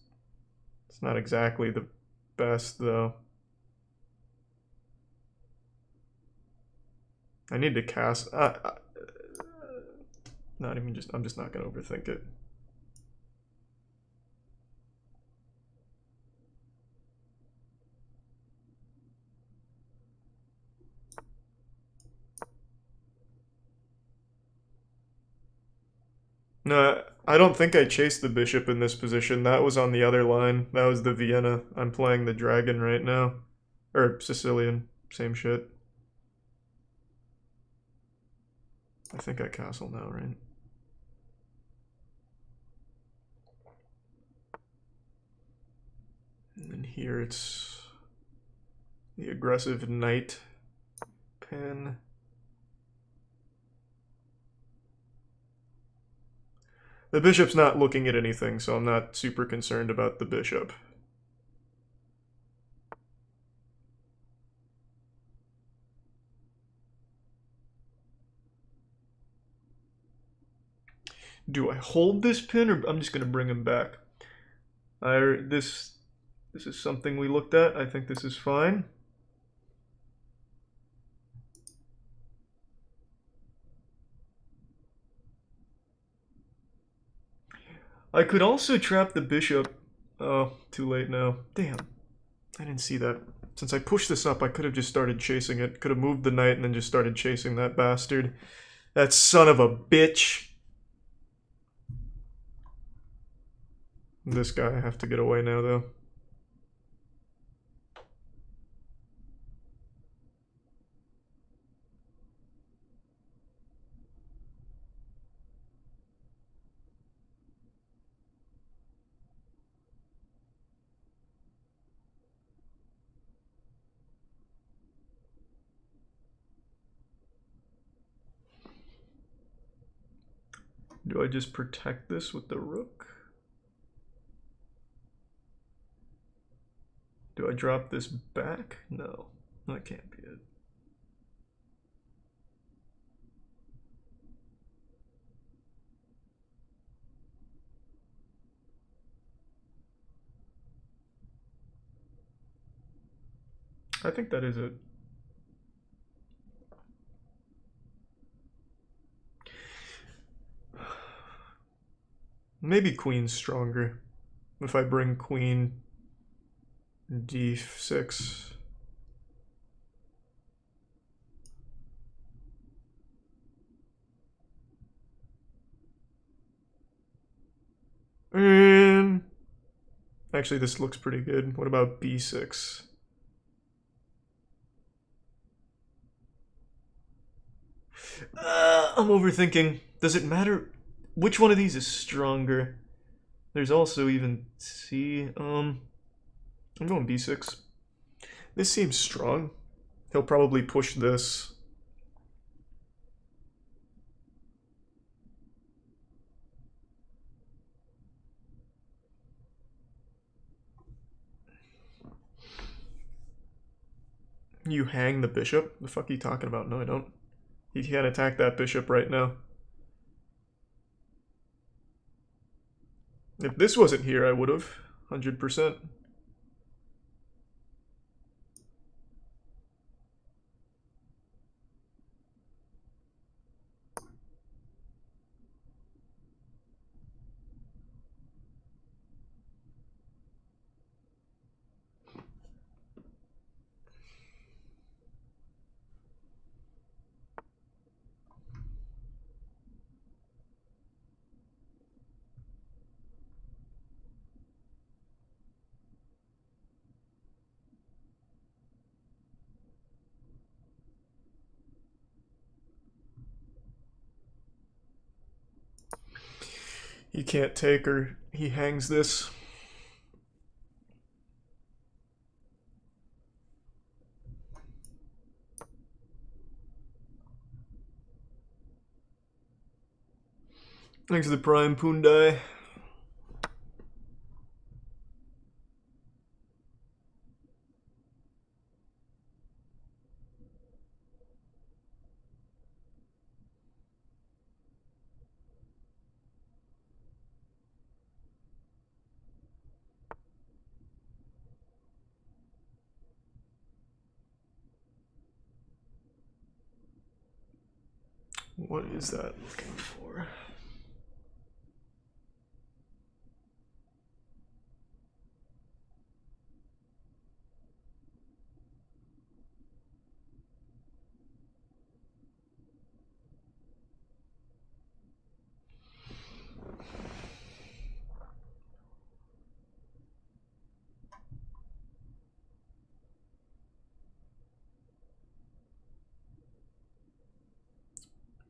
not exactly the best, though. I need to cast... I'm just not going to overthink it. No, I don't think I chased the bishop in this position. That was on the other line. That was the Vienna. I'm playing the dragon right now. Or Sicilian. Same shit. I think I castle now, right? here. It's the aggressive knight pin. The bishop's not looking at anything, so I'm not super concerned about the bishop. Do I hold this pin, or I'm just going to bring him back? This is something we looked at. I think this is fine. I could also trap the bishop. Oh, too late now. Damn. I didn't see that. Since I pushed this up, I could have just started chasing it. Could have moved the knight and then just started chasing that bastard. That son of a bitch. This guy, I have to get away now, though. Do I just protect this with the rook? Do I drop this back? No, that can't be it. I think that is it. Maybe queen's stronger. If I bring queen d6. And actually, this looks pretty good. What about b6? I'm overthinking. Does it matter which one of these is stronger? There's also even C. I'm going b6. This seems strong. He'll probably push this. You hang the bishop? The fuck are you talking about? No, I don't. He can't attack that bishop right now. If this wasn't here, I would have. 100%. He can't take her. He hangs this. Thanks to the Prime Pundai. What is that looking for?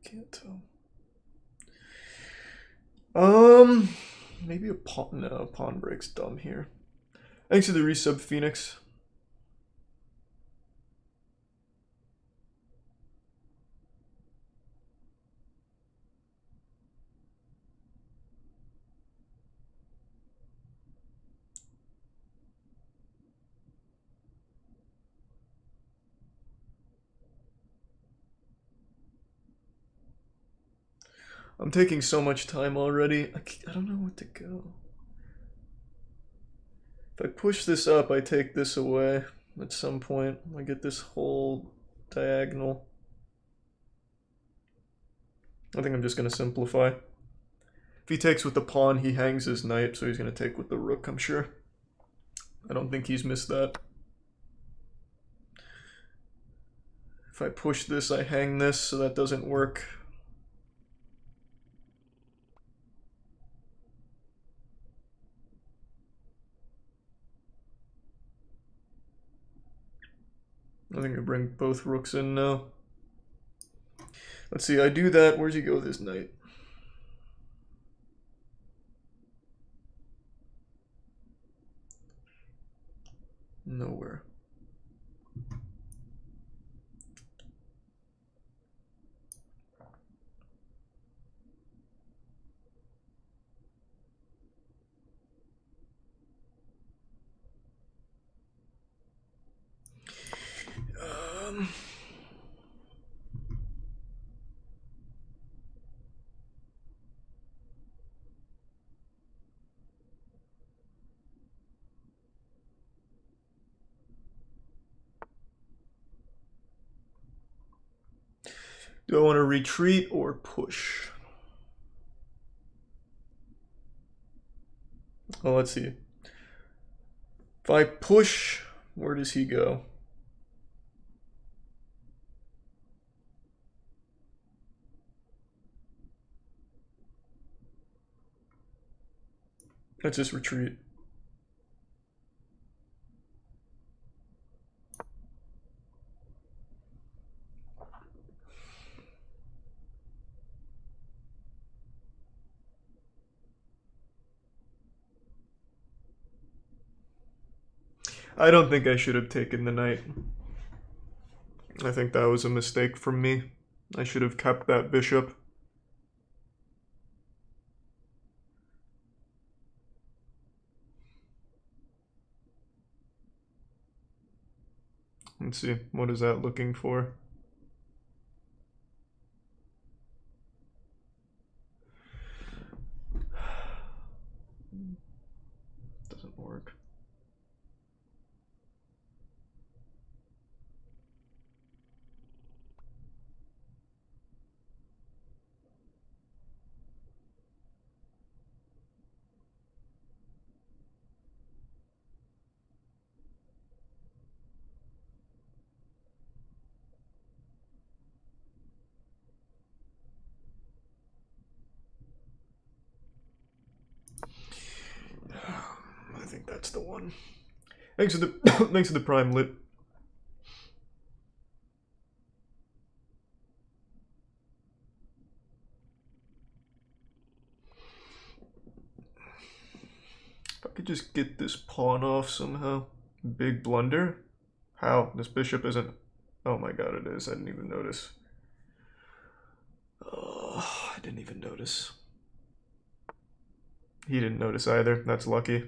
Can't tell. Maybe a pawn. No, pawn break's dumb here. Thanks to the resub, Phoenix. I'm taking so much time already. I don't know what to go. If I push this up, I take this away at some point. I get this whole diagonal. I think I'm just going to simplify. If he takes with the pawn, he hangs his knight, so he's going to take with the rook, I'm sure. I don't think he's missed that. If I push this, I hang this, so that doesn't work. I think I bring both rooks in now. Let's see, I do that. Where's he go with his knight? Nowhere. Do I want to retreat or push? Oh, let's see. If I push, where does he go? Let's just retreat. I don't think I should have taken the knight. I think that was a mistake from me. I should have kept that bishop. Let's see, what is that looking for? Doesn't work. I think that's the one. Thanks for the thanks for the prime lit. If I could just get this pawn off somehow. Big blunder. How? This bishop isn't. Oh my god, it is. I didn't even notice. Oh, I didn't even notice. He didn't notice either. That's lucky.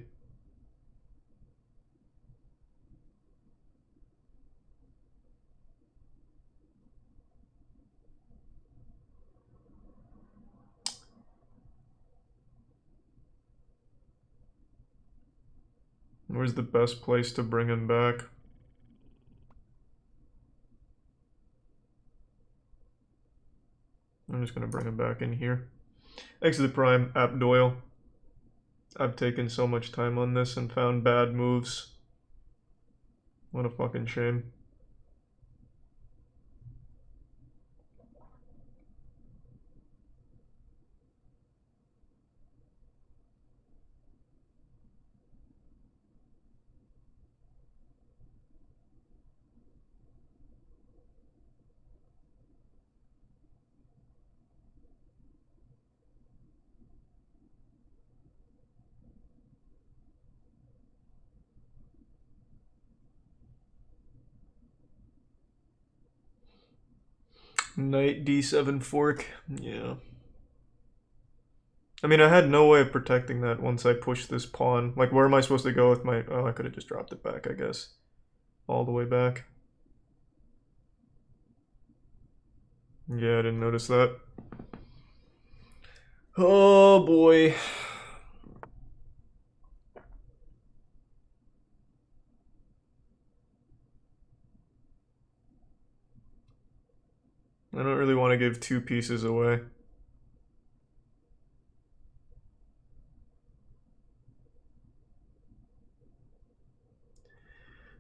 Where's the best place to bring him back? I'm just gonna bring him back in here. Thanks to the prime, App Doyle. I've taken so much time on this and found bad moves. What a fucking shame. Knight d7 fork. Yeah. I mean, I had no way of protecting that once I pushed this pawn. Like, where am I supposed to go with my... Oh, I could have just dropped it back, I guess. All the way back. Yeah, I didn't notice that. Oh, boy. I don't really want to give 2 pieces away.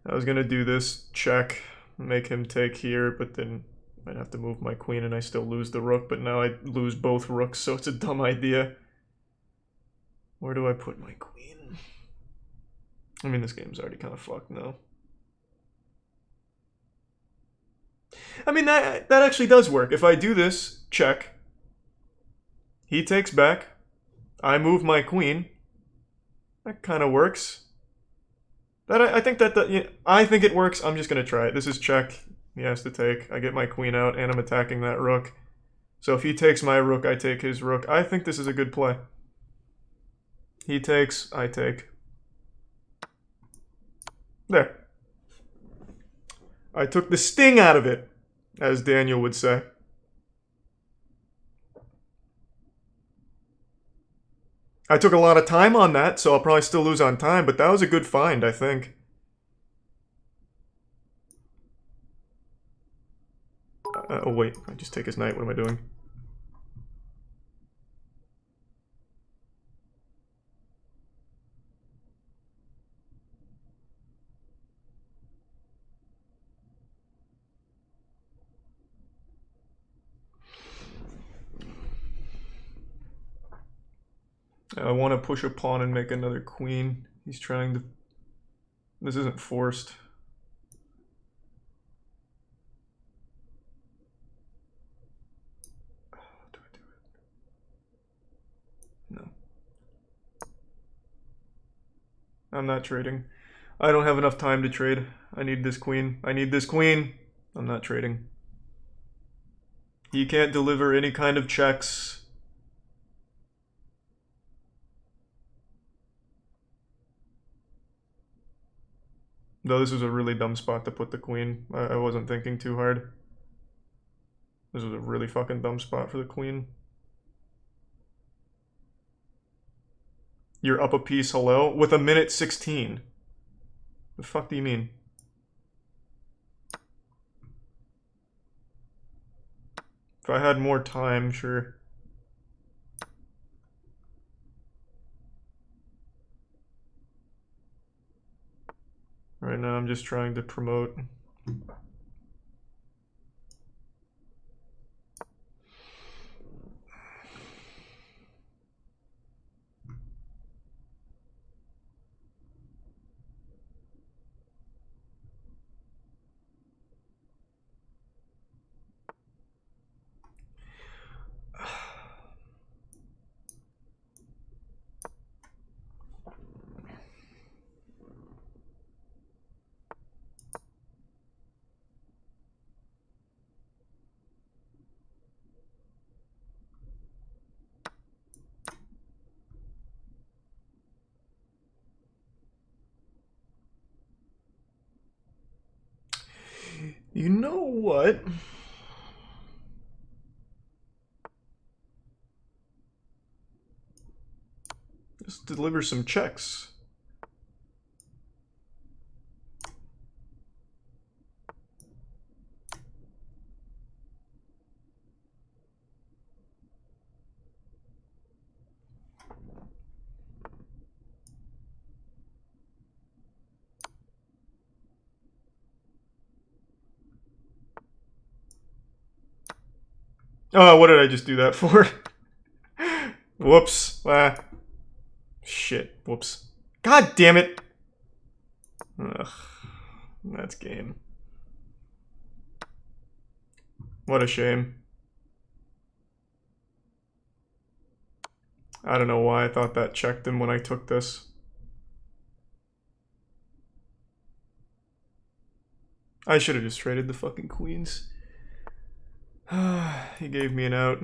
I was gonna do this check, make him take here, but then I'd have to move my queen and I still lose the rook, but now I lose both rooks, so it's a dumb idea. Where do I put my queen? I mean, this game's already kind of fucked now. I mean, that actually does work. If I do this, check. He takes back. I move my queen. That kind of works. I think I think it works. I'm just gonna try it. This is check. He has to take. I get my queen out, and I'm attacking that rook. So if he takes my rook, I take his rook. I think this is a good play. He takes, I take. There. I took the sting out of it, as Daniel would say. I took a lot of time on that, so I'll probably still lose on time, but that was a good find, I think. Oh wait, I just take his knight. What am I doing? I want to push a pawn and make another queen. He's trying to... This isn't forced. Do I do it? No. I'm not trading. I don't have enough time to trade. I need this queen. I need this queen. I'm not trading. He can't deliver any kind of checks. Though this was a really dumb spot to put the queen. I wasn't thinking too hard. This was a really fucking dumb spot for the queen. You're up a piece, hello? With a minute 16. The fuck do you mean? If I had more time, sure. Right now I'm just trying to promote. You know what? Just deliver some checks. Oh, what did I just do that for? Whoops. Shit. Whoops. God damn it. Ugh. That's game. What a shame. I don't know why I thought that checked him when I took this. I should have just traded the fucking queens. He gave me an out.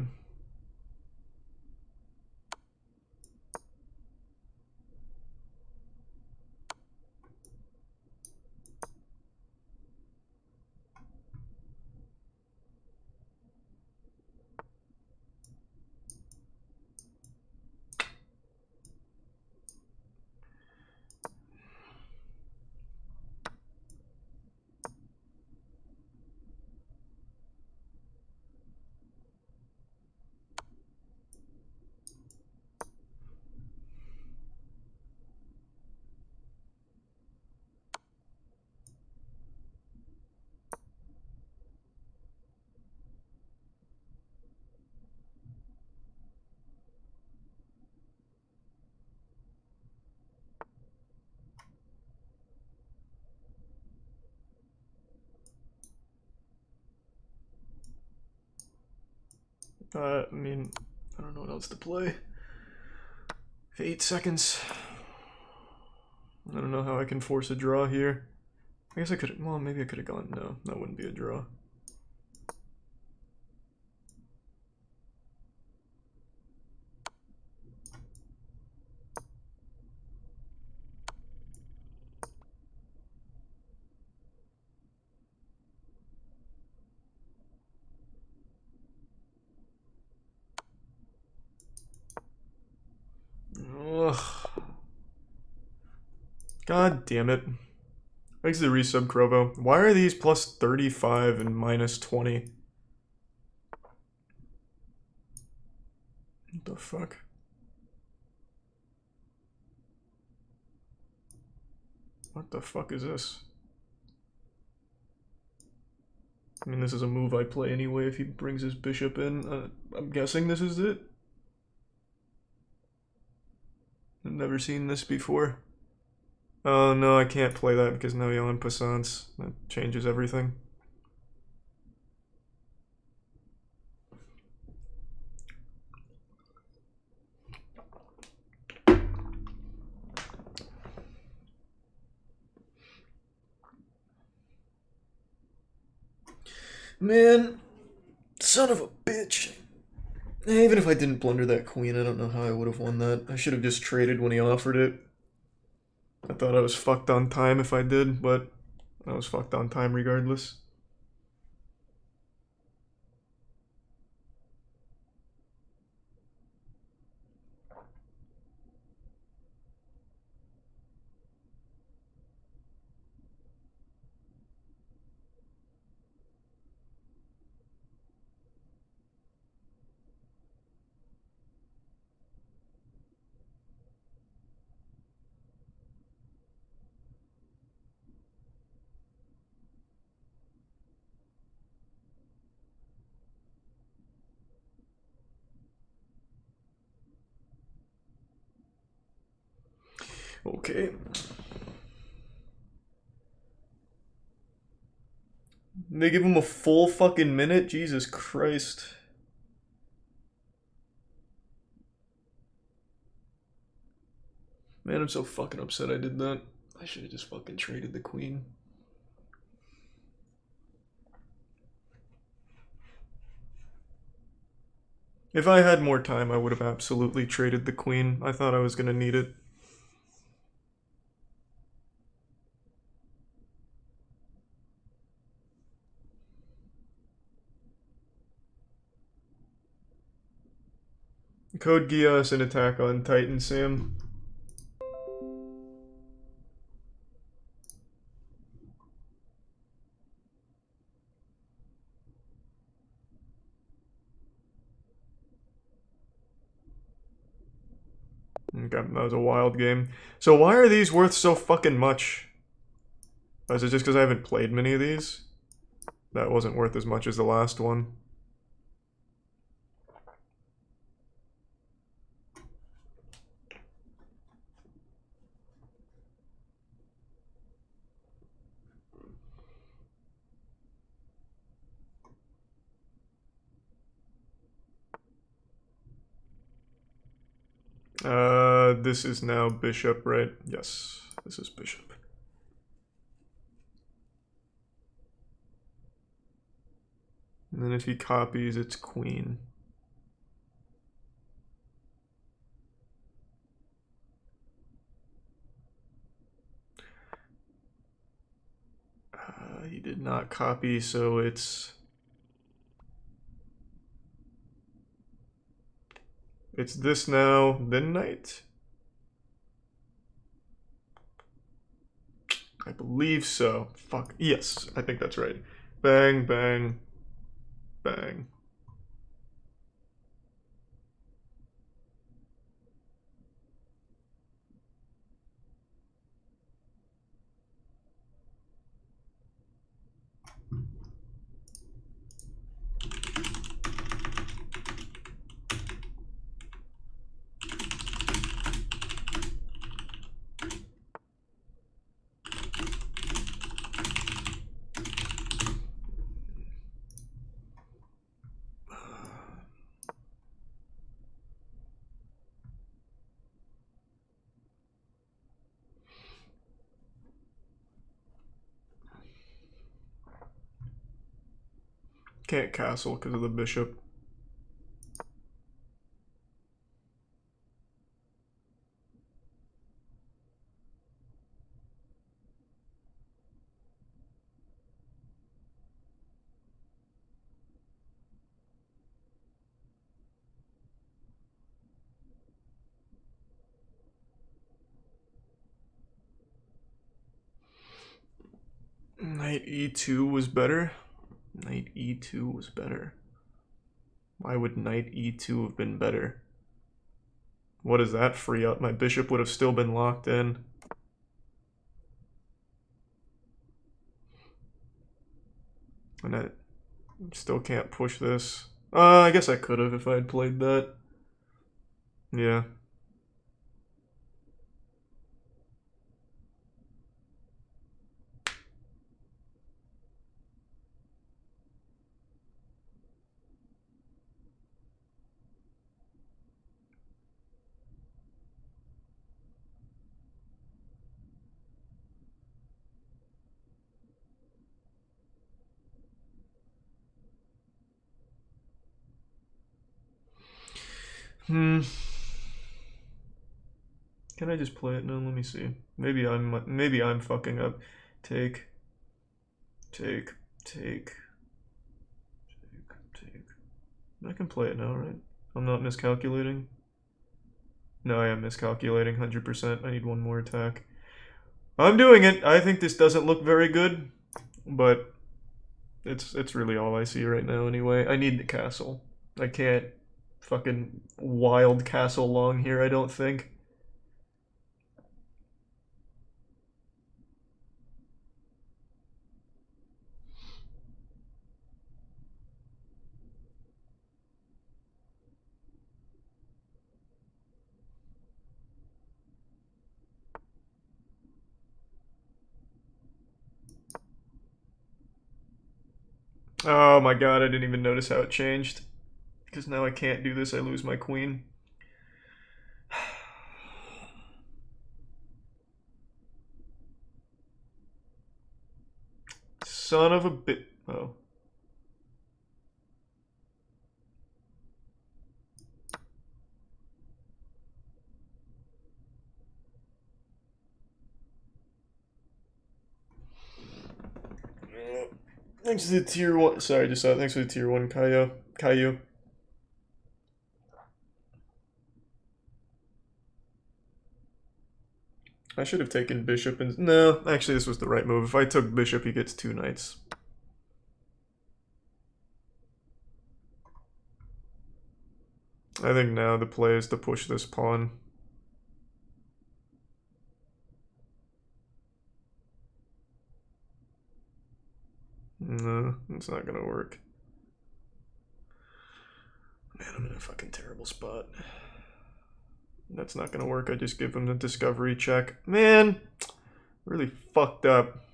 I mean, I don't know what else to play. 8 seconds. I don't know how I can force a draw here. I guess I could, well, maybe I could have gone, no, that wouldn't be a draw. Ugh. God damn it. Thanks to the resub, Krovo. Why are these plus 35 and minus 20? What the fuck? What the fuck is this? I mean, this is a move I play anyway if he brings his bishop in. I'm guessing this is it. I've never seen this before. Oh no, I can't play that because now you're on Passants. That changes everything. Man, son of a bitch. Even if I didn't blunder that queen, I don't know how I would have won that. I should have just traded when he offered it. I thought I was fucked on time if I did, but I was fucked on time regardless. Okay. They give him a full fucking minute? Jesus Christ. Man, I'm so fucking upset I did that. I should have just fucking traded the queen. If I had more time, I would have absolutely traded the queen. I thought I was gonna need it. Code Geass and attack on Titan Sam. Okay, that was a wild game. So why are these worth so fucking much? Is it just because I haven't played many of these? That wasn't worth as much as the last one. This is now bishop, right? Yes, this is bishop. And then if he copies, it's queen. He did not copy, so it's this now, then knight. I believe so. Fuck. Yes, I think that's right. Bang, bang, bang. Can't castle because of the bishop. Knight e2 was better. Knight e2 was better. Why would knight e2 have been better? What does that free up? My bishop would have still been locked in. And I still can't push this. I guess I could have if I had played that. Yeah. Can I just play it? No, let me see. Maybe I'm fucking up. Take. I can play it now, right? I'm not miscalculating. No, I am miscalculating 100%. I need one more attack. I'm doing it. I think this doesn't look very good, but it's really all I see right now anyway. I need the castle. I can't fucking wild castle long here, I don't think. Oh my god, I didn't even notice how it changed. Because now I can't do this, I lose my queen. Son of a bit. Oh. Thanks to the tier 1. Sorry, just thanks for the tier 1, Caillou. I should have taken bishop and... No, actually this was the right move. If I took bishop, he gets 2 knights. I think now the play is to push this pawn. No, it's not gonna work. Man, I'm in a fucking terrible spot. That's not gonna work. I just give him the discovery check. Man, really fucked up.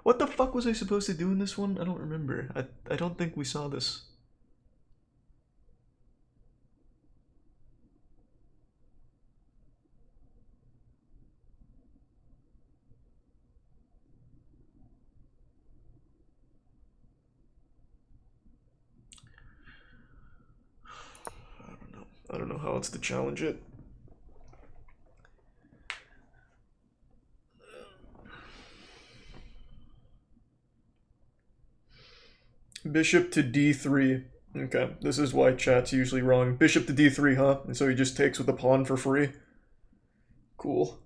What the fuck was I supposed to do in this one? I don't remember. I don't think we saw this. Oh, it's to challenge it. Bishop to d3. Okay, this is why chat's usually wrong. Bishop to d3, huh? And so he just takes with the pawn for free. Cool.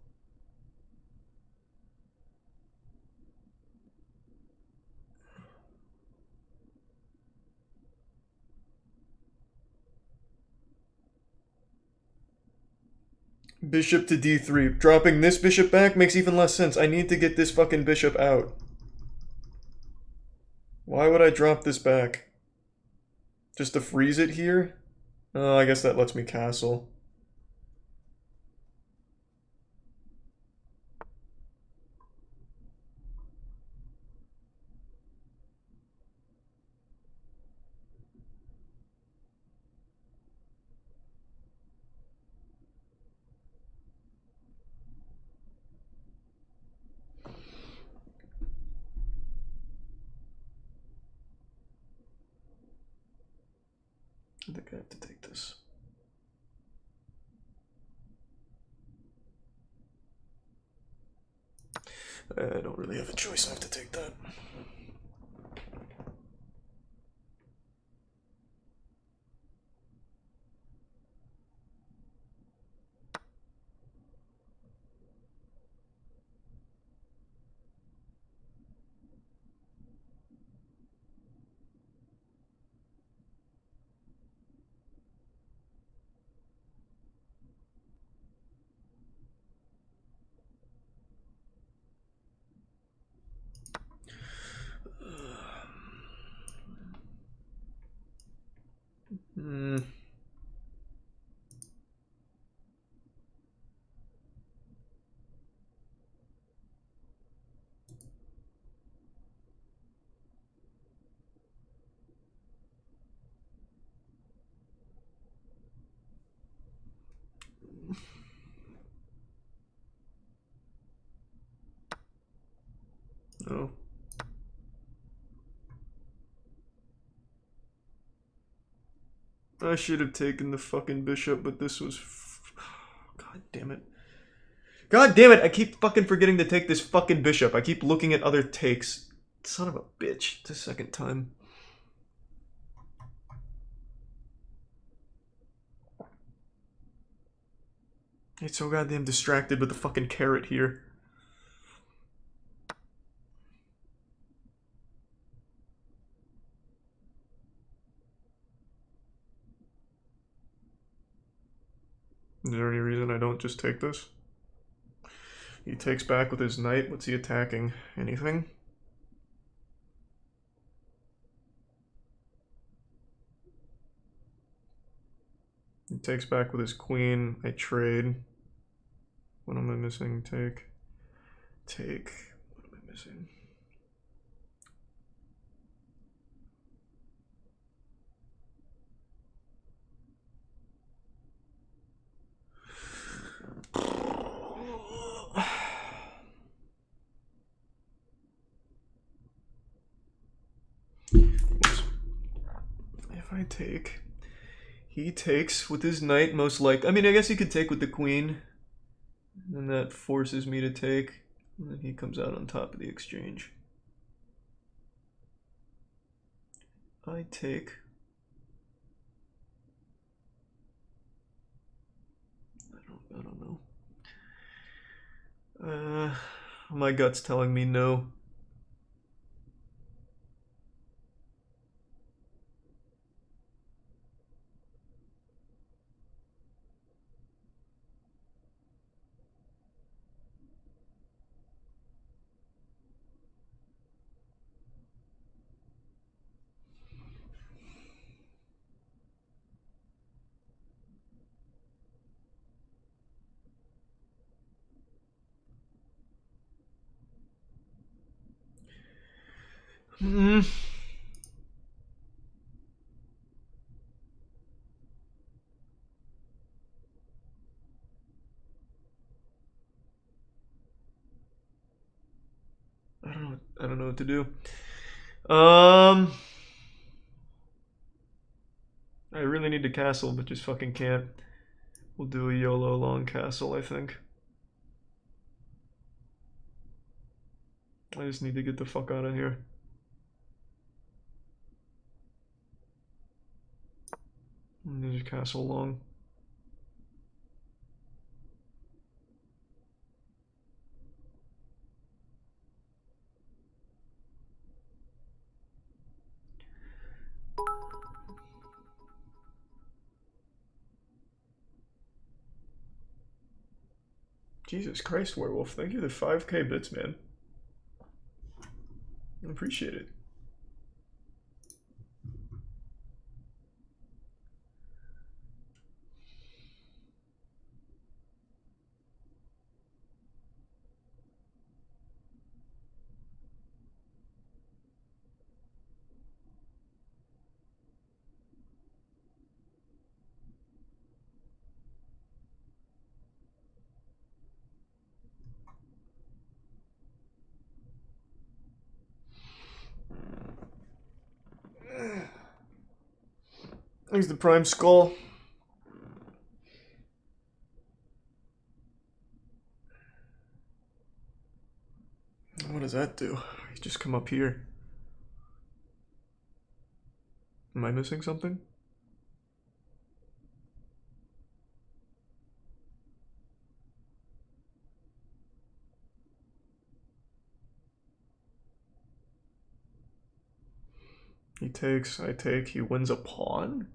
Bishop to d3. Dropping this bishop back makes even less sense. I need to get this fucking bishop out. Why would I drop this back? Just to freeze it here? Oh, I guess that lets me castle. I think I have to take this. I don't really have a choice. I have to take that. No. I should have taken the fucking bishop, but this was... God damn it. God damn it, I keep fucking forgetting to take this fucking bishop. I keep looking at other takes. Son of a bitch. It's the second time. It's so goddamn distracted with the fucking carrot here. Is there any reason I don't just take this? He takes back with his knight. What's he attacking? Anything? He takes back with his queen. I trade. What am I missing? Take. Take. What am I missing? If I take, he takes with his knight most likely. I mean, I guess he could take with the queen, and that forces me to take, and then he comes out on top of the exchange. I take. I don't know. My gut's telling me no. I don't know what to do. I really need to castle, but just fucking can't. We'll do a YOLO long castle, I think. I just need to get the fuck out of here. There's a castle long. Jesus Christ, Werewolf. Thank you for the 5K bits, man. I appreciate it. Here's the prime skull. What does that do? You just come up here. Am I missing something? He takes, I take, he wins a pawn?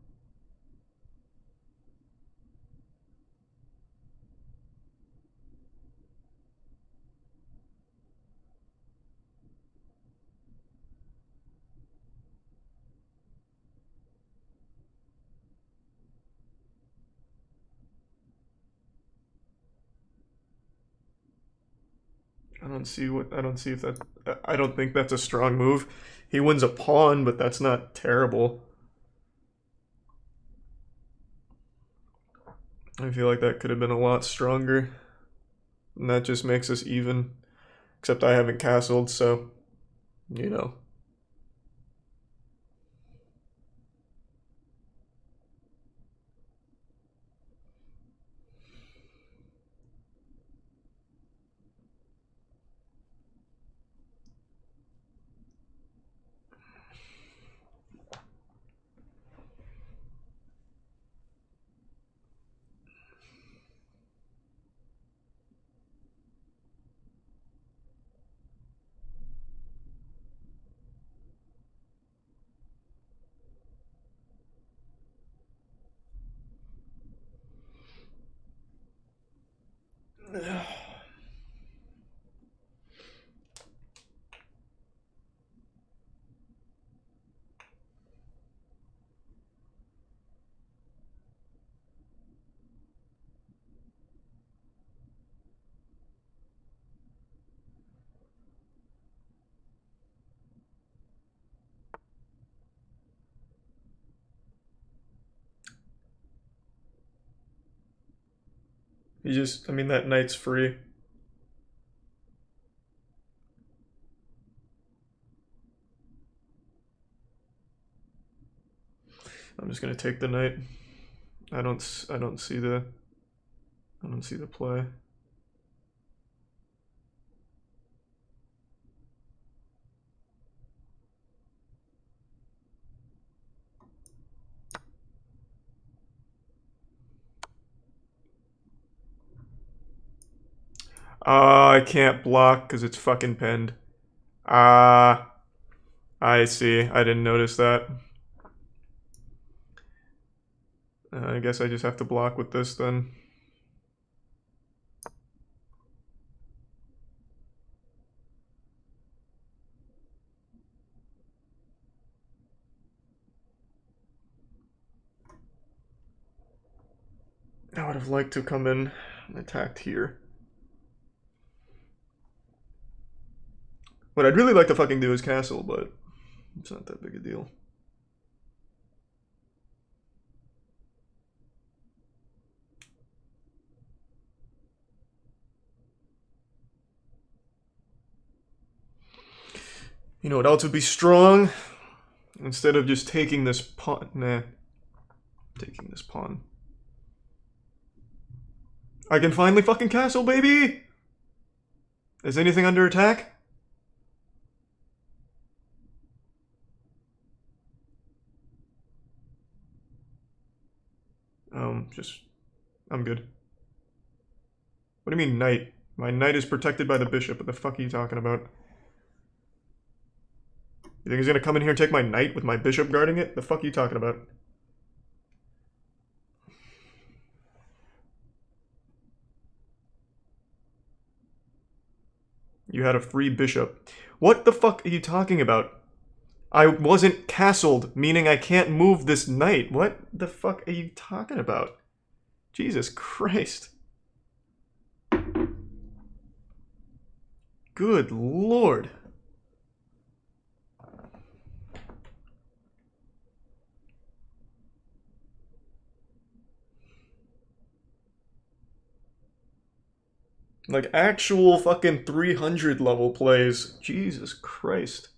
I don't see if that, I don't think that's a strong move. He wins a pawn, but that's not terrible. I feel like that could have been a lot stronger. And that just makes us even. Except I haven't castled, so, you know. You just, I mean, that knight's free. I'm just gonna take the knight. I don't see the play. I can't block because it's fucking pinned. I see. I didn't notice that. I guess I just have to block with this then. I would have liked to come in and attacked here. What I'd really like to fucking do is castle, but it's not that big a deal. You know what else would be strong? Instead of just taking this pawn, taking this pawn. I can finally fucking castle, baby! Is anything under attack? I'm good. What do you mean, knight? My knight is protected by the bishop. What the fuck are you talking about? You think he's gonna come in here and take my knight with my bishop guarding it? The fuck are you talking about? You had a free bishop. What the fuck are you talking about? I wasn't castled, meaning I can't move this knight. What the fuck are you talking about? Jesus Christ. Good lord. Like actual fucking 300 level plays. Jesus Christ.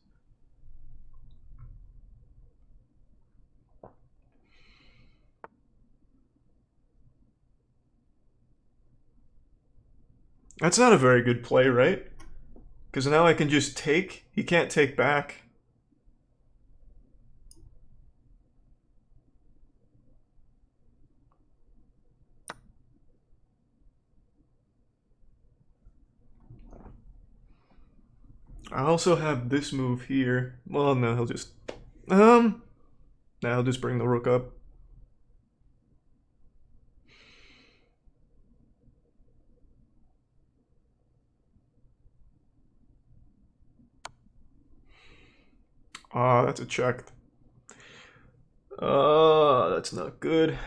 That's not a very good play, right? Because now I can just take. He can't take back. I also have this move here. Well, no, he'll just... Nah, he'll just bring the rook up. Ah, that's a check. That's not good.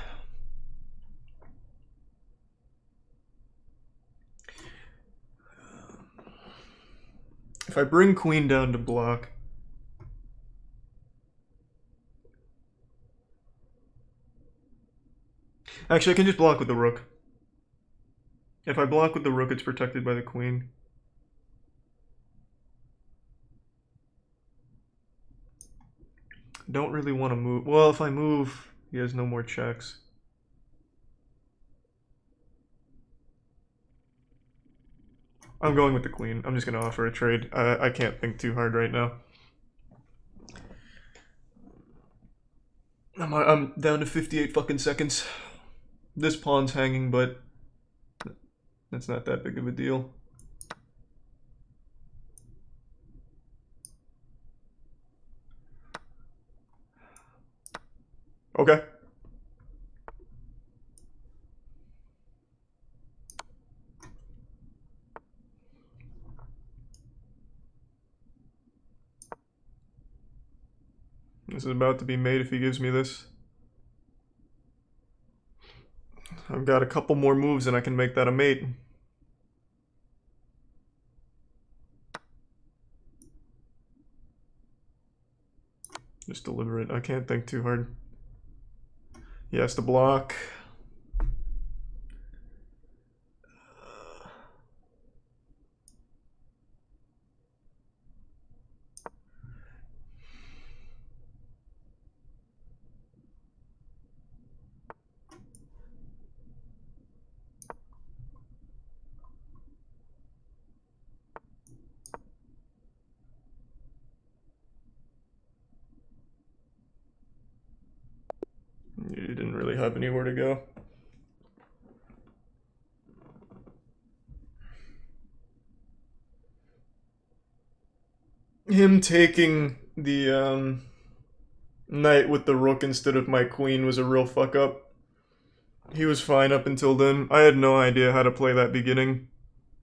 If I bring queen down to block... Actually, I can just block with the rook. If I block with the rook, it's protected by the queen. Don't really want to move. Well, if I move, he has no more checks. I'm going with the queen. I'm just going to offer a trade. I can't think too hard right now. I'm down to 58 fucking seconds. This pawn's hanging, but that's not that big of a deal. Okay. This is about to be made if he gives me this. I've got a couple more moves and I can make that a mate. Just deliver it. I can't think too hard. He has to block. You didn't really have anywhere to go. Him taking the knight with the rook instead of my queen was a real fuck up. He was fine up until then. I had no idea how to play that beginning.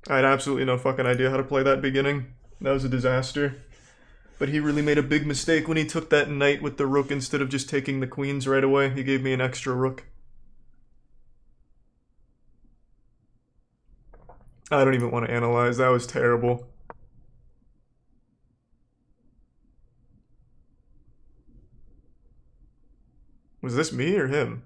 I had absolutely no fucking idea how to play that beginning. That was a disaster. But he really made a big mistake when he took that knight with the rook instead of just taking the queens right away. He gave me an extra rook. I don't even want to analyze. That was terrible. Was this me or him?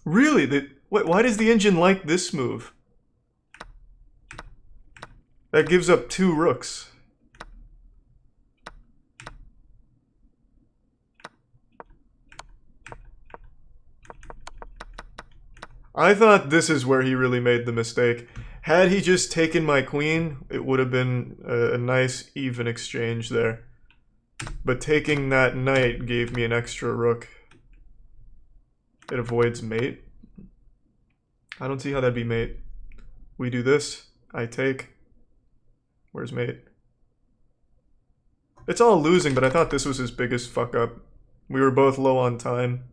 Really? Wait, why does the engine like this move? That gives up 2 rooks. I thought this is where he really made the mistake. Had he just taken my queen, it would have been a nice, even exchange there. But taking that knight gave me an extra rook. It avoids mate. I don't see how that'd be mate. We do this, I take. Where's mate? It's all losing, but I thought this was his biggest fuck up. We were both low on time.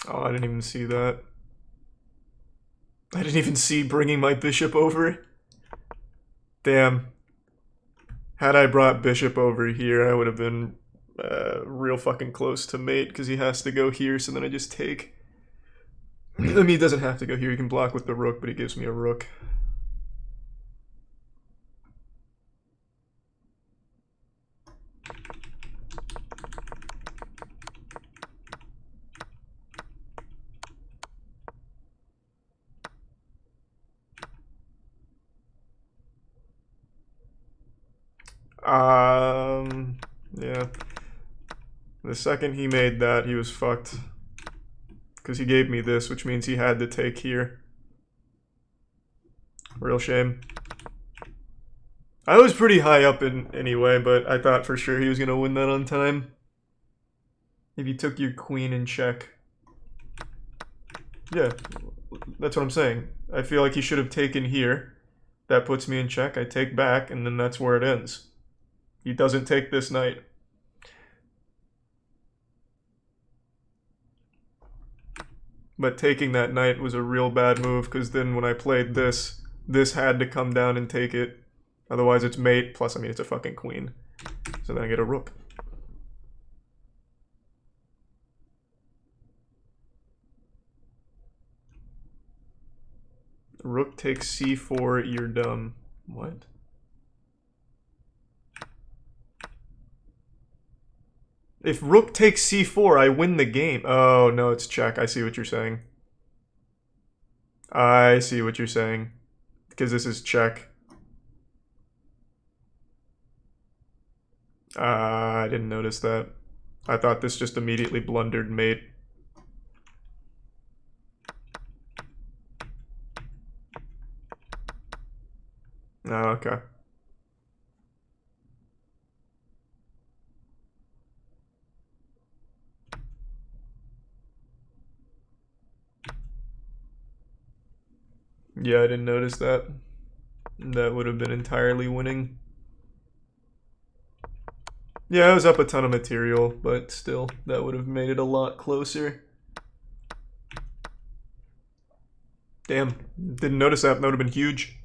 Oh, I didn't even see that. I didn't even see bringing my bishop over. Damn. Had I brought bishop over here, I would have been real fucking close to mate, because he has to go here, so then I just take. I mean, he doesn't have to go here, he can block with the rook, but he gives me a rook. Yeah. The second he made that, he was fucked. Because he gave me this, which means he had to take here. Real shame. I was pretty high up anyway, but I thought for sure he was going to win that on time. If you took your queen in check. Yeah, that's what I'm saying. I feel like he should have taken here. That puts me in check, I take back, and then that's where it ends. He doesn't take this knight. But taking that knight was a real bad move, because then when I played this, this had to come down and take it. Otherwise it's mate, plus I mean it's a fucking queen. So then I get a rook. Rook takes c4, you're dumb. What? If rook takes c4, I win the game. Oh, no, it's check. I see what you're saying. I see what you're saying. Because this is check. I didn't notice that. I thought this just immediately blundered mate. Oh, okay. Yeah, I didn't notice that. That would have been entirely winning. Yeah, I was up a ton of material, but still, that would have made it a lot closer. Damn, didn't notice that. That would have been huge.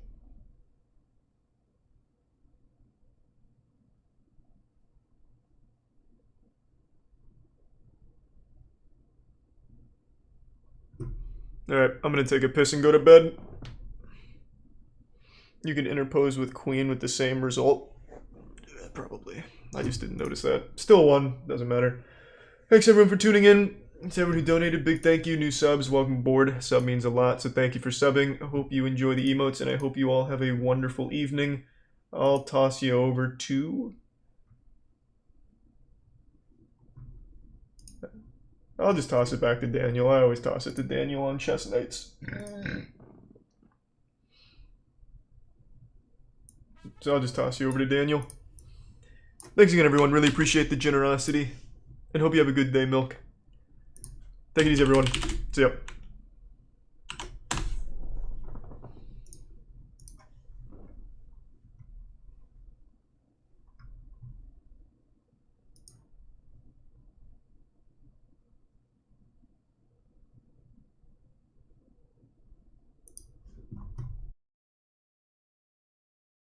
Alright, I'm gonna take a piss and go to bed. You can interpose with queen with the same result. Probably. I just didn't notice that. Still won. Doesn't matter. Thanks everyone for tuning in. To everyone who donated, big thank you. New subs, welcome aboard. Sub means a lot, so thank you for subbing. I hope you enjoy the emotes, and I hope you all have a wonderful evening. I'll toss you over to... I'll just toss it back to Daniel. I always toss it to Daniel on chess nights. So I'll just toss you over to Daniel. Thanks again, everyone. Really appreciate the generosity. And hope you have a good day, Milk. Take it easy, everyone. See ya.